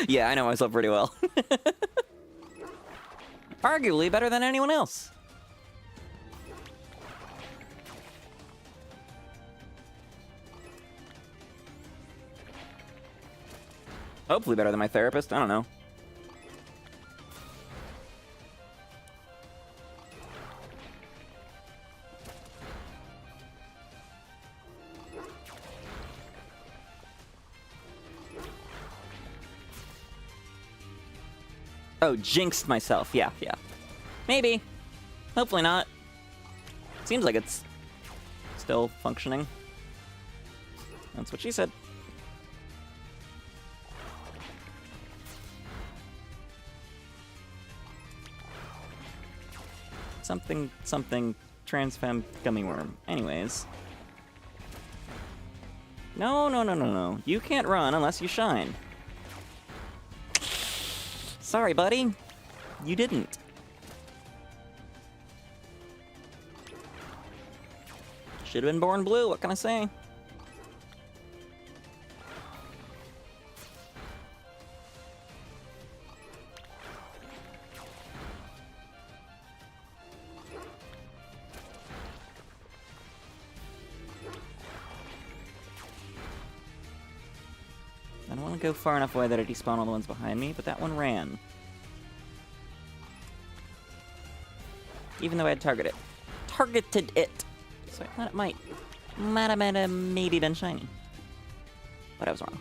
Yeah, I know myself pretty well. Arguably better than anyone else. Hopefully better than my therapist, I don't know. Oh, jinxed myself. Yeah, yeah. Maybe. Hopefully not. Seems like it's still functioning. That's what she said. Something, something, transfem gummy worm. Anyways. No, no, no, no, no. You can't run unless you shine. Sorry, buddy. You didn't. Should have been born blue, what can I say? I don't want to go far enough away that I despawn all the ones behind me, but that one ran. Even though I had targeted it. So I thought it might have maybe been shiny. But I was wrong.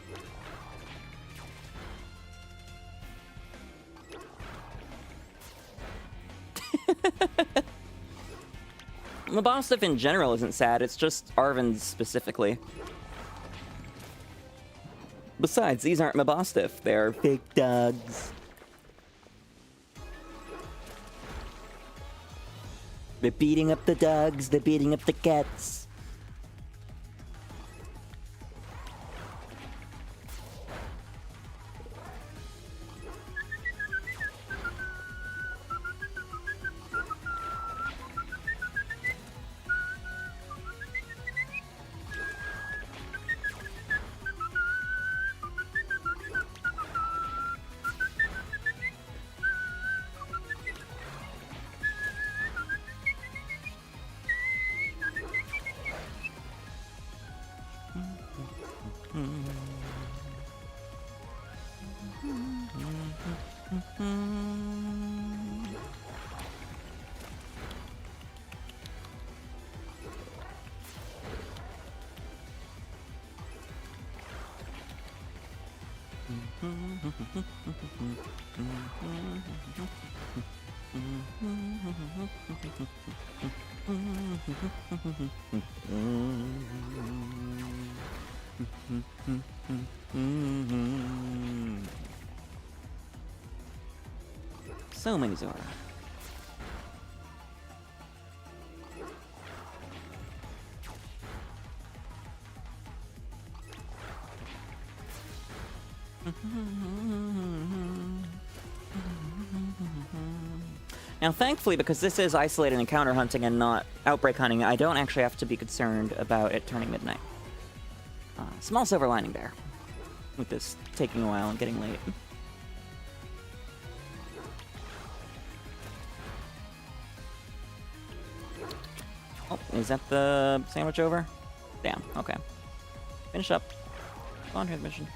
The bomb stuff in general isn't sad, it's just 𝑹𝑖𝑳𝑺 specifically. Besides, these aren't 𝒕 they're fake dogs. They're beating up the dogs, they're beating up the cats. So many Zora. Now, thankfully, because this is isolated encounter hunting and not outbreak hunting, I don't actually have to be concerned about it turning midnight. Small silver lining there, with this taking a while and getting late. Oh, is that the sandwich over? Damn, okay. Finish up. Go on, transmission.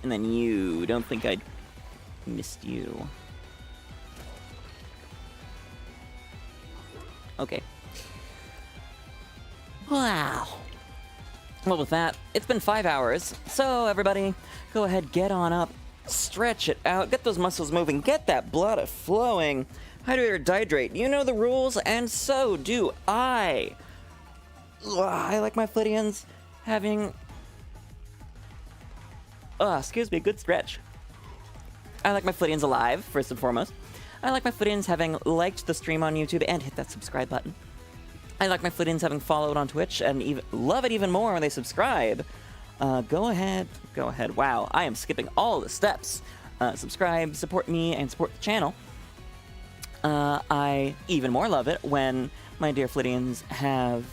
And then you, don't think I missed you. Okay. Wow. Well, with that, it's been 5 hours, so everybody, go ahead, get on up, stretch it out, get those muscles moving, get that blood flowing, hydrate or dehydrate, you know the rules, and so do I. I like my Flittians having... excuse me, good stretch. I like my Flittians alive, first and foremost. I like my Flittians having liked the stream on YouTube and hit that subscribe button. I like my Flittians having followed on Twitch and even love it even more when they subscribe. Go ahead. Wow, I am skipping all the steps. Subscribe, support me, and support the channel. I even more love it when my dear Flittians have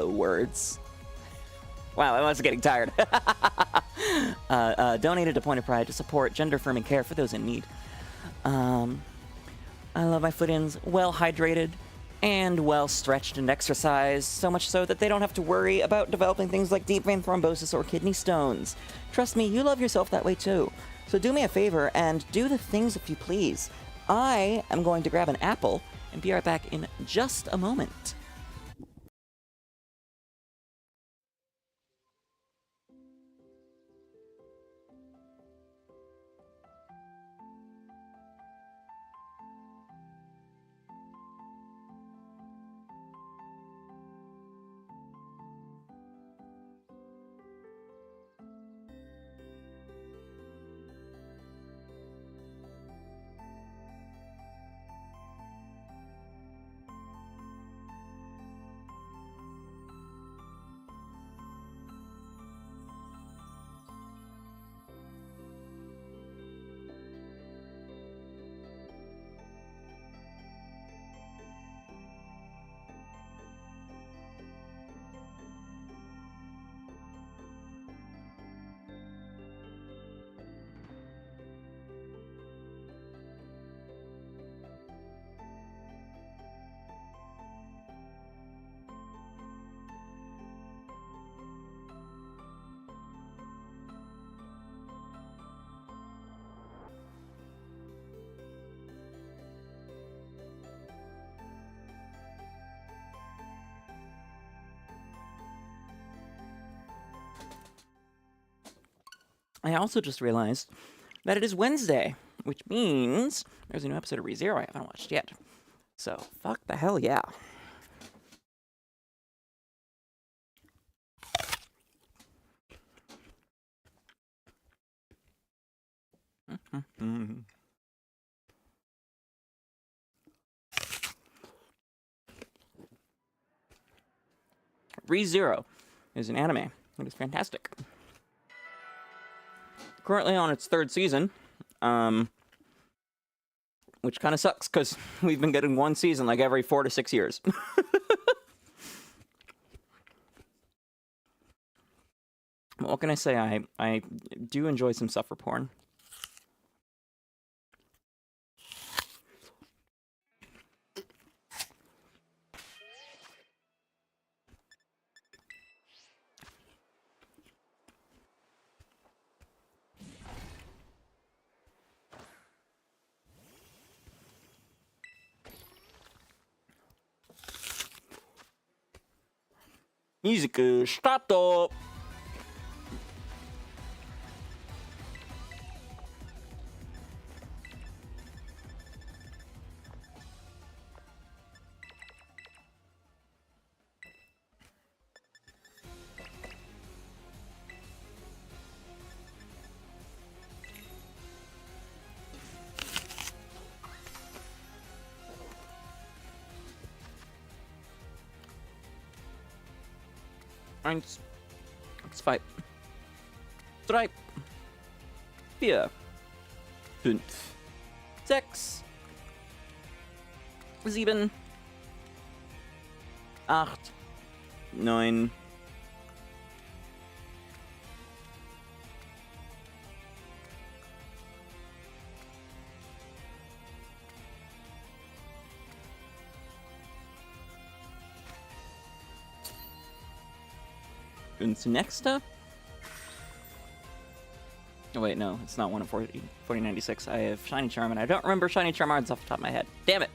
words. Wow, I was getting tired. Donated to Point of Pride to support gender-affirming care for those in need. I love my Flittians well-hydrated and well-stretched and exercised, so much so that they don't have to worry about developing things like deep vein thrombosis or kidney stones. Trust me, you love yourself that way too. So do me a favor and do the things if you please. I am going to grab an apple and be right back in just a moment. I also just realized that it is Wednesday, which means there's a new episode of ReZero I haven't watched yet. So, fuck the hell yeah. ReZero is an anime. It is fantastic. Currently on its third season, which kind of sucks because we've been getting one season like every 4 to 6 years. What can I say? I do enjoy some suffer porn. Music start. Eins, zwei, drei, vier, fünf, sechs, sieben, acht, neun, und nächster. Oh wait, no, it's not one of 4096. I have Shiny Charm, and I don't remember Shiny Charm odds off the top of my head. Damn it!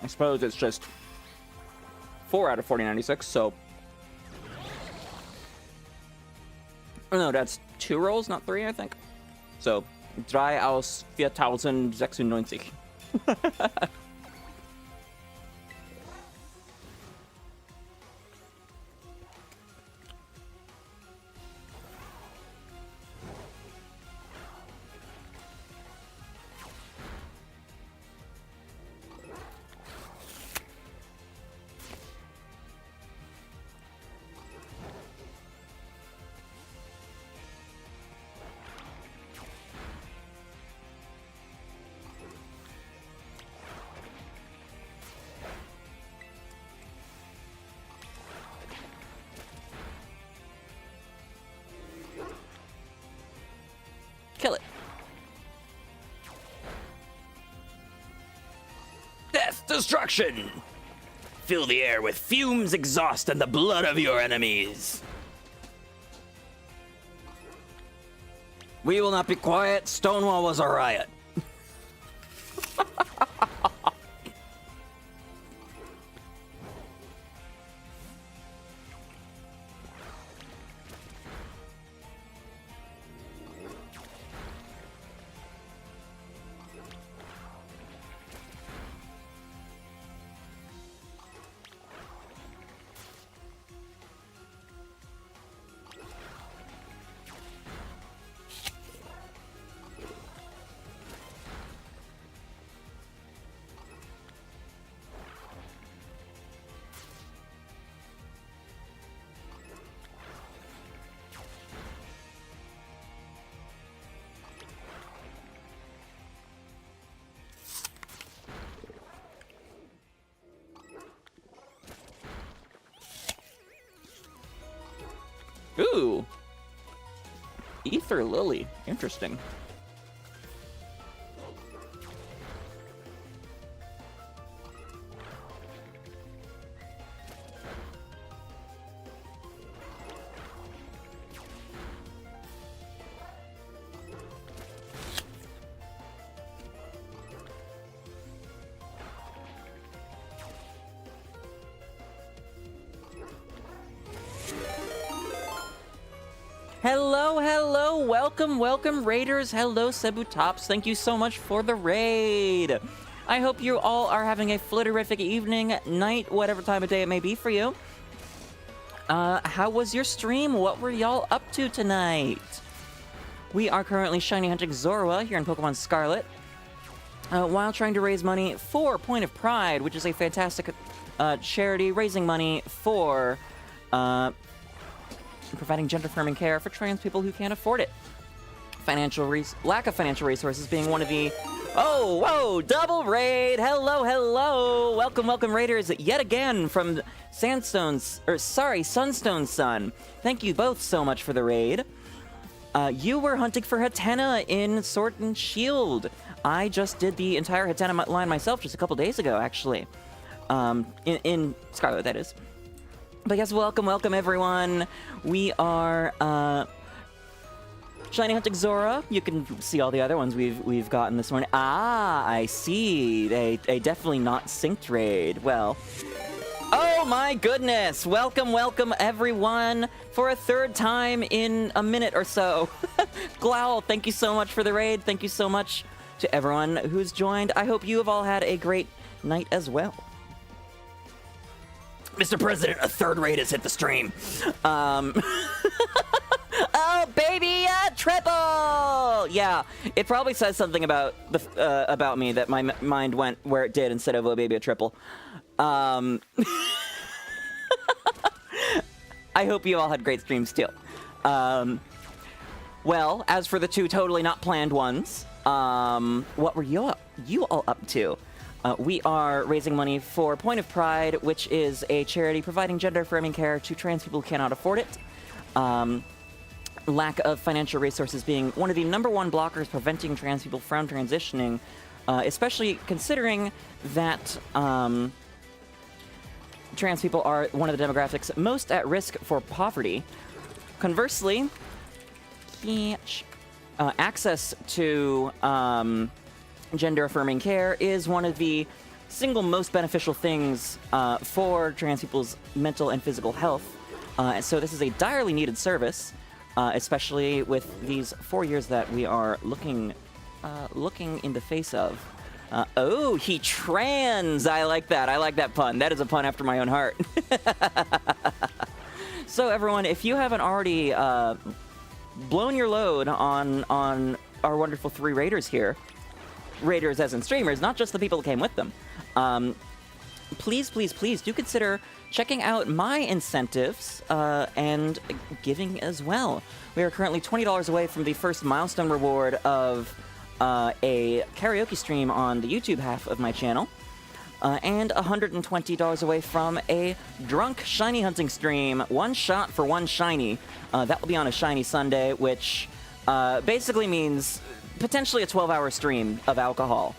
I suppose it's just 4 out of 4096, so... Oh no, that's 2 rolls, not 3, I think. So, 3 aus 4096. Kill it. Death, destruction! Fill the air with fumes, exhaust, and the blood of your enemies. We will not be quiet. Stonewall was a riot. Ooh. Ether Lily. Interesting. Hello, hello, welcome, raiders. Hello, 𝒒𝒒v𝒕. Thank you so much for the raid. I hope you all are having a flitterific evening, night, whatever time of day it may be for you. How was your stream? What were y'all up to tonight? We are currently shiny hunting Zorua here in Pokemon Scarlet, while trying to raise money for Point of Pride, which is a fantastic charity raising money for providing gender-affirming care for trans people who can't afford it. Lack of financial resources being one of the... Oh, whoa, double raid! Hello, hello! Welcome, raiders, yet again from Sunstone Sun. Thank you both so much for the raid. You were hunting for Hatenna in Sword and Shield. I just did the entire Hatenna line myself just a couple days ago, actually. In Scarlet, that is. But yes, welcome everyone. We are shiny hunting Zora. You can see all the other ones we've gotten this morning. Ah, I see. A definitely not synced raid. Well, oh my goodness! Welcome everyone for a third time in a minute or so. Glowl, thank you so much for the raid. Thank you so much to everyone who's joined. I hope you have all had a great night as well. Mr. President, a third raid has hit the stream. Oh, baby, a triple! Yeah, it probably says something about me that my mind went where it did instead of, oh, baby, a triple. I hope you all had great streams, too. Well, as for the two totally not planned ones, what were you all up to? We are raising money for Point of Pride, which is a charity providing gender-affirming care to trans people who cannot afford it. Lack of financial resources being one of the #1 blockers preventing trans people from transitioning, especially considering that trans people are one of the demographics most at risk for poverty. Conversely, access to gender-affirming care is one of the single most beneficial things for trans people's mental and physical health. So this is a direly needed service, especially with these 4 years that we are looking in the face of. Oh, he trans! I like that. I like that pun. That is a pun after my own heart. So everyone, if you haven't already blown your load on our wonderful 3 raiders here, raiders as in streamers, not just the people who came with them, please do consider checking out my incentives and giving as well. We are currently $20 away from the first milestone reward of a karaoke stream on the YouTube half of my channel, and $120 away from a drunk shiny hunting stream, one shot for one shiny. That will be on a shiny Sunday, which basically means potentially a 12-hour stream of alcohol.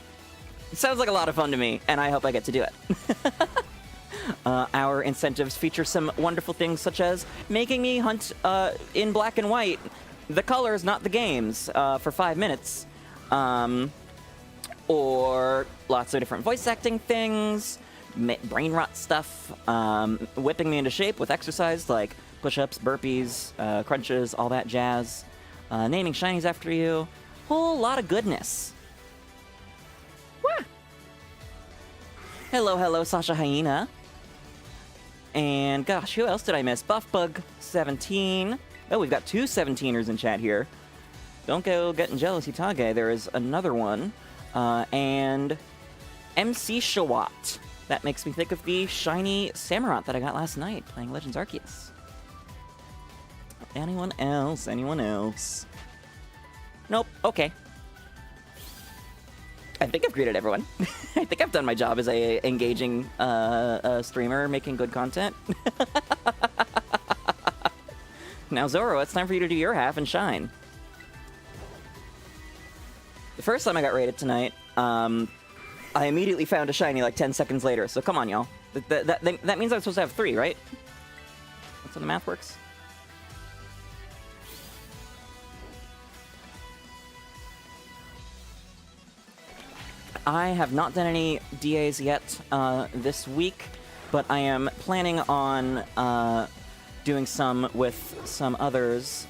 It sounds like a lot of fun to me, and I hope I get to do it. Our incentives feature some wonderful things such as making me hunt in black and white, the colors, not the games, for 5 minutes. Or lots of different voice acting things, brain rot stuff, whipping me into shape with exercise like push-ups, burpees, crunches, all that jazz, naming shinies after you, whole lot of goodness. Wah! Hello, Sasha Hyena. And gosh, who else did I miss? BuffBug17. Oh, we've got 2 17ers in chat here. Don't go getting jealous, Itage. There is another one. And MC Shawat. That makes me think of the shiny Samurott that I got last night playing Legends Arceus. Anyone else? Anyone else? Nope. Okay. I think I've greeted everyone. I think I've done my job as a engaging streamer making good content. Now, Zoro, it's time for you to do your half and shine. The first time I got raided tonight, I immediately found a shiny like 10 seconds later. So come on, y'all. That means I'm supposed to have 3, right? That's how the math works. I have not done any DAs yet this week, but I am planning on doing some with some others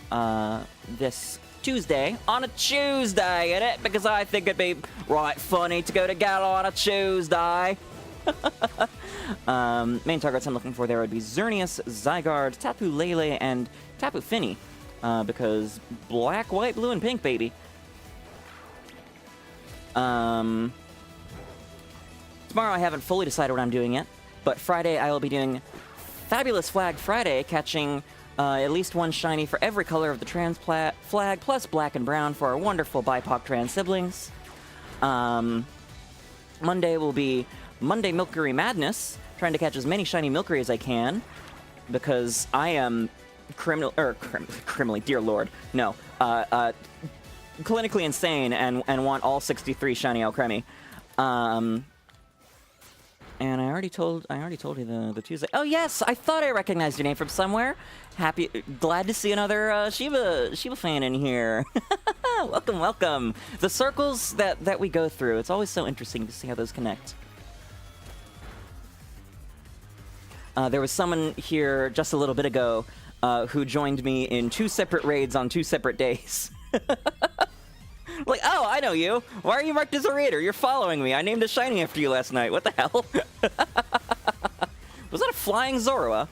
this Tuesday. On a Tuesday, get it? Because I think it'd be right funny to go to Gala on a Tuesday. Main targets I'm looking for there would be Xerneas, Zygarde, Tapu Lele, and Tapu Fini. Because black, white, blue, and pink, baby. Tomorrow I haven't fully decided what I'm doing yet, but Friday I will be doing Fabulous Flag Friday, catching at least 1 shiny for every color of the trans flag, plus black and brown for our wonderful BIPOC trans siblings. Monday will be Monday Milkery Madness, trying to catch as many shiny Milkery as I can, because I am criminally, dear lord, no, clinically insane and want all 63 shiny Alcremie. And I already told you the Tuesday. Oh yes, I thought I recognized your name from somewhere. Glad to see another Shiva fan in here. Welcome, welcome. The circles that we go through, it's always so interesting to see how those connect. There was someone here just a little bit ago who joined me in 2 separate raids on 2 separate days. Like, oh, I know you. Why are you marked as a raider? You're following me. I named a shiny after you last night. What the hell? Was that a flying Zorua?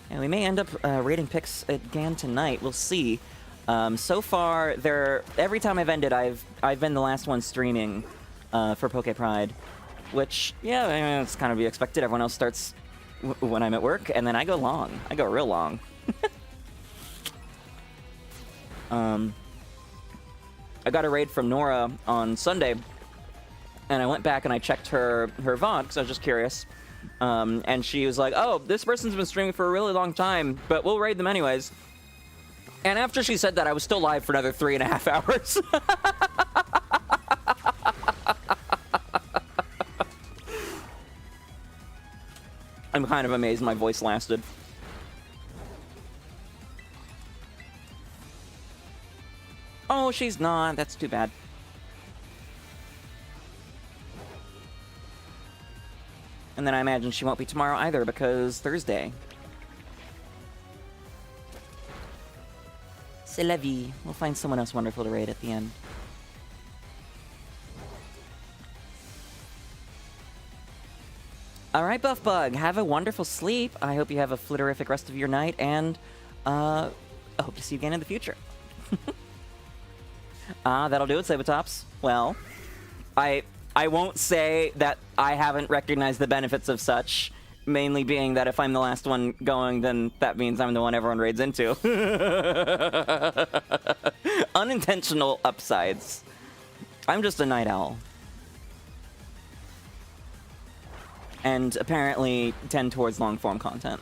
And we may end up raiding picks again tonight. We'll see. So far, every time I've ended, I've been the last one streaming for Poke Pride, which, yeah, I mean, it's kind of be expected. Everyone else starts when I'm at work, and then I go long. I go real long. I got a raid from Nora on Sunday, and I went back and I checked her VOD because I was just curious. And she was like, "Oh, this person's been streaming for a really long time, but we'll raid them anyways." And after she said that, I was still live for another 3.5 hours. I'm kind of amazed my voice lasted. Oh, she's not. That's too bad. And then I imagine she won't be tomorrow either because Thursday. C'est la vie. We'll find someone else wonderful to raid at the end. All right, BuffBug. Have a wonderful sleep. I hope you have a flitterific rest of your night, and I hope to see you again in the future. That'll do it, Sabertops. Well, I won't say that I haven't recognized the benefits of such, mainly being that if I'm the last one going, then that means I'm the one everyone raids into. Unintentional upsides. I'm just a night owl. And apparently tend towards long-form content.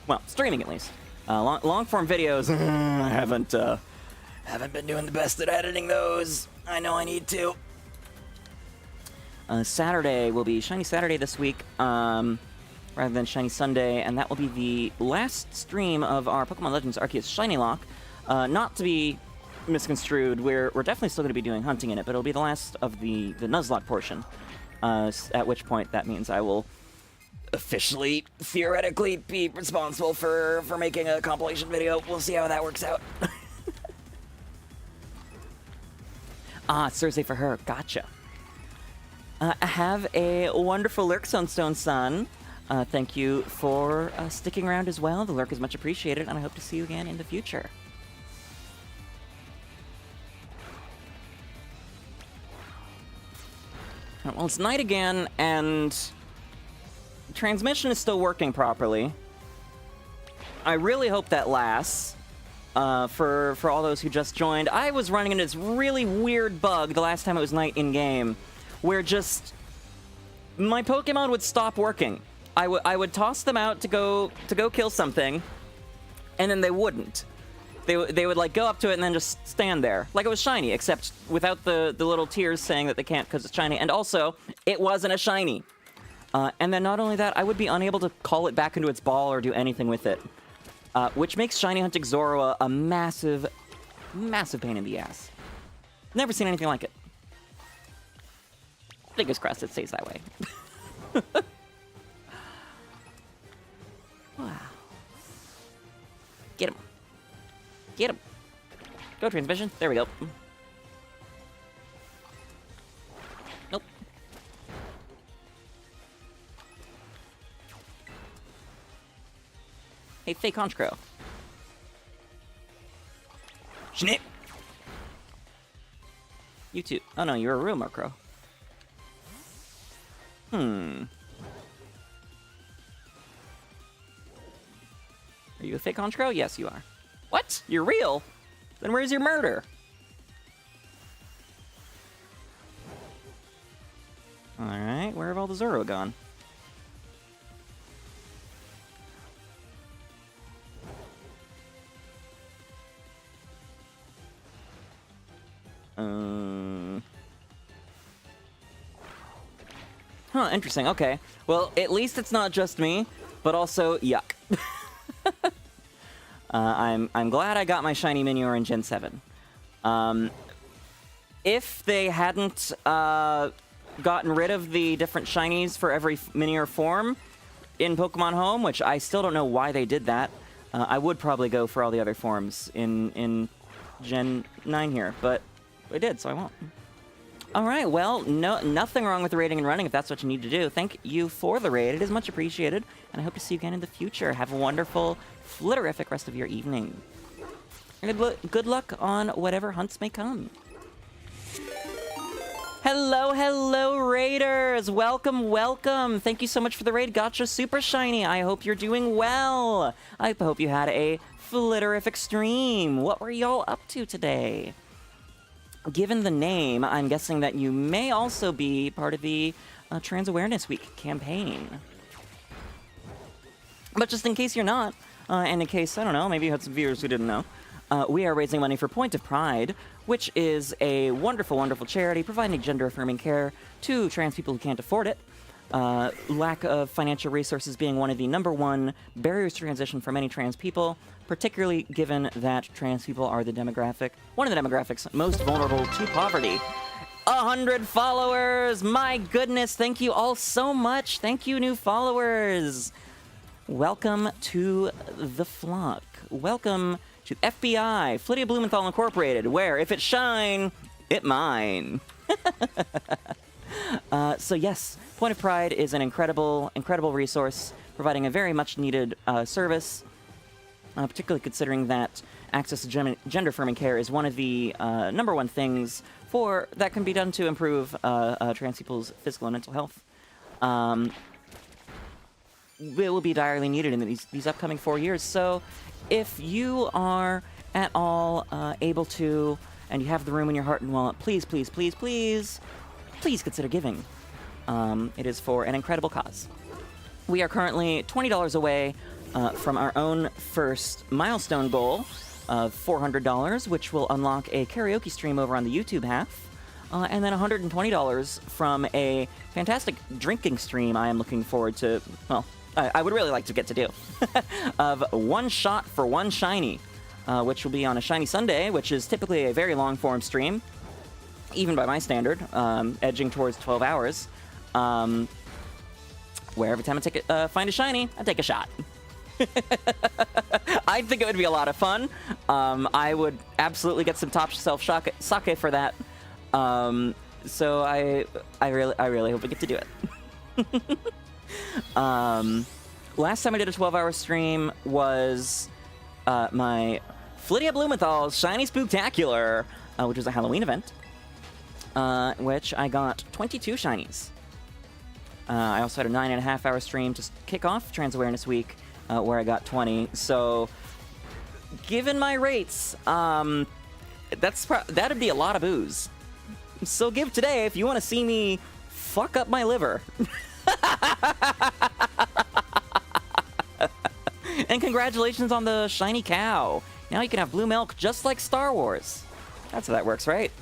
Well, streaming at least. Long form videos, I haven't been doing the best at editing those. I know I need to. Saturday will be Shiny Saturday this week, rather than Shiny Sunday, and that will be the last stream of our Pokemon Legends Arceus Shiny Lock. Not to be misconstrued, we're definitely still going to be doing hunting in it, but it'll be the last of the Nuzlocke portion. At which point that means I will officially, theoretically, be responsible for making a compilation video. We'll see how that works out. It's Thursday for her. Gotcha. Have a wonderful Lurk, Sunstone Sun. Thank you for sticking around as well. The Lurk is much appreciated, and I hope to see you again in the future. Well, it's night again, and transmission is still working properly. I really hope that lasts. For all those who just joined, I was running into this really weird bug the last time it was night in-game, where just my Pokemon would stop working. I would toss them out to go kill something, and then they wouldn't. They would like go up to it and then just stand there like it was shiny, except without the little tears saying that they can't because it's shiny. And also, it wasn't a shiny. And then not only that, I would be unable to call it back into its ball or do anything with it, which makes shiny hunting Zorua a massive, massive pain in the ass. Never seen anything like it. Fingers crossed it stays that way. Wow. Get him. Get him. Go, transmission. There we go. Nope. Hey, fake Honchkrow. Snip! You too. Oh no, you're a real Murkrow. Are you a fake Honchkrow? Yes, you are. What? You're real? Then where's your murder? Alright, where have all the Zorua gone? Huh, interesting, okay. Well, at least it's not just me, but also, yuck. I'm glad I got my shiny Minior in Gen 7. If they hadn't gotten rid of the different shinies for every Minior form in Pokemon Home, which I still don't know why they did that, I would probably go for all the other forms in Gen 9 here, but they did, so I won't. Alright, well, nothing wrong with the raiding and running if that's what you need to do. Thank you for the raid. It is much appreciated, and I hope to see you again in the future. Have a wonderful, flitterific rest of your evening. And good luck on whatever hunts may come. Hello, hello, raiders! Welcome, welcome! Thank you so much for the raid. Gotcha super shiny. I hope you're doing well. I hope you had a flitterific stream. What were y'all up to today? Given the name, I'm guessing that you may also be part of the Trans Awareness Week campaign. But just in case you're not, and in case, I don't know, maybe you had some viewers who didn't know, we are raising money for Point of Pride, which is a wonderful, wonderful charity providing gender-affirming care to trans people who can't afford it. Lack of financial resources being one of the #1 barriers to transition for many trans people, particularly given that trans people are one of the demographics most vulnerable to poverty. 100 followers! My goodness, thank you all so much! Thank you, new followers! Welcome to the flock. Welcome to FBI, 𝑹𝒊𝒈𝒕 Incorporated, where if it shine, it mine. So yes, Point of Pride is an incredible, incredible resource, providing a very much needed service, particularly considering that access to gender-affirming care is one of the #1 things that can be done to improve trans people's physical and mental health. It will be direly needed in these upcoming 4 years. So if you are at all able to, and you have the room in your heart and wallet, please, please, please, please, please consider giving. It is for an incredible cause. We are currently $20 away from our own first milestone goal of $400, which will unlock a karaoke stream over on the YouTube half, and then $120 from a fantastic drinking stream I am looking forward to, well, I would really like to get to do, of one shot for one shiny, which will be on a Shiny Sunday, which is typically a very long-form stream, even by my standard, edging towards 12 hours, where every time I find a shiny, I take a shot. I think it would be a lot of fun. I would absolutely get some top shelf sake for that. So I really hope we get to do it. Last time I did a 12-hour stream was my Flittia Blumenthal's Shiny Spooktacular, which was a Halloween event, which I got 22 shinies. I also had a 9.5-hour stream to kick off Trans Awareness Week, where I got 20. So, given my rates, that'd be a lot of booze. So give today if you want to see me fuck up my liver. And congratulations on the shiny cow. Now you can have blue milk just like Star Wars. That's how that works, right?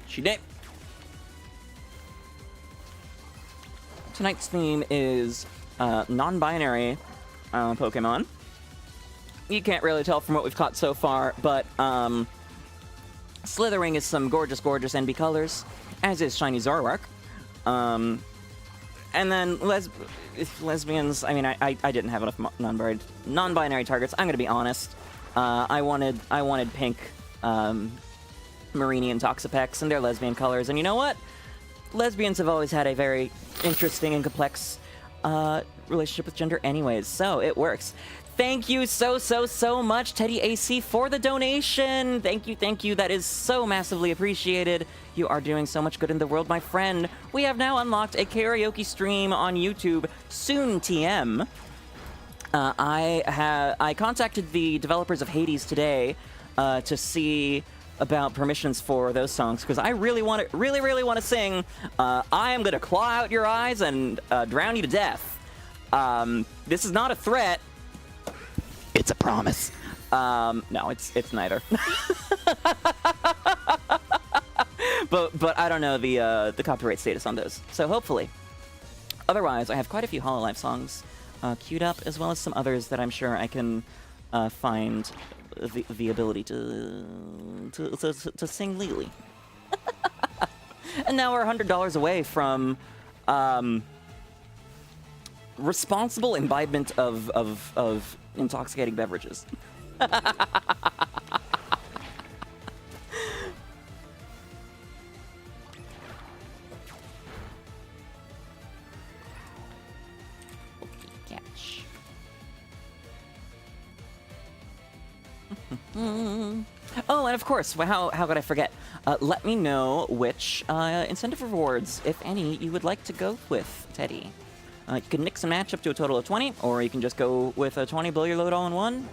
She did. Tonight's theme is non-binary Pokemon. You can't really tell from what we've caught so far, but slithering is some gorgeous, gorgeous NB colors, as is Shiny Zoroark. And then lesbians, I mean, I didn't have enough non-binary targets. I'm gonna be honest. I wanted pink Marini and Toxapex, and they're lesbian colors. And you know what? Lesbians have always had a very interesting and complex relationship with gender anyways, so it works. Thank you so much, Teddy AC, for the donation. Thank you. That is so massively appreciated. You are doing so much good in the world, my friend. We have now unlocked a karaoke stream on YouTube, soon TM. I contacted the developers of Hades today to see about permissions for those songs, because I really want to sing I Am Gonna Claw Out Your Eyes and Drown You to Death. This is not a threat. It's a promise. No, it's neither. but I don't know the copyright status on those. So hopefully. Otherwise, I have quite a few Hololive songs queued up, as well as some others that I'm sure I can find the ability to sing legally. And now we're $100 away from responsible imbibement of intoxicating beverages. Catch. Oh, and of course, how could I forget? Let me know which incentive rewards, if any, you would like to go with, Teddy. You can mix and match up to a total of 20, or you can just go with a 20, blow your load all in one.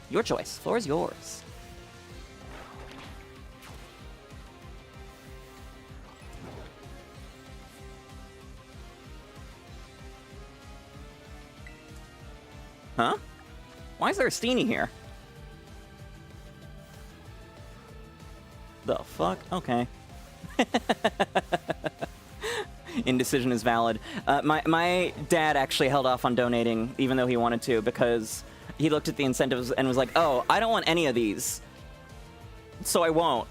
Your choice. Floor is yours. Huh? Why is there a Steenie here? The fuck? Okay. Indecision is valid. My dad actually held off on donating, even though he wanted to, because he looked at the incentives and was like, oh, I don't want any of these, so I won't.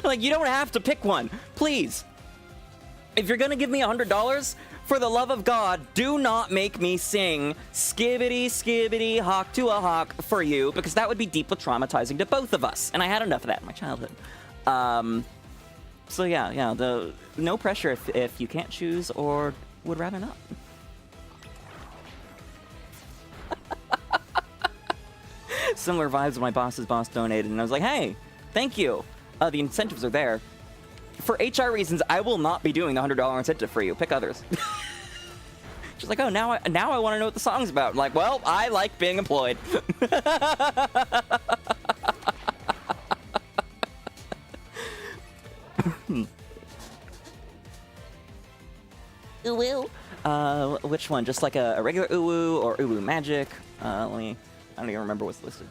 Like, you don't have to pick one. Please. If you're gonna give me $100, for the love of God, do not make me sing Skibbity, Skibbity, Hawk to a Hawk for you, because that would be deeply traumatizing to both of us, and I had enough of that in my childhood. So yeah, no pressure if you can't choose or would rather not. Similar vibes when my boss's boss donated, and I was like, hey, thank you. The incentives are there. For HR reasons, I will not be doing the $100 incentive for you. Pick others. She's like, oh, now I want to know what the song's about. I'm like, well, I like being employed. Which one? Just like a regular uwu or uwu magic? I don't even remember what's listed.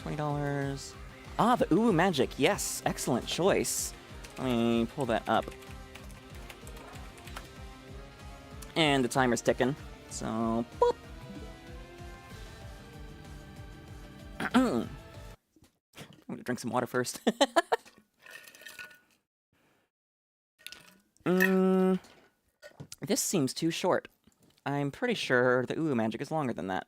$20. Ah, the uwu magic. Yes, excellent choice. Let me pull that up. And the timer's ticking. So, boop. I'm gonna drink some water first. This seems too short. I'm pretty sure the uwu magic is longer than that.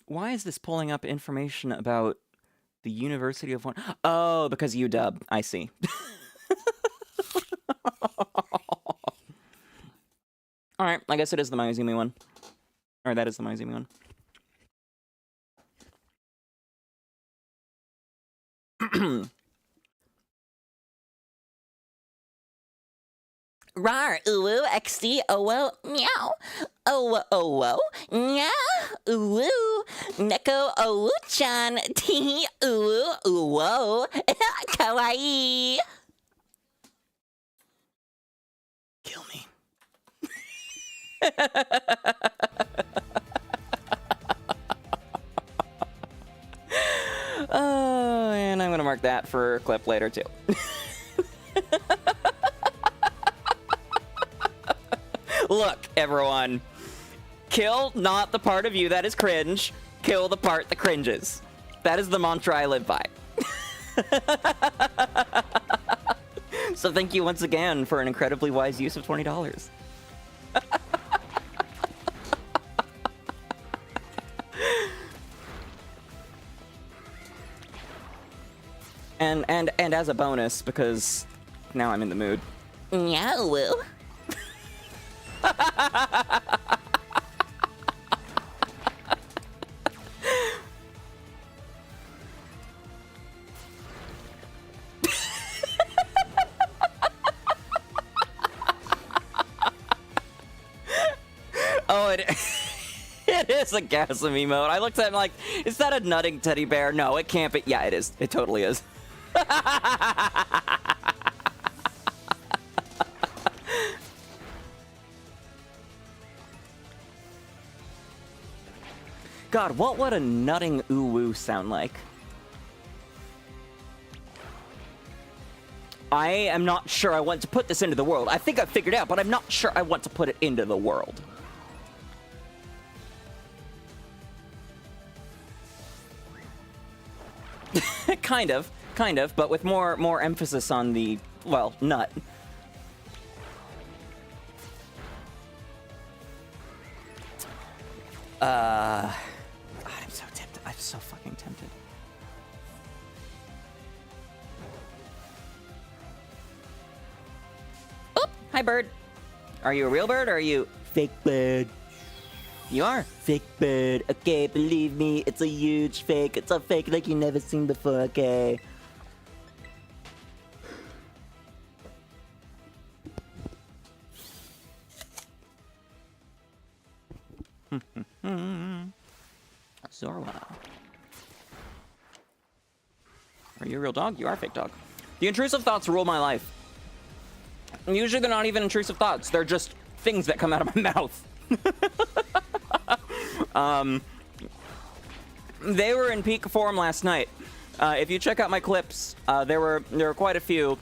Why is this pulling up information about the University of One? Oh, because UW. I see. Alright, I guess it is the 𝑪𝑹𝑬𝑫𝒰 one. Or that is the 𝑪𝑹𝑬𝑫𝒰 one. Rar, uwu, xd, owo, meow. Owo, owo, nya, uwu, neko, owu-chan, ti, uwu, uwo, kawaii. Kill me. Oh, and I'm gonna mark that for a clip later too. Look, everyone. Kill not the part of you that is cringe. Kill the part that cringes. That is the mantra I live by. So thank you once again for an incredibly wise use of $20. And as a bonus, because now I'm in the mood. Meow. Oh, it is a gasm emote. I looked at it like, is that a nutting teddy bear? No, it can't be. Yeah, it is. It totally is. God, what would a nutting uwu sound like? I am not sure I want to put this into the world. I think I figured it out, but I'm not sure I want to put it into the world. Kind of, but with more emphasis on the, well, nut. God, I'm so tempted. I'm so fucking tempted. Oh, hi, bird. Are you a real bird or are you fake bird? You are fake bird. Okay, believe me, it's a huge fake. It's a fake like you never seen before. Okay. Zorwa. Are you a real dog? You are a fake dog. The intrusive thoughts rule my life. And usually they're not even intrusive thoughts. They're just things that come out of my mouth. They were in peak form last night. If you check out my clips, there were quite a few.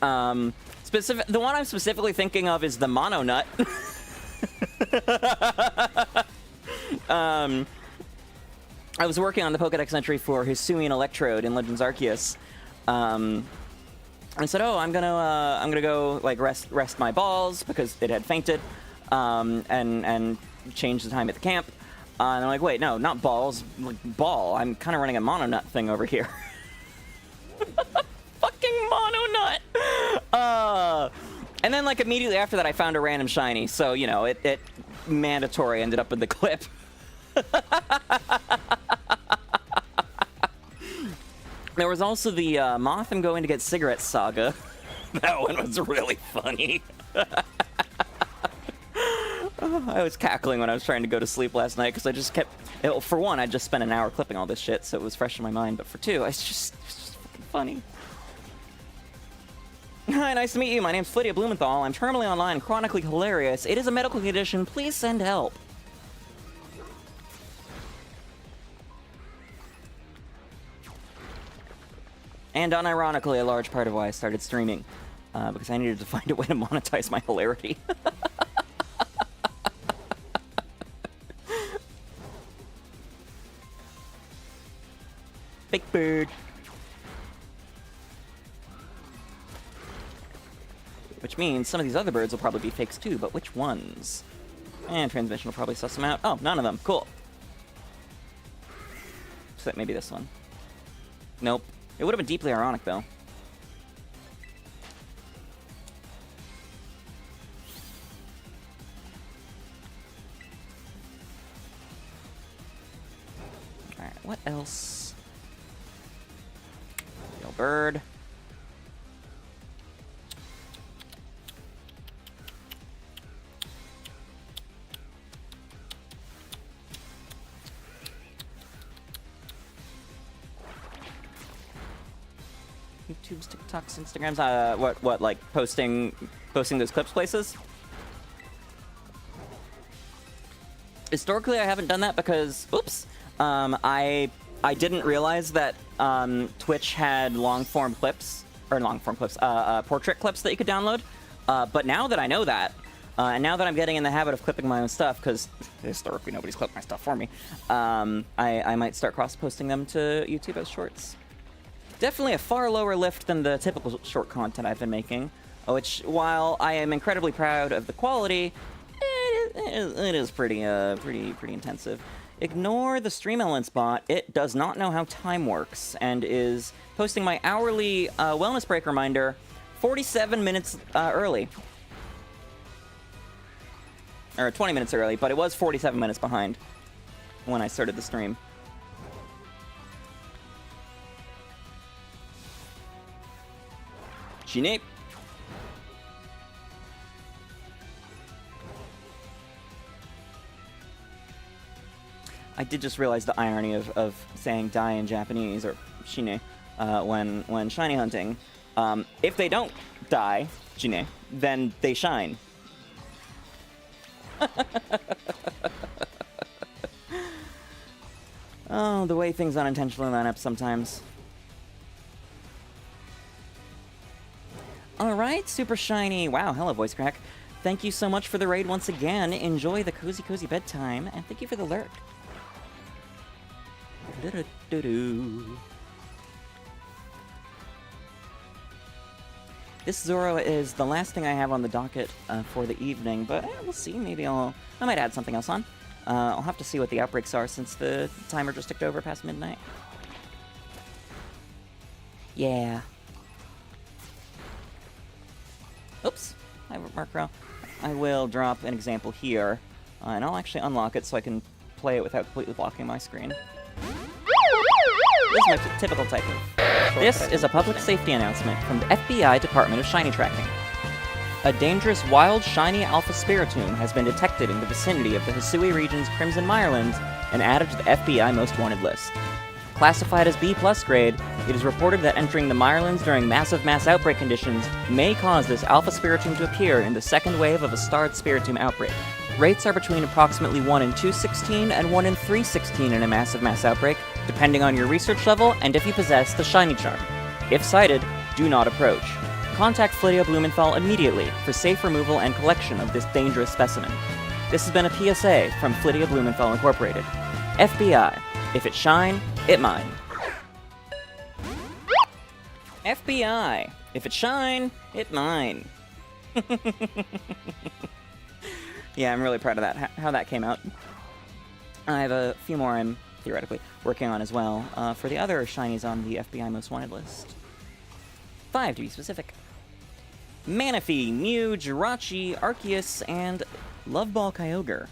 The one I'm specifically thinking of is the mono nut. I was working on the Pokedex entry for Hisuian Electrode in Legends Arceus. I said, "Oh, I'm gonna go like rest my balls because it had fainted, and change the time at the camp." And I'm like, "Wait, no, not balls, like ball. I'm kind of running a mono nut thing over here." Fucking mono nut. And then like immediately after that, I found a random shiny, so you know it mandatory ended up in the clip. There was also the Mothim going to get cigarettes saga. That one was really funny. I was cackling when I was trying to go to sleep last night because I just kept... For one, I just spent an hour clipping all this shit, so it was fresh in my mind. But for two, it's just fucking funny. Hi, nice to meet you. My name's 𝑹𝒊𝒈𝒉𝒕. I'm terminally online, chronically hilarious. It is a medical condition. Please send help. And unironically, a large part of why I started streaming. Because I needed to find a way to monetize my hilarity. Big bird. Which means some of these other birds will probably be fakes too, but which ones? And transmission will probably suss them out. Oh, none of them. Cool. Except maybe this one. Nope. It would have been deeply ironic, though. Alright, what else? Real bird. YouTube's, TikToks, Instagrams, what, like posting those clips places? Historically, I haven't done that because, oops, I didn't realize that Twitch had long-form clips, portrait clips that you could download. But now that I know that, and now that I'm getting in the habit of clipping my own stuff, because historically nobody's clipped my stuff for me, I might start cross-posting them to YouTube as shorts. Definitely a far lower lift than the typical short content I've been making, which, while I am incredibly proud of the quality, it is pretty intensive. Ignore the StreamElements bot. It does not know how time works and is posting my hourly wellness break reminder 47 minutes early. Or 20 minutes early, but it was 47 minutes behind when I started the stream. Shinies. I did just realize the irony of saying die in Japanese, or shine, when shiny hunting. If they don't die, shine, then they shine. Oh, the way things unintentionally line up sometimes. Alright, super shiny. Wow, hello, voice crack. Thank you so much for the raid once again. Enjoy the cozy, cozy bedtime, and thank you for the lurk. This Zoro is the last thing I have on the docket for the evening, but we'll see. Maybe I might add something else on. I'll have to see what the outbreaks are since the timer just ticked over past midnight. Yeah. Oops. Hi, Mark. I will drop an example here, and I'll actually unlock it so I can play it without completely blocking my screen. This is my typical type of... This is a public safety announcement from the FBI Department of Shiny Tracking. A dangerous wild shiny alpha spiritomb has been detected in the vicinity of the Hisui region's Crimson Mirelands and added to the FBI Most Wanted list. Classified as B+ grade, it is reported that entering the Mirelands during massive mass outbreak conditions may cause this alpha spiritomb to appear in the second wave of a starred spiritomb outbreak. Rates are between approximately 1 in 216 and 1 in 316 in a massive mass outbreak, depending on your research level and if you possess the shiny charm. If sighted, do not approach. Contact 𝑹𝒊𝒈𝒉𝒕 immediately for safe removal and collection of this dangerous specimen. This has been a PSA from 𝑹𝒊𝒈𝒉𝒕 Incorporated. FBI, if it shine, it mine. FBI, if it shine, it mine. Yeah, I'm really proud of that, how that came out. I have a few more I'm theoretically working on as well, for the other shinies on the FBI Most Wanted list. 5 to be specific. Manaphy, Mew, Jirachi, Arceus, and 𝒕𝒏𝒈𝒄𝒌.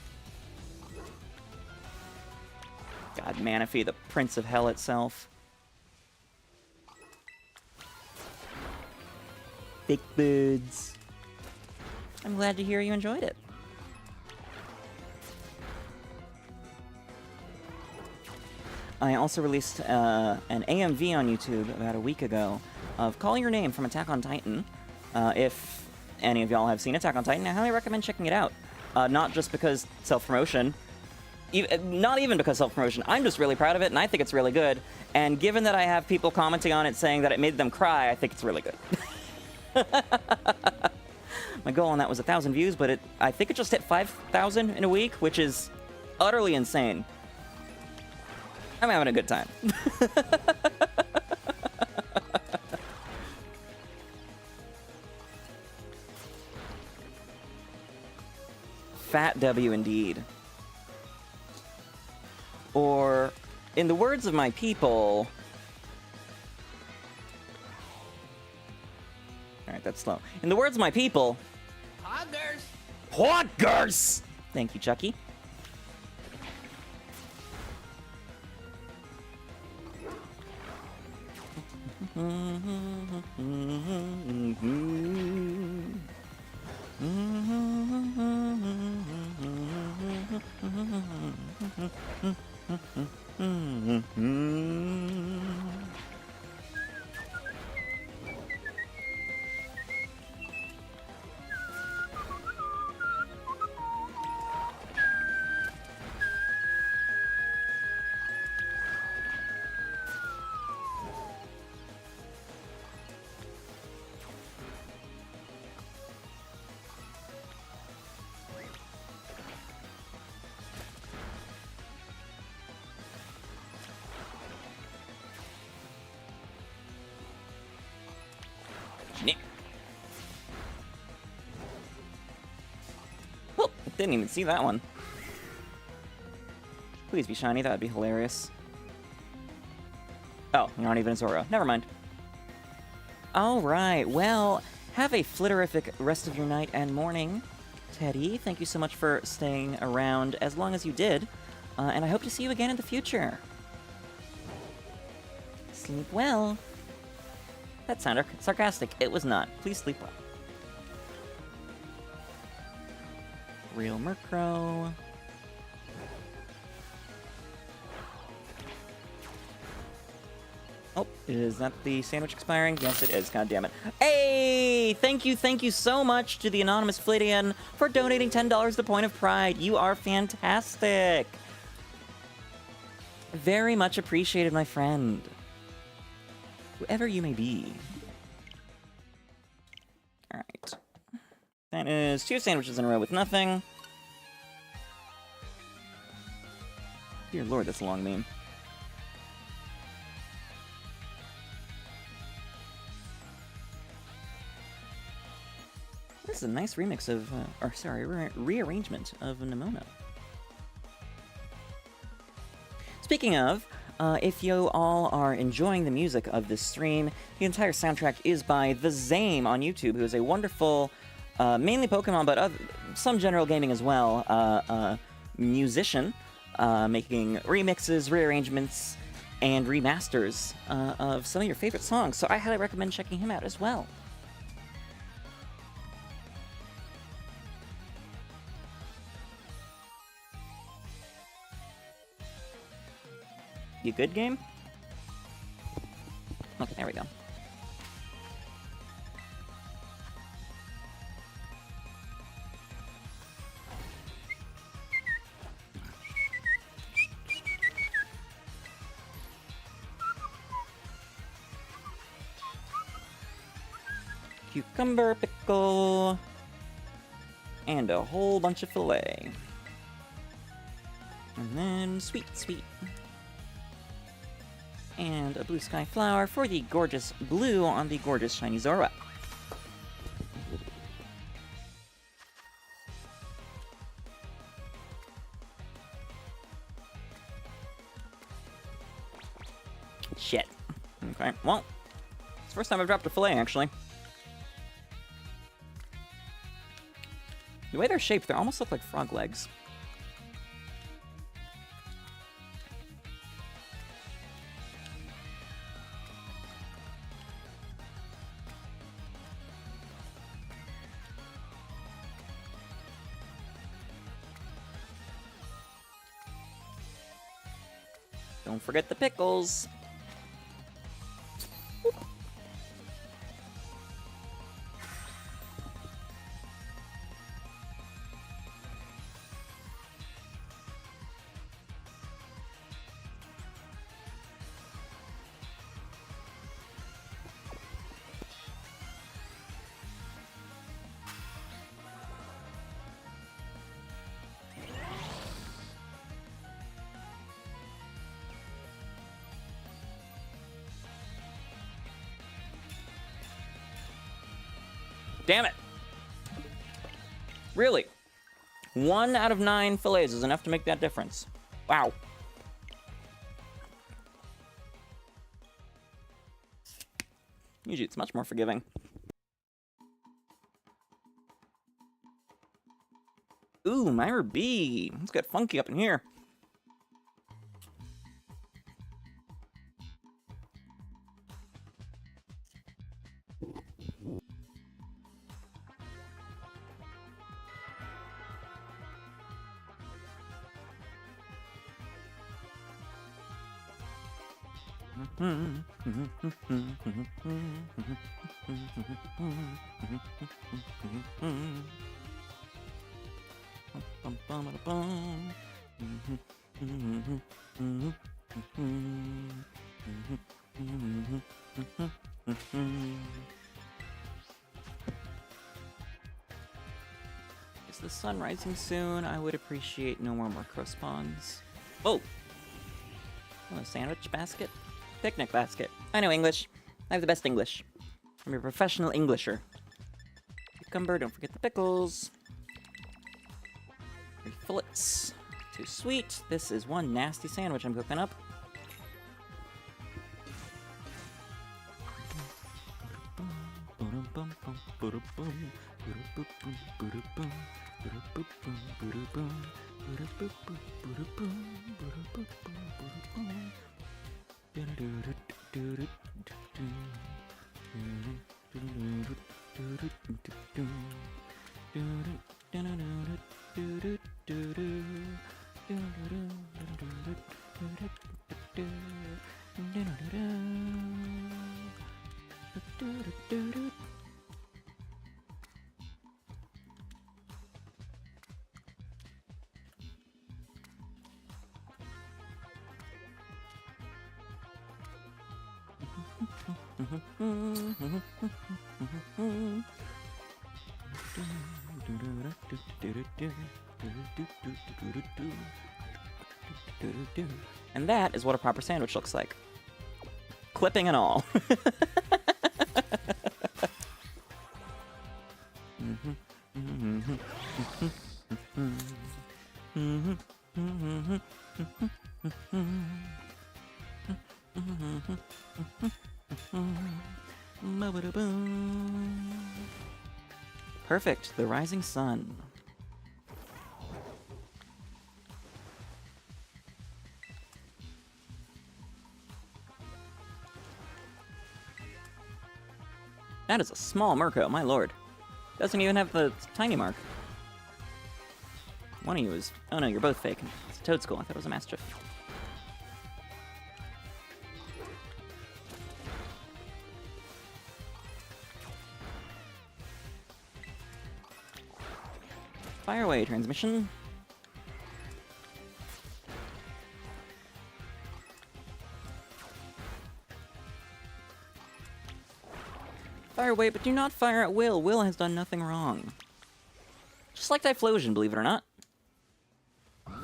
God, Manaphy, the Prince of Hell itself. Big birds. I'm glad to hear you enjoyed it. I also released an AMV on YouTube about a week ago of Call Your Name from Attack on Titan. If any of y'all have seen Attack on Titan, I highly recommend checking it out. Not just because self-promotion, not even because self-promotion, I'm just really proud of it, and I think it's really good. And given that I have people commenting on it saying that it made them cry, I think it's really good. My goal on that was 1,000 views, but I think it just hit 5,000 in a week, which is utterly insane. I'm having a good time. Fat W indeed. Or, in the words of my people... Alright, that's slow. In the words of my people... Hoggers! Hoggers! Thank you, Chucky. Oh, didn't even see that one. Please be shiny, that would be hilarious. Oh, you're not even a Zoro. Never mind. Alright, well, have a flitterific rest of your night and morning, Teddy. Thank you so much for staying around as long as you did, and I hope to see you again in the future. Sleep well. That sounded sarcastic. It was not. Please sleep well. Real Murkrow. Oh, is that the sandwich expiring? Yes, it is. God damn it. Hey! Thank you so much to the anonymous Flittian for donating $10 to Point of Pride. You are fantastic. Very much appreciated, my friend. Whoever you may be. Alright. That is 2 sandwiches in a row with nothing. Dear lord, that's a long meme. This is a nice remix of, rearrangement of Nemono. Speaking of, if you all are enjoying the music of this stream, the entire soundtrack is by The Zame on YouTube, who is a wonderful, mainly Pokemon, but some general gaming as well, musician, making remixes, rearrangements, and remasters of some of your favorite songs, so I highly recommend checking him out as well. You good, game? Okay, there we go. Cucumber, pickle, and a whole bunch of filet. And then sweet. And a blue sky flower for the gorgeous blue on the gorgeous shiny Zora. Shit. Okay, well, it's the first time I've dropped a fillet, actually. The way they're shaped, they almost look like frog legs. Don't forget the pickles. Damn it! Really? 1 out of 9 fillets is enough to make that difference. Wow. Usually it's much more forgiving. Ooh, 𝑪𝑹𝑬𝑫𝒰. Let's get funky up in here. Is the sun rising soon? I would appreciate no more macro spawns. Oh! Oh, a sandwich basket? Picnic basket. I know English. I have the best English. I'm a professional Englisher. Cucumber, don't forget the pickles. 3 fillets. Too sweet. This is one nasty sandwich I'm cooking up. And that is what a proper sandwich looks like. Clipping and all. Perfect, the rising sun. That is a small Murko, my lord. Doesn't even have the tiny mark. One of you is... Oh no, you're both fake. It's a Toad Skull. I thought it was a Mastiff. Fire away, transmission. Fire away, but do not fire at Will. Will has done nothing wrong. Just like 𝑹𝒊𝒈𝒉𝒕, believe it or not. Can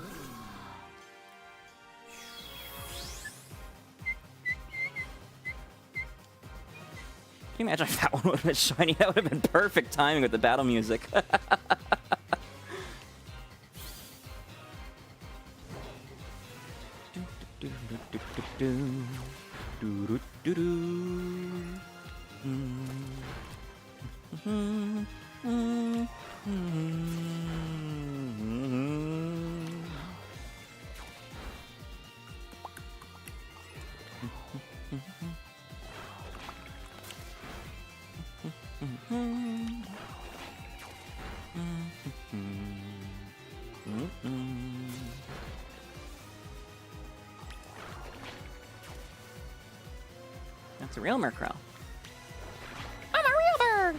you imagine if that one would have been shiny? That would have been perfect timing with the battle music. That's a real Murkrow. I'm a real bird.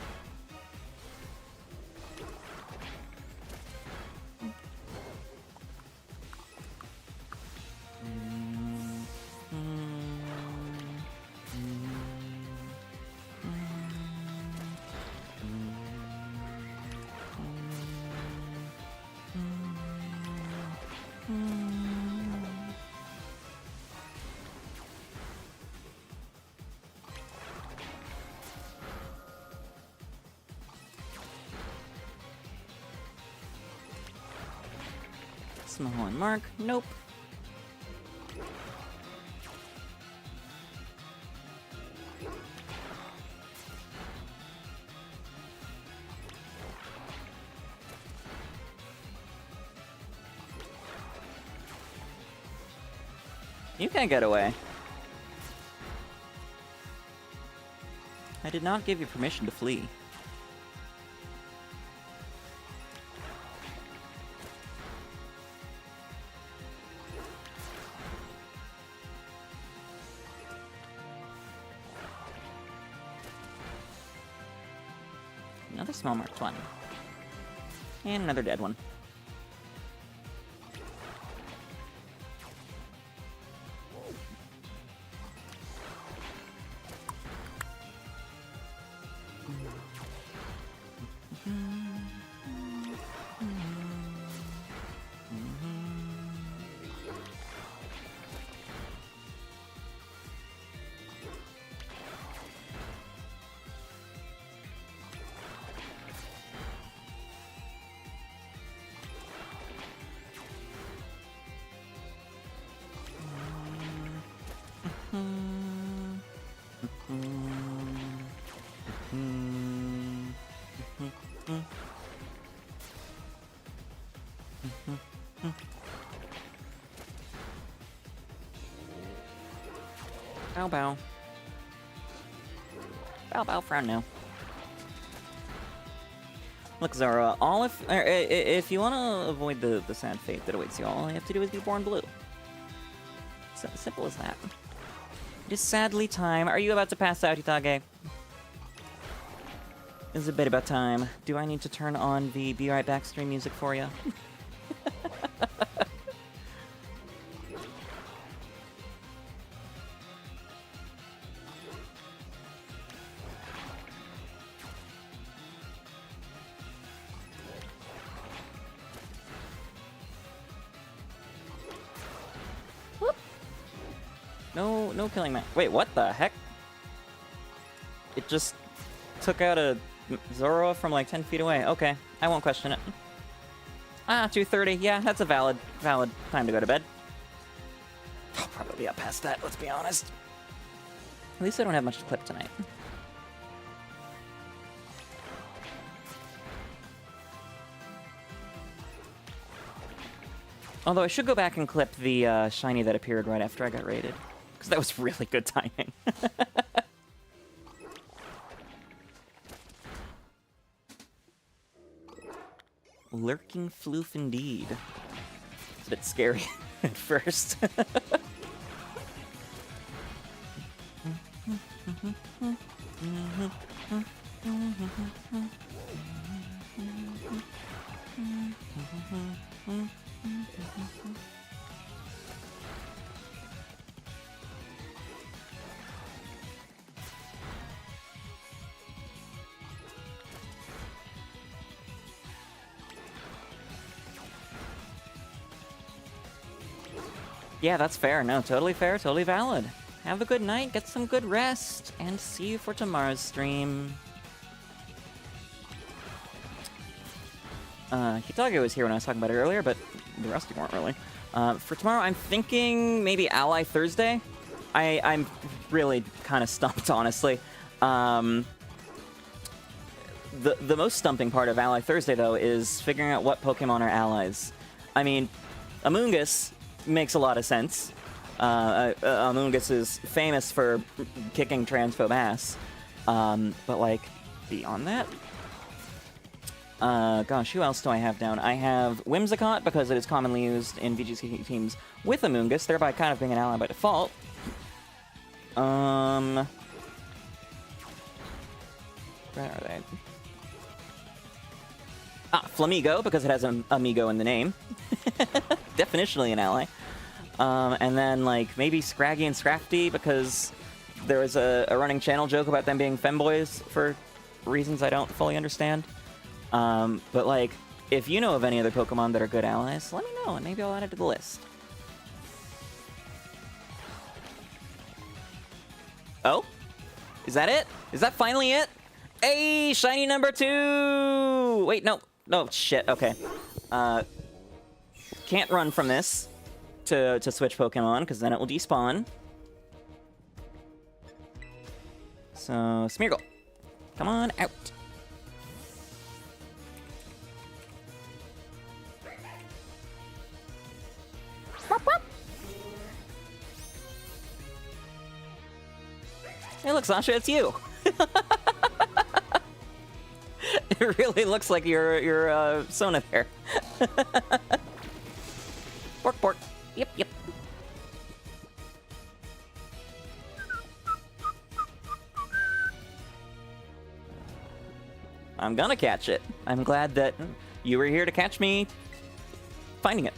Small and Mark. Nope. You can't get away. I did not give you permission to flee. Another small marked one. And another dead one. Bow bow. Bow bow frown no. Look, Zara, if you want to avoid the sad fate that awaits you, all you have to do is be born blue. So simple as that. It is sadly time. Are you about to pass out, 𝒕𝒕𝒊𝒄? It's a bit about time. Do I need to turn on the Be Right Back stream music for you? No killing that. Wait, what the heck? It just took out a Zoroa from like 10 feet away. Okay, I won't question it. Ah, 2:30. Yeah, that's a valid time to go to bed. I'll probably be up past that, let's be honest. At least I don't have much to clip tonight. Although I should go back and clip the shiny that appeared right after I got raided. Because that was really good timing. Lurking floof indeed. It's a bit scary at first. Yeah, that's fair. No, totally fair, totally valid. Have a good night, get some good rest, and see you for tomorrow's stream. 𝒕𝒕𝒊𝒄 was here when I was talking about it earlier, but the rest of you weren't really. For tomorrow, I'm thinking maybe Ally Thursday. I'm really kind of stumped, honestly. The most stumping part of Ally Thursday, though, is figuring out what Pokemon are allies. I mean, Amoonguss makes a lot of sense. Amoonguss is famous for kicking transphobe ass. But, like, beyond that? Gosh, who else do I have down? I have 𝑑𝒉𝒂𝒄 because it is commonly used in VGC teams with Amoonguss, thereby kind of being an ally by default. Where are they? Ah, Flamigo, because it has an amigo in the name. Definitionally an ally. And then, like, maybe Scraggy and Scrafty, because there was a running channel joke about them being femboys for reasons I don't fully understand. But, like, if you know of any other Pokemon that are good allies, let me know, and maybe I'll add it to the list. Oh? Is that it? Is that finally it? Hey, shiny number 2! Wait, no. No, shit, okay. Can't run from this to switch Pokemon, because then it will despawn. So, Smeargle, come on out. Hey, look, Sasha, it's you. It really looks like you're Sona there. Pork, pork. Yep, yep. I'm gonna catch it. I'm glad that you were here to catch me finding it.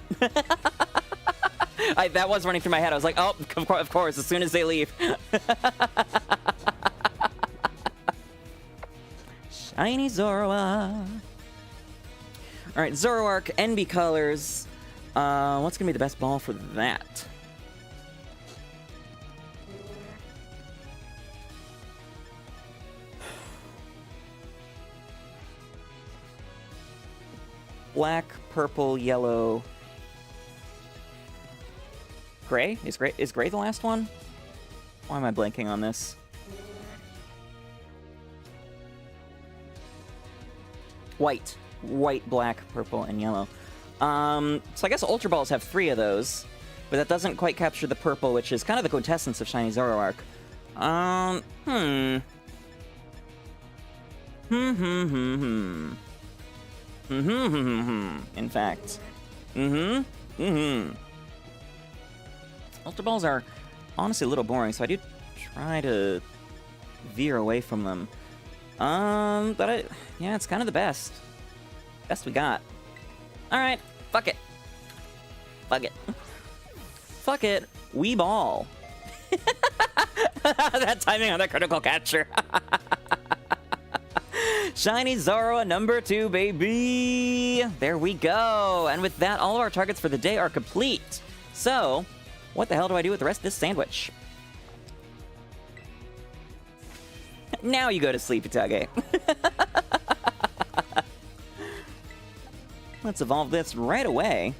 That was running through my head. I was like, oh, of course, as soon as they leave. Shiny Zoroark. Alright, Zoroark, NB colors. What's gonna be the best ball for that? Black, purple, yellow. Gray? Is gray the last one? Why am I blanking on this? White. White, black, purple, and yellow. So I guess Ultra Balls have 3 of those, but that doesn't quite capture the purple, which is kind of the quintessence of Shiny Zoroark. In fact. Ultra Balls are honestly a little boring, so I do try to veer away from them. Yeah, it's kind of the best. Best we got. Alright, fuck it. Fuck it. Fuck it. We ball. That timing on that critical capture. Shiny Zoroark number 2, baby. There we go. And with that, all of our targets for the day are complete. So, what the hell do I do with the rest of this sandwich? Now you go to sleep, Itage. Let's evolve this right away.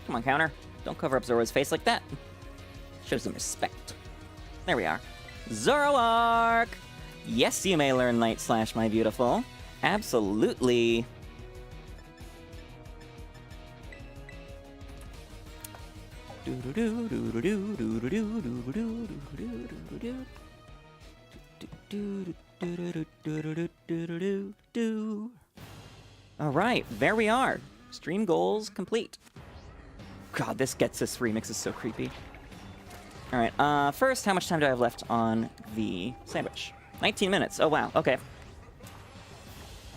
Come on, counter. Don't cover up Zoro's face like that. Show some respect. There we are. Zoroark! Yes, you may learn Light Slash, my beautiful. Absolutely. Alright, there we are. Stream goals complete. God, this Getsus remix is so creepy. Alright, first, how much time do I have left on the sandwich? 19 minutes. Oh, wow. Okay.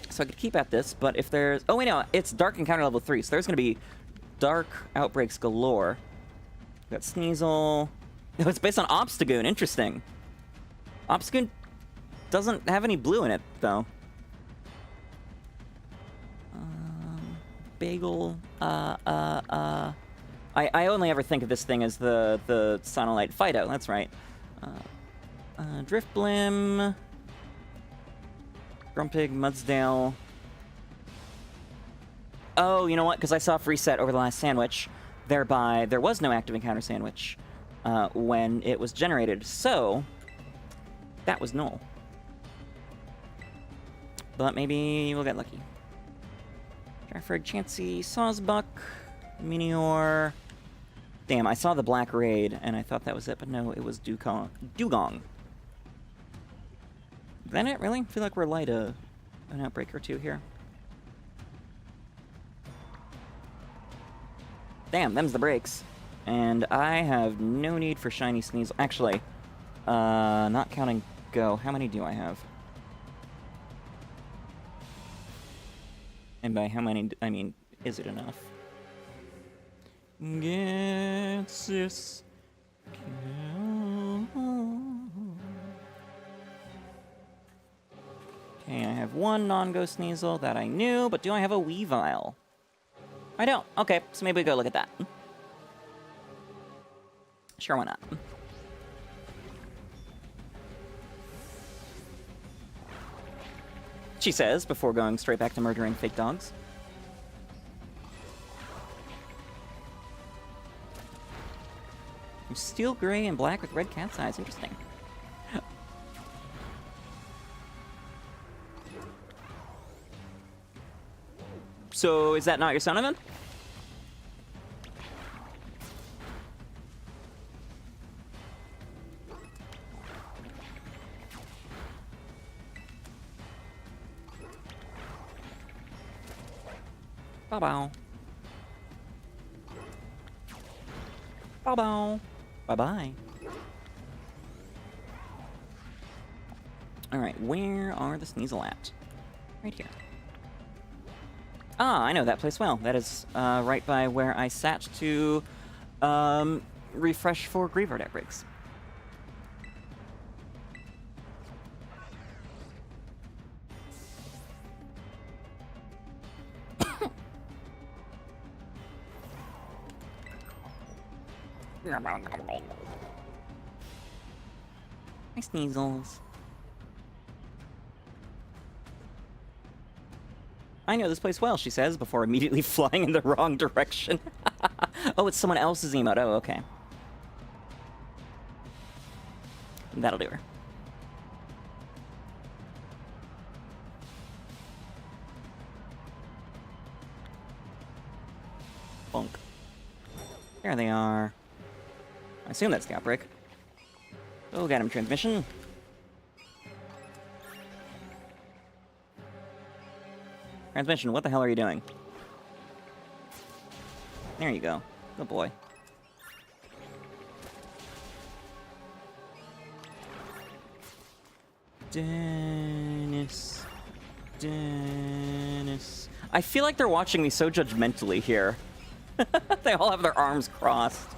So I could keep at this, but if there's... Oh, wait, no. It's Dark Encounter level 3, so there's going to be Dark Outbreaks galore. We got Sneasel. No, it's based on Obstagoon. Interesting. Obstagoon doesn't have any blue in it, though. Bagel. I only ever think of this thing as the Sonolite Fido. That's right. Driftblim. Grumpig, Mudsdale. Oh, you know what? Because I saw free set over the last sandwich. Thereby, there was no active encounter sandwich when it was generated. So, that was null. But maybe we'll get lucky. Jarfrig, Chansey, Sawsbuck. Meteor. Damn, I saw the black raid, and I thought that was it, but no, it was Dugong. Is that it, really? I feel like we're light an outbreak or two here. Damn, them's the breaks. And I have no need for Shiny Sneasel. Actually, not counting Go, how many do I have? And by how many, I mean, is it enough? Get this. Okay, I have one non-Go Sneasel that I knew, but do I have a Weavile? I don't. Okay, so maybe we go look at that. Sure, why not? She says, before going straight back to murdering fake dogs. Steel gray and black with red cat's eyes. Interesting. So, is that not your son, then? Bow-bow. Bow-bow. Bye-bye. Alright, where are the Sneasel at? Right here. Ah, I know that place well. That is right by where I sat to refresh for Graveyard outbreaks. My Sneasels. I know this place well, she says, before immediately flying in the wrong direction. Oh, it's someone else's emote. Oh, okay. That'll do her. Bonk. There they are. I assume that's the outbreak. Oh, got him transmission. Transmission, what the hell are you doing? There you go. Good boy. Dennis. Dennis. I feel like they're watching me so judgmentally here. They all have their arms crossed.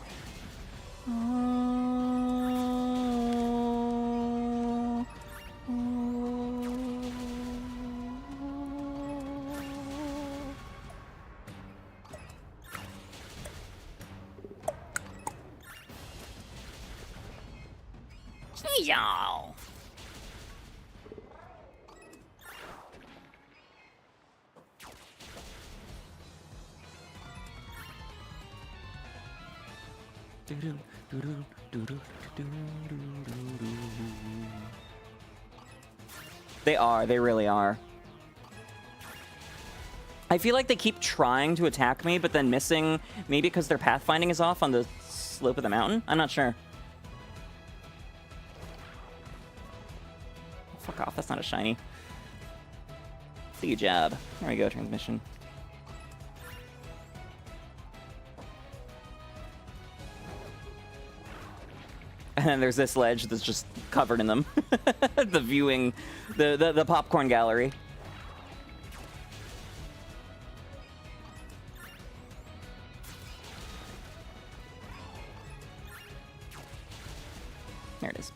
Y'all. They are, they really are. I feel like they keep trying to attack me, but then missing, maybe because their pathfinding is off on the slope of the mountain? I'm not sure. Fuck off, that's not a shiny. See you, job. There we go, transmission. And then there's this ledge that's just covered in them. The viewing, the popcorn gallery. There it is.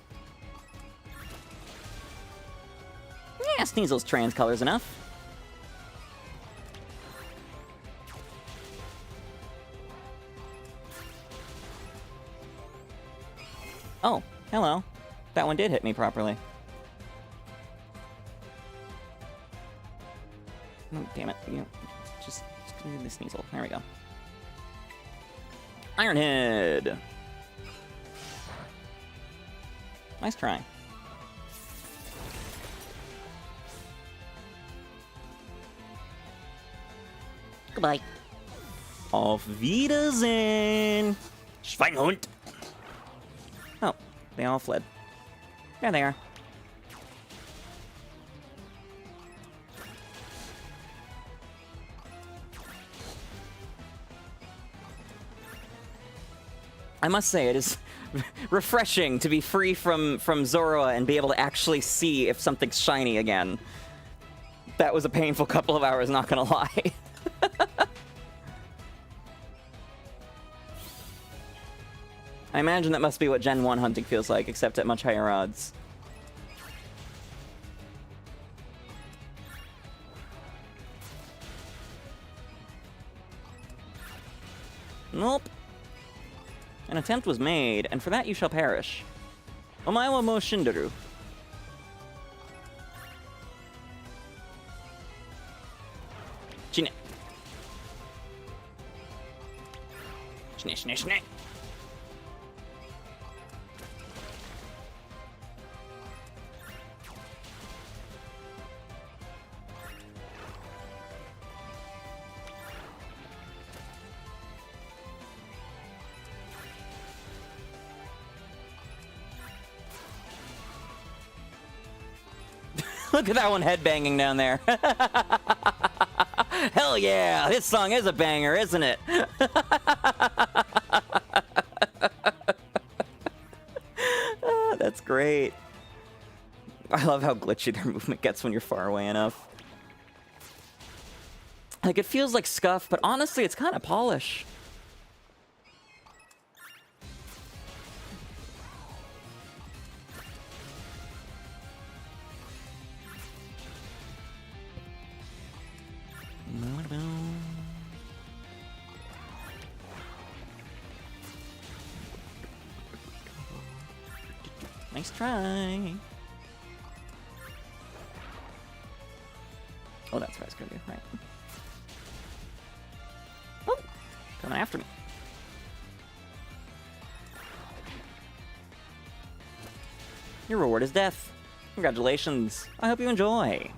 Yeah, Sneasel's trans color's enough. Oh, hello. That one did hit me properly. Oh, damn it. You know, just do the Sneasel. There we go. Ironhead! Nice try. Goodbye. Auf Wiedersehen! Schweinhund! Oh, they all fled. There they are. I must say, it is refreshing to be free from Zoroa and be able to actually see if something's shiny again. That was a painful couple of hours, not gonna lie. I imagine that must be what Gen 1 hunting feels like, except at much higher odds. Nope. An attempt was made, and for that you shall perish. Omae mo shinderu. Shine. Shine, shine, shine. Look at that one headbanging down there. Hell yeah, this song is a banger, isn't it? That's great. I love how glitchy their movement gets when you're far away enough. Like, it feels like scuff, but honestly, it's kind of polish. Nice try. Oh, that's what I was gonna do, right. Oh, coming after me. Your reward is death. Congratulations. I hope you enjoy.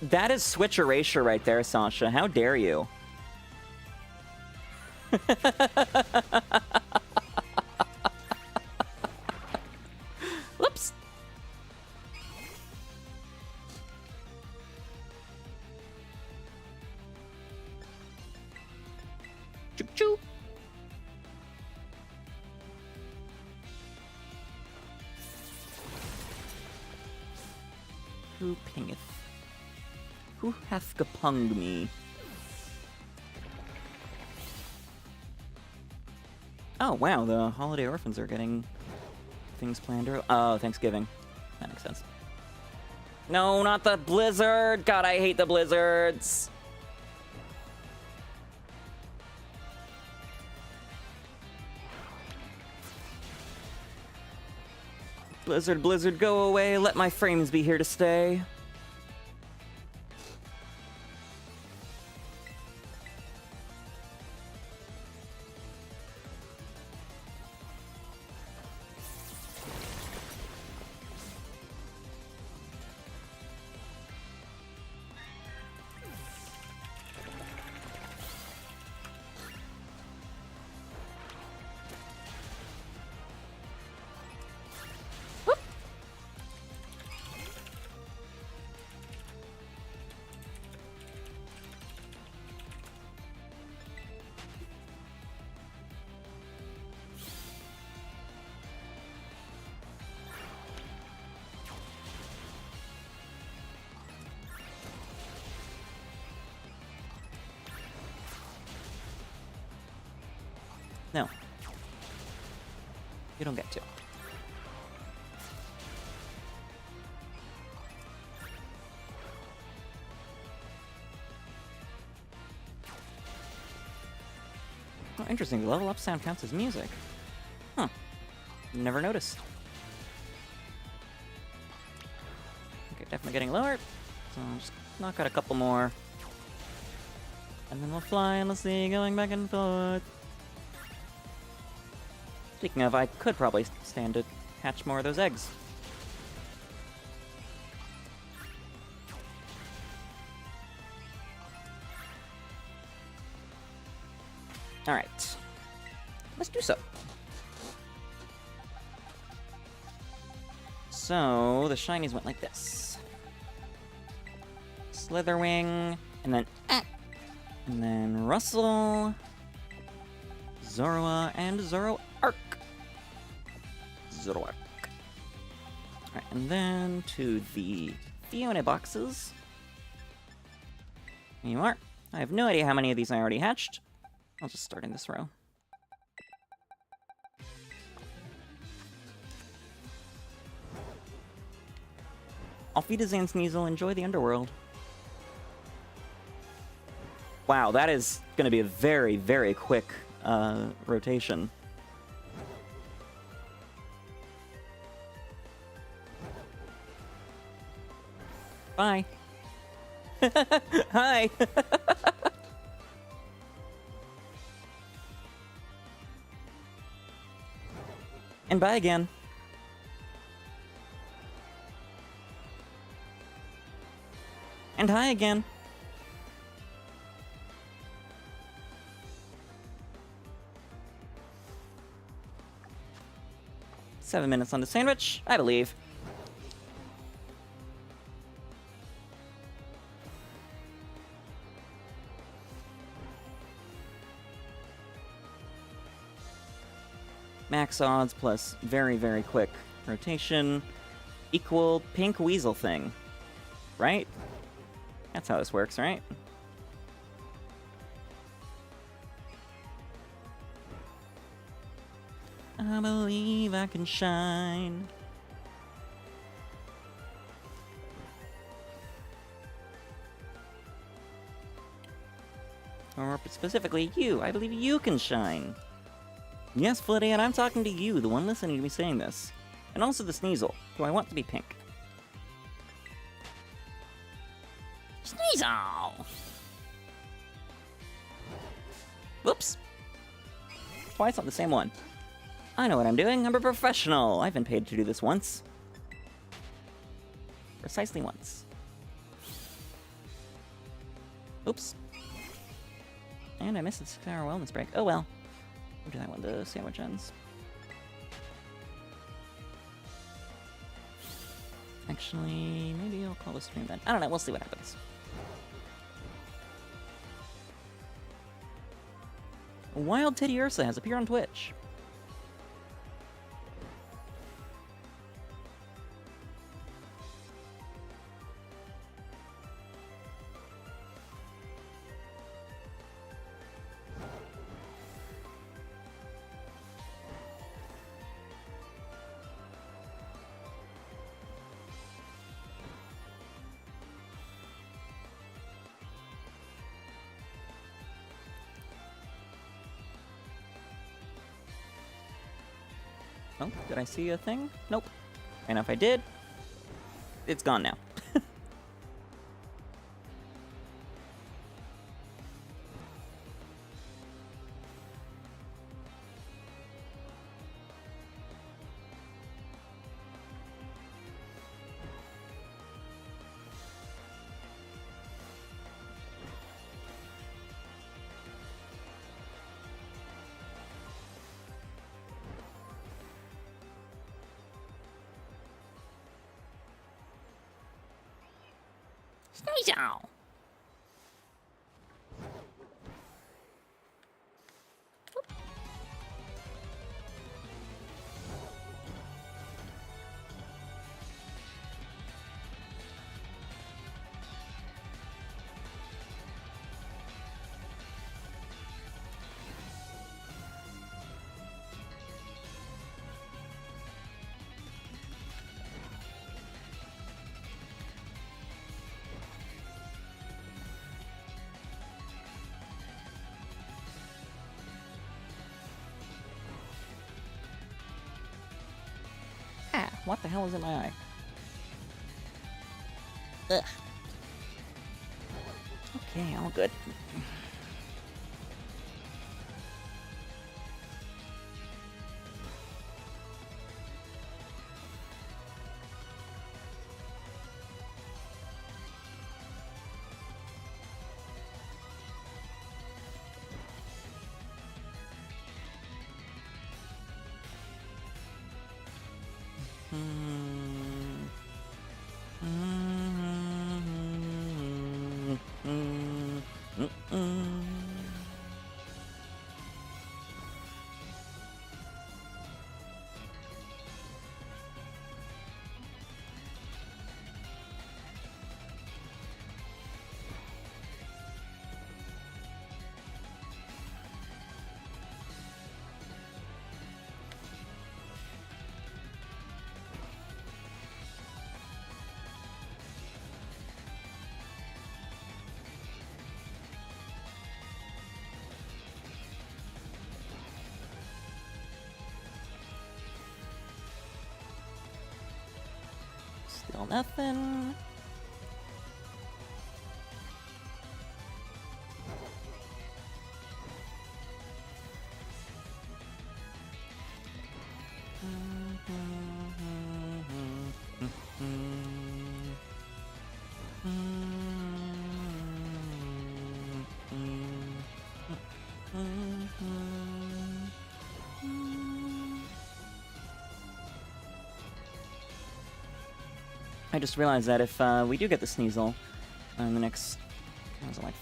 That is switch erasure right there, Sasha. How dare you? Whoops. Choo choo. Who pingeth? Who hath gepunged me? Oh, wow, the holiday orphans are getting things planned early. Oh, Thanksgiving. That makes sense. No, not the blizzard! God, I hate the blizzards! Blizzard, blizzard, go away. Let my frames be here to stay. No. You don't get to. Oh, interesting. The level up sound counts as music. Huh. Never noticed. Okay, definitely getting lower. So I'll just knock out a couple more. And then we'll fly in the sea, going back and forth. Speaking of, I could probably stand to hatch more of those eggs. Alright. Let's do so. So, the shinies went like this. Slitherwing, and then and then Russell, Zoroa, and Zoroark. Zoroark. Alright, and then to the Fiona boxes. Here you are. I have no idea how many of these I already hatched. I'll just start in this row. Auf Wiedersehen, Sneasel. Enjoy the underworld. Wow, that is going to be a very, very quick rotation. Bye. Hi. And bye again. And hi again. Seven minutes on the sandwich, I believe. Max odds plus very, very quick rotation equal pink weasel thing. Right? That's how this works, right? I believe I can shine. Or specifically you. I believe you can shine. Yes, Flittia, and I'm talking to you, the one listening to me saying this. And also the Sneasel, who I want to be pink. Sneasel! Whoops. Twice on the same one. I know what I'm doing. I'm a professional. I've been paid to do this once. Precisely once. Oops. And I missed the 6-hour wellness break. Oh well. We'll do that when the sandwich ends. Actually, maybe I'll call the stream then. I don't know. We'll see what happens. Wild Titty Ursa has appeared on Twitch. Oh, did I see a thing? Nope. And if I did, it's gone now. Sneasel! Ah, what the hell is in my eye? Ugh. Okay, all good. Still nothing. I just realized that if we do get the Sneasel in the next, what was it, like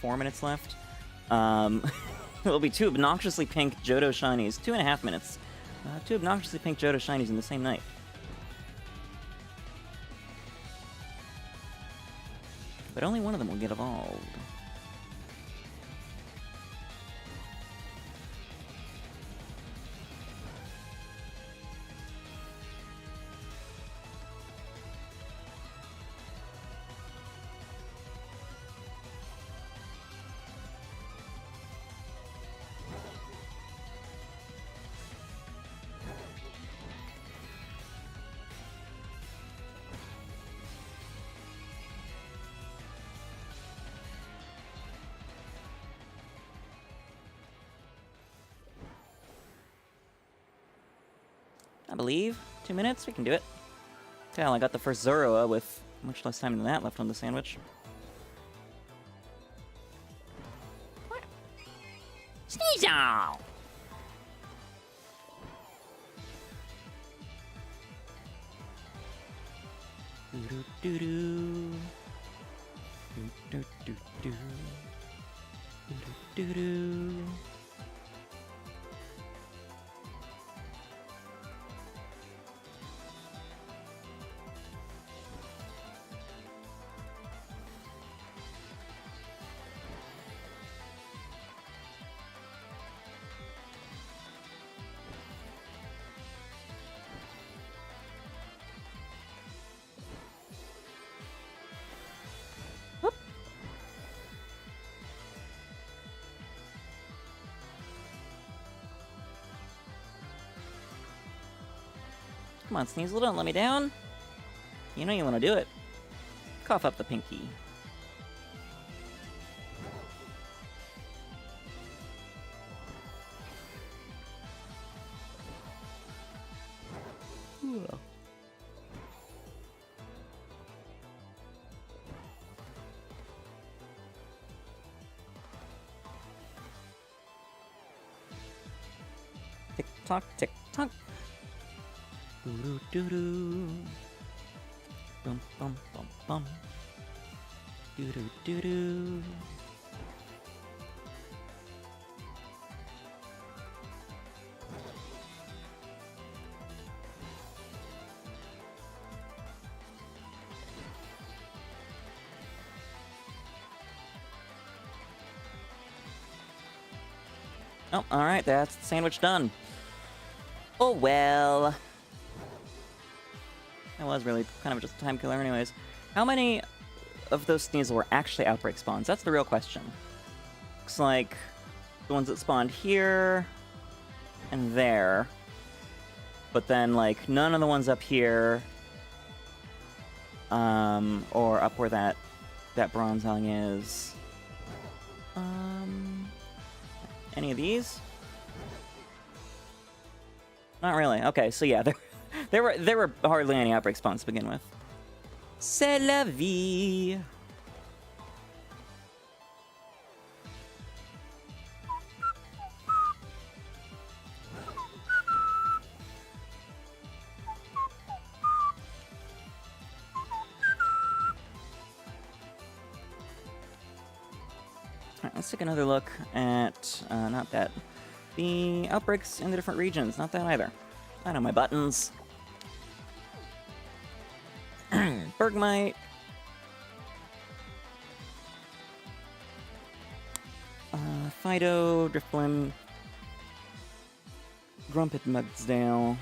4 minutes left? It'll be 2 obnoxiously pink Johto Shinies. 2.5 minutes. 2 obnoxiously pink Johto Shinies in the same night. But only one of them will get evolved. I believe 2 minutes, we can do it. Hell, I got the first Zoroa with much less time than that left on the sandwich. Sneasel! Do-do-do-do. Do-do-do-do. Do-do-do-do. Come on, Sneasel, don't let me down. You know you want to do it. Cough up the pinky. Ooh. Tick tock, tick tock. Doo doo doo. Bum bum bum bum. Doo doo doo doo. Oh, alright, that's the sandwich done. Oh well. That was really kind of just a time killer anyways. How many of those Sneasel were actually outbreak spawns? That's the real question. Looks like the ones that spawned here and there. But then, like, none of the ones up here. Or up where that Bronzong is. Any of these? Not really. Okay, so yeah, there were hardly any outbreak spawns to begin with. C'est la vie. let's take another look at, not that. The outbreaks in the different regions, not that either. I know my buttons. Bergmite. Fido, Driftblim. Grumpet Mugsdale.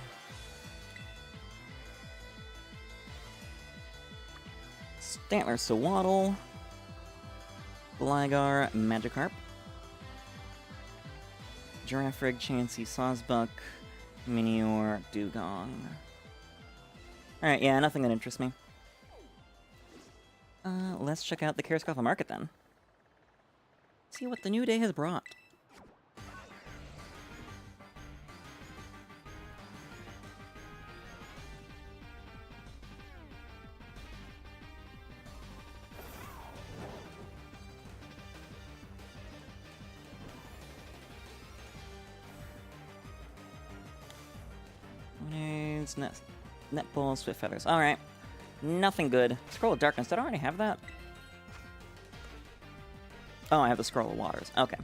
Stantler Sawaddle. Gligar, Magikarp. Giraffrig, Chansey, Sawsbuck, Minior, Dugong. Alright, yeah, nothing that interests me. Let's check out the 𝒒𝒊𝒄 market then. See what the new day has brought. Netball, Swift Feathers. Alright. Nothing good. Scroll of Darkness. Did I already have that? Oh, I have the Scroll of Waters. Okay.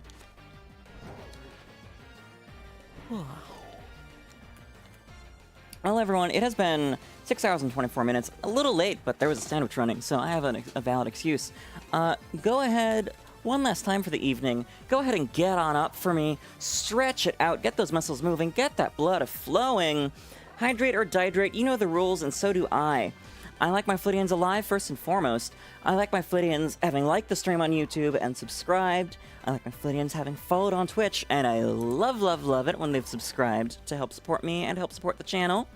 Well, everyone, it has been 6 hours and 24 minutes. A little late, but there was a sandwich running, so I have a valid excuse. Go ahead, one last time for the evening. Go ahead and get on up for me. Stretch it out. Get those muscles moving. Get that blood flowing. Hydrate or dihydrate, you know the rules, and so do I. I like my Flittians alive first and foremost. I like my Flittians having liked the stream on YouTube and subscribed. I like my Flittians having followed on Twitch, and I love, love, love it when they've subscribed to help support me and help support the channel.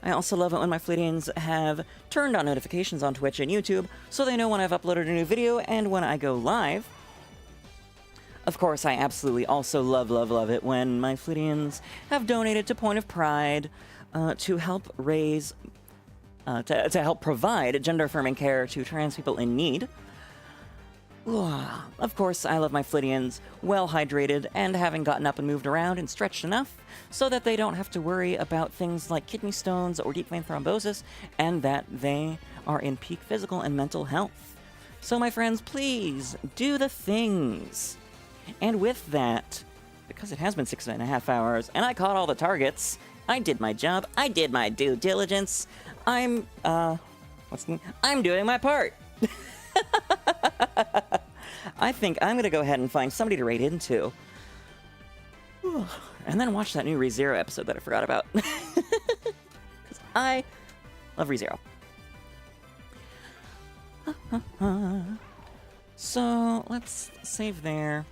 I also love it when my Flittians have turned on notifications on Twitch and YouTube, so they know when I've uploaded a new video and when I go live. Of course, I absolutely also love, love, love it when my Flittians have donated to Point of Pride, to help raise, to help provide gender-affirming care to trans people in need. Of course, I love my Flittians well-hydrated and having gotten up and moved around and stretched enough so that they don't have to worry about things like kidney stones or deep vein thrombosis, and that they are in peak physical and mental health. So, my friends, please do the things. And with that, because it has been 6.5 hours, and I caught all the targets, I did my job. I did my due diligence. I'm doing my part. I think I'm gonna go ahead and find somebody to raid into. And then watch that new ReZero episode that I forgot about. Because I love ReZero. So, let's save there.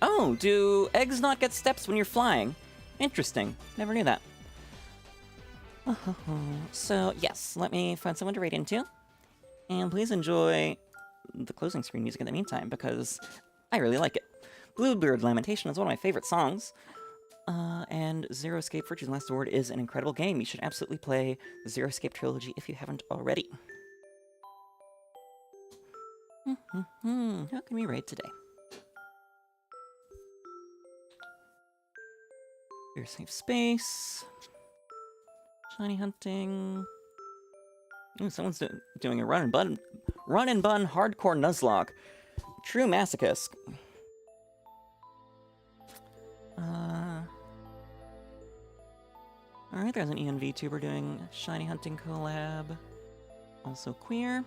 Oh, do eggs not get steps when you're flying? Interesting. Never knew that. So, yes, let me find someone to raid into. And please enjoy the closing screen music in the meantime, because I really like it. Bluebird Lamentation is one of my favorite songs. And Zero Escape Virtue's Last Word is an incredible game. You should absolutely play the Zero Escape trilogy if you haven't already. How can we raid today? Your safe space. Shiny hunting. Ooh, someone's doing a run and bun hardcore Nuzlocke. True masochist. Alright, there's an ENV tuber doing shiny hunting collab. Also queer.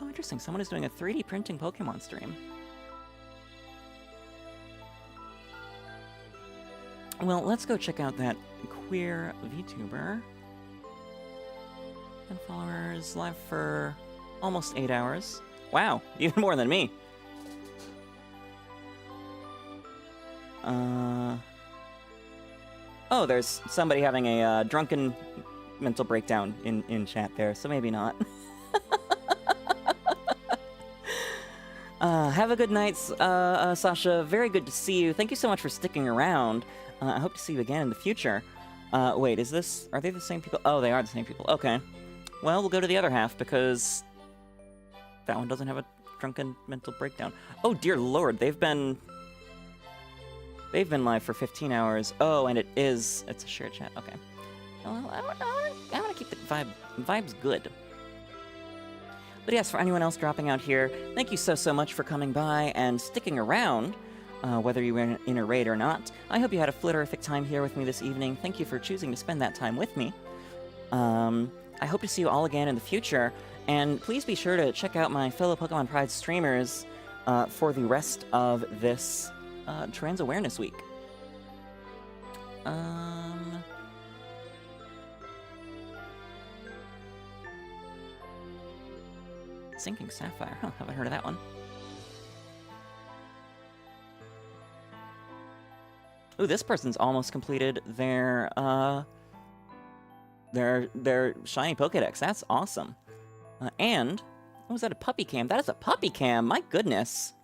Oh, interesting. Someone is doing a 3D printing Pokemon stream. Well, let's go check out that queer VTuber. 10 followers, live for almost 8 hours. Wow, even more than me. Oh, there's somebody having a drunken mental breakdown in chat there, so maybe not. Have a good night, Sasha. Very good to see you. Thank you so much for sticking around. I hope to see you again in the future. Wait, are they the same people? Oh, they are the same people. Okay. Well, we'll go to the other half, because that one doesn't have a drunken mental breakdown. Oh, dear lord, they've been live for 15 hours. Oh, and it's a shared chat. Okay. Well, I want to keep the vibes good. But yes, for anyone else dropping out here, thank you so much for coming by and sticking around, whether you were in a raid or not. I hope you had a flitterific time here with me this evening. Thank you for choosing to spend that time with me. I hope to see you all again in the future, and please be sure to check out my fellow Pokemon Pride streamers for the rest of this Trans Awareness Week. Sinking Sapphire. Huh, haven't heard of that one. Ooh, this person's almost completed their shiny Pokedex. That's awesome. And, oh, is that a puppy cam? That is a puppy cam! My goodness!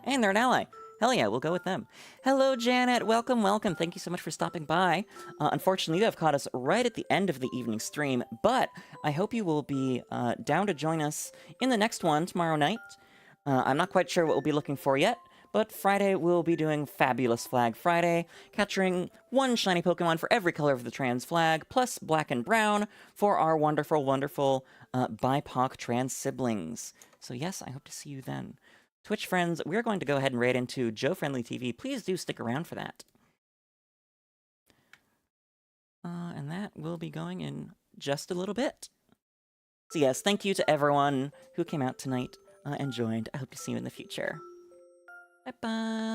And they're an ally. Hell yeah, we'll go with them. Hello, Janet. Welcome, welcome. Thank you so much for stopping by. Unfortunately, you have caught us right at the end of the evening stream, but I hope you will be down to join us in the next one tomorrow night. I'm not quite sure what we'll be looking for yet, but Friday we'll be doing Fabulous Flag Friday, capturing one shiny Pokemon for every color of the trans flag, plus black and brown for our wonderful, wonderful BIPOC trans siblings. So yes, I hope to see you then. Twitch friends, we're going to go ahead and raid into Joe Friendly TV. Please do stick around for that. And that will be going in just a little bit. So yes, thank you to everyone who came out tonight and joined. I hope to see you in the future. Bye-bye.